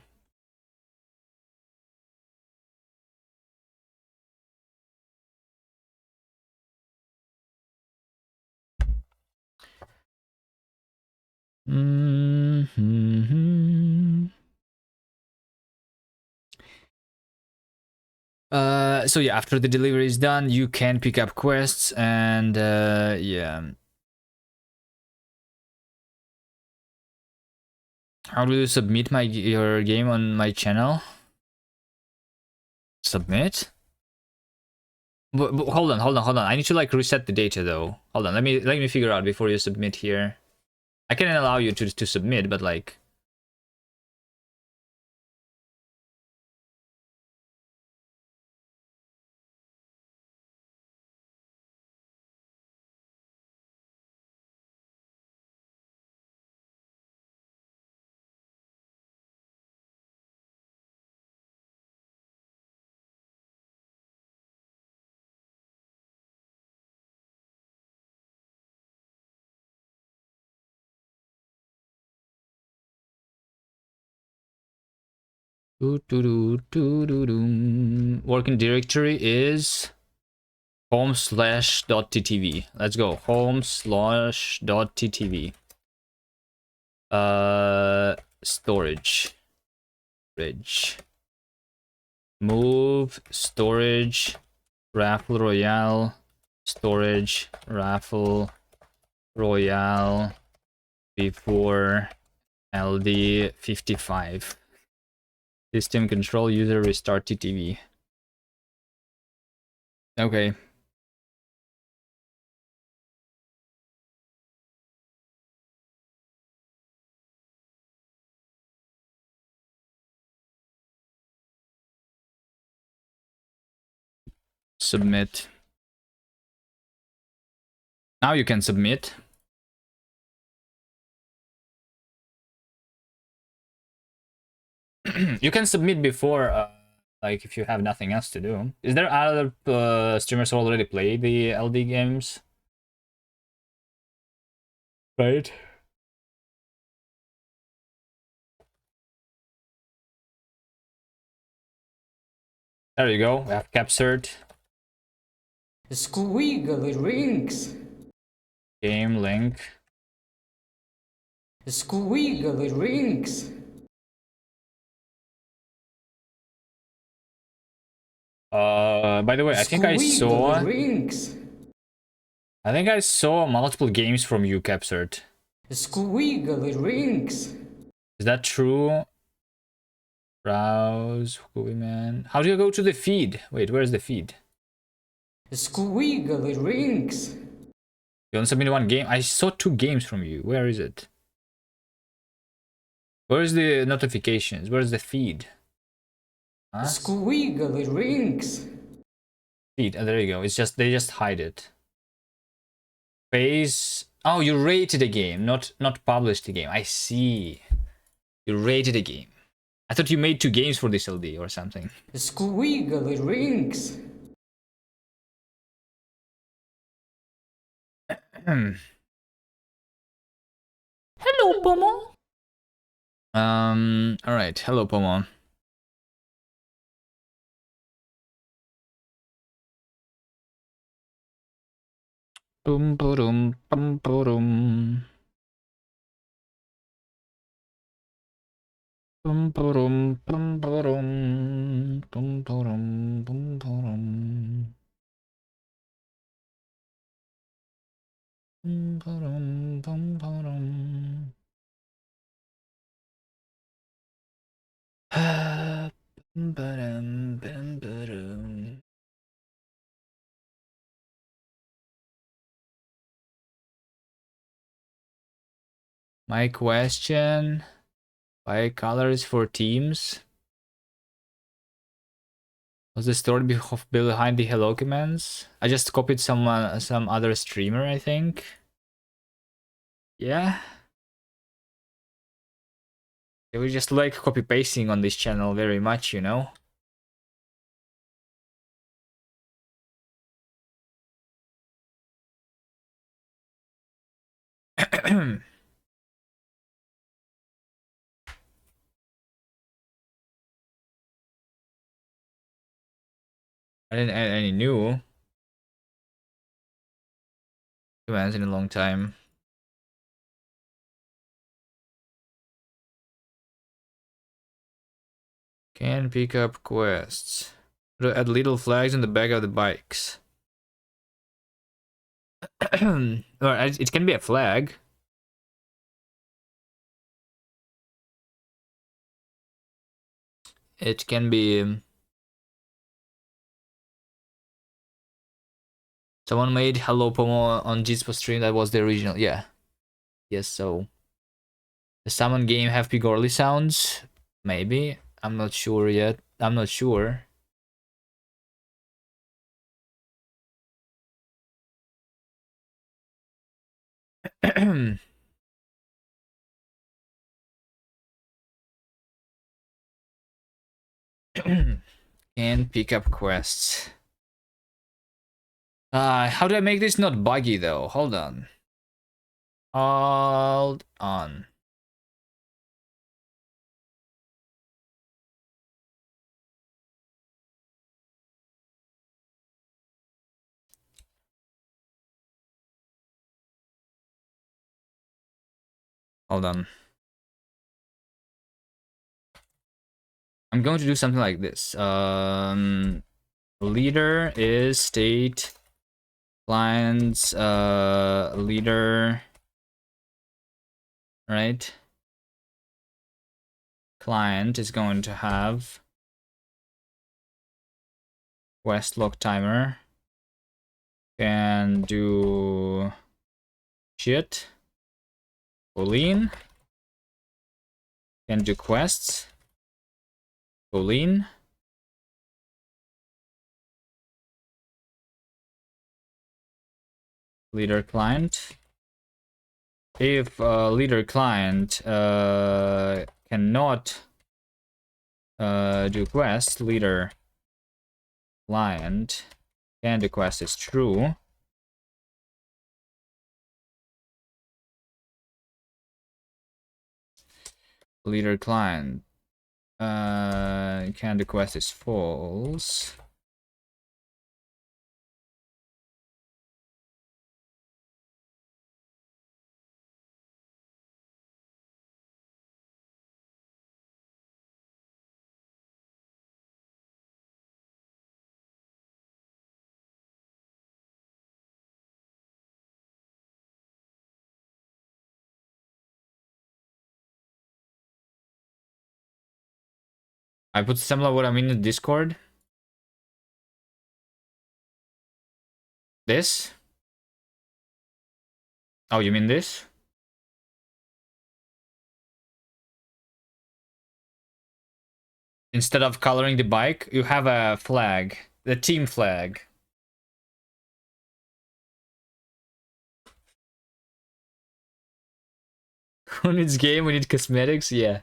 Mm-hmm. So yeah, after the delivery is done, you can pick up quests and yeah. How do you submit your game on my channel? Submit? But hold on. I need to like reset the data though. Hold on, let me figure out before you submit here. I can allow you to submit, but like. Working directory is home/.ttv. Let's go. home/.ttv. Storage. Bridge. Move storage. Raffle Royale. Storage. Raffle Royale. Before LD55. System control user restart TTV. Okay. Submit. Now you can submit. You can submit before, like if you have nothing else to do. Is there other streamers who already play the LD games? Right. There you go. We have captured. Squiggly rings. Game link. Squiggly rings. By the way, I think I Rings. saw multiple games from you, Capsert. Squiggly rings. Is that true? Browse, man. How do you go to the feed? Wait, where's the feed? Squiggly rings. You only submitted one game. I saw 2 games from you. Where is it? Where's the notifications? Where's the feed? Huh? Squiggly rings. Feed. Oh, there you go. It's just they just hide it. Phase. Oh, you rated a game, not published a game. I see. You rated a game. I thought you made 2 games for this LD or something. Squiggly rings. Hello, Pomo. All right. Hello, Pomo. Boom, boom, boom, boom. Bum bum bum bum bum bum bum bum bum bum bum. My question: why colors for teams? What's the story behind the Hello commands? I just copied some other streamer, I think. Yeah. We just like copy pasting on this channel very much, you know. I didn't add any new commands in a long time. Can pick up quests. Add little flags in the back of the bikes. Or it can be a flag. It can be. Someone made Hello Pomo on Jitspo stream. That was the original. Yeah. Yes. So the summon game have Pigorly sounds. Maybe. I'm not sure yet. I'm not sure. And pick up quests. How do I make this not buggy though? Hold on. Hold on. Hold on. I'm going to do something like this. Leader is state clients leader, right? Client is going to have quest log timer. Can do shit. Boolean. Can do quests. Boolean. Leader client. If leader client cannot do quest, leader client can do quest is true. Leader client can do quest is false. I put similar what I mean in Discord. This? Oh, you mean this? Instead of coloring the bike, you have a flag. The team flag. Who needs game? We need cosmetics? Yeah.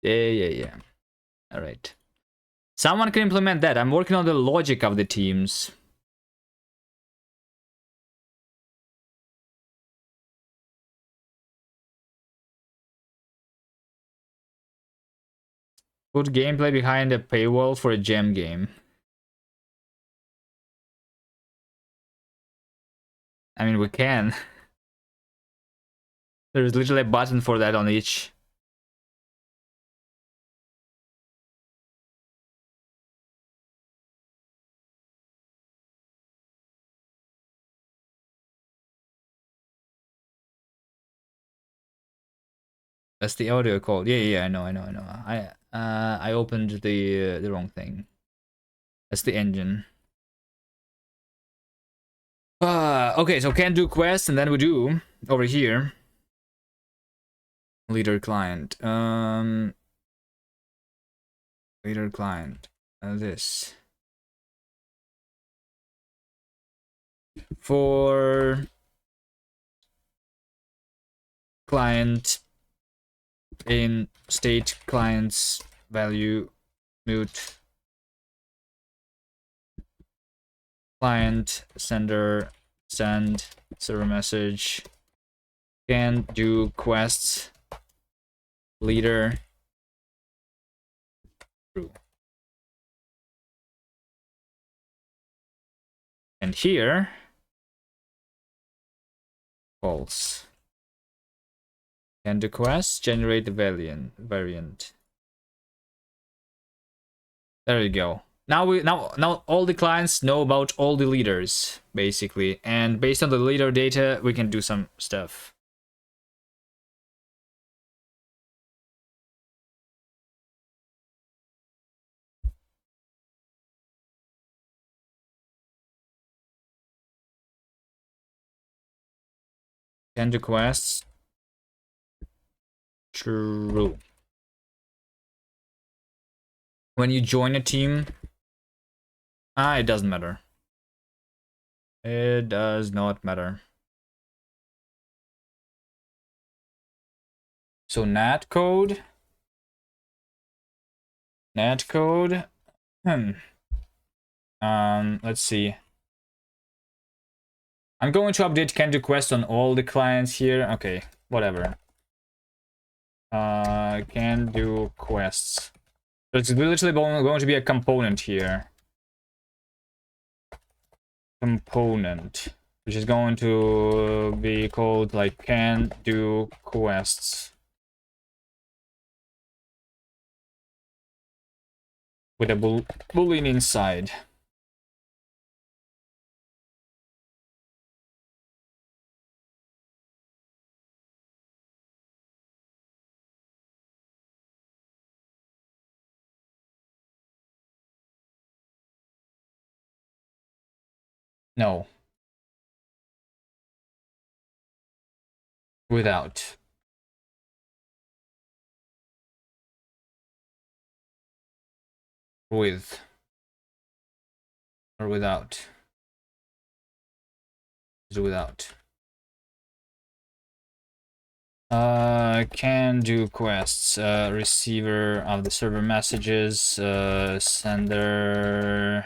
Yeah. Alright. Someone can implement that. I'm working on the logic of the teams. Put gameplay behind a paywall for a gem game. I mean, we can. There's literally a button for that on each. That's the audio call. Yeah. I know. I opened the wrong thing. That's the engine. Okay, so can do quest, and then we do over here. Leader client. Leader client. This. For client in state clients value mute client sender send server message, can do quests, leader, true. And here, false. Can do quests, generate the variant. There you go. Now all the clients know about all the leaders, basically. And based on the leader data, we can do some stuff. Can do quests. True. When you join a team, it doesn't matter. It does not matter. So netcode. Let's see. I'm going to update can do quest on all the clients here. Okay, whatever. Can do quests. So it's literally going to be a component here. Component, which is going to be called like can do quests with a boolean inside. No. Without. With. Or without. Is without. Can do quests. Receiver of the server messages. Sender.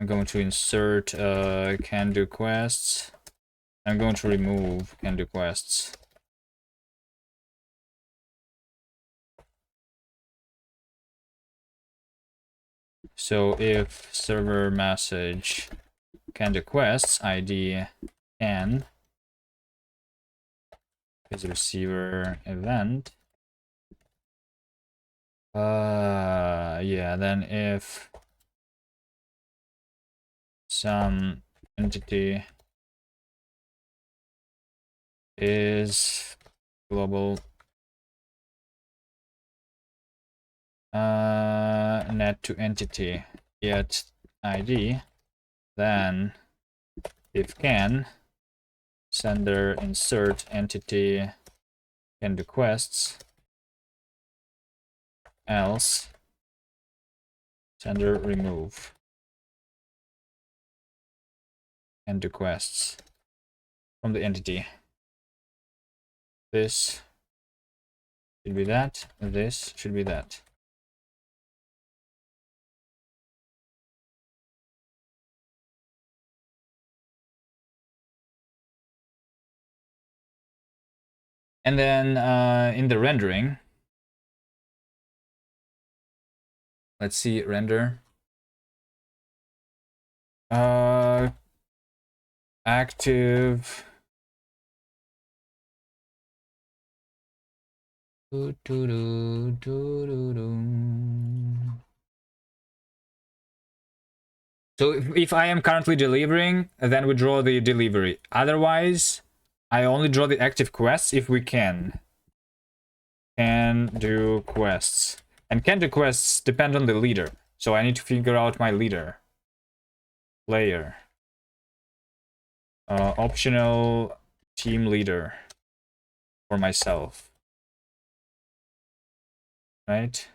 I'm going to insert can do quests. I'm going to remove can do quests. So if server message can do quests ID can is receiver event. Yeah, then if some entity is global net to entity get ID, then if can sender insert entity can do quests, else sender remove and do quests from the entity. This should be that, this should be that. And then in the rendering, let's see render. Active. So if I am currently delivering, then we draw the delivery. Otherwise, I only draw the active quests if we can. Can do quests. And can do quests depend on the leader. So I need to figure out my leader. Player. Optional team leader for myself. Right?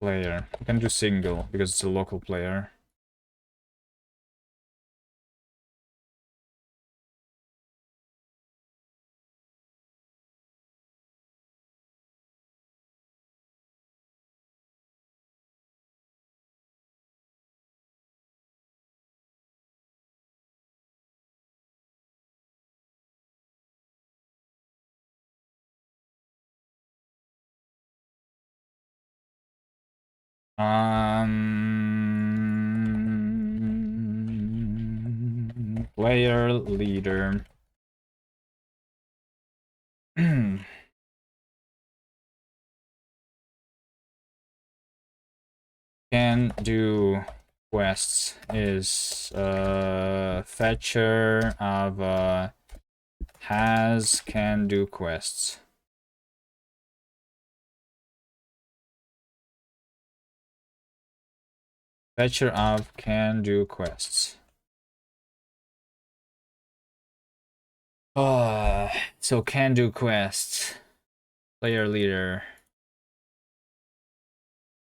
player. We can do single because it's a local player. Player leader. Can do quests is fetcher of has can do quests. Fetcher of can do quests. So can do quests. Player leader.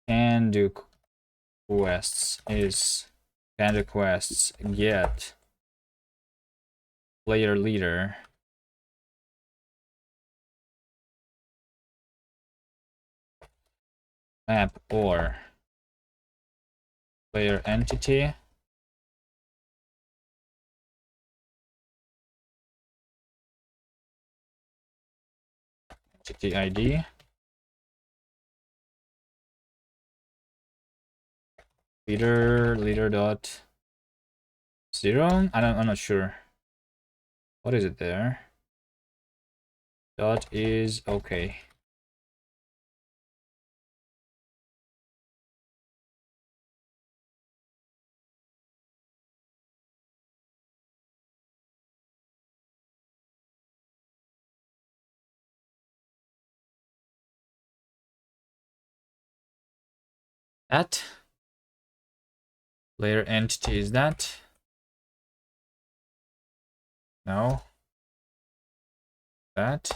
Can do quests is can do quests. Get player leader. Map or player entity. Entity ID. Leader dot 0. I'm not sure. What is it there? Dot is okay. That player entity is that. No. That.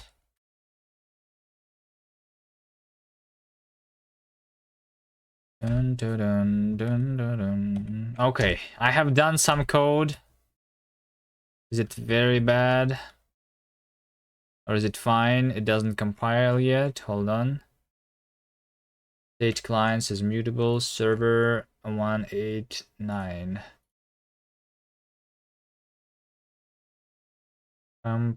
Dun, dun, dun, dun, dun, dun. Okay, I have done some code. Is it very bad? Or is it fine? It doesn't compile yet. Hold on. State clients is mutable. Server 189. Pum,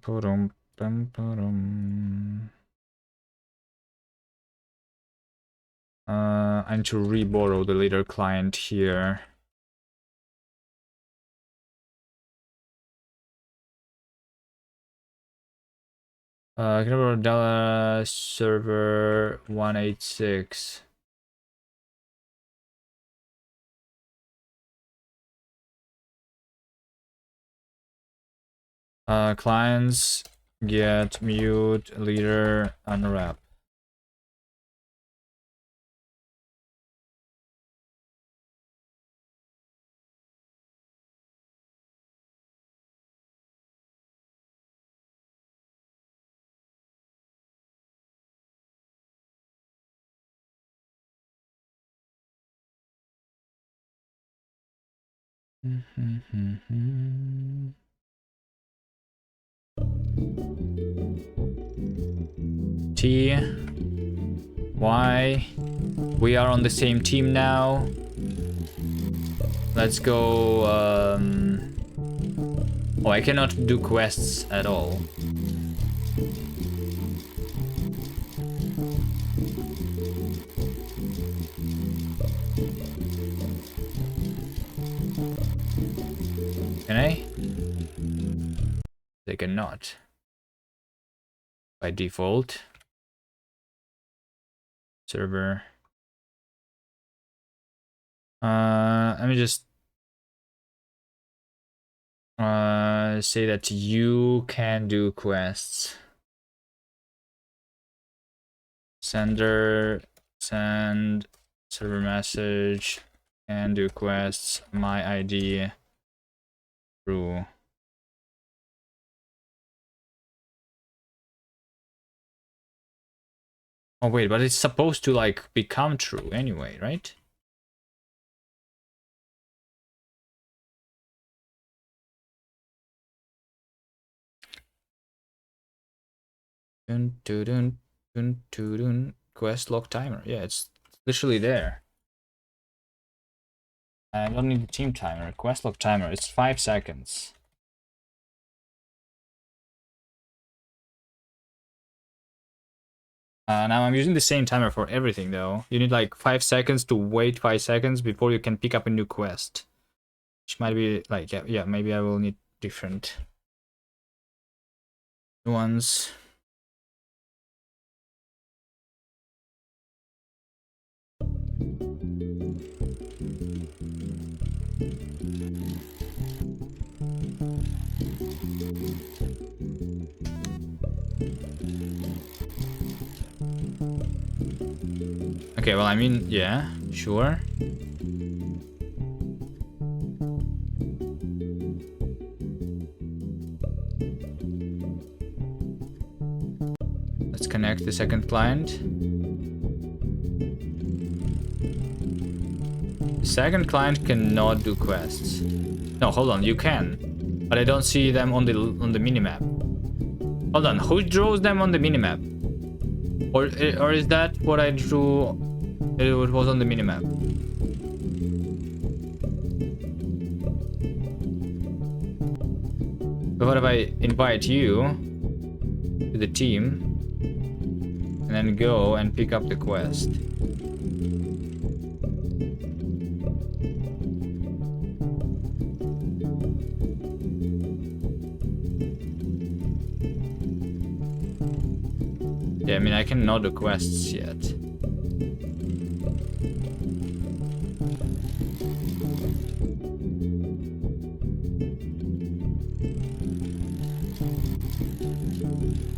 I need to reborrow the leader client here. Can I borrow Dallas server 186? Clients get mute leader unwrap. T Y. We are on the same team now. Let's go. Oh, I cannot do quests at all. Can I? They cannot. By default. Server. Let me just say that you can do quests. Send server message, can do quests, my ID, true. Oh wait, but it's supposed to like become true anyway, right? Dun, dun, dun, dun, dun, dun. Quest log timer. Yeah, it's literally there. I don't need the team timer. Quest log timer. It's 5 seconds. Now I'm using the same timer for everything though. You need like 5 seconds to wait 5 seconds before you can pick up a new quest. Which might be like, yeah, maybe I will need different ones. Okay, well, I mean, yeah, sure. Let's connect the second client. The second client cannot do quests. No, hold on, you can. But I don't see them on the minimap. Hold on, who draws them on the minimap? Or is that what I drew? It was on the minimap. But what if I invite you to the team and then go and pick up the quest? Yeah, I mean, I cannot do quests yet.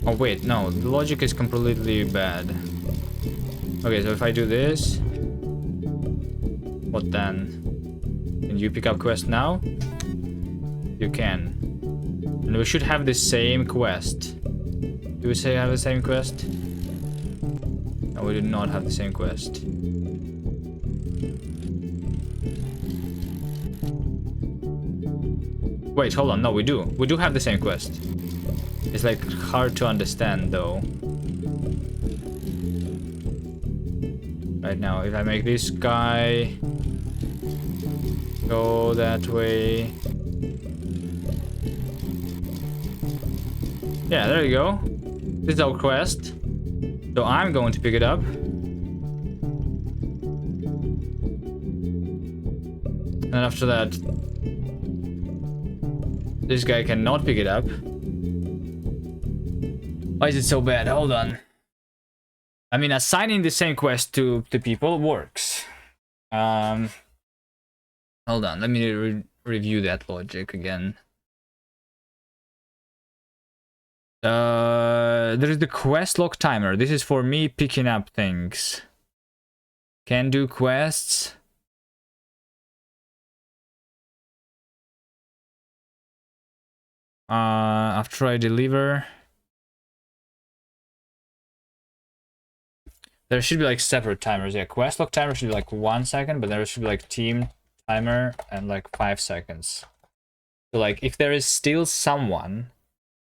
Oh wait, no, the logic is completely bad. Okay, so if I do this, what then? Can you pick up quest now? You can. And we should have the same quest. Do we say have the same quest? No, we do not have the same quest. Wait, hold on, no, we do. We do have the same quest. It's like hard to understand though. Right now, if I make this guy go that way. Yeah, there you go. This is our quest. So I'm going to pick it up. And after that, this guy cannot pick it up. Why is it so bad? Hold on. I mean, assigning the same quest to people works. Hold on, let me review that logic again. There is the quest log timer. This is for me picking up things. Can do quests. After I deliver. There should be like separate timers. Yeah, quest log timer should be like 1 second, but there should be like team timer and like 5 seconds. So like if there is still someone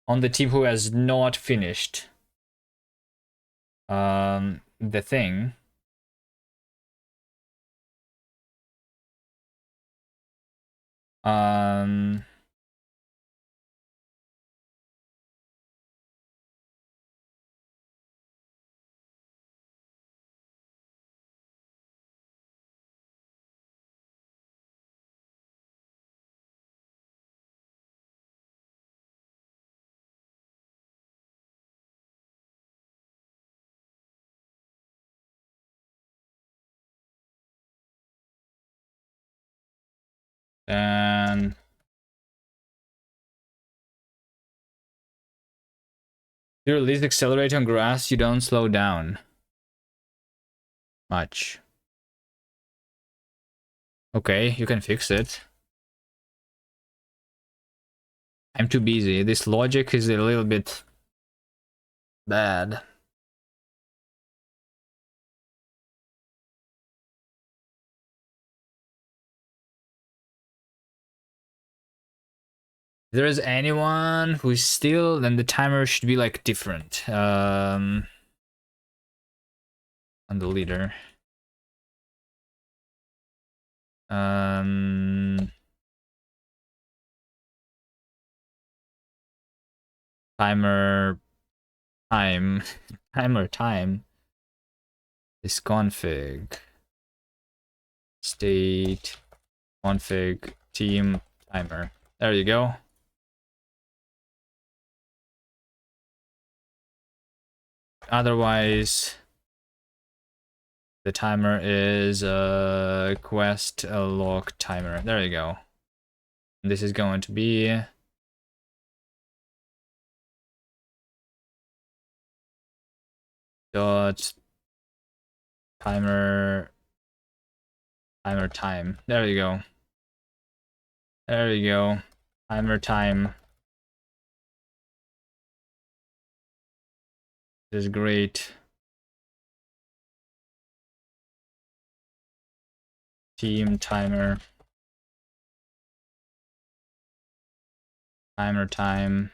on the team who has not finished the thing, and you release accelerate on grass, you don't slow down much. Okay, you can fix it. I'm too busy. This logic is a little bit bad. there is anyone who's still, then the timer should be like different. On the leader. Timer time. Timer time. This config. State config team timer. There you go. Otherwise, the timer is quest log timer. There you go. And this is going to be dot timer time. There you go. There you go. Timer time. This is great. Team timer. Timer time.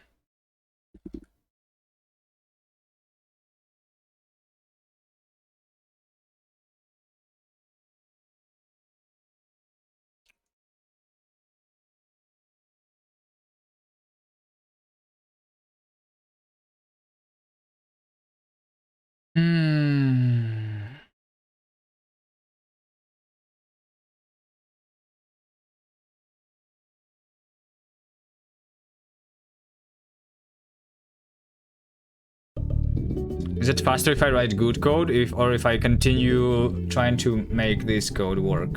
Is it faster if I write good code or if I continue trying to make this code work?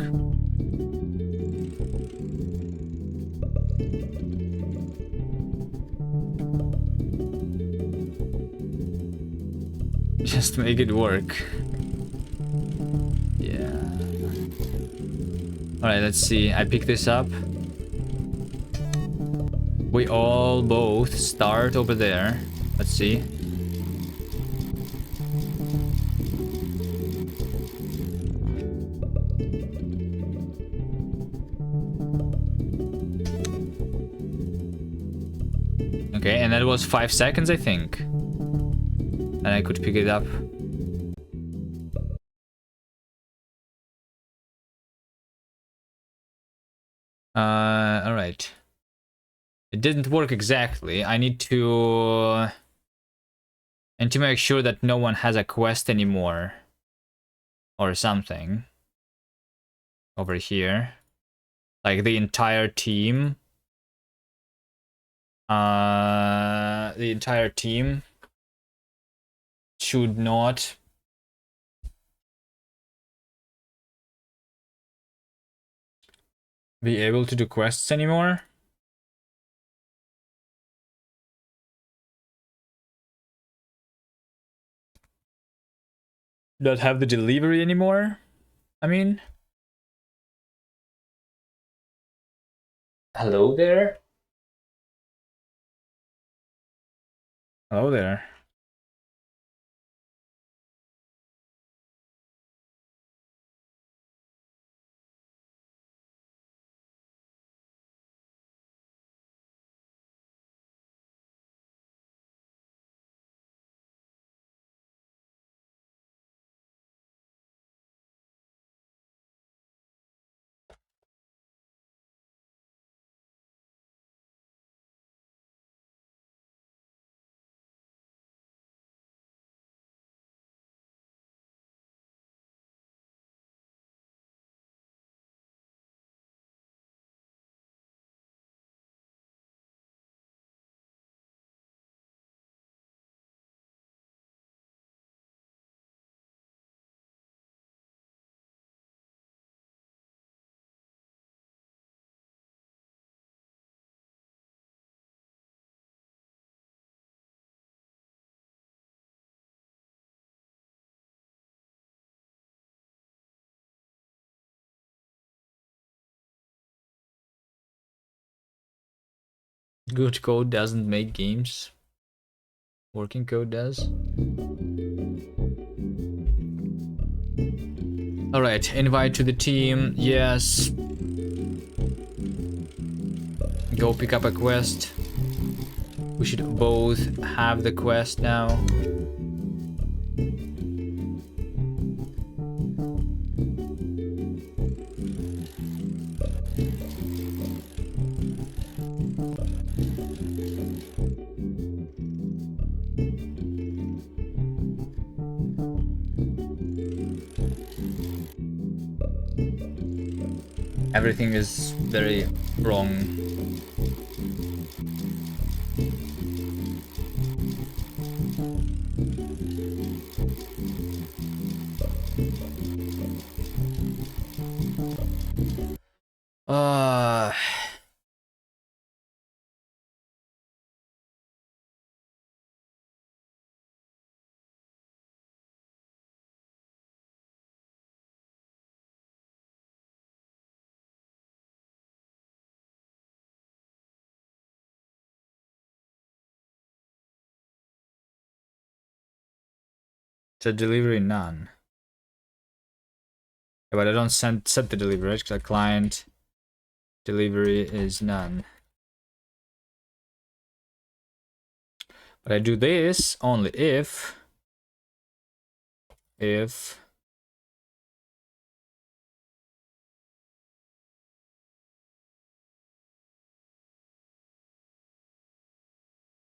Just make it work. Yeah. Alright, let's see. I pick this up. We all both start over there. Let's see. Okay, and that was 5 seconds, I think. And I could pick it up. Alright. It didn't work exactly. I need to make sure that no one has a quest anymore. Or something. Over here. Like the entire team. The entire team should not be able to do quests anymore. Not have the delivery anymore, I mean. Hello there? Hello there. Good code doesn't make games. Working code does. Alright, invite to the team. Yes. Go pick up a quest. We should both have the quest now. Everything is very wrong. Uh it's a delivery none. Yeah, but I don't set the delivery, right? 'Cause the client delivery is none. But I do this only if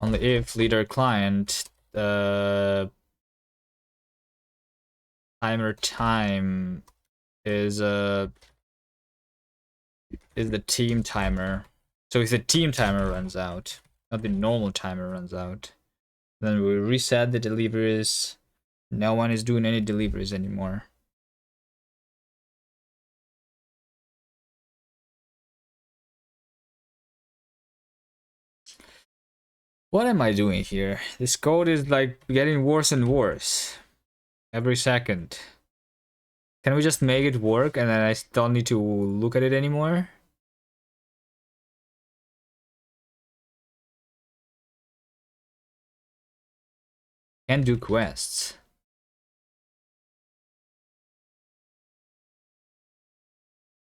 only if leader client timer time is the team timer. So if the team timer runs out, not the normal timer runs out, then we reset the deliveries. No one is doing any deliveries anymore. What am I doing here? This code is like getting worse and worse every second. Can we just make it work and then I don't need to look at it anymore? Can do quests.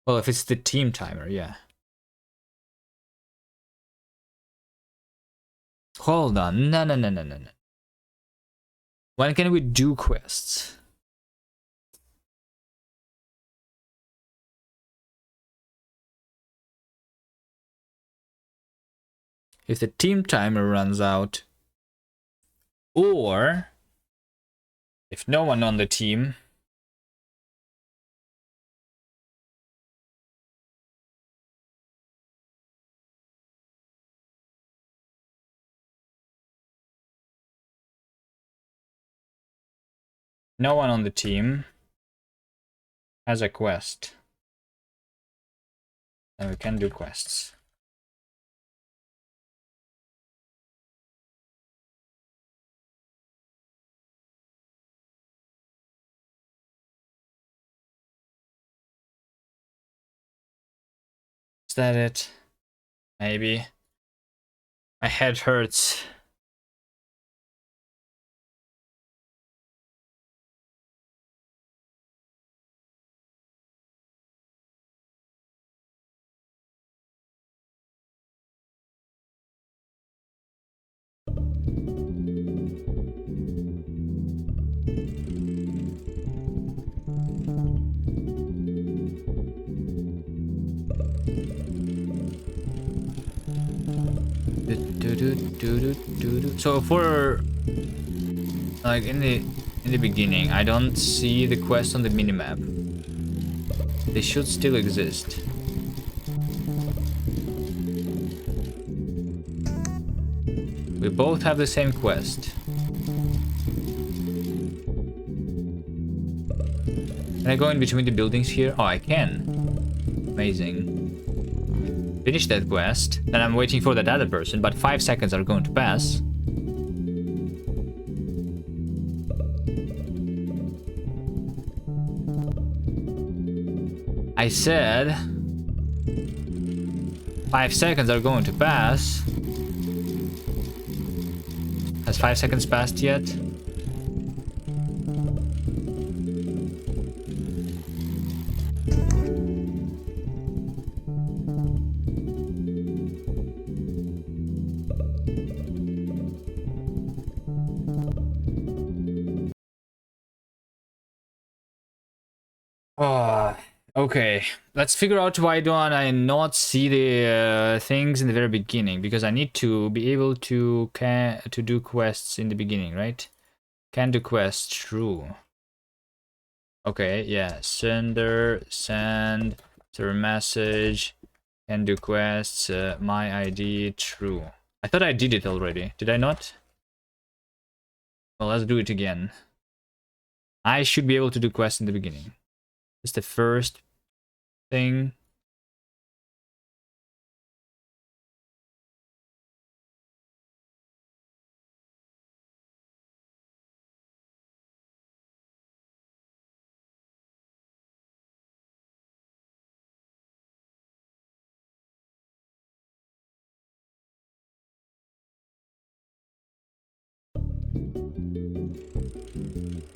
Well, if it's the team timer, yeah. Hold on. No. When can we do quests? If the team timer runs out, or if no one on the team has a quest, then we can do quests. Is that it? Maybe. My head hurts. So for like in the beginning, I don't see the quest on the minimap. They should still exist. We both have the same quest. Can I go in between the buildings here? Oh, I can. Amazing. Finish that quest, and I'm waiting for that other person, but 5 seconds are going to pass. I said 5 seconds are going to pass. Has 5 seconds passed yet? Okay, let's figure out why don't I not see the things in the very beginning, because I need to be able to do quests in the beginning, right? Can do quests, true. Okay, yeah, send server message, can do quests, my ID, true. I thought I did it already, did I not? Well, let's do it again. I should be able to do quests in the beginning. It's the first thing.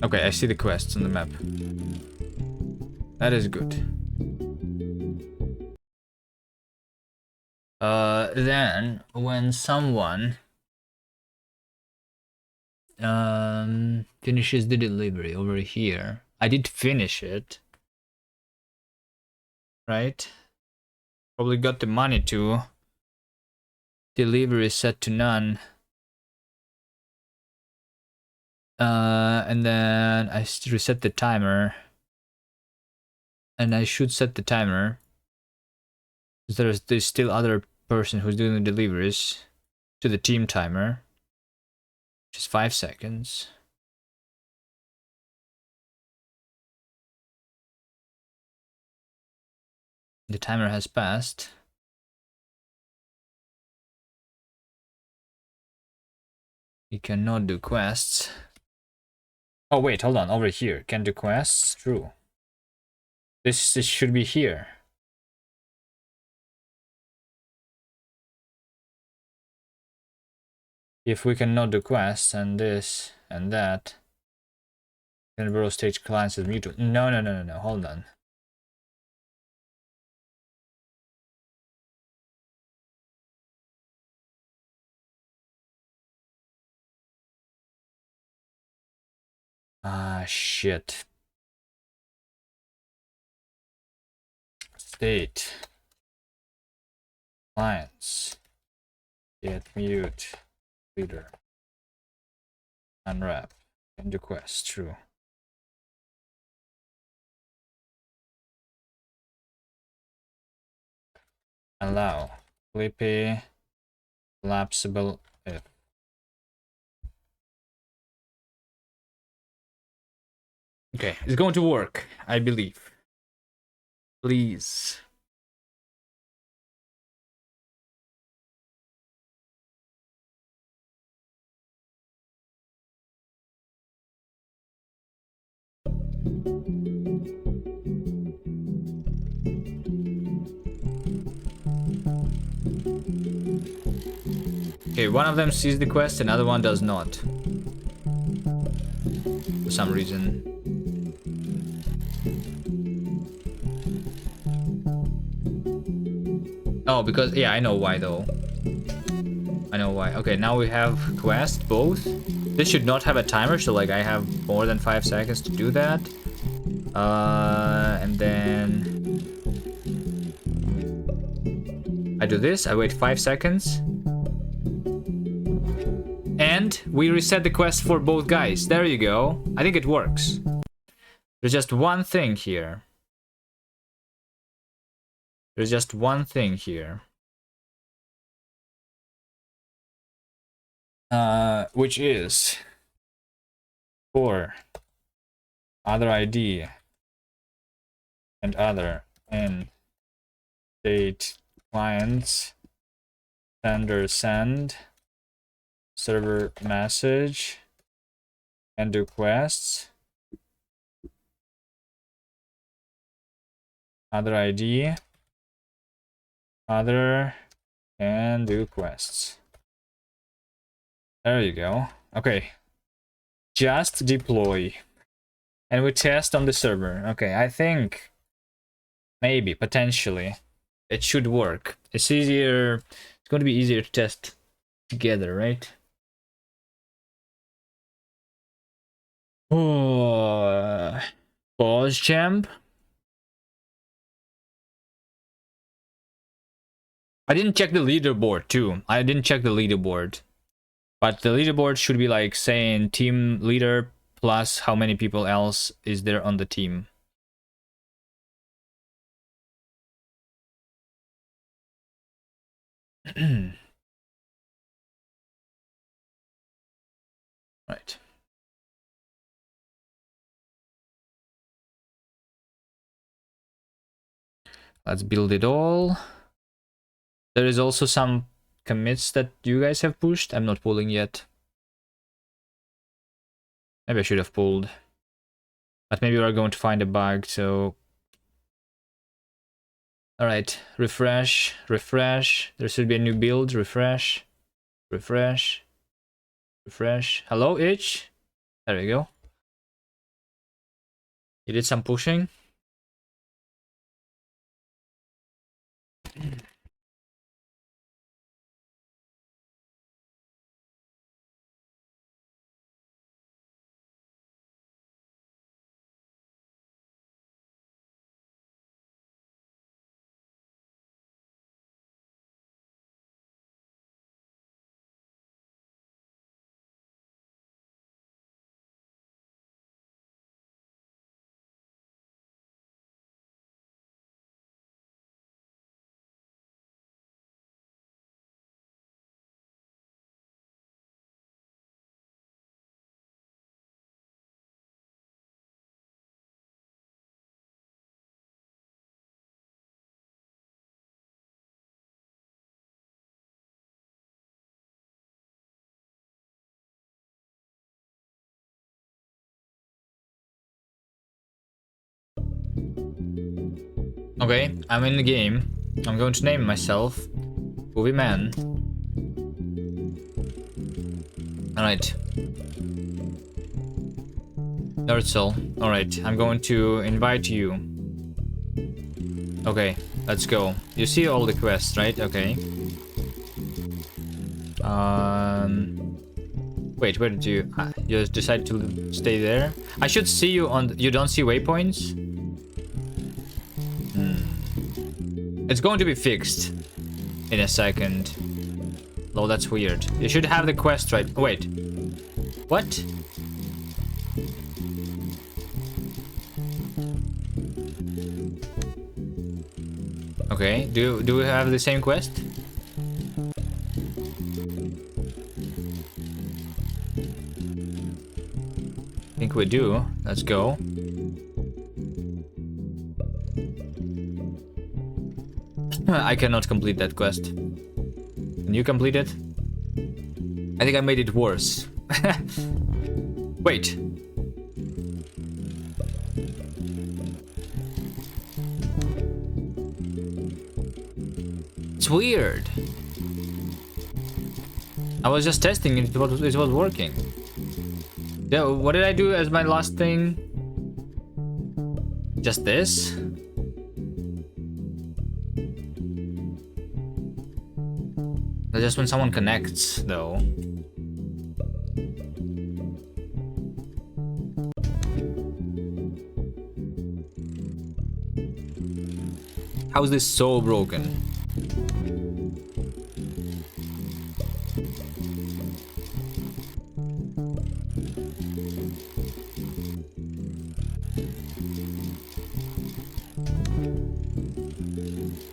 Okay, I see the quests on the map. That is good. Then when someone finishes the delivery over here, I did finish it, right? Probably got the money too. Delivery set to none. And then I reset the timer. And I should set the timer. There's still other person who's doing the deliveries to the team timer, which is 5 seconds. The timer has passed. You cannot do quests. Oh wait, hold on, over here. Can do quests? True. This should be here. If we cannot do quests and this and that, then Burrow stage clients is mutual. No, hold on. Ah, shit. State. Clients. Get mute. Leader. Unwrap. Can do quests. True. Allow. Flippy. Collapsible if. Okay, it's going to work, I believe. Please. Okay, one of them sees the quest, another one does not. For some reason. Oh, because, yeah, I know why though. I know why. Okay, now we have quest, both. This should not have a timer, so like I have more than 5 seconds to do that. And then I do this, I wait 5 seconds. And we reset the quest for both guys. There you go. I think it works. There's just one thing here. There's just one thing here. Which is for other ID and other and date clients sender send server message and do quests other ID other and do quests. There you go. Okay, just deploy and we test on the server. Okay, I think maybe potentially it should work. It's easier, it's going to be easier to test together, right? Oh, pause champ. I didn't check the leaderboard too. I didn't check the leaderboard. But the leaderboard should be like saying team leader plus how many people else is there on the team. Right. Let's build it all. There is also some commits that you guys have pushed. I'm not pulling yet. Maybe I should have pulled. But maybe we're going to find a bug, so... Alright, refresh, refresh. There should be a new build, refresh, refresh, refresh. Hello, itch? There we go. You did some pushing. Okay, I'm in the game. I'm going to name myself Movie Man. Alright. Urzel. Alright, I'm going to invite you. Okay, let's go. You see all the quests, right? Okay. Wait, where did you... you just decided to stay there? I should see you on... You don't see waypoints? It's going to be fixed in a second. Oh, that's weird. You should have the quest right... Wait. What? Okay, do we have the same quest? I think we do. Let's go. I cannot complete that quest. Can you complete it? I think I made it worse. Wait. It's weird. I was just testing it, it was working. Yeah, what did I do as my last thing? Just this? That's just when someone connects, though. How is this so broken?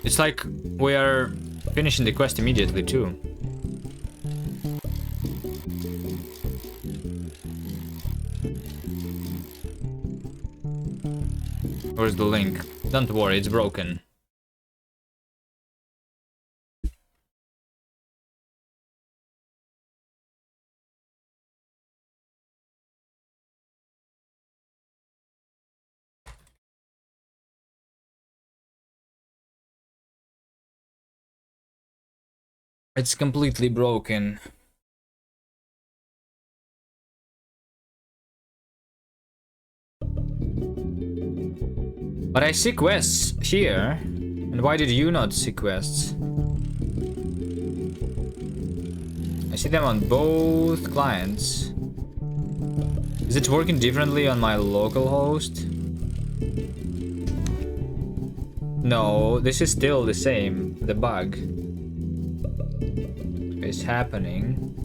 It's like we are finishing the quest immediately too. Where's the link? Don't worry, it's broken. It's completely broken. But I see quests here. And why did you not see quests? I see them on both clients. Is it working differently on my local host? No, this is still the same, the bug. is happening.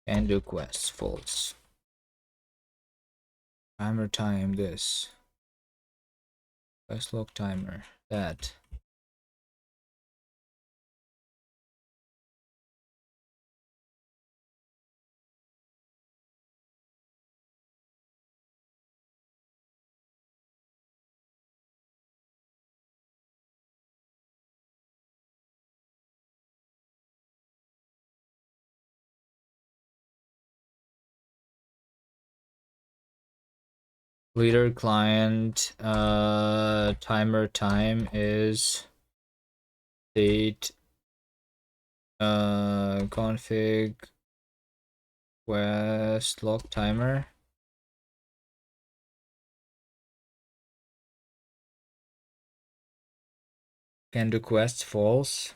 And request false. Timer time this. Quest log timer that. Leader client timer time is state config quest log timer. Can do quest false.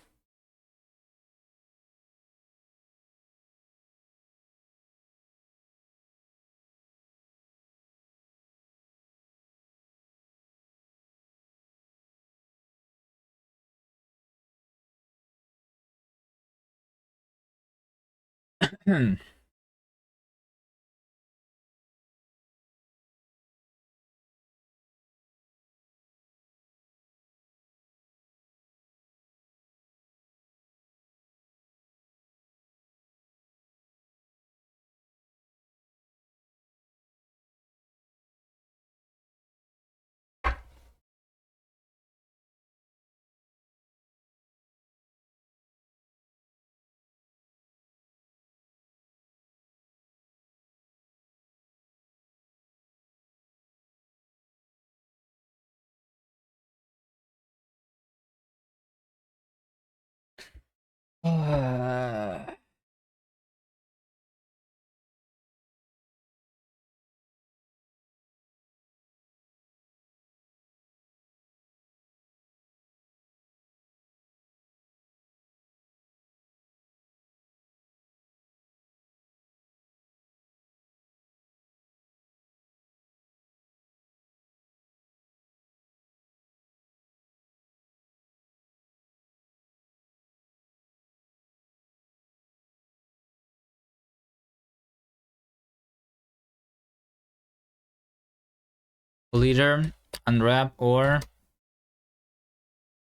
Leader, unwrap or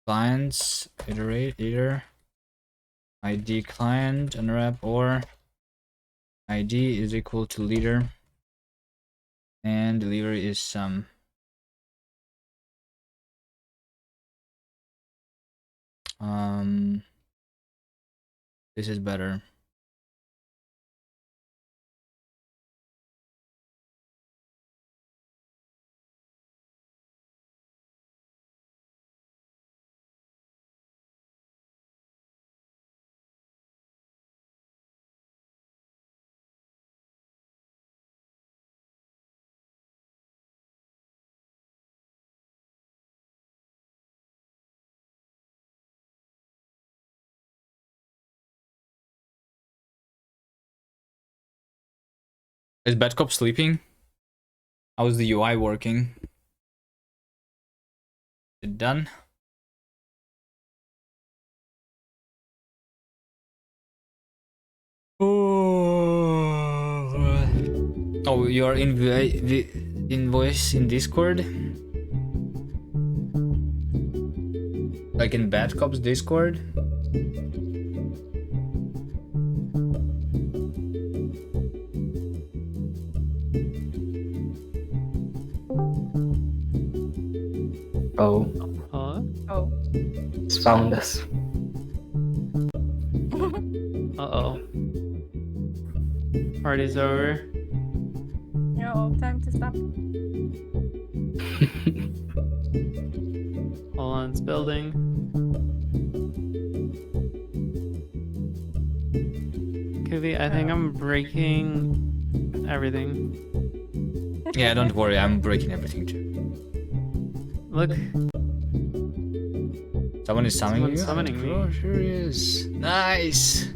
clients iterate leader ID client unwrap or ID is equal to leader and delivery is some. This is better. Is Bad Cop sleeping? How is the UI working? It done? Oh, you're in the invoice in Discord? Like in Bad Cop's Discord? Oh, Huh? Oh. it's found us. Uh-oh. Party's over. No, time to stop. Hold on, it's building. Kuvi, I think I'm breaking everything. Yeah, don't worry, I'm breaking everything too. Look, Someone is summoning Someone's you? summoning me. Oh, sure is. Nice.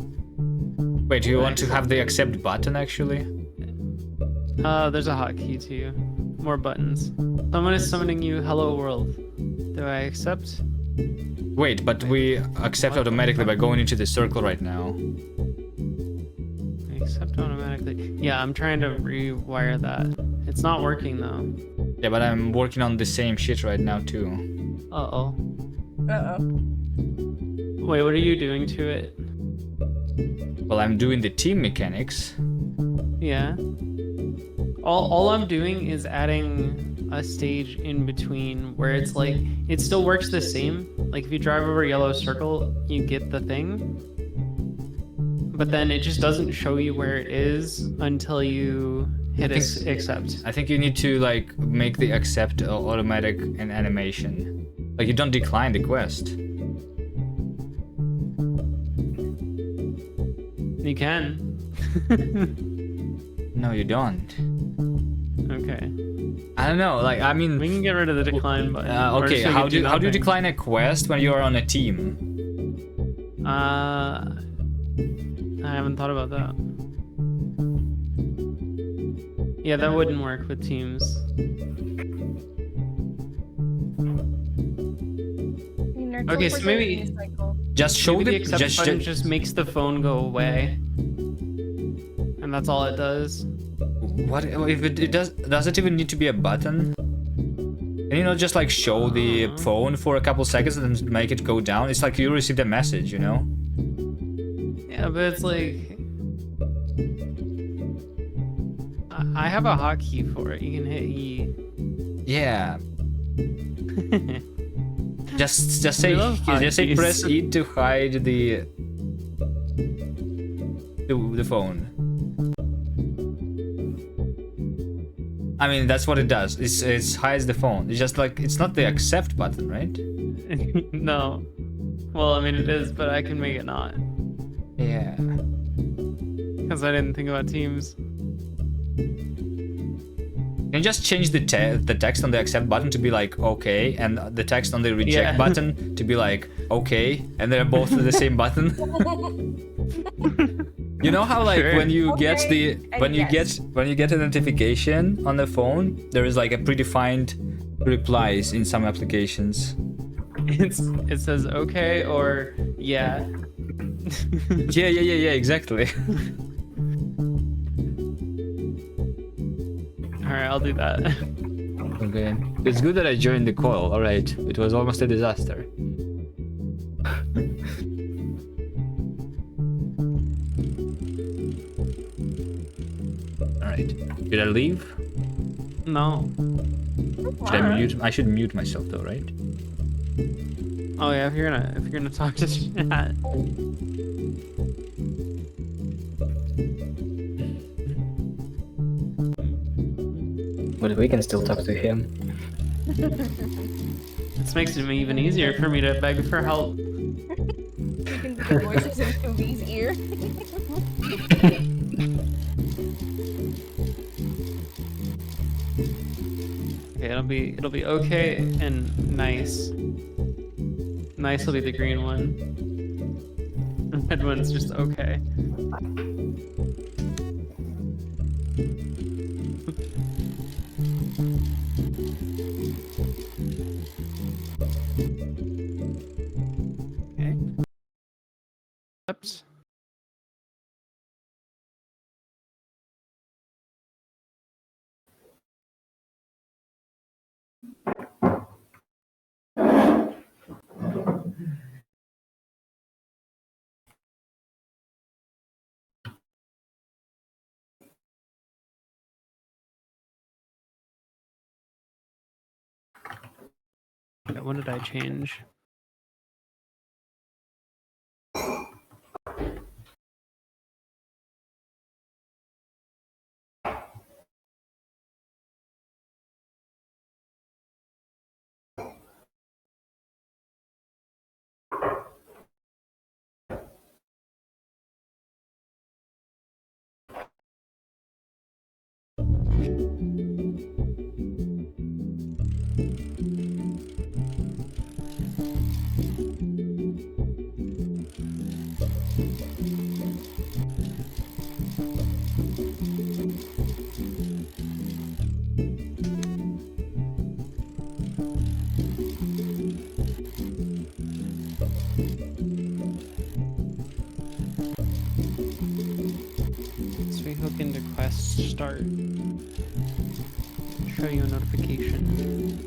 Wait, do you want to have the accept button actually? There's a hotkey too. More buttons. Someone is summoning you. Hello world. Do I accept? Wait, but we accept automatically by going into the circle right now. I accept automatically. Yeah, I'm trying to rewire that. It's not working though. Yeah, but I'm working on the same shit right now too. Uh-oh. Uh-oh. Wait, what are you doing to it? Well, I'm doing the team mechanics. Yeah. All I'm doing is adding a stage in between where it's like, it still works the same. Like if you drive over a yellow circle, you get the thing. But then it just doesn't show you where it is until you hit accept. I think you need to like make the accept automatic in animation. Like you don't decline the quest. You can. No, you don't. Okay. I don't know. Like I mean, We can get rid of the decline button. or okay. just make How it do you nothing. decline a quest when you are on a team? I haven't thought about that. Yeah, that wouldn't work with teams. Okay, so maybe Just show maybe the the accept button just makes the phone go away, and that's all it does. What if it does? Does it even need to be a button? Can you not just like show the phone for a couple seconds and then make it go down? It's like you received a message, you know? Yeah, but it's like I have a hotkey for it. You can hit E. Yeah. Just We say love hotkeys. press E to hide the phone. I mean that's what it does. It hides the phone. It's just like it's not the accept button, right? No. Well, I mean it is, but I can make it not. Yeah. Because I didn't think about teams. Can you just change the text on the accept button to be like okay, and the text on the reject Yeah. button to be like okay, and they're both the same button? You know how like Sure. when you get Okay, the and when you yes. get a notification on the phone, there is like a predefined replies in some applications. It says okay or yeah. Yeah, exactly. Alright, I'll do that. Okay. It's good that I joined the call. All right. It was almost a disaster. All right. Should I leave? No. Should I mute? I should mute myself though, right? Oh yeah, if you're gonna talk to chat. But we can still talk to him. This makes it even easier for me to beg for help. You can put voices in Kubi's ear. Okay, it'll be okay and nice. Nice will be the green one. The red one's just okay. Okay. Oops. Okay, what did I change? quest start. Show you a notification.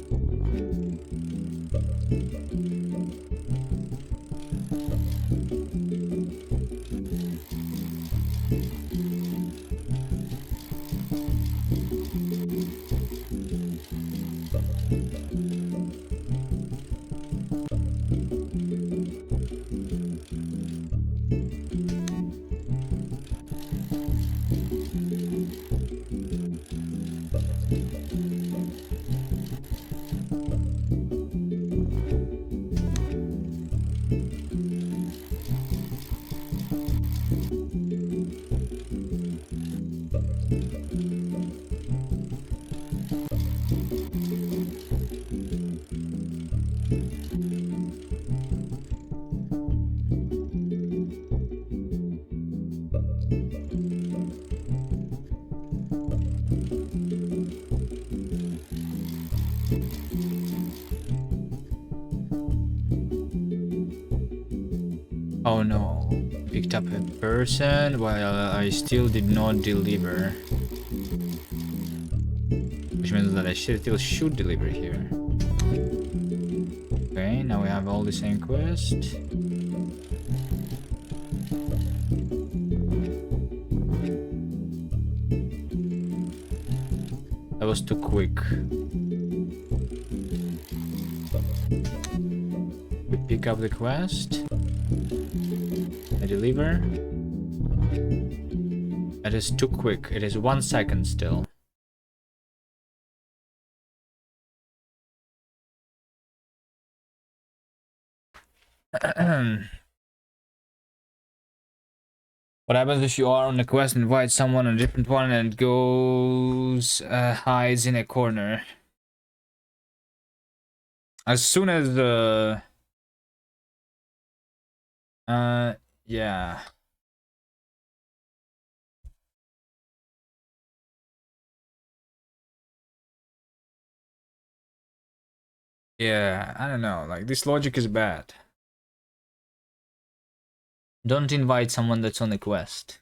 Oh no, picked up a person while I still did not deliver. Which means that I still should deliver here. Okay, now we have all the same quest. That was too quick. We pick up the quest. I deliver. That is too quick. It is 1 second still. What happens if you are on a quest and invite someone on a different one and it goes hides in a corner? As soon as yeah. Yeah, I don't know, like this logic is bad. Don't invite someone that's on a quest.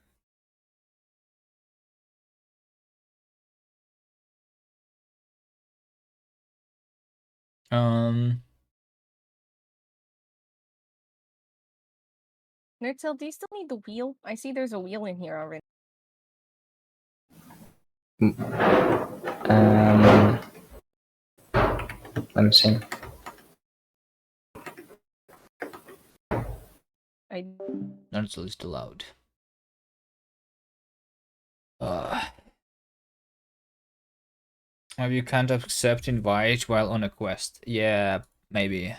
Nerdcell, do you still need the wheel? I see there's a wheel in here already. Let me see. Not least allowed. Maybe you can't accept invite while on a quest. Yeah, maybe.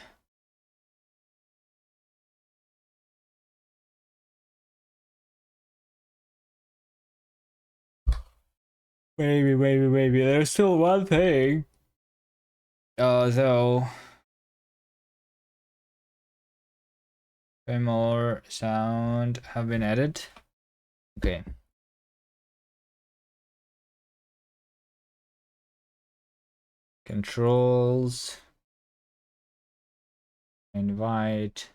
Maybe. There's still one thing. Though. More sound have been added. Okay. Controls. Invite.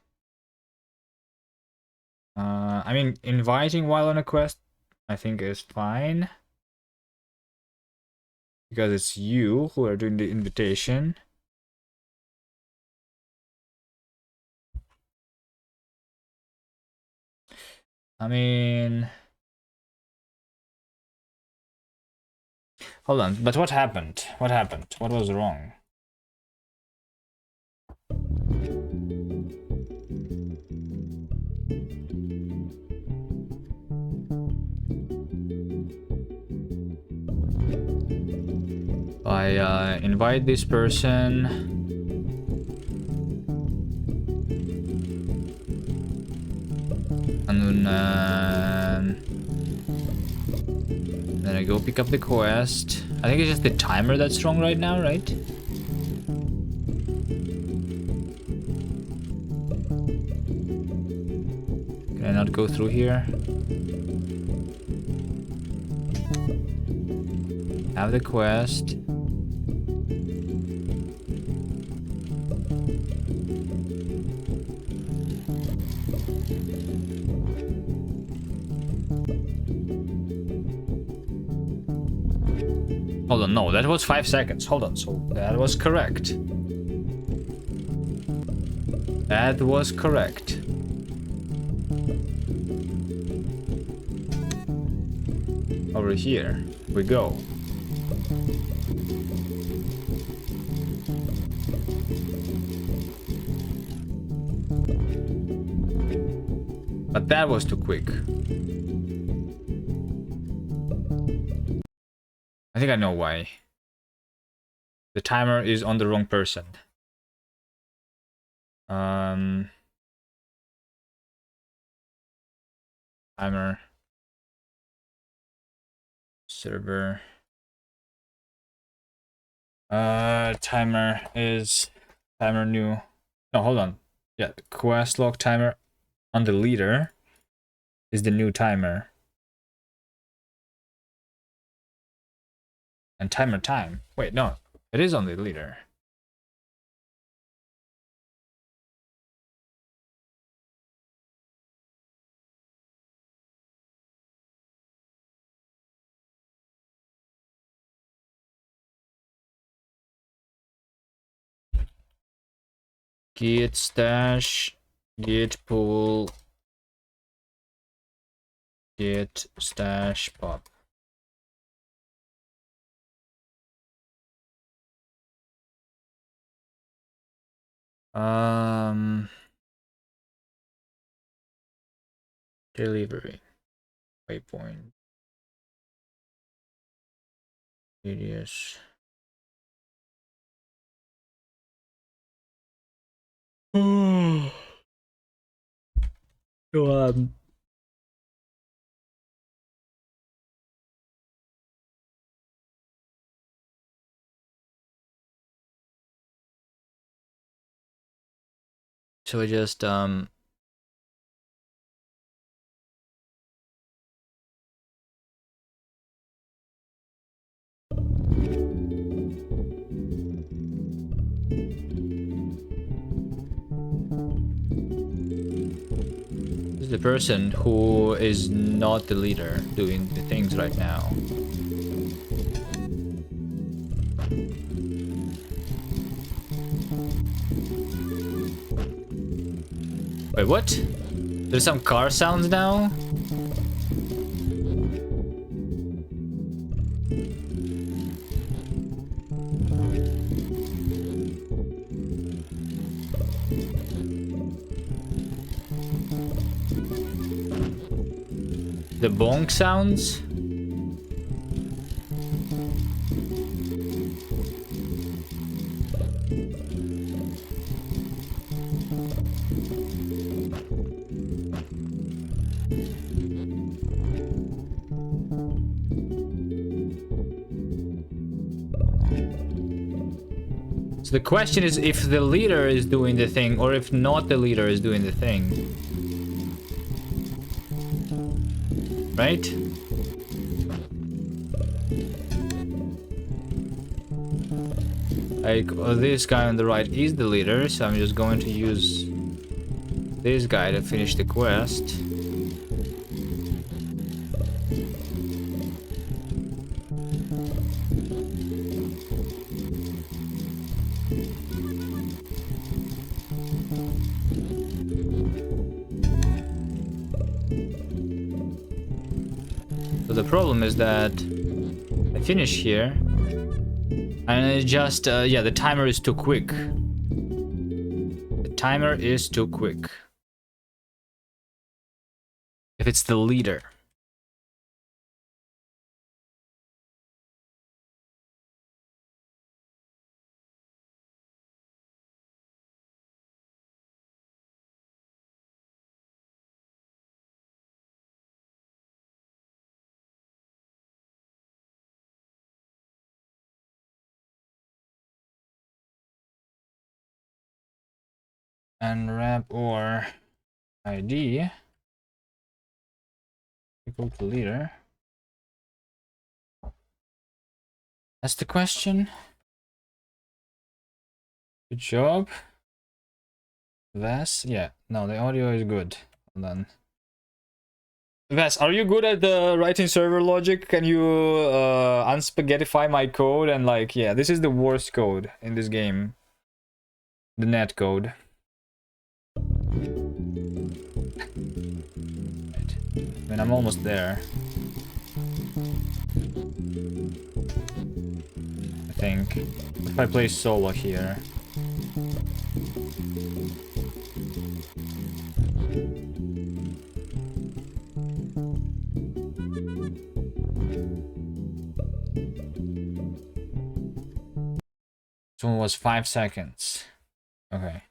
I mean, inviting while on a quest, I think is fine. Because it's you who are doing the invitation. I mean... Hold on, but what happened? What happened? What was wrong? I invite this person. And then I go pick up the quest. I think it's just the timer that's wrong right now, right? Can I not go through here? Have the quest. Hold on, no, that was 5 seconds. Hold on, so that was correct. That was correct. Over here we go. But that was too quick. I think I know why. The timer is on the wrong person. Timer. Server. Timer is timer new. No, hold on. Yeah, quest log timer on the leader is the new timer. And timer time. Wait, no, it is on the leader. Git stash, git pull, git stash pop. Delivery waypoint radius. So we just this is the person who is not the leader doing the things right now. Wait, what? There's some car sounds now? The bonk sounds? So the question is if the leader is doing the thing or if not the leader is doing the thing. Right? Like, this guy on the right is the leader, so I'm just going to use this guy to finish the quest. So the problem is that I finish here and it just, yeah, the timer is too quick. The timer is too quick. If it's the leader. And wrap or ID equal to leader. That's the question. Good job. That's, yeah, no, the audio is good. Hold on. Ves, are you good at the writing server logic? Can you unspaghettify my code and like, yeah, this is the worst code in this game. The net code. I mean, I'm almost there. I think. If I play solo here. So it was 5 seconds. Okay.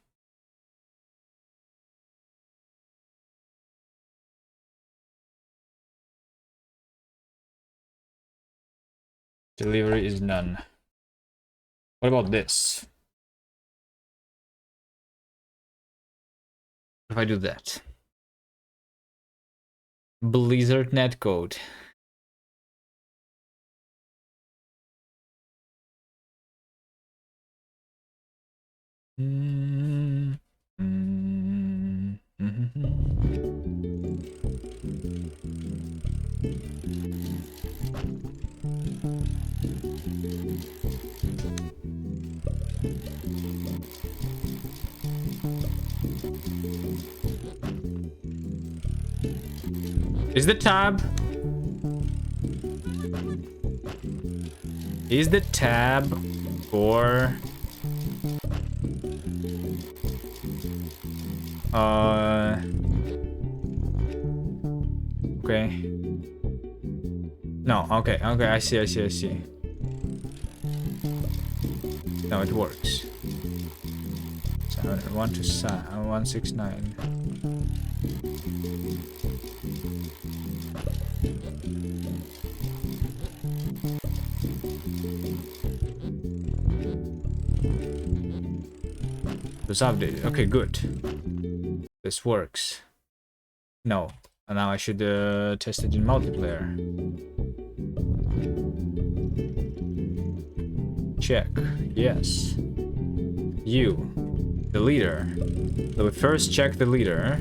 Delivery is none. What about this? What if I do that? Blizzard netcode. Is the tab? Is the tab for okay. No, okay, I see. No, it works. 169. It was updated. Okay, good. This works. No. And now I should test it in multiplayer. Check. Yes. You. The leader. So we first check the leader.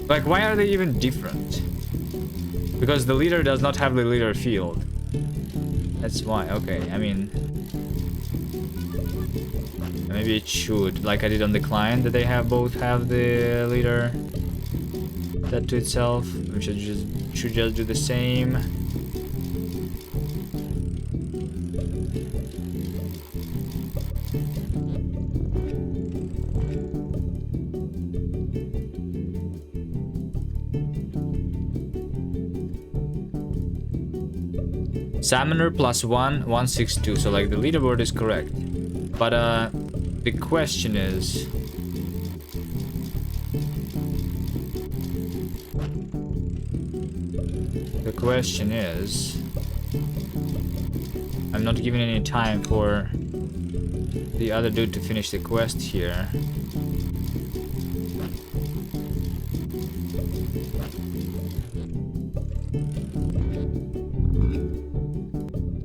Like, why are they even different? Because the leader does not have the leader field. That's why. Okay, I mean... maybe it should, like I did on the client, that they both have the leader set to itself. We should just do the same. Summoner +1, 162. So like the leaderboard is correct. But the question is, I'm not giving any time for the other dude to finish the quest here.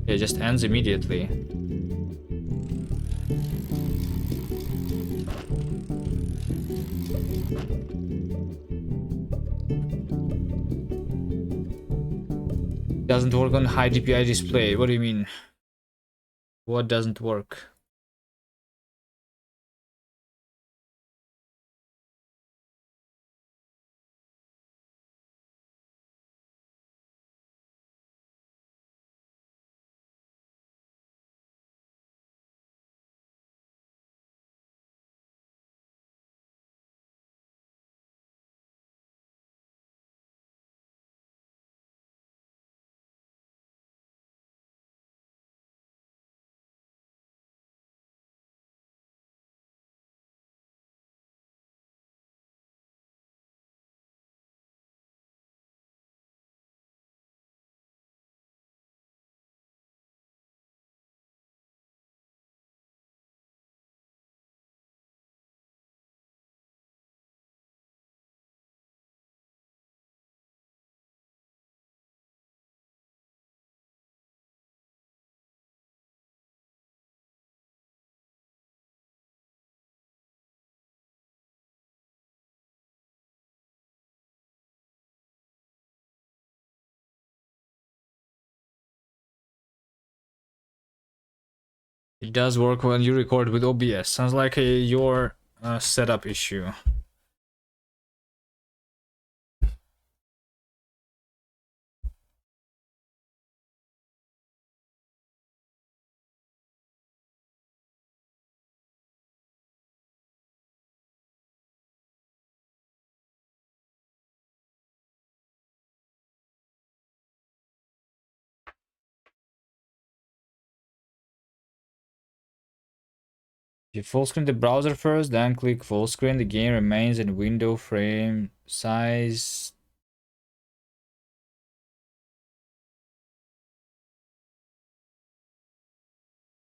It just ends immediately. Doesn't work on high DPI display. What do you mean? What doesn't work? It does work when you record with OBS. Sounds like your setup issue. You full screen the browser first, then click full screen. The game remains in window frame size.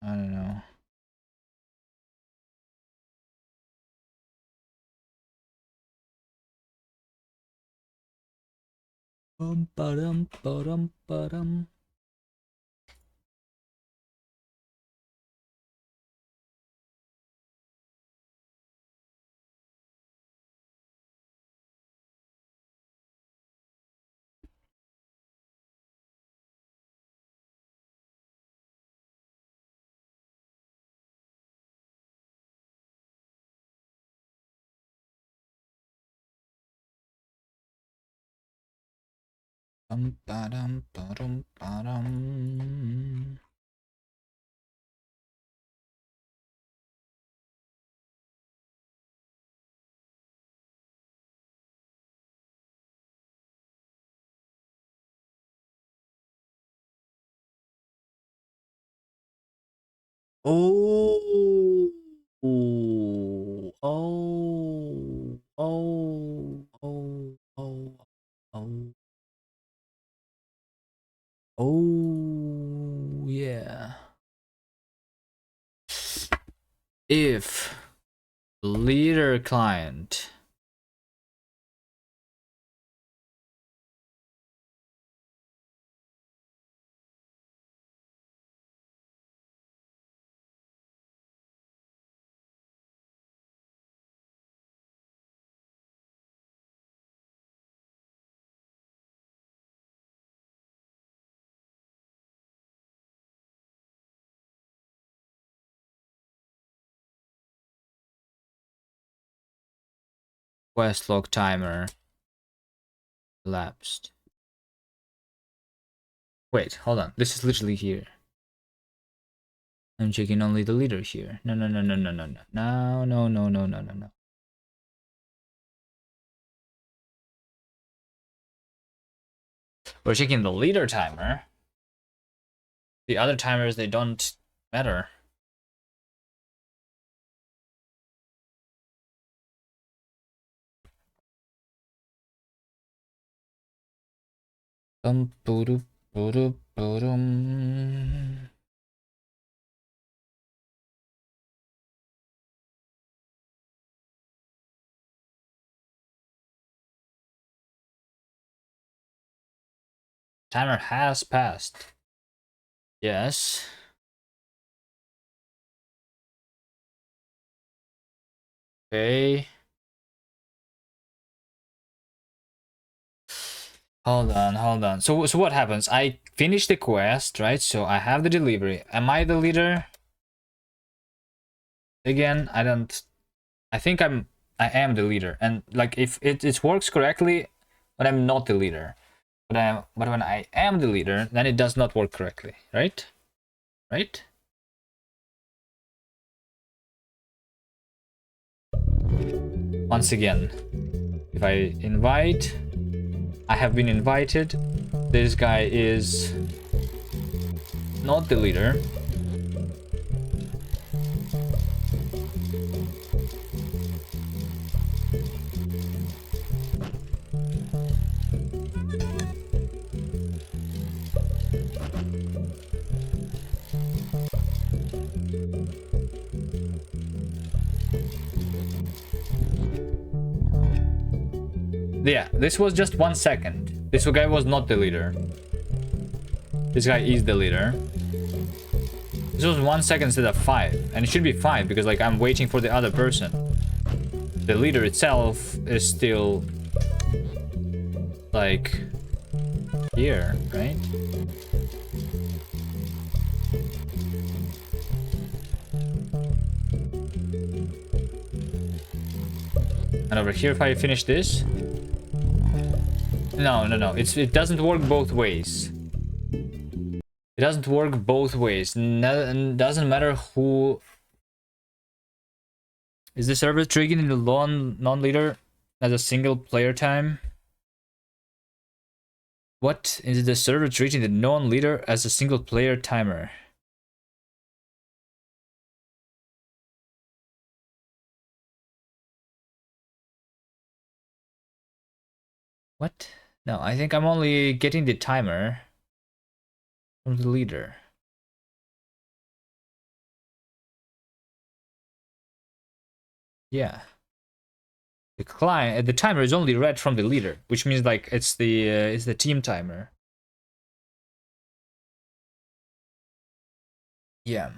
I don't know. Ba-dum, ba-dum, ba-dum. Ba-dum, ba-dum, ba-dum. Oh, oh, oh, oh, oh, oh, oh, oh, yeah. If leader client quest log timer elapsed. Wait, hold on. This is literally here. I'm checking only the leader here. No, no, no, no, no, no, no, no, no, no, no, no, no, no. We're checking the leader timer. The other timers, they don't matter. Timer has passed. Yes. Okay. Hold on. So what happens? I finish the quest, right? So I have the delivery. Am I the leader? Again, I think I am the leader. And like if it works correctly, but I'm not the leader. But when I am the leader, then it does not work correctly, right? Right? Once again, if I invite, I have been invited. This guy is not the leader. Yeah, this was just 1 second. This guy was not the leader. This guy is the leader. This was 1 second instead of 5. And it should be 5 because like I'm waiting for the other person. The leader itself is still like here, right? And over here, if I finish this... No. It doesn't work both ways. It doesn't work both ways. Doesn't matter who... Is the server triggering the non-leader as a single player time? What is the server treating the non-leader as a single player timer? What? No, I think I'm only getting the timer from the leader. Yeah. The timer is only read from the leader, which means like it's the team timer. Yeah.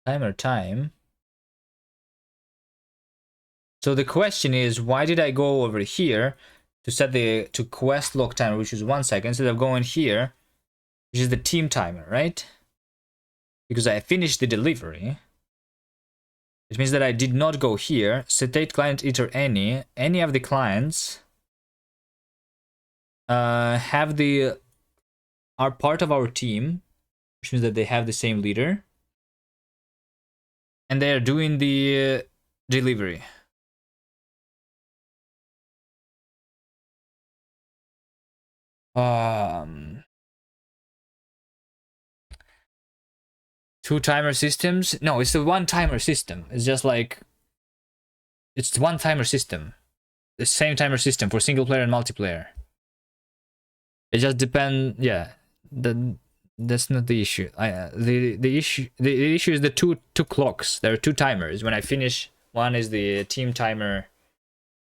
Timer time. So the question is, why did I go over here to set the quest log timer, which is 1 second, instead of going here, which is the team timer, right? Because I finished the delivery. It means that I did not go here. State client iter any of the clients are part of our team, which means that they have the same leader, and they are doing the delivery. Two timer systems? No, it's the one timer system. It's just like it's one timer system. The same timer system for single player and multiplayer. It just depends. Yeah, that's not the issue. The issue is the two clocks. There are two timers. When I finish, one is the team timer.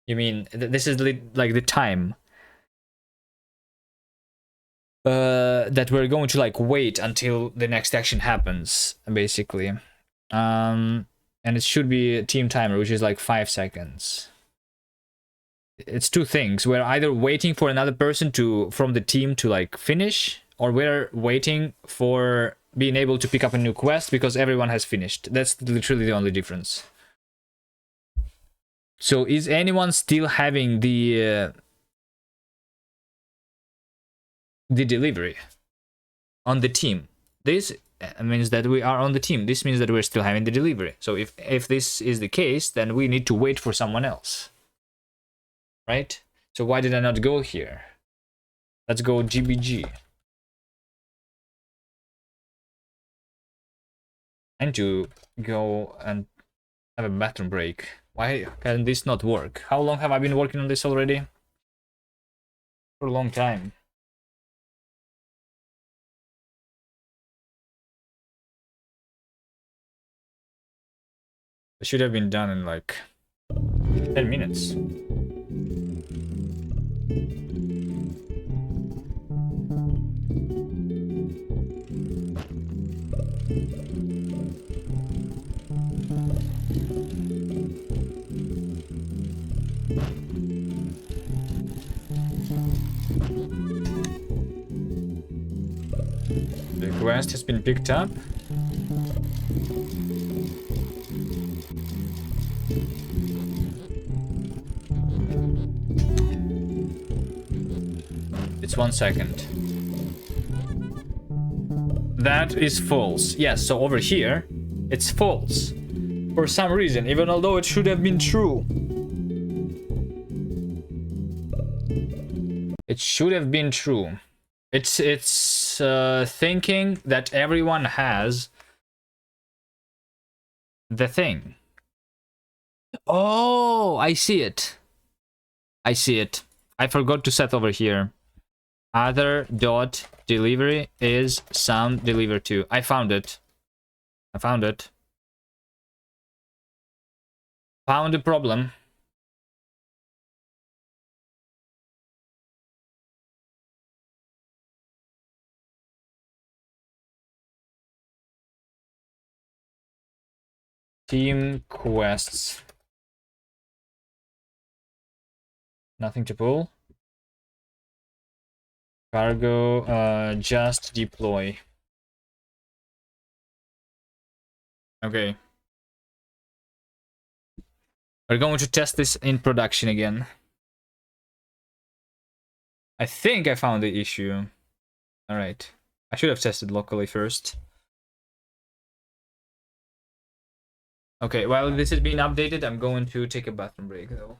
You mean this is like the time that we're going to like wait until the next action happens, basically. And it should be a team timer, which is like 5 seconds. It's two things. We're either waiting for another person from the team to like finish, or we're waiting for being able to pick up a new quest because everyone has finished. That's literally the only difference. So is anyone still having the delivery on the team? This means that we are on the team. This means that we're still having the delivery. So if this is the case, then we need to wait for someone else, right? So why did I not go here? Let's go GBG. I need to go and have a bathroom break. Why can this not work? How long have I been working on this already? For a long time. It should have been done in like 10 minutes. The quest has been picked up. It's 1 second. That is false. Yes, so over here, it's false. For some reason, even although it should have been true. It should have been true. It's thinking that everyone has the thing. Oh, I see it. I see it. I forgot to set over here. Other dot delivery is some deliver to. I found it. I found it. Found the problem. Team quests. Nothing to pull. Cargo, just deploy. Okay. We're going to test this in production again. I think I found the issue. Alright. I should have tested locally first. Okay, while this is being updated, I'm going to take a bathroom break though.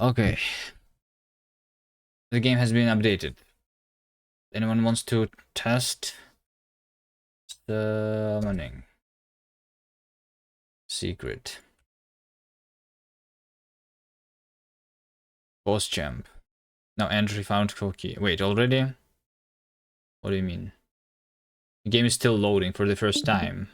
Okay. The game has been updated. Anyone wants to test? Summoning. Secret. Boss champ. Now entry found cookie. Wait, already? What do you mean? The game is still loading for the first time.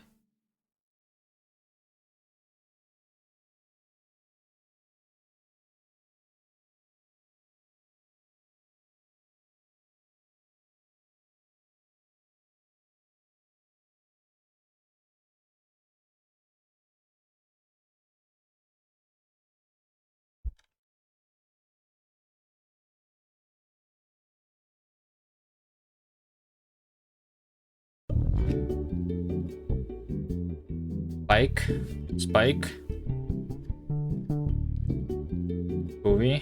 Spike. Spike. Scooby.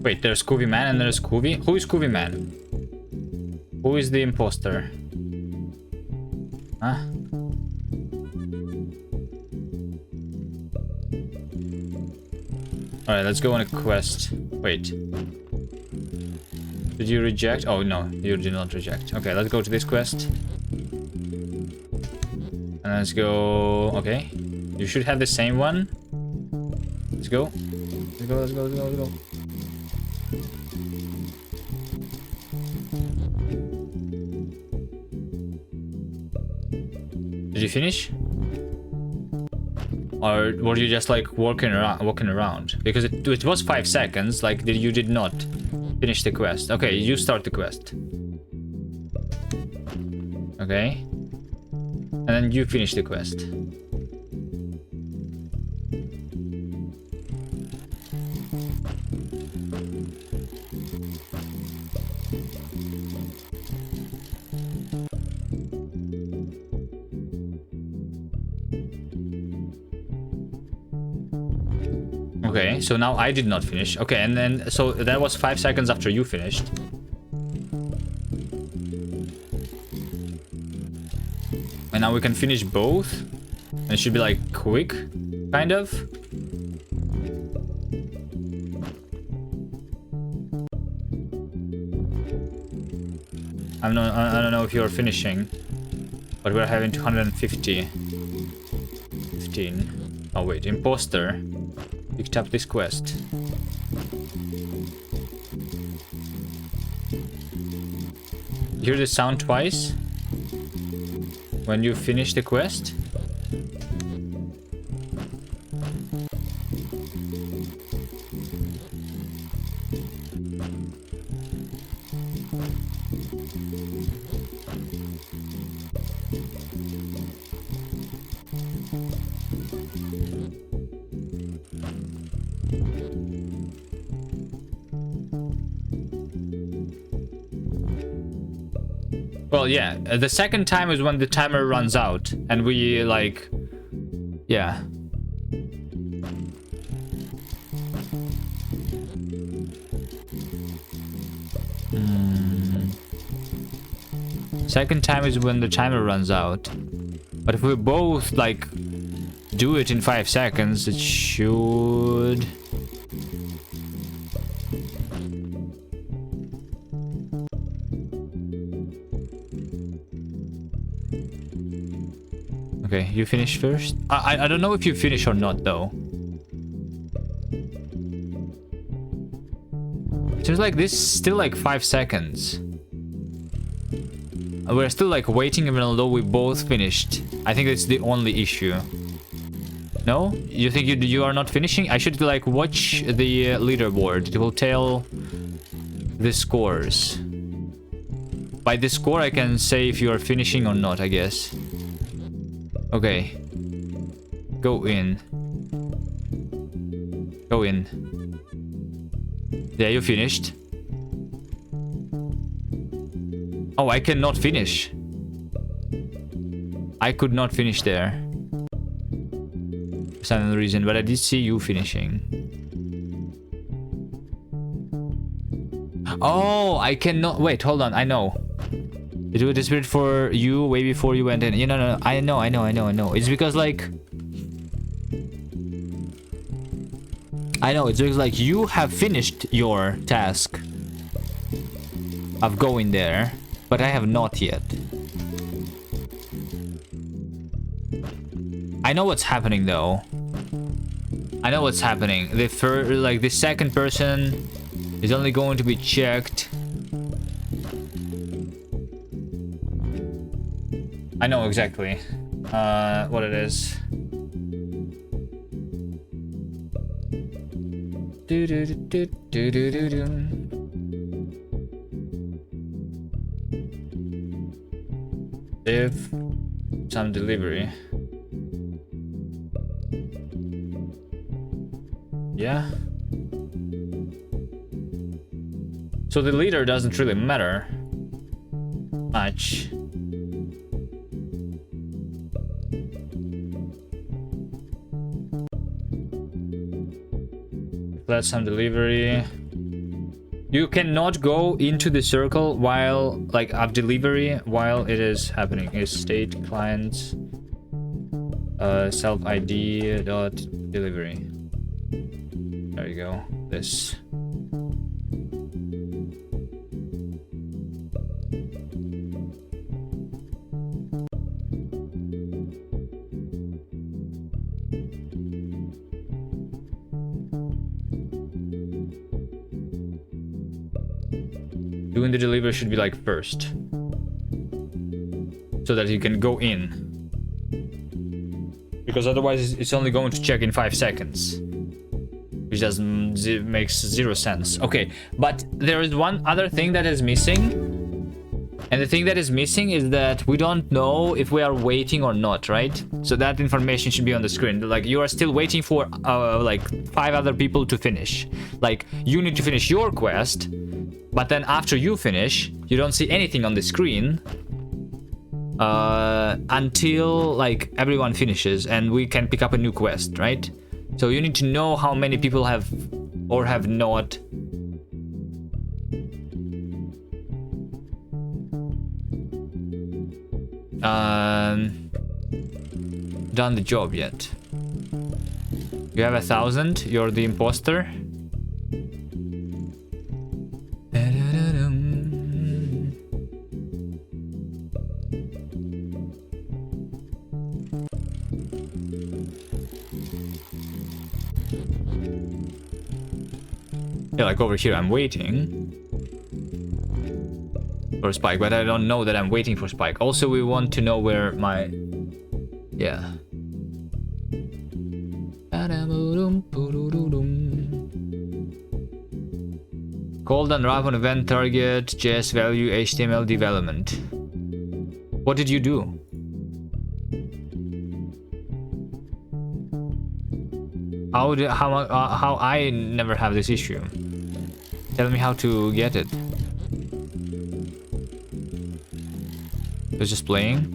Wait, there's Scooby Man and there's Scooby? Who is Scooby Man? Who is the imposter? Huh? Alright, let's go on a quest. Wait. Did you reject? Oh no, you did not reject. Okay, let's go to this quest. And let's go... Okay. You should have the same one. Let's go. Let's go, let's go, let's go, let's go. Did you finish? Or were you just like walking around? Because it was 5 seconds, like you did not finish the quest. Okay, you start the quest. Okay. And then you finish the quest. Okay, so now I did not finish. Okay, and then so that was 5 seconds after you finished. And now we can finish both. And it should be like quick, kind of. I don't know if you're finishing, but we're having 250. 15. Oh wait, imposter picked up this quest. You hear the sound twice when you finish the quest. Well, yeah, the second time is when the timer runs out and we like, yeah. Second time is when the timer runs out. But if we both like do it in 5 seconds, it should... Okay, you finish first? I don't know if you finish or not, though. Seems like this is still like 5 seconds. We're still like waiting even though we both finished. I think it's the only issue. No? You think you are not finishing? I should like watch the leaderboard. It will tell the scores. By the score I can say if you are finishing or not, I guess. Okay. Go in. Go in. Yeah, you finished. Oh, I cannot finish. I could not finish there. For some reason, but I did see you finishing. Oh, I cannot... Wait, hold on, I know. It was desperate for you way before you went in. You know, no, I know. It's because like... I know, it looks like you have finished your task of going there, but I have not yet. I know what's happening though. I know what's happening. The second person is only going to be checked. I know exactly what it is. If some delivery. Yeah. So the leader doesn't really matter much. Let some delivery. You cannot go into the circle while, like, of delivery while it is happening. Is state clients self ID dot delivery. There you go. This. Doing the delivery should be like first, so that you can go in, because otherwise it's only going to check in 5 seconds, which doesn't makes zero sense. Okay, but there is one other thing that is missing, and the thing that is missing is that we don't know if we are waiting or not, right? So that information should be on the screen. Like, you are still waiting for like 5 other people to finish. Like, you need to finish your quest, but then after you finish, you don't see anything on the screen until like everyone finishes and we can pick up a new quest, right? So you need to know how many people have or have not done the job yet. You have 1,000, you're the imposter. Yeah, like over here, I'm waiting for Spike, but I don't know that I'm waiting for Spike. Also, we want to know where my... Yeah. Called and wrap on event target, JS value, HTML development. What did you do? How I never have this issue? Tell me how to get it. It's just playing.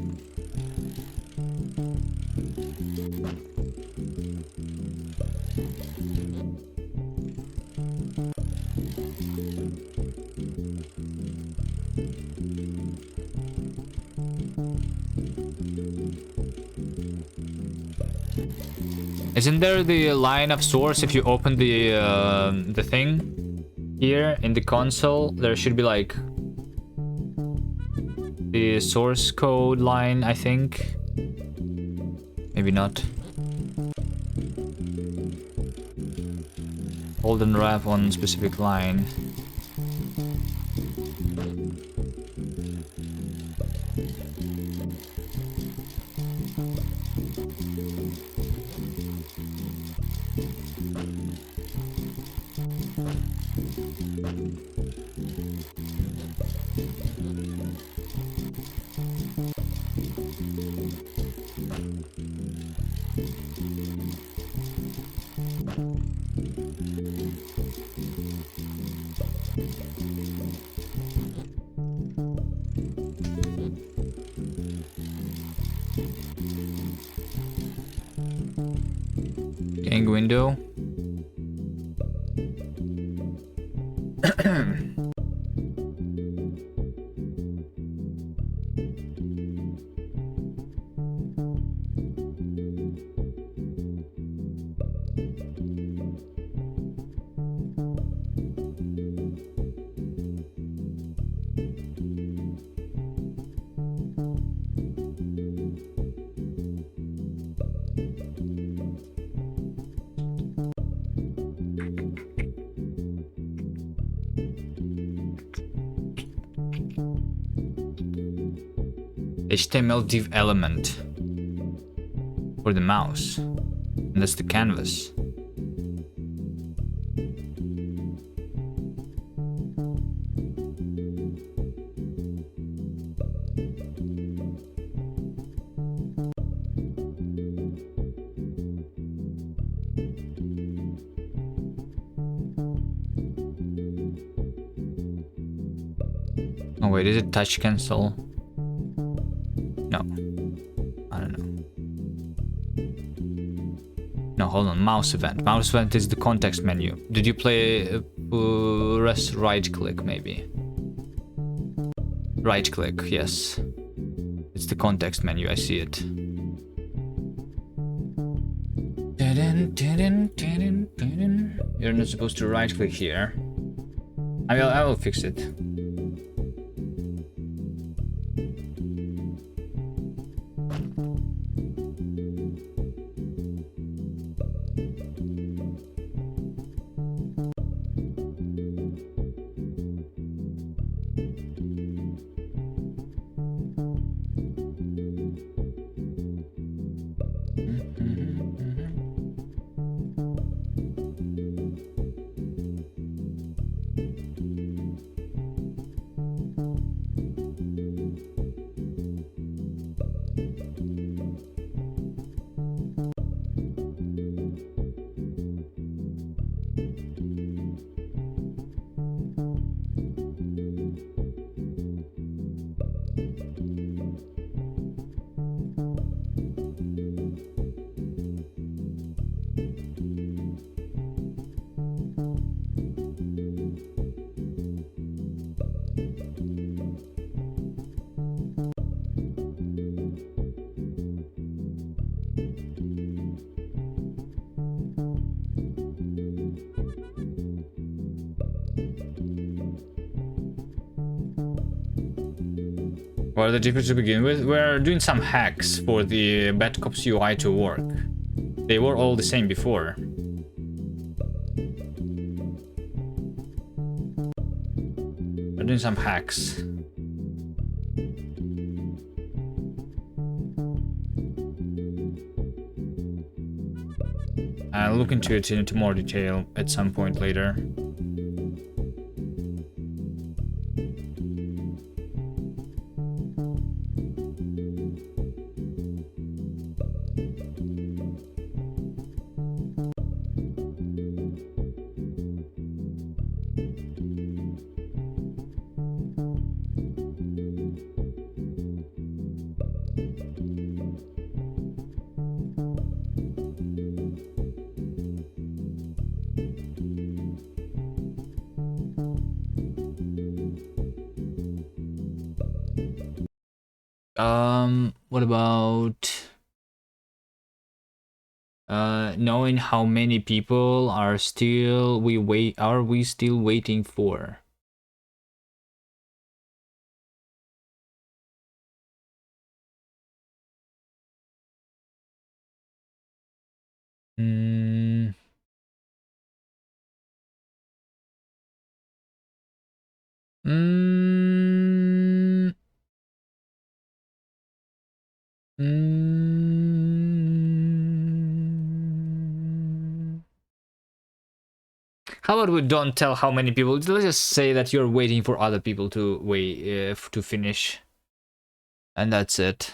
Isn't there the line of source if you open the thing here in the console? There should be like the source code line, I think. Maybe not. Hold and wrap on specific line. Gang window. HTML div element for the mouse. And that's the canvas. Oh wait, is it touch cancel? No. I don't know. No, hold on. Mouse event. Mouse event is the context menu. Did you play rest right click maybe? Right click, yes. It's the context menu, I see it. You're not supposed to right click here. I will fix it. What are the differences to begin with? We're doing some hacks for the Bad Cops UI to work. They were all the same before. We're doing some hacks. I'll look into it into more detail at some point later. What about knowing how many people are we still waiting for? Mm. Mm. Mm. How about we don't tell how many people? Let's just say that you're waiting for other people to wait to finish, and that's it.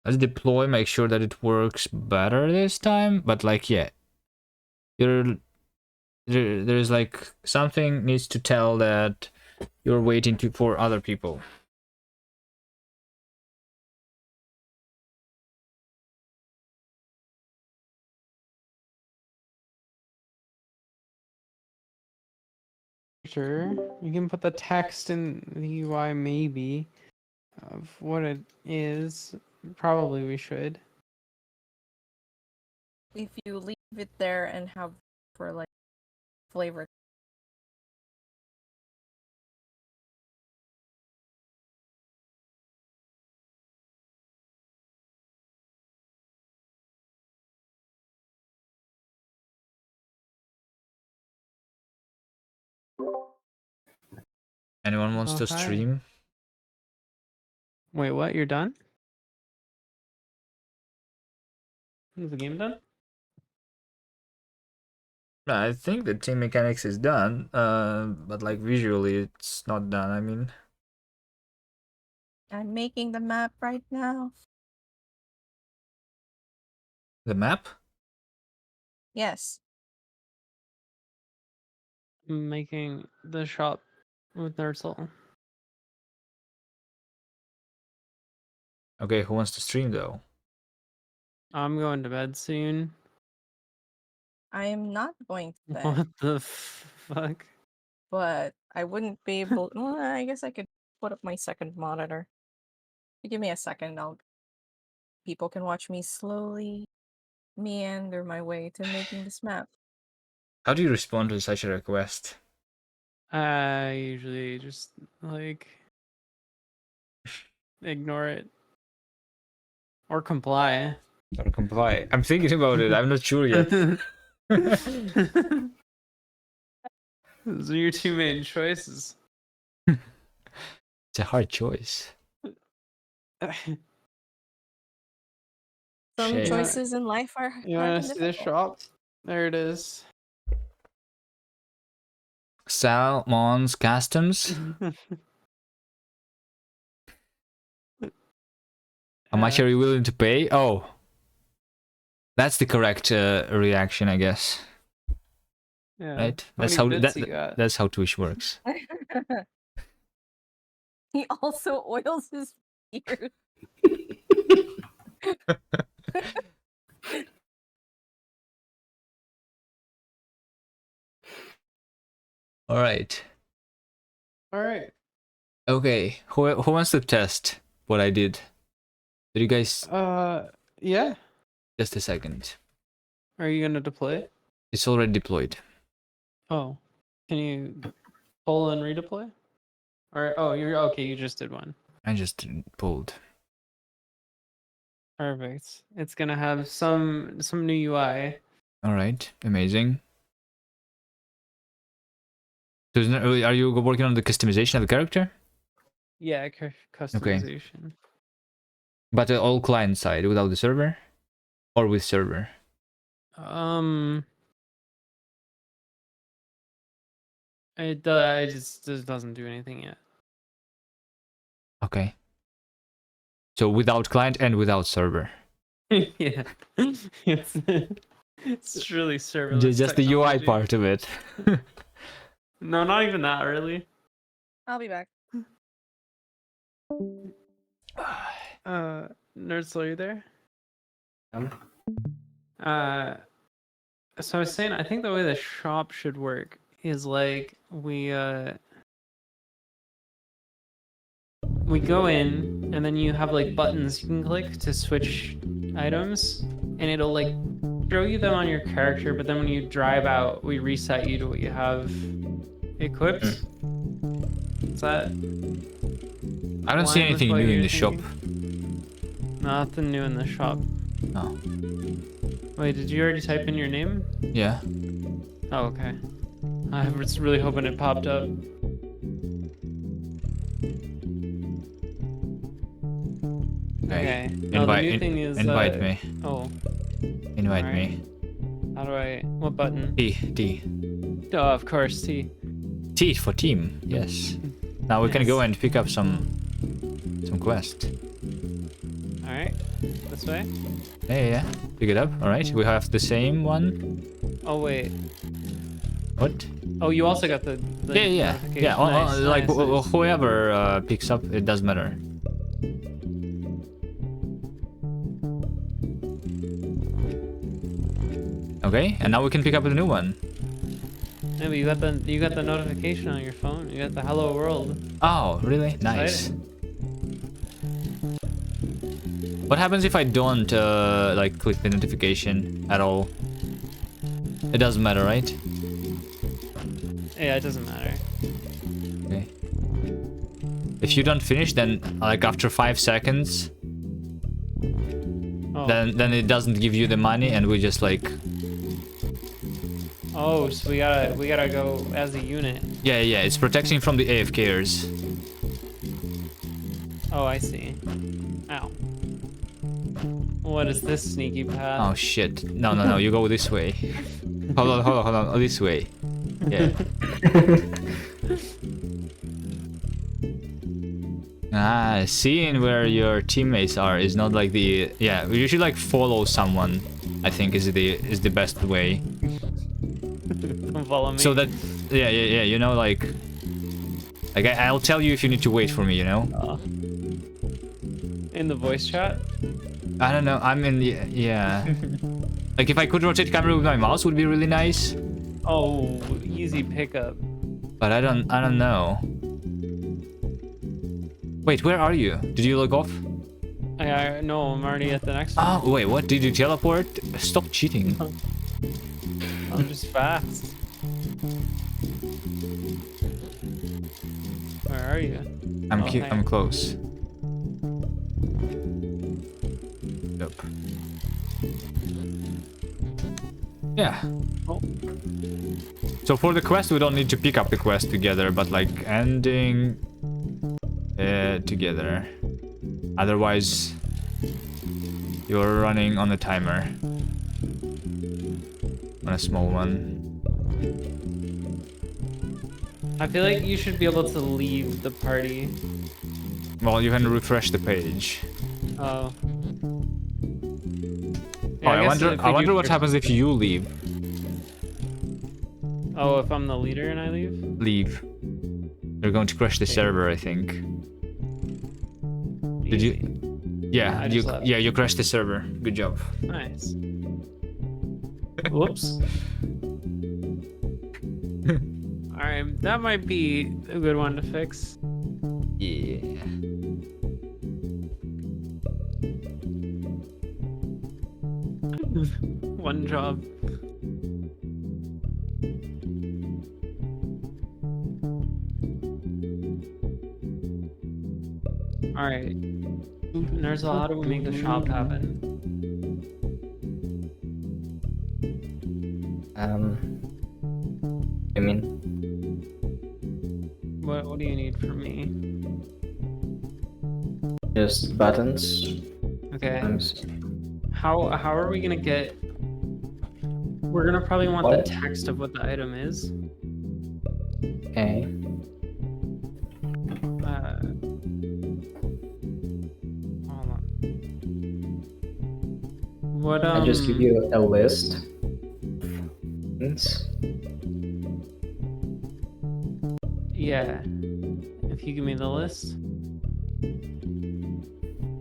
Let's deploy. Make sure that it works better this time. But like, yeah, there's like something needs to tell that you're waiting for other people. Sure, you can put the text in the UI maybe of what it is. Probably we should. If you leave it there and have for like flavor. Anyone wants Oh, to hi. stream? Wait, what? You're done? Is the game done? I think the team mechanics is done, but like visually it's not done. I mean, I'm making the map right now. the map? Yes. I'm making the shop with Nurtle. Okay, who wants to stream though? I'm going to bed soon. I am not going to bed, What the fuck? but I wouldn't be able. Well, I guess I could put up my second monitor. Give me a second. People can watch me slowly meander my way to making this map. How do you respond to such a request? I usually just like ignore it or comply. Or comply? I'm thinking about it. I'm not sure yet. Those are your two main choices. It's a hard choice. Some Shame. choices in life are You hard want and to see the difficult. shop? There it is. Salmon's Customs. How much are you willing to pay? Oh, that's the correct reaction, I guess. Yeah. Right? How That's many how bits you got? that's how Twitch works. He also oils his beard. All right. All right. Okay. Who wants to test what I did? Did you guys? Yeah. Just a second. Are you gonna deploy? It's already deployed. Oh, can you pull and redeploy? Or oh, you're okay. You just did one. I just pulled. Perfect. It's gonna have some new UI. All right. Amazing. So are you working on the customization of the character? Yeah, customization. But all client side without the server, or with server? It just doesn't do anything yet. Okay. So without client and without server. Yeah, it's really serverless. Just the UI technology. part of it. No, not even that really. I'll be back. Nerds, are you there? So I was saying, I think the way the shop should work is like we go in and then you have like buttons you can click to switch items, and it'll like show you them on your character, but then when you drive out, we reset you to what you have equipped. Is that? I don't see anything new in the shop. Nothing new in the shop. Oh. Wait, did you already type in your name? Yeah. Oh, okay. I was really hoping it popped up. Okay. No, the new thing is invite me. Oh. Invite Alright. me. How do I? What button? T. Oh, of course, T. T for team. Yes. Now we can go and pick up some quest. All right. This way. Yeah. Pick it up. All right. We have the same one. Oh wait. What? Oh, you also got the Yeah. notification. Yeah. Nice, Like nice. whoever picks up, it doesn't matter. Okay, and now we can pick up the new one. Yeah, but you got the notification on your phone. You got the hello world. Oh, really? Nice. Exciting. What happens if I don't like click the notification at all? It doesn't matter, right? Yeah, it doesn't matter. Okay. If you don't finish, then like after 5 seconds, Oh. then it doesn't give you the money, and we just like. Oh, so we gotta go as a unit. Yeah, it's protecting from the AFKers. Oh, I see. Ow. What is this sneaky path? Oh shit! No, you go this way. Hold on, oh, this way. Yeah. Seeing where your teammates are is not like the you should like follow someone. I think is the best way. Don't follow me. So that you know like I'll tell you if you need to wait for me, you know. In the voice chat. I don't know. I'm in the like if I could rotate camera with my mouse would be really nice. Oh, easy pickup. But I don't know. Wait, where are you? Did you log off? No, I'm already at the next one. Oh, wait, what? Did you teleport? Stop cheating. I'm just fast. Where are you? I'm close. Yep. Yeah. Oh. So for the quest, we don't need to pick up the quest together, but like ending together. Otherwise, you're running on a timer. On a small one. I feel like you should be able to leave the party. Well, you can refresh the page. Oh. Oh, Yeah, I wonder what happens if you leave. Oh, if I'm the leader and I leave? Leave. You're going to crash the server, I think. Did you? Yeah, I just left. you crashed the server. Good job. Nice. Whoops. Alright, that might be a good one to fix. Yeah. One job. Alright. Nerzel, how do we make the shop happen? I mean, What do you need from me? just buttons. Okay. Times. How are we gonna get... We're gonna probably want the What? text of what the item is. Okay. Hold on. What I just give you a list. Things. Yeah. If you give me the list.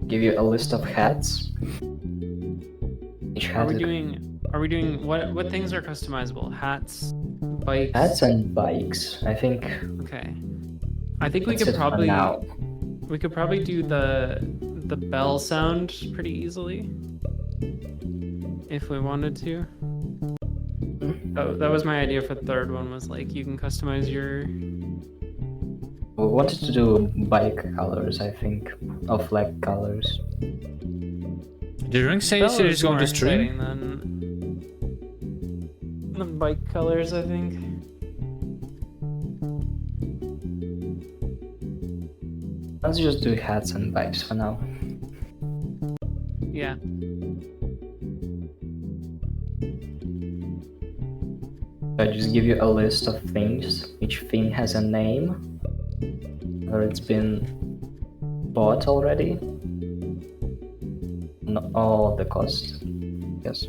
Give you a list of hats. Each hat Are we doing what things are customizable? Hats, bikes. hats and bikes. I think Okay. I think we that's could it for probably now. do the bell sound pretty easily. If we wanted to. That was my idea for the third one, was like you can customize your... We wanted to do bike colors, I think, or flag colors. Did Ring say Bell he's is going more to stream? exciting than the bike colors, I think. Let's just do hats and bikes for now. Yeah. I just give you a list of things. Each thing has a name, or it's been bought already. Not all the cost. Yes.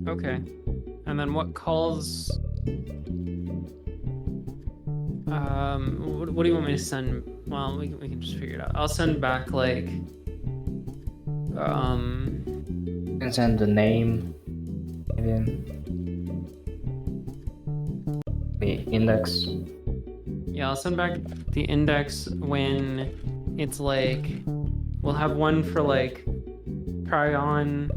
Okay. And then what calls... what do you want me to send? Well, we can just figure it out. I'll send back, like... You can send the name, maybe the index. Yeah, I'll send back the index when it's like, we'll have one for like try on,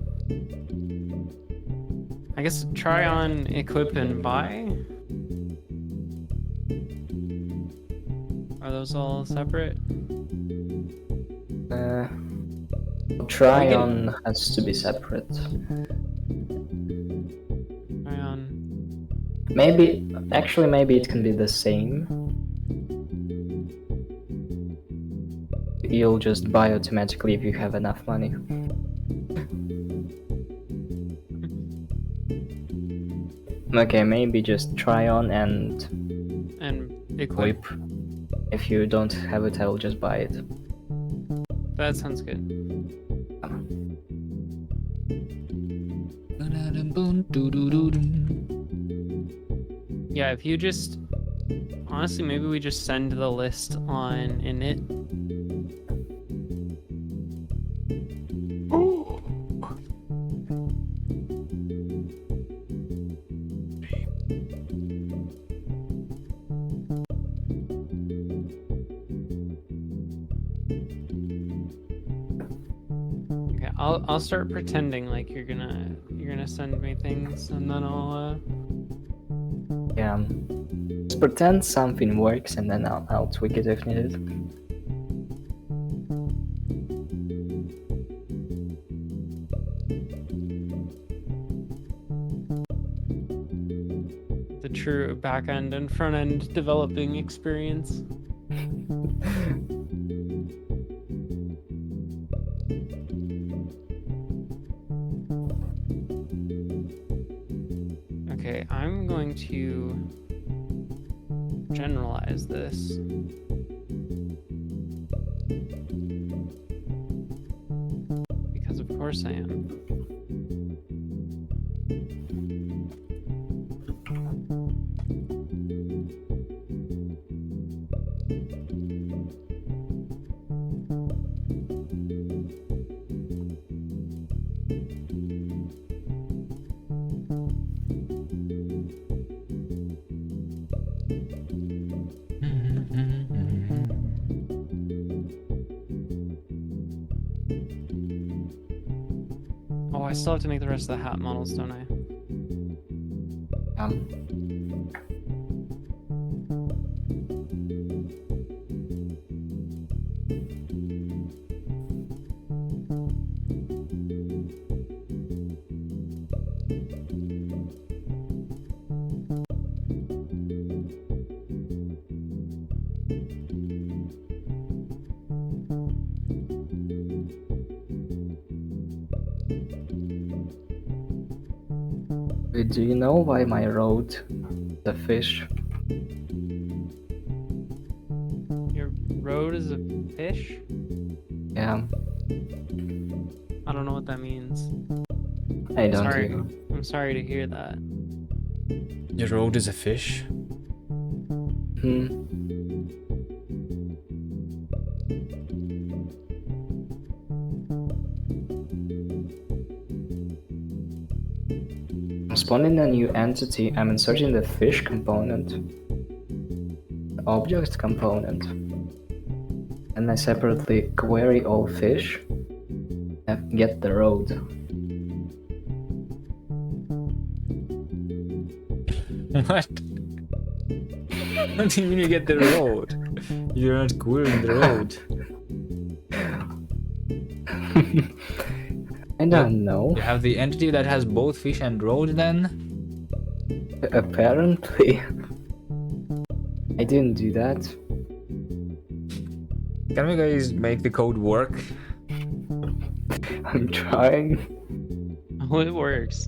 I guess try on, equip, and buy. Are those all separate? Try get- on has to be separate. Try on. Maybe, actually, maybe it can be the same. You'll just buy automatically if you have enough money. Okay, maybe just try on and Equip. equip. If you don't have it, I'll just buy it. That sounds good. Yeah, if you just, honestly, maybe we just send the list on init. Okay, I'll start pretending like you're gonna send me things, and then I'll Yeah. Just pretend something works and then I'll tweak it if needed. the true back end and front end developing experience. Okay, I'm going to generalize this. Because of course I am. Oh, I still have to make the rest of the hat models, don't I? Do you know why my road the fish? Your road is a fish? Yeah, I don't know what that means. I don't Sorry. either. I'm sorry to hear that. Your road is a fish? Hmm. I'm spawning a new entity. I'm inserting the fish component, the object component, and I separately query all fish and get the road. What? What do you mean you get the road? You're not querying the road. I don't know. You have the entity that has both fish and road then? Apparently. I didn't do that. Can we guys make the code work? I'm trying. Oh, it works.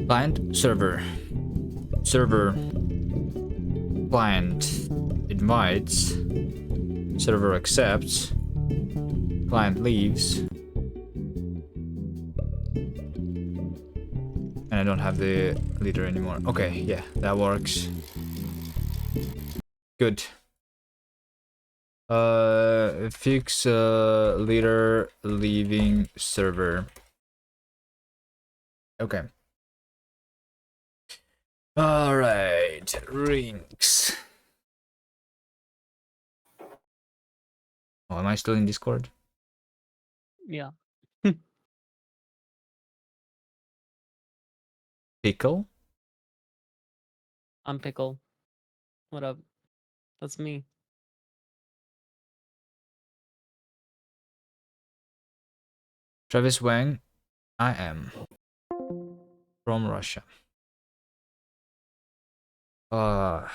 Client, server. Server. Client invites. Server accepts. Client leaves. And I don't have the leader anymore. Okay, yeah, that works. Good. Fix leader leaving server. Okay. All right, rings. Oh, am I still in Discord? Yeah. Pickle? I'm Pickle. What up? That's me. Travis Wang? I am. From Russia. Uh...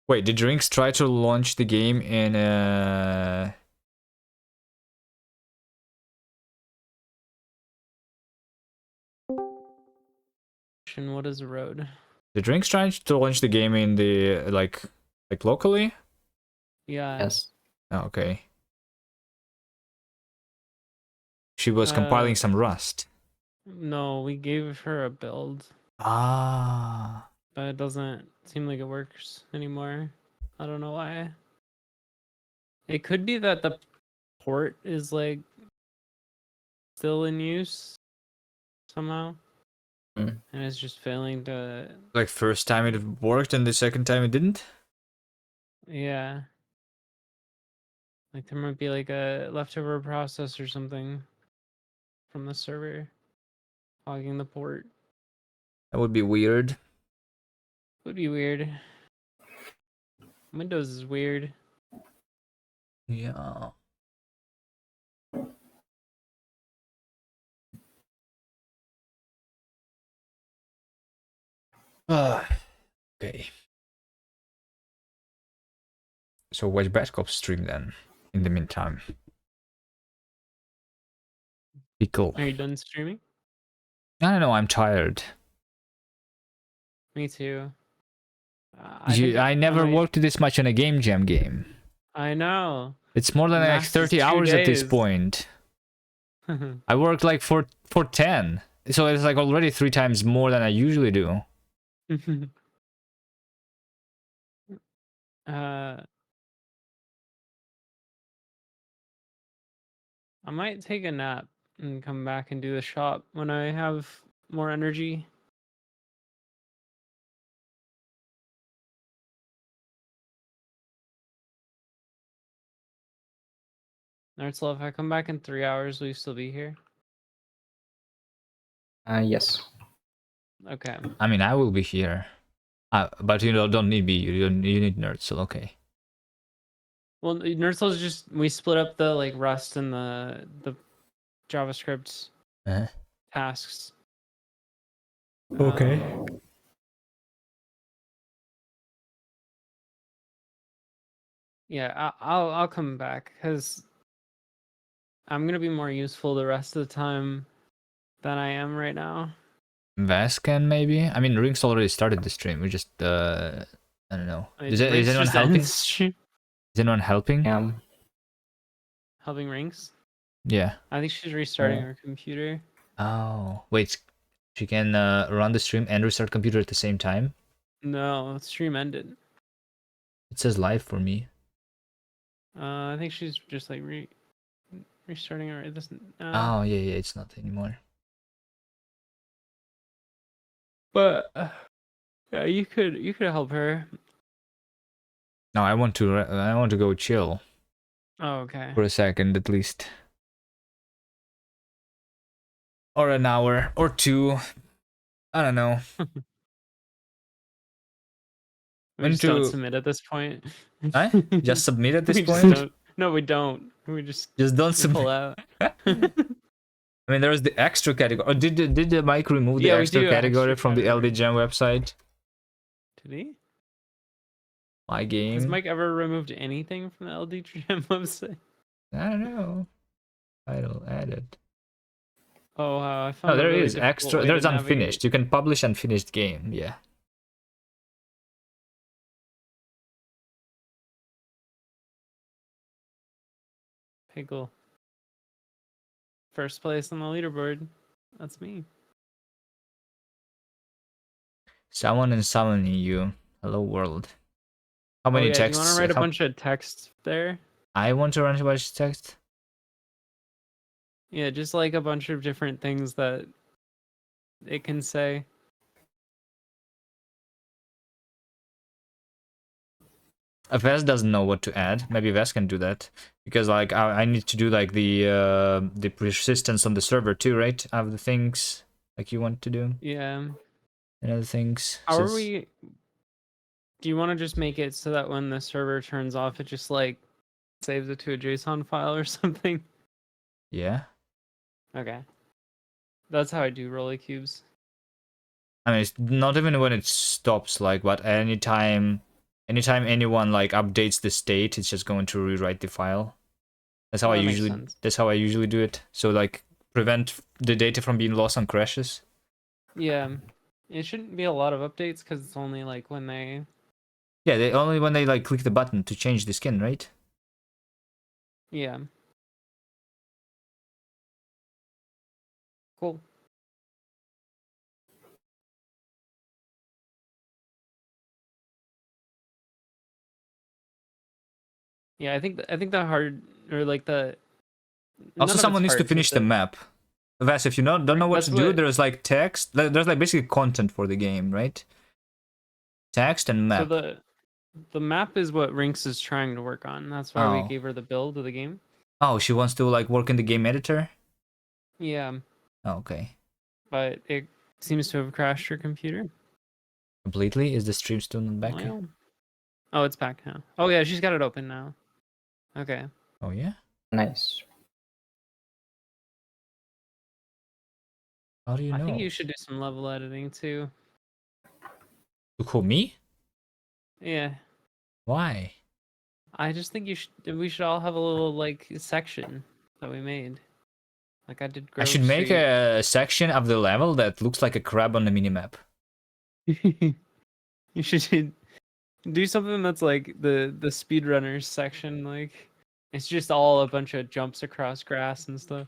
Wait, did Drinks try to launch the game in What is a road? Did Drinks try to launch the game in the like locally? Yeah. Yes. Oh, okay. She was compiling some Rust. No, we gave her a build, Ah. but it doesn't seem like it works anymore. I don't know why. It could be that the port is like still in use somehow, Mm. and it's just failing to. Like first time it worked and the second time it didn't? Yeah. Like there might be like a leftover process or something from the server hogging the port. That would be weird. Would be weird. Windows is weird. Yeah. Okay. So watch Bad Cop stream then, in the meantime. Be cool. Are you done streaming? I don't know, I'm tired. Me too. I never worked this much on a game jam game. I know. It's more than like Max is 30 2 hours at this days. point. I worked like for 10. So it's like already 3 times more than I usually do. I might take a nap and come back and do the shop when I have more energy. Nartzl, if I come back in 3 hours, will you still be here? Yes. Okay. I mean, I will be here. But you don't need me. You need nerds, so okay. Well, Nerdzl's just we split up the like Rust and the JavaScript tasks. Okay. Yeah, I'll come back because I'm gonna be more useful the rest of the time than I am right now. Vascan maybe? I mean, Rinks already started the stream. We just I don't know. Is anyone just helping? ends stream. Is anyone helping? Helping Rinks? Yeah. I think she's restarting her computer. Oh, wait. She can run the stream and restart computer at the same time? No, stream ended. It says live for me. I think she's just like restarting her. It doesn't. Oh, yeah, it's not anymore. But yeah, you could help her. No, I want to go chill. Oh, okay. For a second at least. Or an hour or 2. I don't know. We When just don't to- submit at this point. Huh? Just submit at this We just point? don't. No, we don't. We just Just don't we pull submit. out. I mean, there's the extra category. Or did the Mike remove the Yeah, we extra do have category extra from the categories. LD Jam website? Did he? My Has game? Mike ever removed anything from the LD Jam website? I don't know. Title added. Oh wow, I No, found a there really is difficult extra. way There's to unfinished. navigate. You can publish unfinished game. Yeah. Pickle. First place on the leaderboard. That's me. Someone and summoning you. Hello world. How Oh many yeah, do you want texts? to write a bunch of text there? I want to run a bunch of text. Yeah, just like a bunch of different things that it can say. Vest doesn't know what to add. Maybe Vest can do that because like I need to do like the persistence on the server too, right? Of the things like you want to do Yeah. and other things. How So are it's- we? Do you want to just make it so that when the server turns off, it just like saves it to a JSON file or something? Yeah. Okay. That's how I do roly cubes. I mean, it's not even when it stops, like, but anytime anyone like updates the state, it's just going to rewrite the file. That's how Oh, I that makes usually. sense. That's how I usually do it. So like prevent the data from being lost on crashes. Yeah. It shouldn't be a lot of updates because it's only like when they. Yeah, they only when they like click the button to change the skin, right? Yeah. Cool. Yeah, I think the hard or like the. none Also, of it's someone needs to hard, finish just the that- map. Vas, if you don't know what That's to do, what- there's like text. There's like basically content for the game, right? Text and map. So the map is what Rinks is trying to work on. That's why we Oh. gave her the build of the game. Oh, she wants to like work in the game editor. Yeah, Oh, okay. but it seems to have crashed her computer. Completely. Is the stream still not back? Well, oh, it's back now. Oh yeah, she's got it open now. Okay. Oh yeah. Nice. How do you know? I think you should do some level editing too. Who, me? Yeah. Why? I just think we should all have a little like section that we made. Like I did. I should make a section of the level that looks like a crab on the minimap. You should do something that's like the speedrunners section. Like it's just all a bunch of jumps across grass and stuff.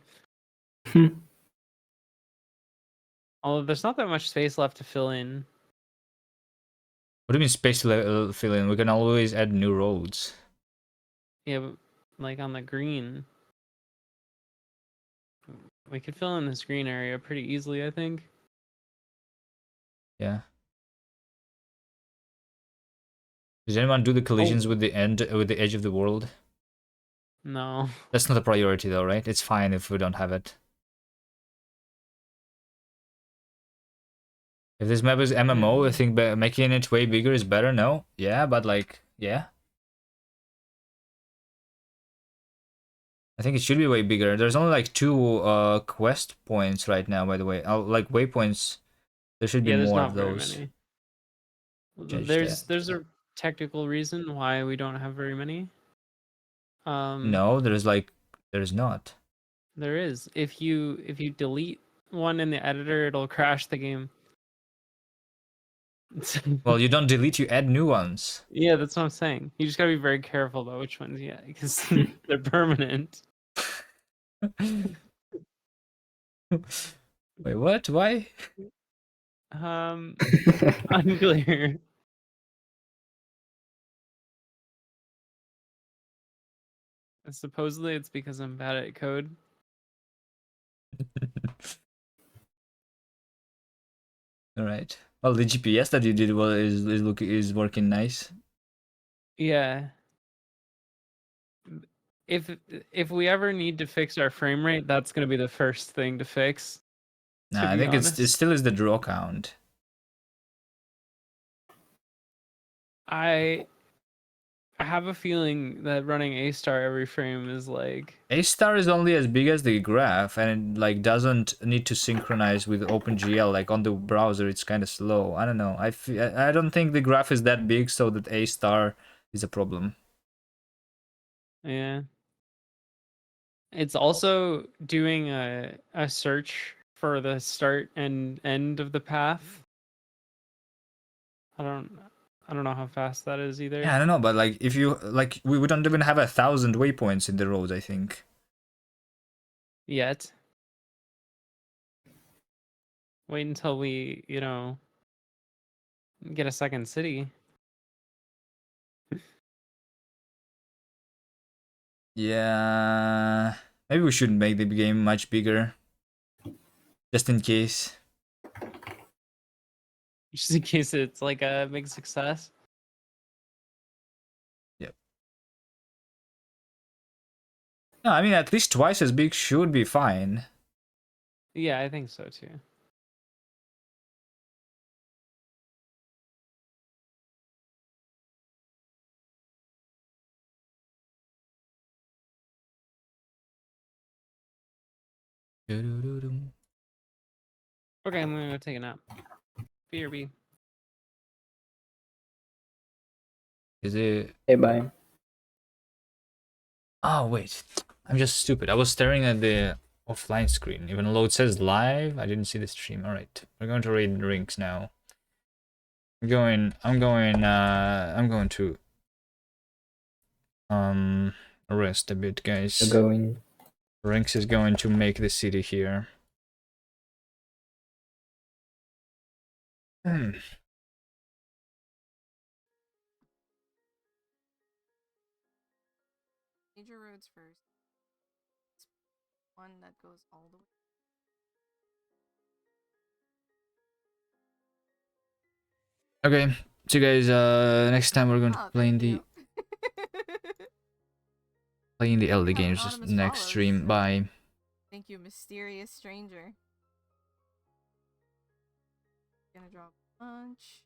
Although there's not that much space left to fill in. What do you mean space to fill in? We can always add new roads. Yeah, but like on the green. We could fill in this green area pretty easily, I think. Yeah. Does anyone do the collisions with the edge of the world? No. That's not a priority though, right? It's fine if we don't have it. If this map is MMO, I think making it way bigger is better. No? Yeah, but like, yeah. I think it should be way bigger. There's only like 2 quest points right now, by the way. Like waypoints. There should be Yeah, there's more not of very those. many. Change There's a technical reason why we don't have very many. No, there's not. There is. If you delete one in the editor, it'll crash the game. Well, you don't delete, you add new ones. Yeah, that's what I'm saying. You just gotta be very careful about which ones, yeah, because they're permanent. Wait, what? Why? Unclear. Supposedly it's because I'm bad at code. All right. Well, the GPS that you did is working nice. Yeah. If we ever need to fix our frame rate, that's gonna be the first thing to fix. Nah, to I be think it honest. still is the draw count. I have a feeling that running A star every frame is like A star is only as big as the graph, and it like doesn't need to synchronize with OpenGL. Like on the browser, it's kind of slow. I don't know. I don't think the graph is that big, so that A star is a problem. yeah. It's also doing a search for the start and end of the path. I don't know how fast that is either. Yeah, I don't know, but like if you like, we don't even have 1,000 waypoints in the roads, I think. Yet. Wait until we, you know, get a second city. Yeah, maybe we should make the game much bigger, just in case. Just in case it's like a big success. Yep. No, I mean at least twice as big should be fine. Yeah, I think so too. Okay, I'm gonna go take a nap. BRB. Is it? Hey, bye. Oh wait, I'm just stupid. I was staring at the offline screen. Even though it says live, I didn't see the stream. All right, we're going to raid rinks now. I'm going to rest a bit, guys. You're going. Rinks is going to make the city here. Major roads first. One that goes all the way. Okay, so guys, next time we're going to play in the LD games next stream. Bye. Thank you, mysterious stranger. Gonna drop lunch.